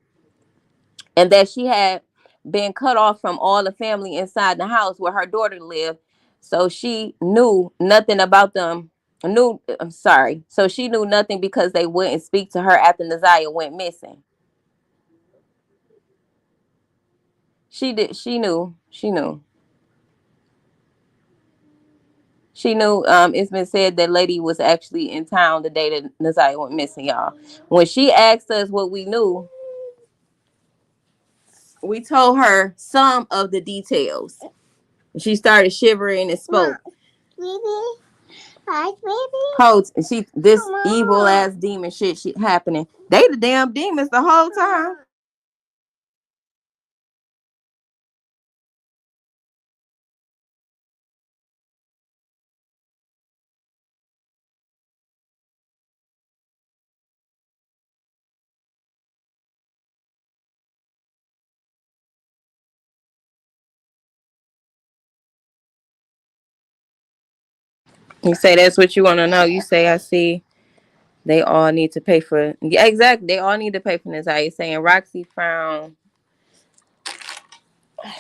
And that she had been cut off from all the family inside the house where her daughter lived. So she knew nothing about them. So she knew nothing because they wouldn't speak to her after Neziah went missing. She did. She knew. She knew. She knew. It's been said that lady was actually in town the day that Neziah went missing, y'all. When she asked us what we knew, we told her some of the details. She started shivering and spoke. Coach, she this evil ass demon shit happening. They the damn demons the whole time. You say that's what you want to know. You say I see. They all need to pay for. Yeah, exactly. They all need to pay for this. How you saying? Roxy found.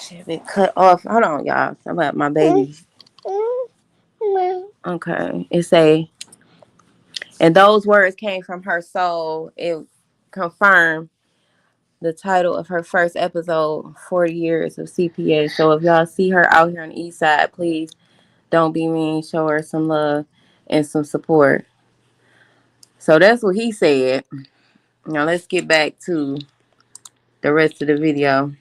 Should be cut off. Hold on, y'all. I'm about my baby. Okay. It say, and those words came from her soul. It confirmed the title of her first episode, 40 Years of CPA. So if y'all see her out here on the east side, please don't be mean. Show her some love and some support. So that's what he said. Now let's get back to the rest of the video.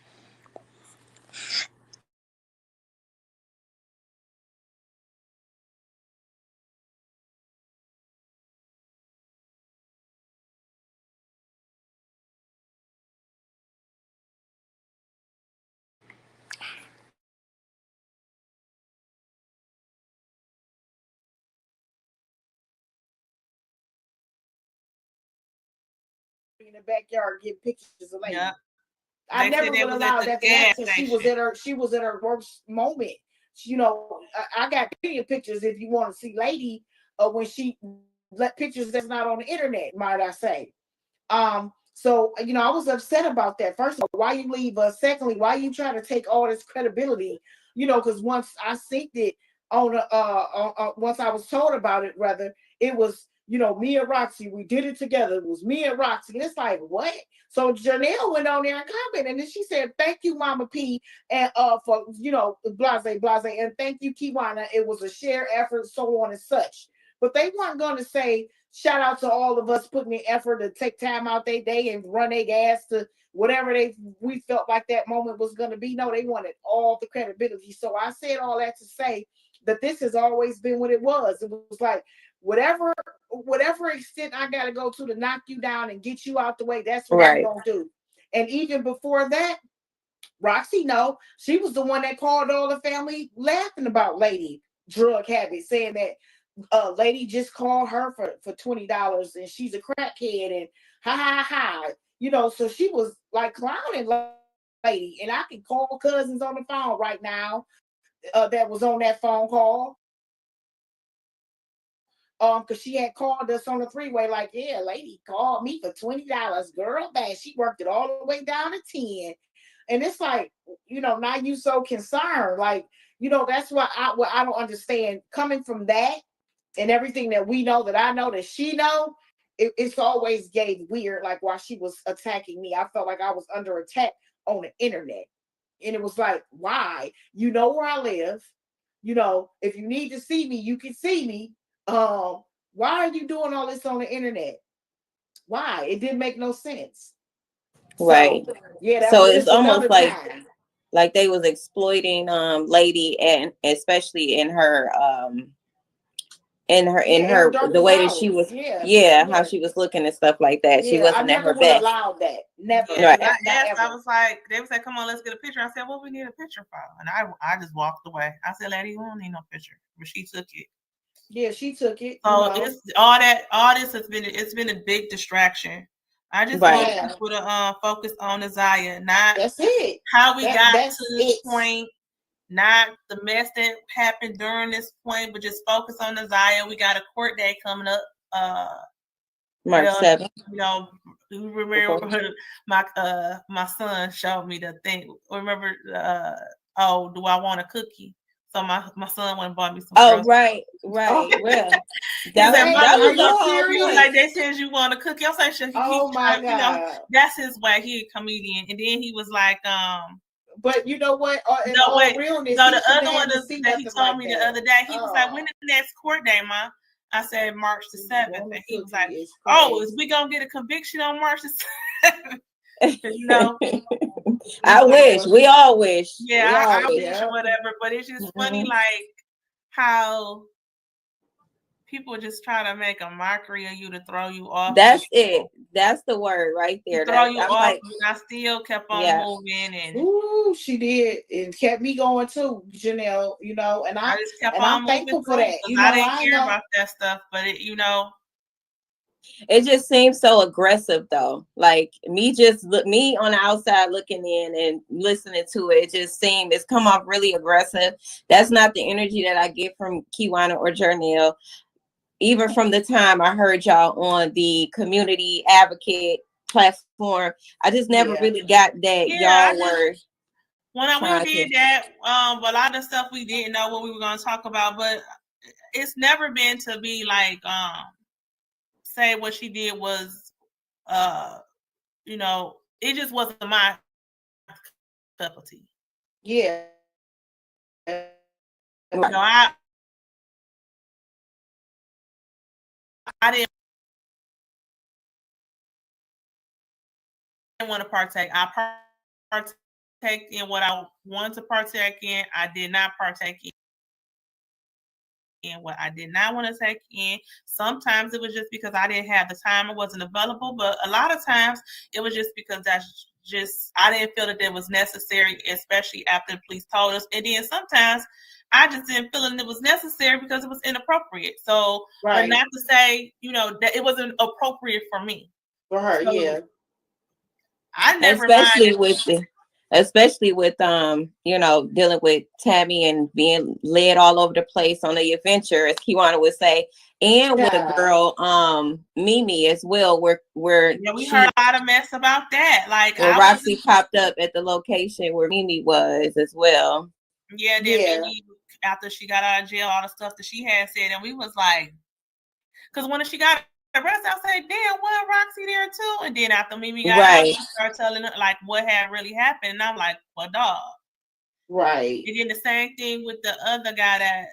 In the backyard, get pictures of ladies. Yeah. I never would allow that to happen. She was at her worst moment. You know, I got plenty of pictures if you want to see Lady when she let pictures that's not on the internet, might I say. So you know, I was upset about that. First of all, why you leave us? Secondly, why you trying to take all this credibility? You know, because once I synced it on once I was told about it, rather, it was, you know, me and Roxy, we did it together. It was me and Roxy. And it's like, what? So Jernell went on there and commented, and then she said, thank you, Mama P, and for, you know, blase, and thank you, Kewana. It was a shared effort, so on and such. But they weren't going to say, shout out to all of us putting the effort to take time out their day and run their gas to whatever we felt like that moment was going to be. No, they wanted all the credibility. So I said all that to say that this has always been what it was. It was like, whatever extent I got to go to knock you down and get you out the way, that's what I'm going to do. And even before that, Roxy, no, she was the one that called all the family laughing about Lady drug habit, saying that Lady just called her for $20 and she's a crackhead and ha. You know, so she was like clowning Lady. And I can call cousins on the phone right now that was on that phone call. Because she had called us on the freeway, like, yeah, Lady called me for $20. Girl, bad. She worked it all the way down to 10. And it's like, you know, now you so concerned. Like, you know, that's what I don't understand. Coming from that and everything that we know, that I know, that she know, it's always gave weird, like while she was attacking me. I felt like I was under attack on the internet. And it was like, why? You know where I live. You know, if you need to see me, you can see me. Why are you doing all this on the internet? Why? It didn't make no sense. Right. So, yeah. So it's almost like they was exploiting Lady, and especially in her the way that she was, how she was looking and stuff like that. She wasn't at her best. Allow that. Never. Yeah, right. I was like, they was like, come on, let's get a picture. I said, what we need a picture for? And I just walked away. I said, Lady, you don't need no picture. But she took it. Yeah, she took it. So it's all this it's been a big distraction. I just want people to focus on Isaiah, not that's it. How we got to this point, not the mess that happened during this point, but just focus on Isaiah. We got a court day coming up. March 7th. You know, remember my son showed me the thing. Remember, do I want a cookie? So my son went and bought me some. Oh, right. Well, that was the whole thing. Like, they said you want a cookie. I was like, oh my God. You know, that's his way. He a comedian. And then he was like, but you know what? Realness, so the other one that he told me the other day, he was like, when is the next court day, Ma? I said March the 7th. And he was like, is we gonna get a conviction on March the 7th? You know. I wish. We all wish. Yeah, I wish or whatever. But it's just funny, like how people just try to make a mockery of you to throw you off. That's it. That's the word right there. Throw you off. Like, and I still kept on moving, and she did, and kept me going too, Jernell. You know, and I just kept on I'm thankful for that. You know, I didn't care about that stuff, but it just seems so aggressive, though. Like me on the outside looking in and listening to it, it's come off really aggressive. That's not the energy that I get from Kewana or Jernell. Even from the time I heard y'all on the community advocate platform, I just never really got that y'all were. When we did that, a lot of stuff we didn't know what we were going to talk about, but it's never been to be like, say what she did was, you know, it just wasn't my cup of tea. Yeah. You know, I didn't want to partake. I partake in what I wanted to partake in. I did not partake in what I did not want to take in. Sometimes it was just because I didn't have the time, it wasn't available, but a lot of times it was just because I didn't feel that it was necessary, especially after the police told us. And then sometimes I just didn't feel that it was necessary because it was inappropriate. So, but not to say, you know, that it wasn't appropriate for me. For her, I never especially minded. with the especially with dealing with Tammy and being led all over the place on the adventure, as Kewana would say, and with a Yeah. girl Mimi as well, where Yeah, we heard a lot of mess about that. Like where I Roxy wasn't. popped up at the location where Mimi was as well. Yeah, then Yeah. Mimi, after she got out of jail, all the stuff that she had said, and we was like, because when she got arrested, I said, damn, what, Roxy there too? And then after Mimi got out, Right. she started telling her like what had really happened. And I'm like, well, dog. Right. And then the same thing with the other guy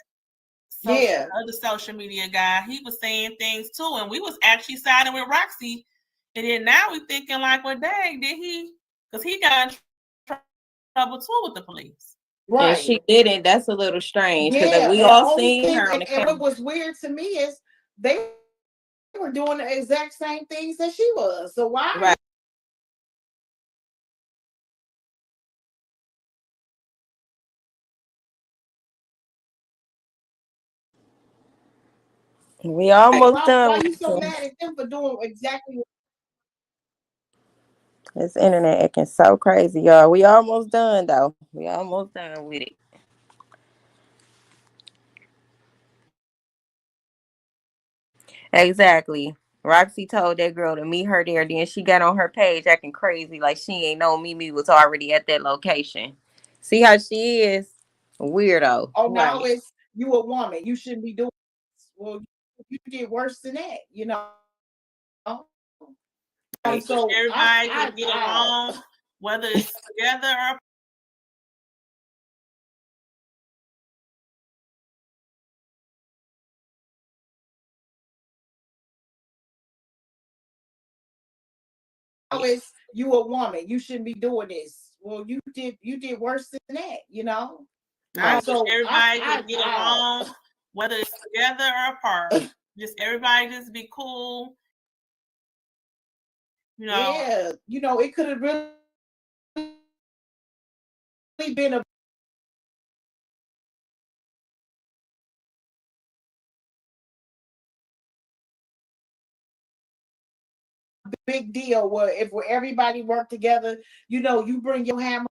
Yeah. other social media guy, he was saying things too, and we was actually siding with Roxy. And then now we thinking like, well, dang, did he? Because he got in trouble too with the police. And Right. she didn't. That's a little strange because Yeah. we And the all only seen thing, her on the and what camera. was weird to me is they were doing the exact same things that she was. So why? Right. We almost done Why with you so it. mad at them for doing exactly what? This internet acting so crazy, y'all. We almost done though. We almost done with it. Exactly. Roxy told that girl to meet her there. Then she got on her page acting crazy like she ain't know Mimi was already at that location. See how she is? Weirdo. Oh, now Right. it's you a woman. You shouldn't be doing this. Well, you did worse than that, you know. I Right. wish So everybody could get along, whether it's together or it's you a woman. You shouldn't be doing this. Well, you did worse than that, you know. I Right. wish So everybody could get along, whether it's together or apart. Just everybody just be cool. You know, yeah, you know, it could have really been a big deal where if everybody worked together, you know, you bring your hammer.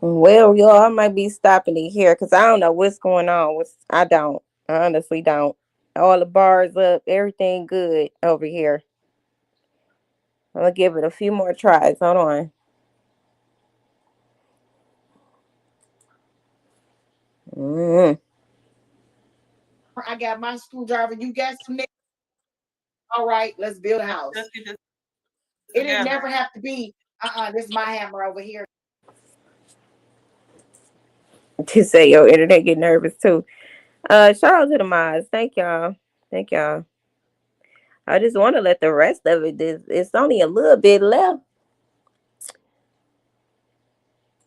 Well, y'all, I might be stopping it here because I don't know what's going on. I don't. I honestly don't. All the bars up, everything good over here. I'm gonna give it a few more tries. Hold on. Mm. I got my screwdriver. You got some. All right, let's build a house. just get this It didn't together. never have to be. This is my hammer over here. To say your internet get nervous too. Shout out to the mods. Thank y'all. Thank y'all. I just want to let the rest of it. It's only a little bit left.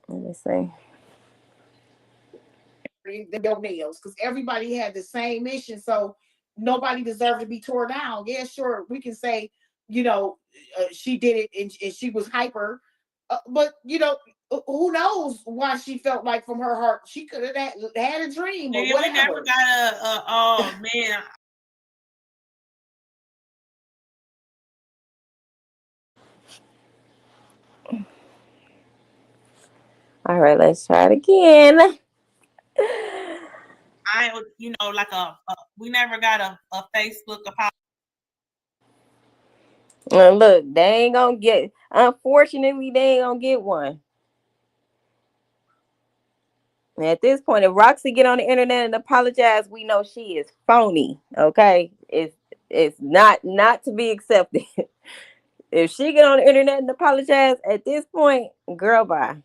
Let me see. Your nails, because everybody had the same mission, so nobody deserved to be torn down. Yeah, sure, we can say, you know, she did it and she was hyper, but you know, who knows why she felt like from her heart she could have had a dream or Yeah, we never whatever. got oh man. All right, let's try it again. You know, like we never got a Facebook apology. Look, they ain't gonna get. Unfortunately, they ain't gonna get one. At this point, if Roxy get on the internet and apologize, we know she is phony. Okay, it's not to be accepted. If she get on the internet and apologize, at this point, girl, bye.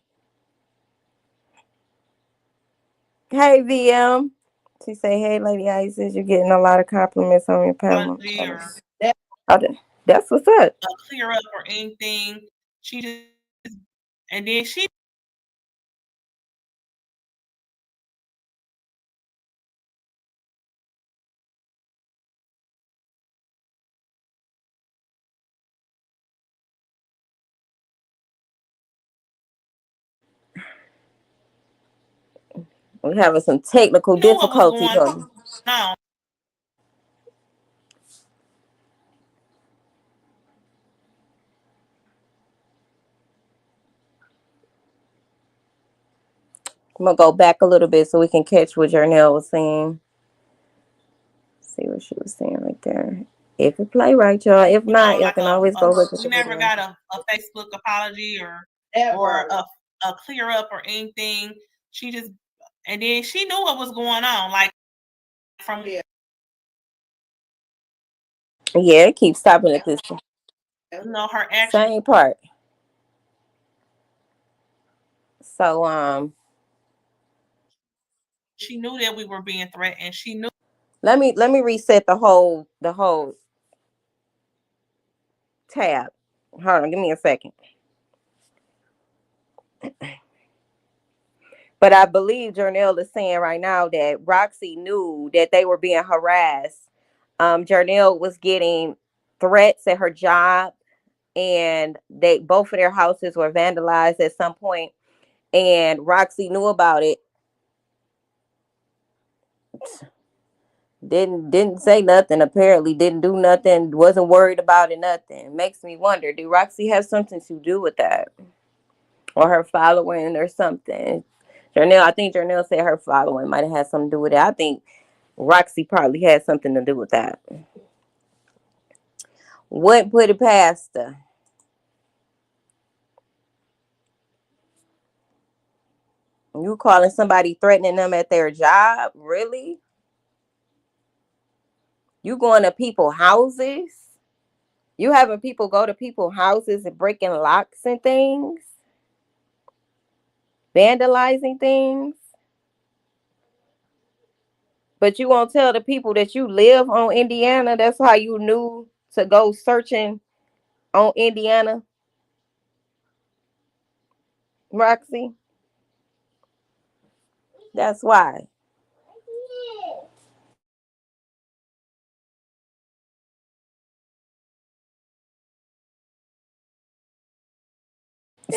Hey, VM. She say, "Hey, Lady Isis, you're getting a lot of compliments on your panel." Or That's what's up. clear up or anything. She just and then she We're having some technical Knew what was difficulties going on. on. I'm gonna go back a little bit so we can catch what Jernell was saying. See what she was saying right there. If it play right, y'all. If You know, not, y'all like can always go look at we the never video. got a Facebook apology or a clear up or anything. She just, and then she knew what was going on, like from Yeah, it keeps stopping at this. Her action. Same part. So she knew that we were being threatened. She knew. Let me reset the whole tab. Hold on, give me a second. But I believe Jernell is saying right now that Roxy knew that they were being harassed. Jernell was getting threats at her job, and both of their houses were vandalized at some point, and Roxy knew about it. Didn't say nothing. Apparently, didn't do nothing. Wasn't worried about it. Nothing. Makes me wonder: did Roxy have something to do with that, or her following, or something? I think Jernell said her following might have had something to do with it. I think Roxy probably had something to do with that. What put it past her? You calling somebody threatening them at their job? Really? You going to people's houses? You having people go to people's houses and breaking locks and things? Vandalizing things? But you won't tell the people that you live on Indiana. That's how you knew to go searching on Indiana, Roxy. That's why.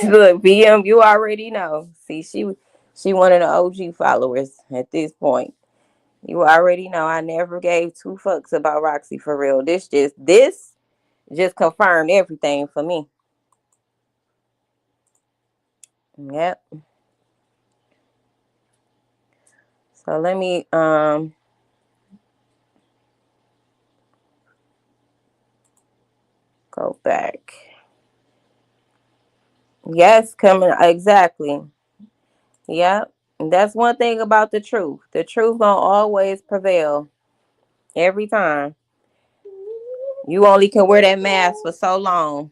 Look, BM, you already know. See, she one of the OG followers at this point. You already know I never gave two fucks about Roxy for real. This just confirmed everything for me. Yep. So let me go back. Yes, coming exactly. Yep. And that's one thing about the truth. The truth gonna always prevail every time. You only can wear that mask for so long.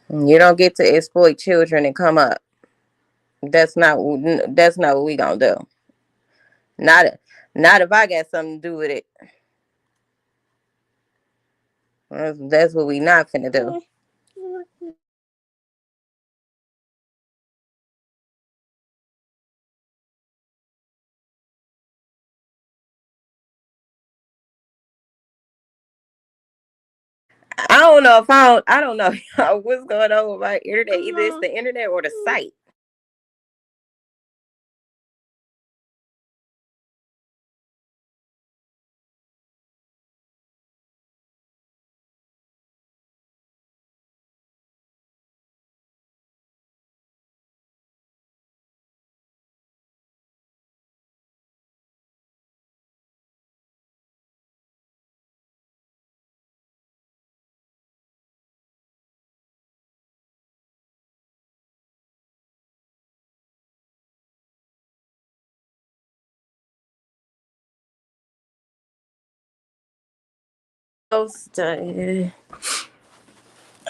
You don't get to exploit children and come up. That's not what we gonna do. Not not if I got something to do with it. That's what we not finna do. I don't know what's going on with my internet. Either it's the internet or the site.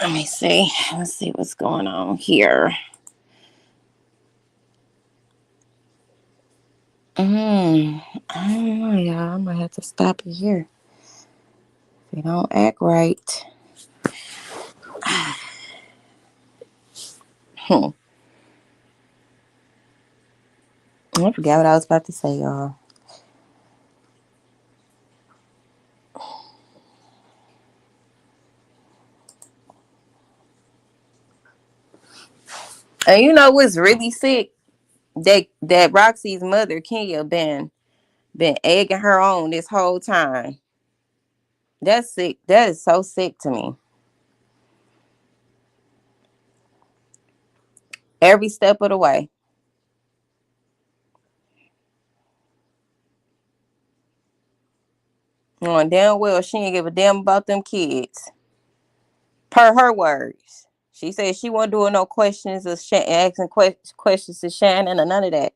Let me see. Let's see what's going on here. I don't know, y'all. I might have to stop it here. If they don't act right. I forgot what I was about to say, y'all. And you know what's really sick? That Roxy's mother, Kenya, been egging her on this whole time. That's sick. That is so sick to me. Every step of the way. Knowing damn well she ain't give a damn about them kids. Per her words. She said she wasn't doing no questions or asking questions to Shannon or none of that.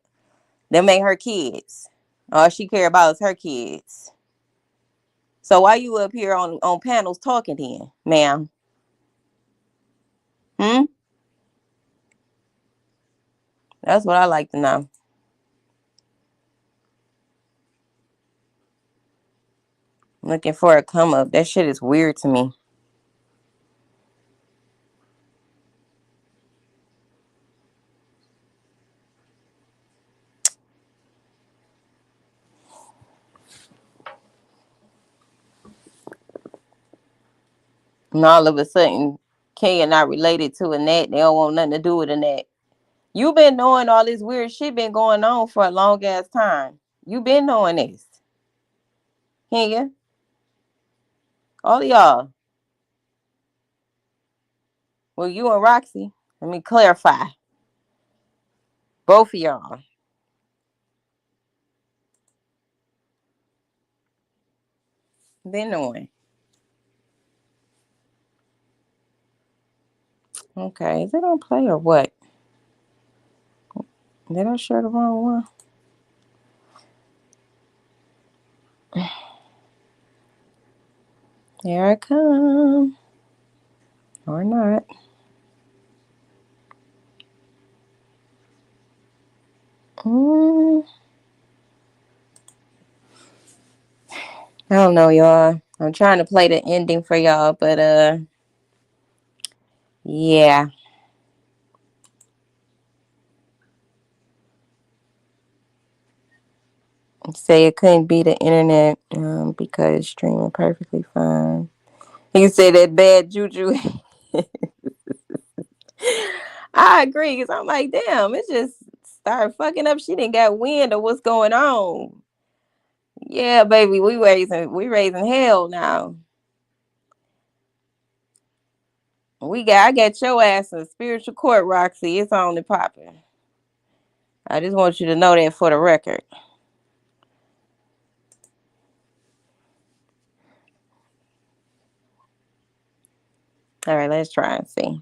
Them ain't her kids. All she care about is her kids. So why you up here on panels talking then, ma'am? Hmm? That's what I like to know. Looking for a come up. That shit is weird to me. And all of a sudden, Kenya not related to Annette. They don't want nothing to do with Annette. You been knowing all this weird shit been going on for a long ass time. You been knowing this. Kenya, all of y'all. Well, you and Roxy. Let me clarify. Both of y'all. Been knowing. Okay, is it on play or what? Did I share the wrong one? Here I come. Or not. I don't know, y'all. I'm trying to play the ending for y'all, but yeah. Say it couldn't be the internet because it's streaming perfectly fine. He said that bad juju. I agree, because I'm like, damn, it just started fucking up. She didn't got wind of what's going on. Yeah, baby, we raising hell now. I got your ass in spiritual court, Roxy. It's on and popping. I just want you to know that for the record. All right, let's try and see.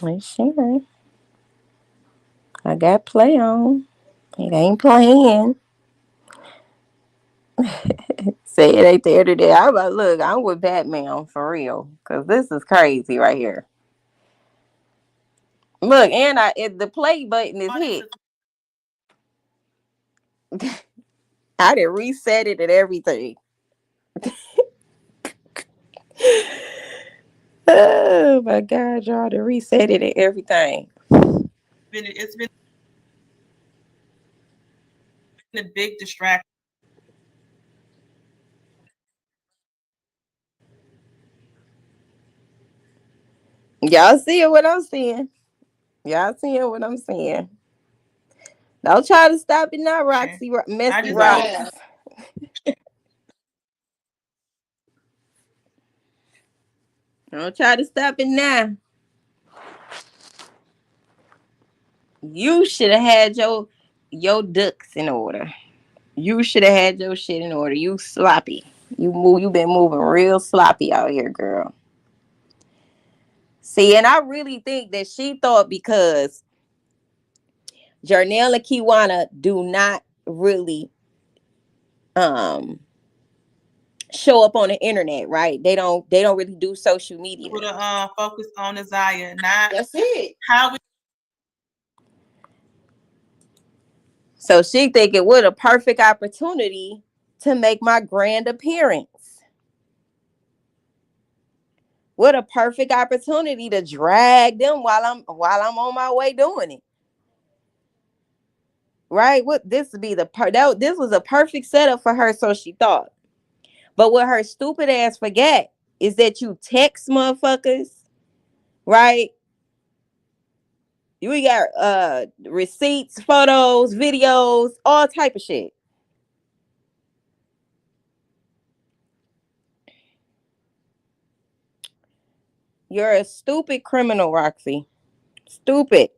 Let's see. I got play on. It ain't playing. Say it ain't the internet. I'm about, look, I'm with Batman for real. Because this is crazy right here. Look, and the play button is hit. I did reset it and everything. Oh my God, y'all to reset it and everything. It's been a big distraction. Y'all see what I'm seeing? Y'all seeing what I'm seeing? Don't try to stop it now, Roxy. Messy Rox. Don't try to stop it now. You should have had your ducks in order. You should have had your shit in order. You sloppy. You been moving real sloppy out here, girl. See, and I really think that she thought because Jernell and Kewana do not really show up on the internet, right? They don't really do social media. Put a focus on Isaiah, not that's it. How we. So she thinking, what a perfect opportunity to make my grand appearance. What a perfect opportunity to drag them while I'm on my way doing it. right? What this would be this was a perfect setup for her, so she thought. But what her stupid ass forget is that you text motherfuckers, right? We got receipts, photos, videos, all type of shit. You're a stupid criminal, Roxy. Stupid.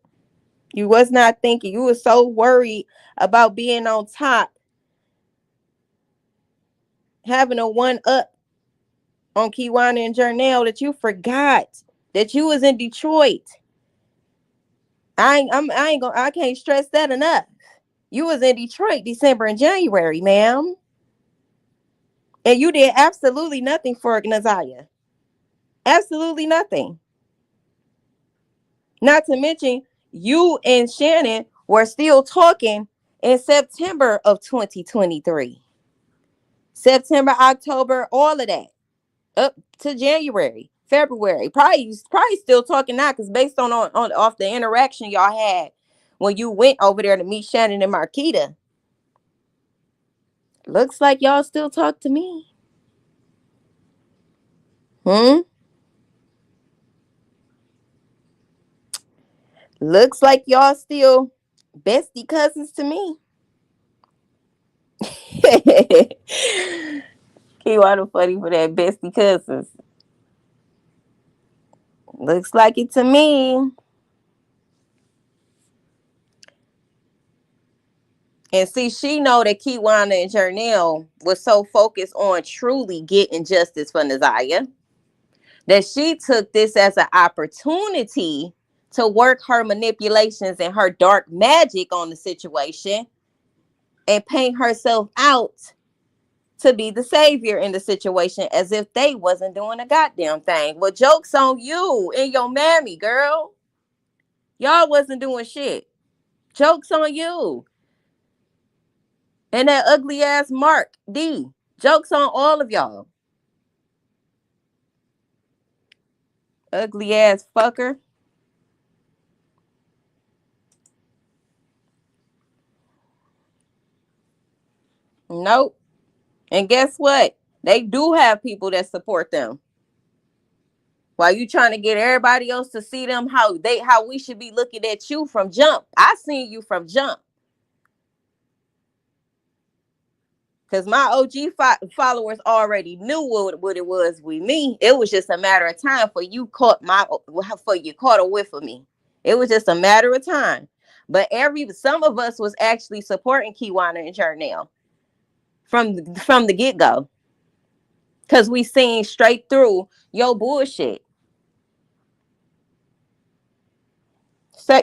You was not thinking. You were so worried about being on top, having a one up on Kewana and Jernell, that you forgot that you was in Detroit. I can't stress that enough. You was in Detroit December and January, ma'am. And you did absolutely nothing for Naziah. Absolutely nothing. Not to mention, you and Shannon were still talking in September of 2023. September, October, all of that. Up to January, February. Probably still talking now, because based on off the interaction y'all had when you went over there to meet Shannon and Marquita. Looks like y'all still talk to me. Looks like y'all still bestie cousins to me. Kewana funny for that, bestie cousins. Looks like it to me. And see, she know that Kewana and Jernell was so focused on truly getting justice for Naziah that she took this as an opportunity to work her manipulations and her dark magic on the situation and paint herself out to be the savior in the situation, as if they wasn't doing a goddamn thing. Well, joke's on you and your mammy, girl. Y'all wasn't doing shit. Joke's on you. And that ugly ass Mark D. Joke's on all of y'all. Ugly ass fucker. Nope. And guess what? They do have people that support them. While you trying to get everybody else to see them how we should be looking at you from jump. I seen you from jump. Because my OG followers already knew what it was with me. It was just a matter of time for you caught a whiff of me. It was just a matter of time. But some of us was actually supporting Kewana and Jernell from the get-go. Because we seen straight through your bullshit.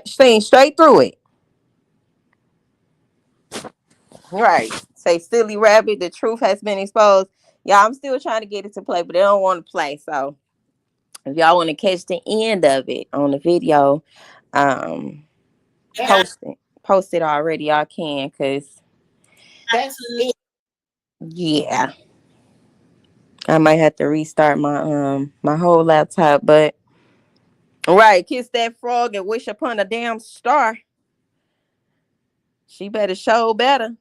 Seen straight through it. Right. Say silly rabbit, the truth has been exposed. Y'all, I'm still trying to get it to play, but they don't want to play. So if y'all want to catch the end of it on the video, post it already. Y'all can, because That's it. Yeah. I might have to restart my whole laptop, but right, kiss that frog and wish upon a damn star. She better show better.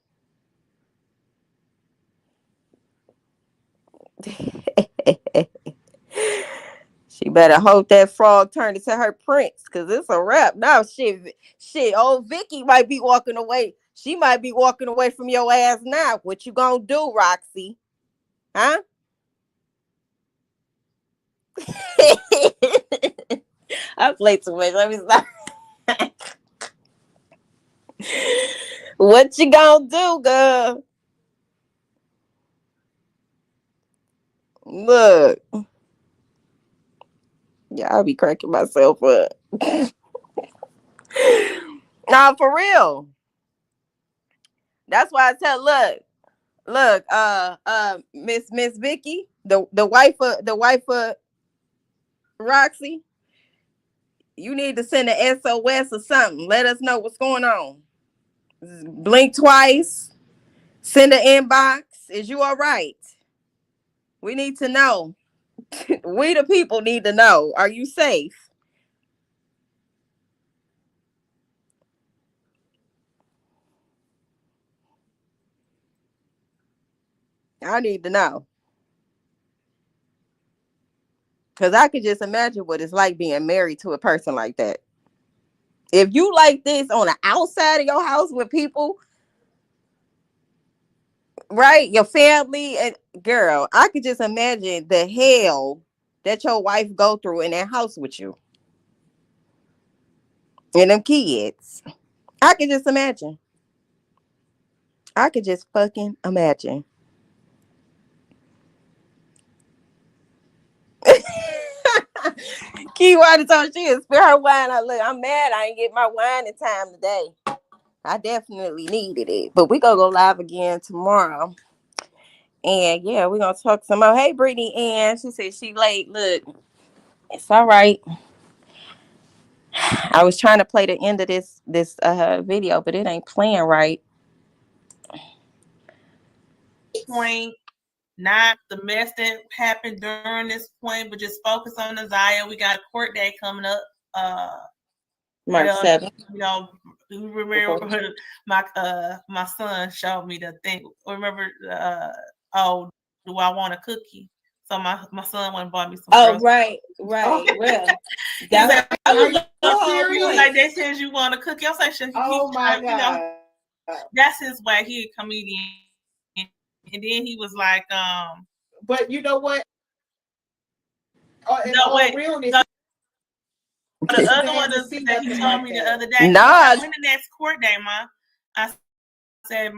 She better hope that frog turned into her prince, because it's a wrap. Now, shit, old Vicky might be walking away. She might be walking away from your ass now. What you gonna do, Roxy? Huh? I play too much. Let me stop. What you gonna do, girl? Look. Yeah, I'll be cracking myself up. Nah, for real. That's why I tell Miss Vicky, the wife of Roxy, you need to send an SOS or something. Let us know what's going on. Blink twice. Send an inbox. Is you all right? We need to know. We the people need to know. Are you safe? I need to know. Because I could just imagine what it's like being married to a person like that. If you like this on the outside of your house with people, right? Your family, and girl, I could just imagine the hell that your wife go through in that house with you. And them kids. I could just imagine. I could just fucking imagine. Kewana told she had spare her wine. I'm mad I ain't get my wine in time today. I definitely needed it. But we gonna go live again tomorrow. And yeah, we're gonna talk some more. Hey Brittany Ann. She said she late. Look, it's all right. I was trying to play the end of this video, but it ain't playing right. Point, not the mess that happened during this point, but just focus on Isaiah. We got a court day coming up. March 7th. You know, remember my son showed me the thing. Remember, oh, do I want a cookie? So my son went and bought me some. Oh, right. Well, that's serious? like they said you want a cookie. I was like, oh my God. You know, that's his way. He a comedian. And then he was like, but you know what? Realness, the other one that he told me the other day. Nah. When the next court day, Ma? I said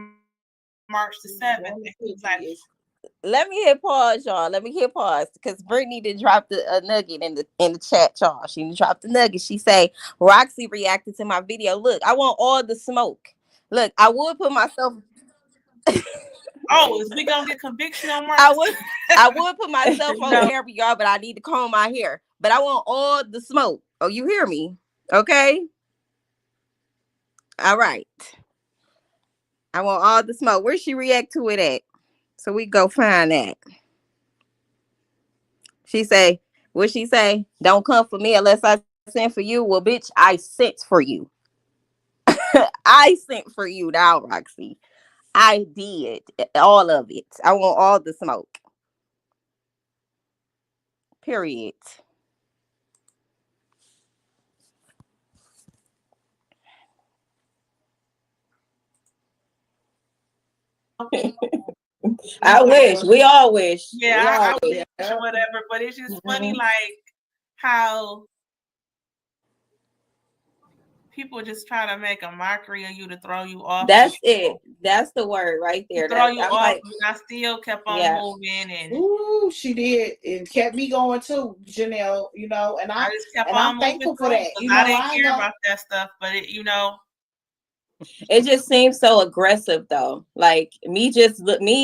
March the 7th. And he was like, let me hit pause, y'all. Let me hit pause because Brittany did drop a nugget in the chat, y'all. She dropped the nugget. She say Roxy reacted to my video. Look, I want all the smoke. Look, I would put myself. Oh, is we gonna get conviction on March? I would put myself on camera, y'all, but I need to comb my hair. But I want all the smoke. Oh, you hear me? Okay. All right. I want all the smoke. Where she react to it at? So we go find that. She say, what she say? Don't come for me unless I sent for you. Well, bitch, I sent for you. I sent for you now, Roxy. I did all of it. I want all the smoke. Period. I wish. We all wish. Yeah, I wish or whatever. But it's just funny, like how people just try to make a mockery of you to throw you off. That's it. That's the word right there. Throw you off. Like, I still kept on moving, and ooh, she did, and kept me going too, Jernell. You know, and I just kept on I'm thankful for that. You know, I didn't care about that stuff, but it, you know. It just seems so aggressive though. Like me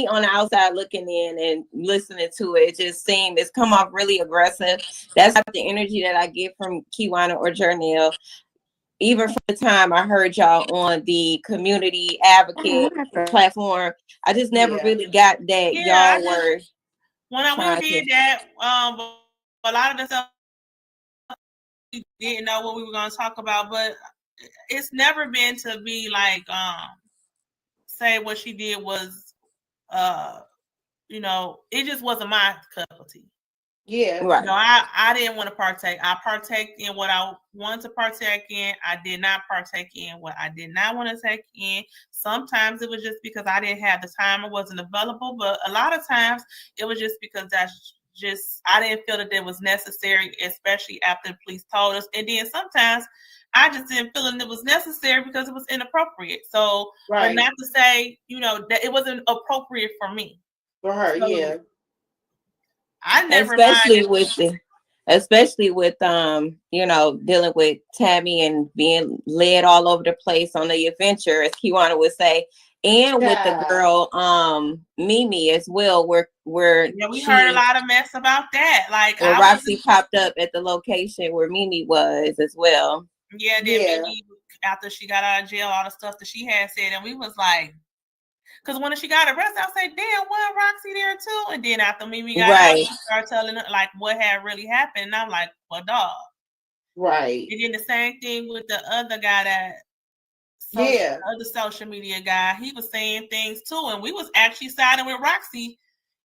on the outside looking in and listening to it, just seemed it's come off really aggressive. That's the energy that I get from Kewana or Jernell. Even from the time I heard y'all on the community advocate platform, I just never really got that y'all were. When we did that, a lot of the stuff we didn't know what we were going to talk about, but it's never been to be like say what she did was you know, it just wasn't my cup of tea. Yeah, right. You know, I didn't want to partake. I partake in what I wanted to partake in. I did not partake in what I did not want to take in. Sometimes it was just because I didn't have the time, it wasn't available, but a lot of times it was just because that's just I didn't feel that it was necessary, especially after the police told us. And then sometimes I just didn't feel that it was necessary because it was inappropriate. So, but not to say, you know, that it wasn't appropriate for me. For her, so, yeah. I never especially with you know, dealing with Tammy and being led all over the place on the adventure, as Kewana would say, and with the girl Mimi as well, where we heard a lot of mess about that. Like Roxy popped up at the location where Mimi was as well. Yeah, then Mimi, after she got out of jail, all the stuff that she had said, and we was like, because when she got arrested, I said, damn, wasn't Roxy there too? And then after Mimi got out, she started telling her like what had really happened. And I'm like, well, dog. Right. And then the same thing with the other guy the other social media guy, he was saying things too. And we was actually siding with Roxy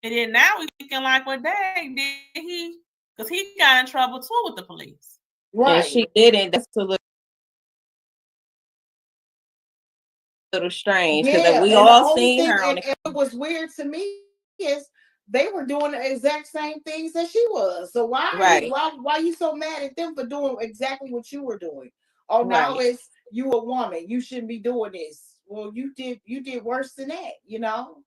And then now we thinking like, well, dang, did he? Because he got in trouble too with the police. Right. And she didn't. That's a little strange because we all seen her on it was weird to me is they were doing the exact same things that she was. So why you so mad at them for doing exactly what you were doing? Oh, now it's you a woman. You shouldn't be doing this. Well, you did worse than that, you know?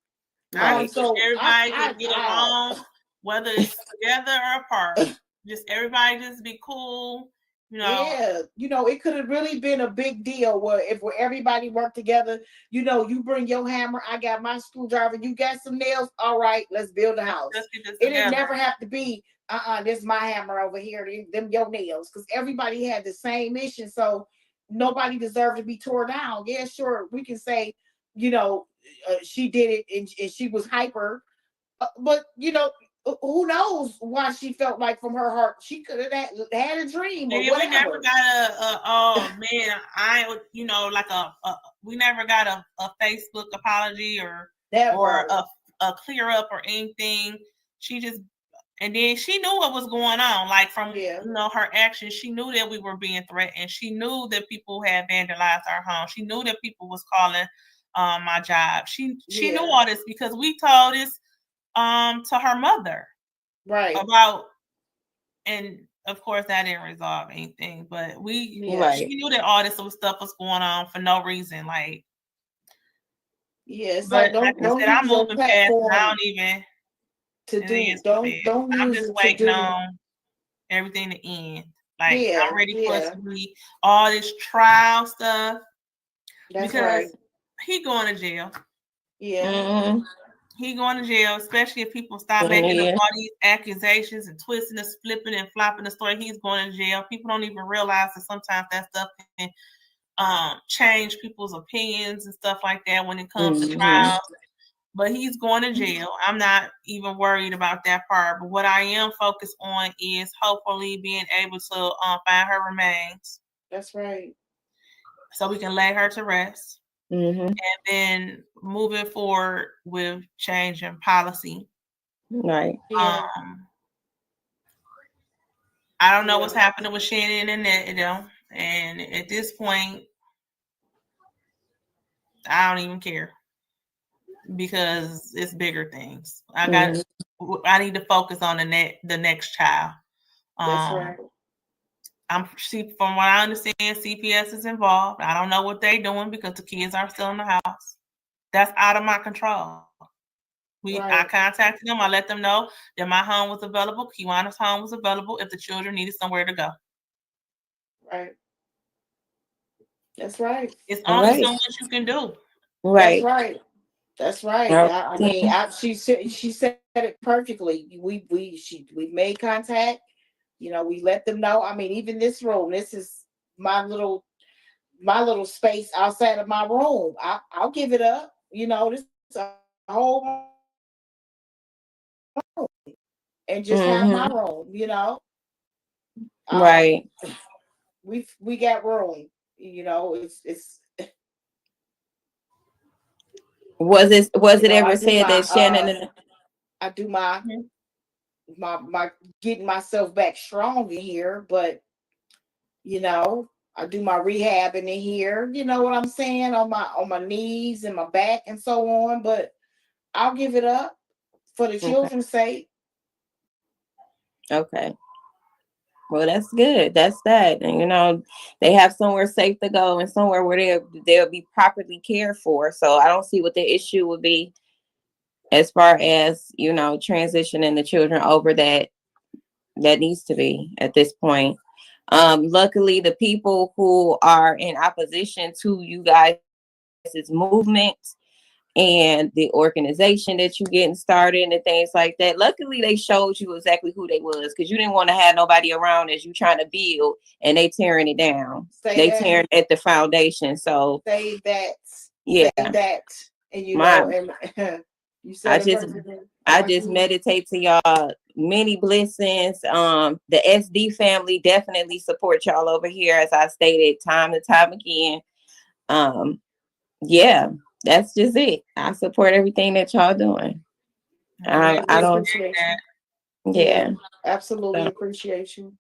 Right. So everybody just get along, whether it's together or apart. Just everybody just be cool. You know. Yeah, you know, it could have really been a big deal where if everybody worked together, you know, you bring your hammer, I got my screwdriver, you got some nails, all right, let's build a house. It didn't never have to be, this is my hammer over here, them your nails, because everybody had the same mission, so nobody deserved to be tore down. Yeah, sure, we can say, you know, she did it and she was hyper, but you know, who knows why she felt like from her heart she could have had a dream or whatever. We never got oh man, you know, like we never got a Facebook apology or a clear up or anything. She just, and then she knew what was going on, like from you know her actions. She knew that we were being threatened. She knew that people had vandalized our home. She knew that people was calling my job. She knew all this because we told this to her mother about, and of course that didn't resolve anything, but she knew that all this stuff was going on for no reason, like but don't I'm moving past and I don't even don't I'm just waiting on everything to end. Like I'm ready for it to be all this trial stuff. That's because he going to jail. He going to jail, especially if people stop making up all these accusations and twisting and flipping and flopping the story. He's going to jail. People don't even realize that sometimes that stuff can change people's opinions and stuff like that when it comes to trials. But he's going to jail. I'm not even worried about that part. But what I am focused on is hopefully being able to find her remains. That's right. So we can lay her to rest. And then moving forward with changing policy. Right. I don't know what's happening with Shannon and that, you know. And at this point, I don't even care because it's bigger things. I need to focus on the next child. That's right. From what I understand, CPS is involved. I don't know what they're doing because the kids are still in the house. That's out of my control. I contacted them. I let them know that my home was available. Kewana's home was available if the children needed somewhere to go. Right. That's right. It's only so much you can do. Right. That's right. That's right. I mean, she said it perfectly. We made contact. You know, we let them know. I mean, even this room, this is my little space outside of my room. I'll give it up. You know, this is a whole room and just have my room. You know, right. We got room. You know, it's. Was it ever said that Shannon? I do my getting myself back strong in here, but you know, I do my rehab in here. You know what I'm saying, on my knees and my back and so on. But I'll give it up for the children's sake. Okay. Well, that's good. That's that. And, you know, they have somewhere safe to go and somewhere where they'll be properly cared for. So I don't see what the issue would be as far as, you know, transitioning the children over that needs to be at this point. Luckily, the people who are in opposition to you guys' movement and the organization that you're getting started and things like that, luckily they showed you exactly who they was, because you didn't want to have nobody around as you trying to build and they tearing it down. Tearing at the foundation. So say that. Yeah. Say that. And you know, and you said I just meditate to y'all. Many blessings. The SD family definitely support y'all over here, as I stated time and time again. Yeah, that's just it. I support everything that y'all doing. I don't. appreciate that. you. Yeah. Absolutely So, appreciate you.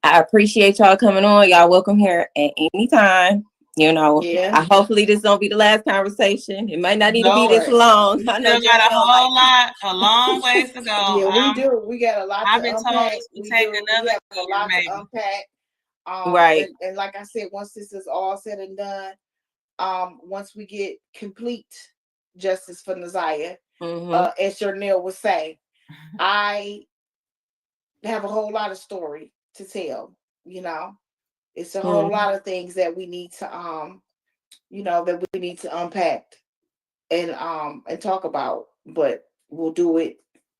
I appreciate y'all coming on. Y'all welcome here at any time. You know, Yeah. hopefully this don't be the last conversation. It might not need to be No, this long. we I know still got a Jernell whole like, lot, a long ways to go. Yeah, we do. We got a lot I've to been told unpack. this will We take do. We another have a year, lot maybe. to unpack. right. And like I said, once this is all said and done, once we get complete justice for Naziah, as Jernell would say, I have a whole lot of story to tell. You know, it's a whole lot of things that we need to that we need to unpack and talk about. But we'll do it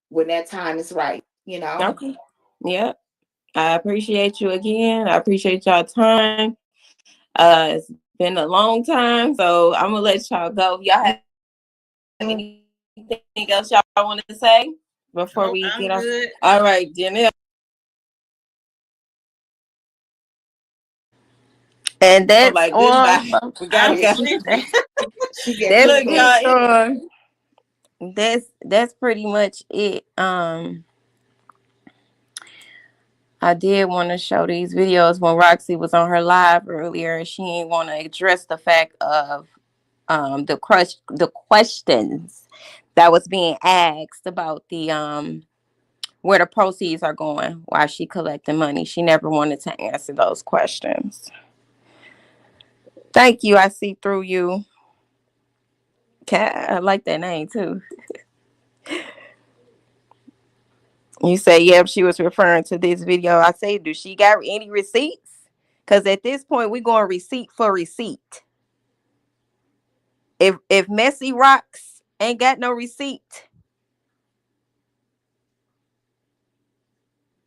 when that time is right. You know. Okay. Yep. I appreciate you again. I appreciate y'all time. It's been a long time, so I'm gonna let y'all go. Y'all have anything else y'all want to say before we I'm get off? good. All right, Jernell. And So that's like all. goodbye. We gotta go. Look, y'all. That's pretty much it. I did want to show these videos when Roxy was on her live earlier, and she didn't want to address the fact of the questions that was being asked about the where the proceeds are going while she collecting money. She never wanted to answer those questions. Thank you. I see through you. Cat, I like that name too. You say, yep, she was referring to this video. I say, do she got any receipts? Because at this point, we're going receipt for receipt. If Messy Rocks ain't got no receipt,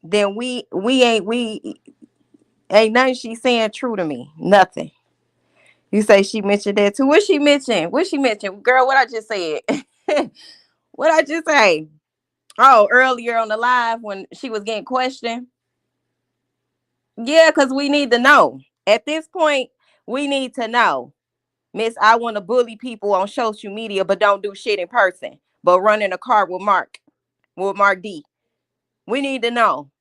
then we ain't nothing she's saying true to me. Nothing. You say she mentioned that too. What she mentioned? What she mentioned? Girl, what I just said. What I just say? Oh, earlier on the live when she was getting questioned. Yeah, because we need to know. At this point, we need to know. Miss, I want to bully people on social media, but don't do shit in person. But run in a car with Mark D. We need to know.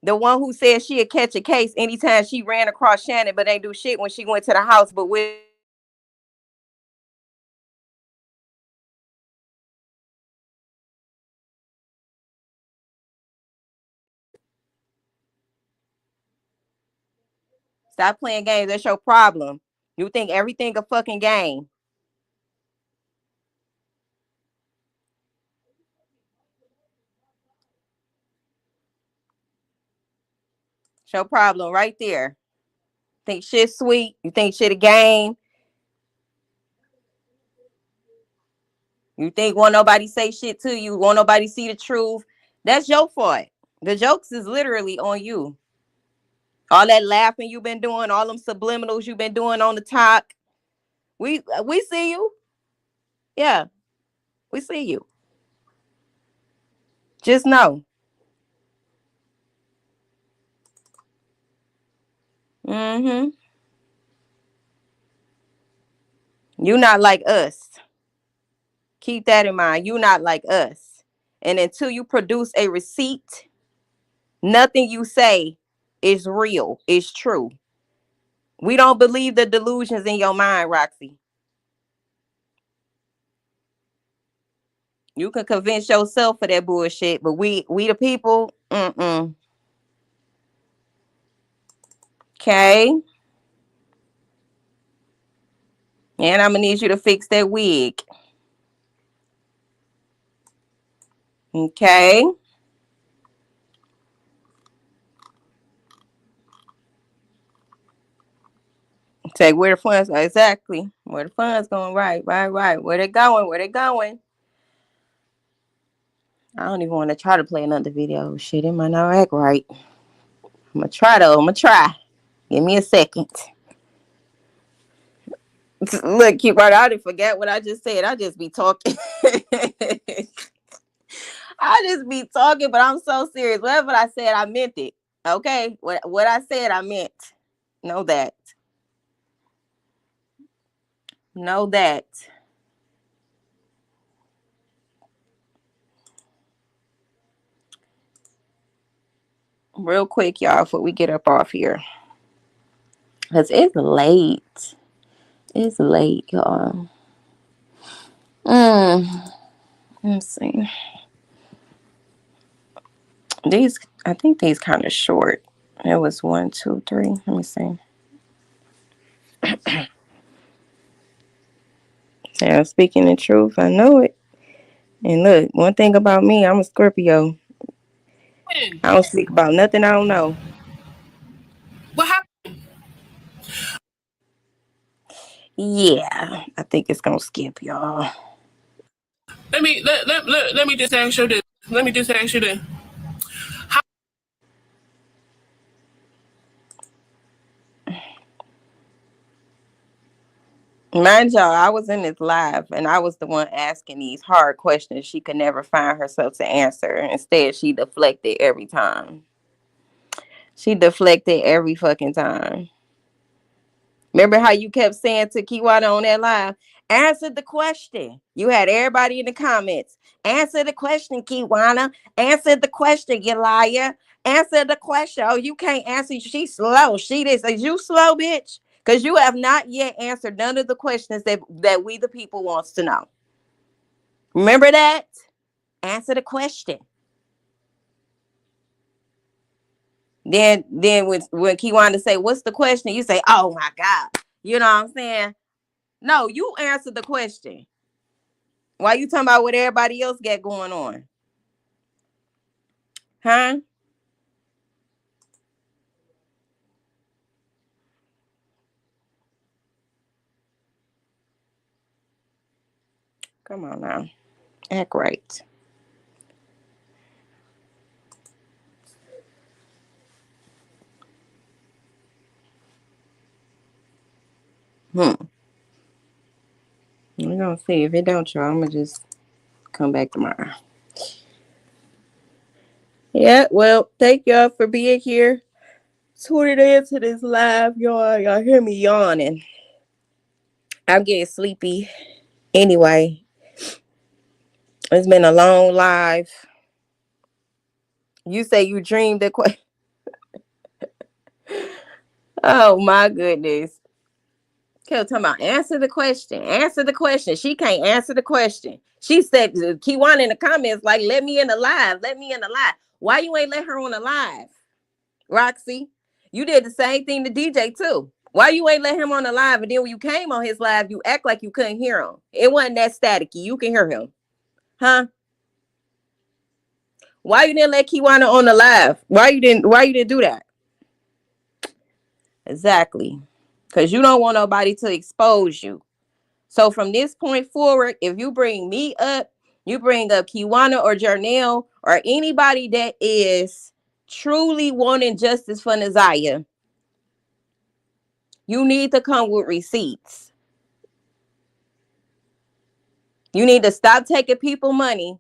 The one who said she'd catch a case anytime she ran across Shannon, but ain't do shit when she went to the house, but with stop playing games. That's your problem. You think everything a fucking game. It's your problem right there. Think shit sweet. You think shit a game. You think won't nobody say shit to you. Won't nobody see the truth. That's your fault. The jokes is literally on you. All that laughing you've been doing, all them subliminals you've been doing on the talk. We see you. Yeah, we see you. Just know. Mm-hmm. You not like us. Keep that in mind. You not like us. And until you produce a receipt, nothing you say is real, is true. We don't believe the delusions in your mind, Roxy. You can convince yourself for that bullshit, but we the people, mm-mm. Okay. And I'm gonna need you to fix that wig. Okay. Say where the funds are. Exactly. Where the funds going. Right. Where they going? Where they going? I don't even want to try to play another video. Shit, it might not act right. I'm gonna try though. I'm gonna try. Give me a second. Look, keep right. I didn't forget what I just said. I just be talking. I just be talking, but I'm so serious. Whatever I said, I meant it. Okay? What I said, I meant. Know that. Know that. real quick, y'all, before we get up off here. Because it's late. It's late, y'all. Let's see. These, I think these kind of short. It was 1, 2, 3. Let me see. Yeah, speaking the truth, I know it. And look, one thing about me, I'm a Scorpio. I don't speak about nothing I don't know. What happened? Yeah, I think it's gonna skip, y'all. Let me just ask you this. Let me just ask you this. Mind y'all, I was in this live and I was the one asking these hard questions she could never find herself to answer. Instead, she deflected every time. She deflected every fucking time. Remember how you kept saying to Kewana on that live, answer the question. You had everybody in the comments. Answer the question, Kewana. Answer the question, you liar. Answer the question. Oh, you can't answer. She's slow. She is. Is you slow, bitch? Because you have not yet answered none of the questions that we the people wants to know. Remember that? Answer the question. Then when Kewana say, what's the question? You say, oh my God. You know what I'm saying? No, you answer the question. Why you talking about what everybody else got going on? Huh? Come on now. Act right. We're gonna see. If it don't, y'all, I'm gonna just come back tomorrow. Yeah, well, thank y'all for being here. Tuning into this live, y'all. Y'all hear me yawning. I'm getting sleepy. Anyway, it's been a long live. You say you dreamed the question. Oh my goodness. Kept talking about answer the question. Answer the question. She can't answer the question. She said, Kewana in the comments, like, let me in the live. Let me in the live. Why you ain't let her on the live? Roxy, you did the same thing to DJ too. Why you ain't let him on the live? And then when you came on his live, you act like you couldn't hear him. It wasn't that staticky. You can hear him. Huh? Why you didn't let Kewana on the live? Why you didn't do that? Exactly. Because you don't want nobody to expose you. So from this point forward, if you bring me up, you bring up Kewana or Jernell or anybody that is truly wanting justice for Naziah, you need to come with receipts. You need to stop taking people money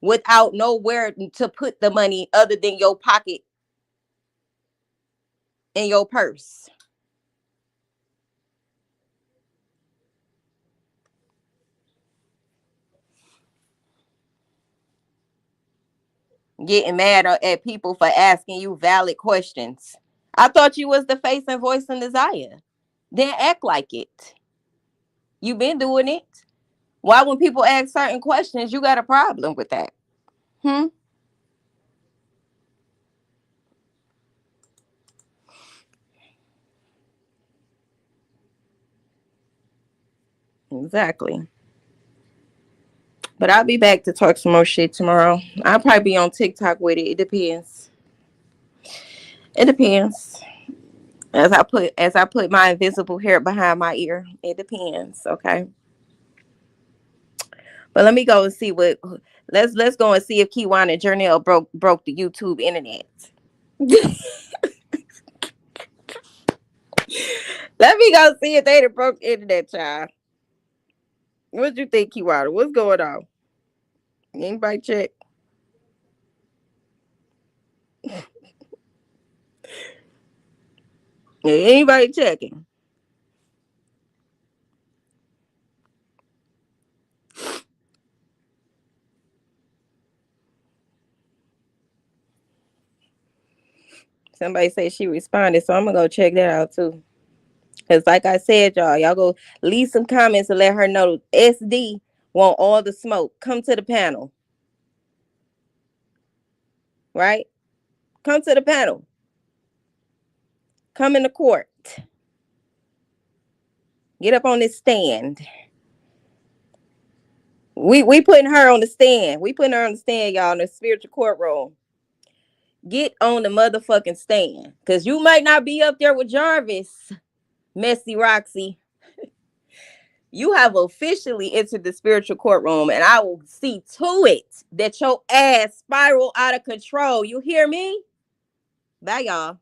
without nowhere to put the money other than your pocket and your purse. Getting mad at people for asking you valid questions. I thought you was the face and voice of Naziah. Then act like it. You been doing it. Why when people ask certain questions, you got a problem with that? Exactly. But I'll be back to talk some more shit tomorrow. I'll probably be on TikTok with it. It depends. It depends. As I put my invisible hair behind my ear. It depends. Okay. But let me go and see what let's go and see if Kewana Jernell broke the YouTube internet. Let me go see if they done broke the internet, child. What you think, Kewana? What's going on? Anybody check? Anybody checking? Somebody said she responded, so I'm gonna go check that out too. Cause like I said, y'all go leave some comments and let her know SD want all the smoke. Come to the panel. Right? Come to the panel. Come in the court. Get up on this stand. We putting her on the stand. We putting her on the stand, y'all, in the spiritual courtroom. Get on the motherfucking stand. Because you might not be up there with Jarvis, Messy Roxy. You have officially entered the spiritual courtroom, and I will see to it that your ass spiral out of control. You hear me? Bye, y'all.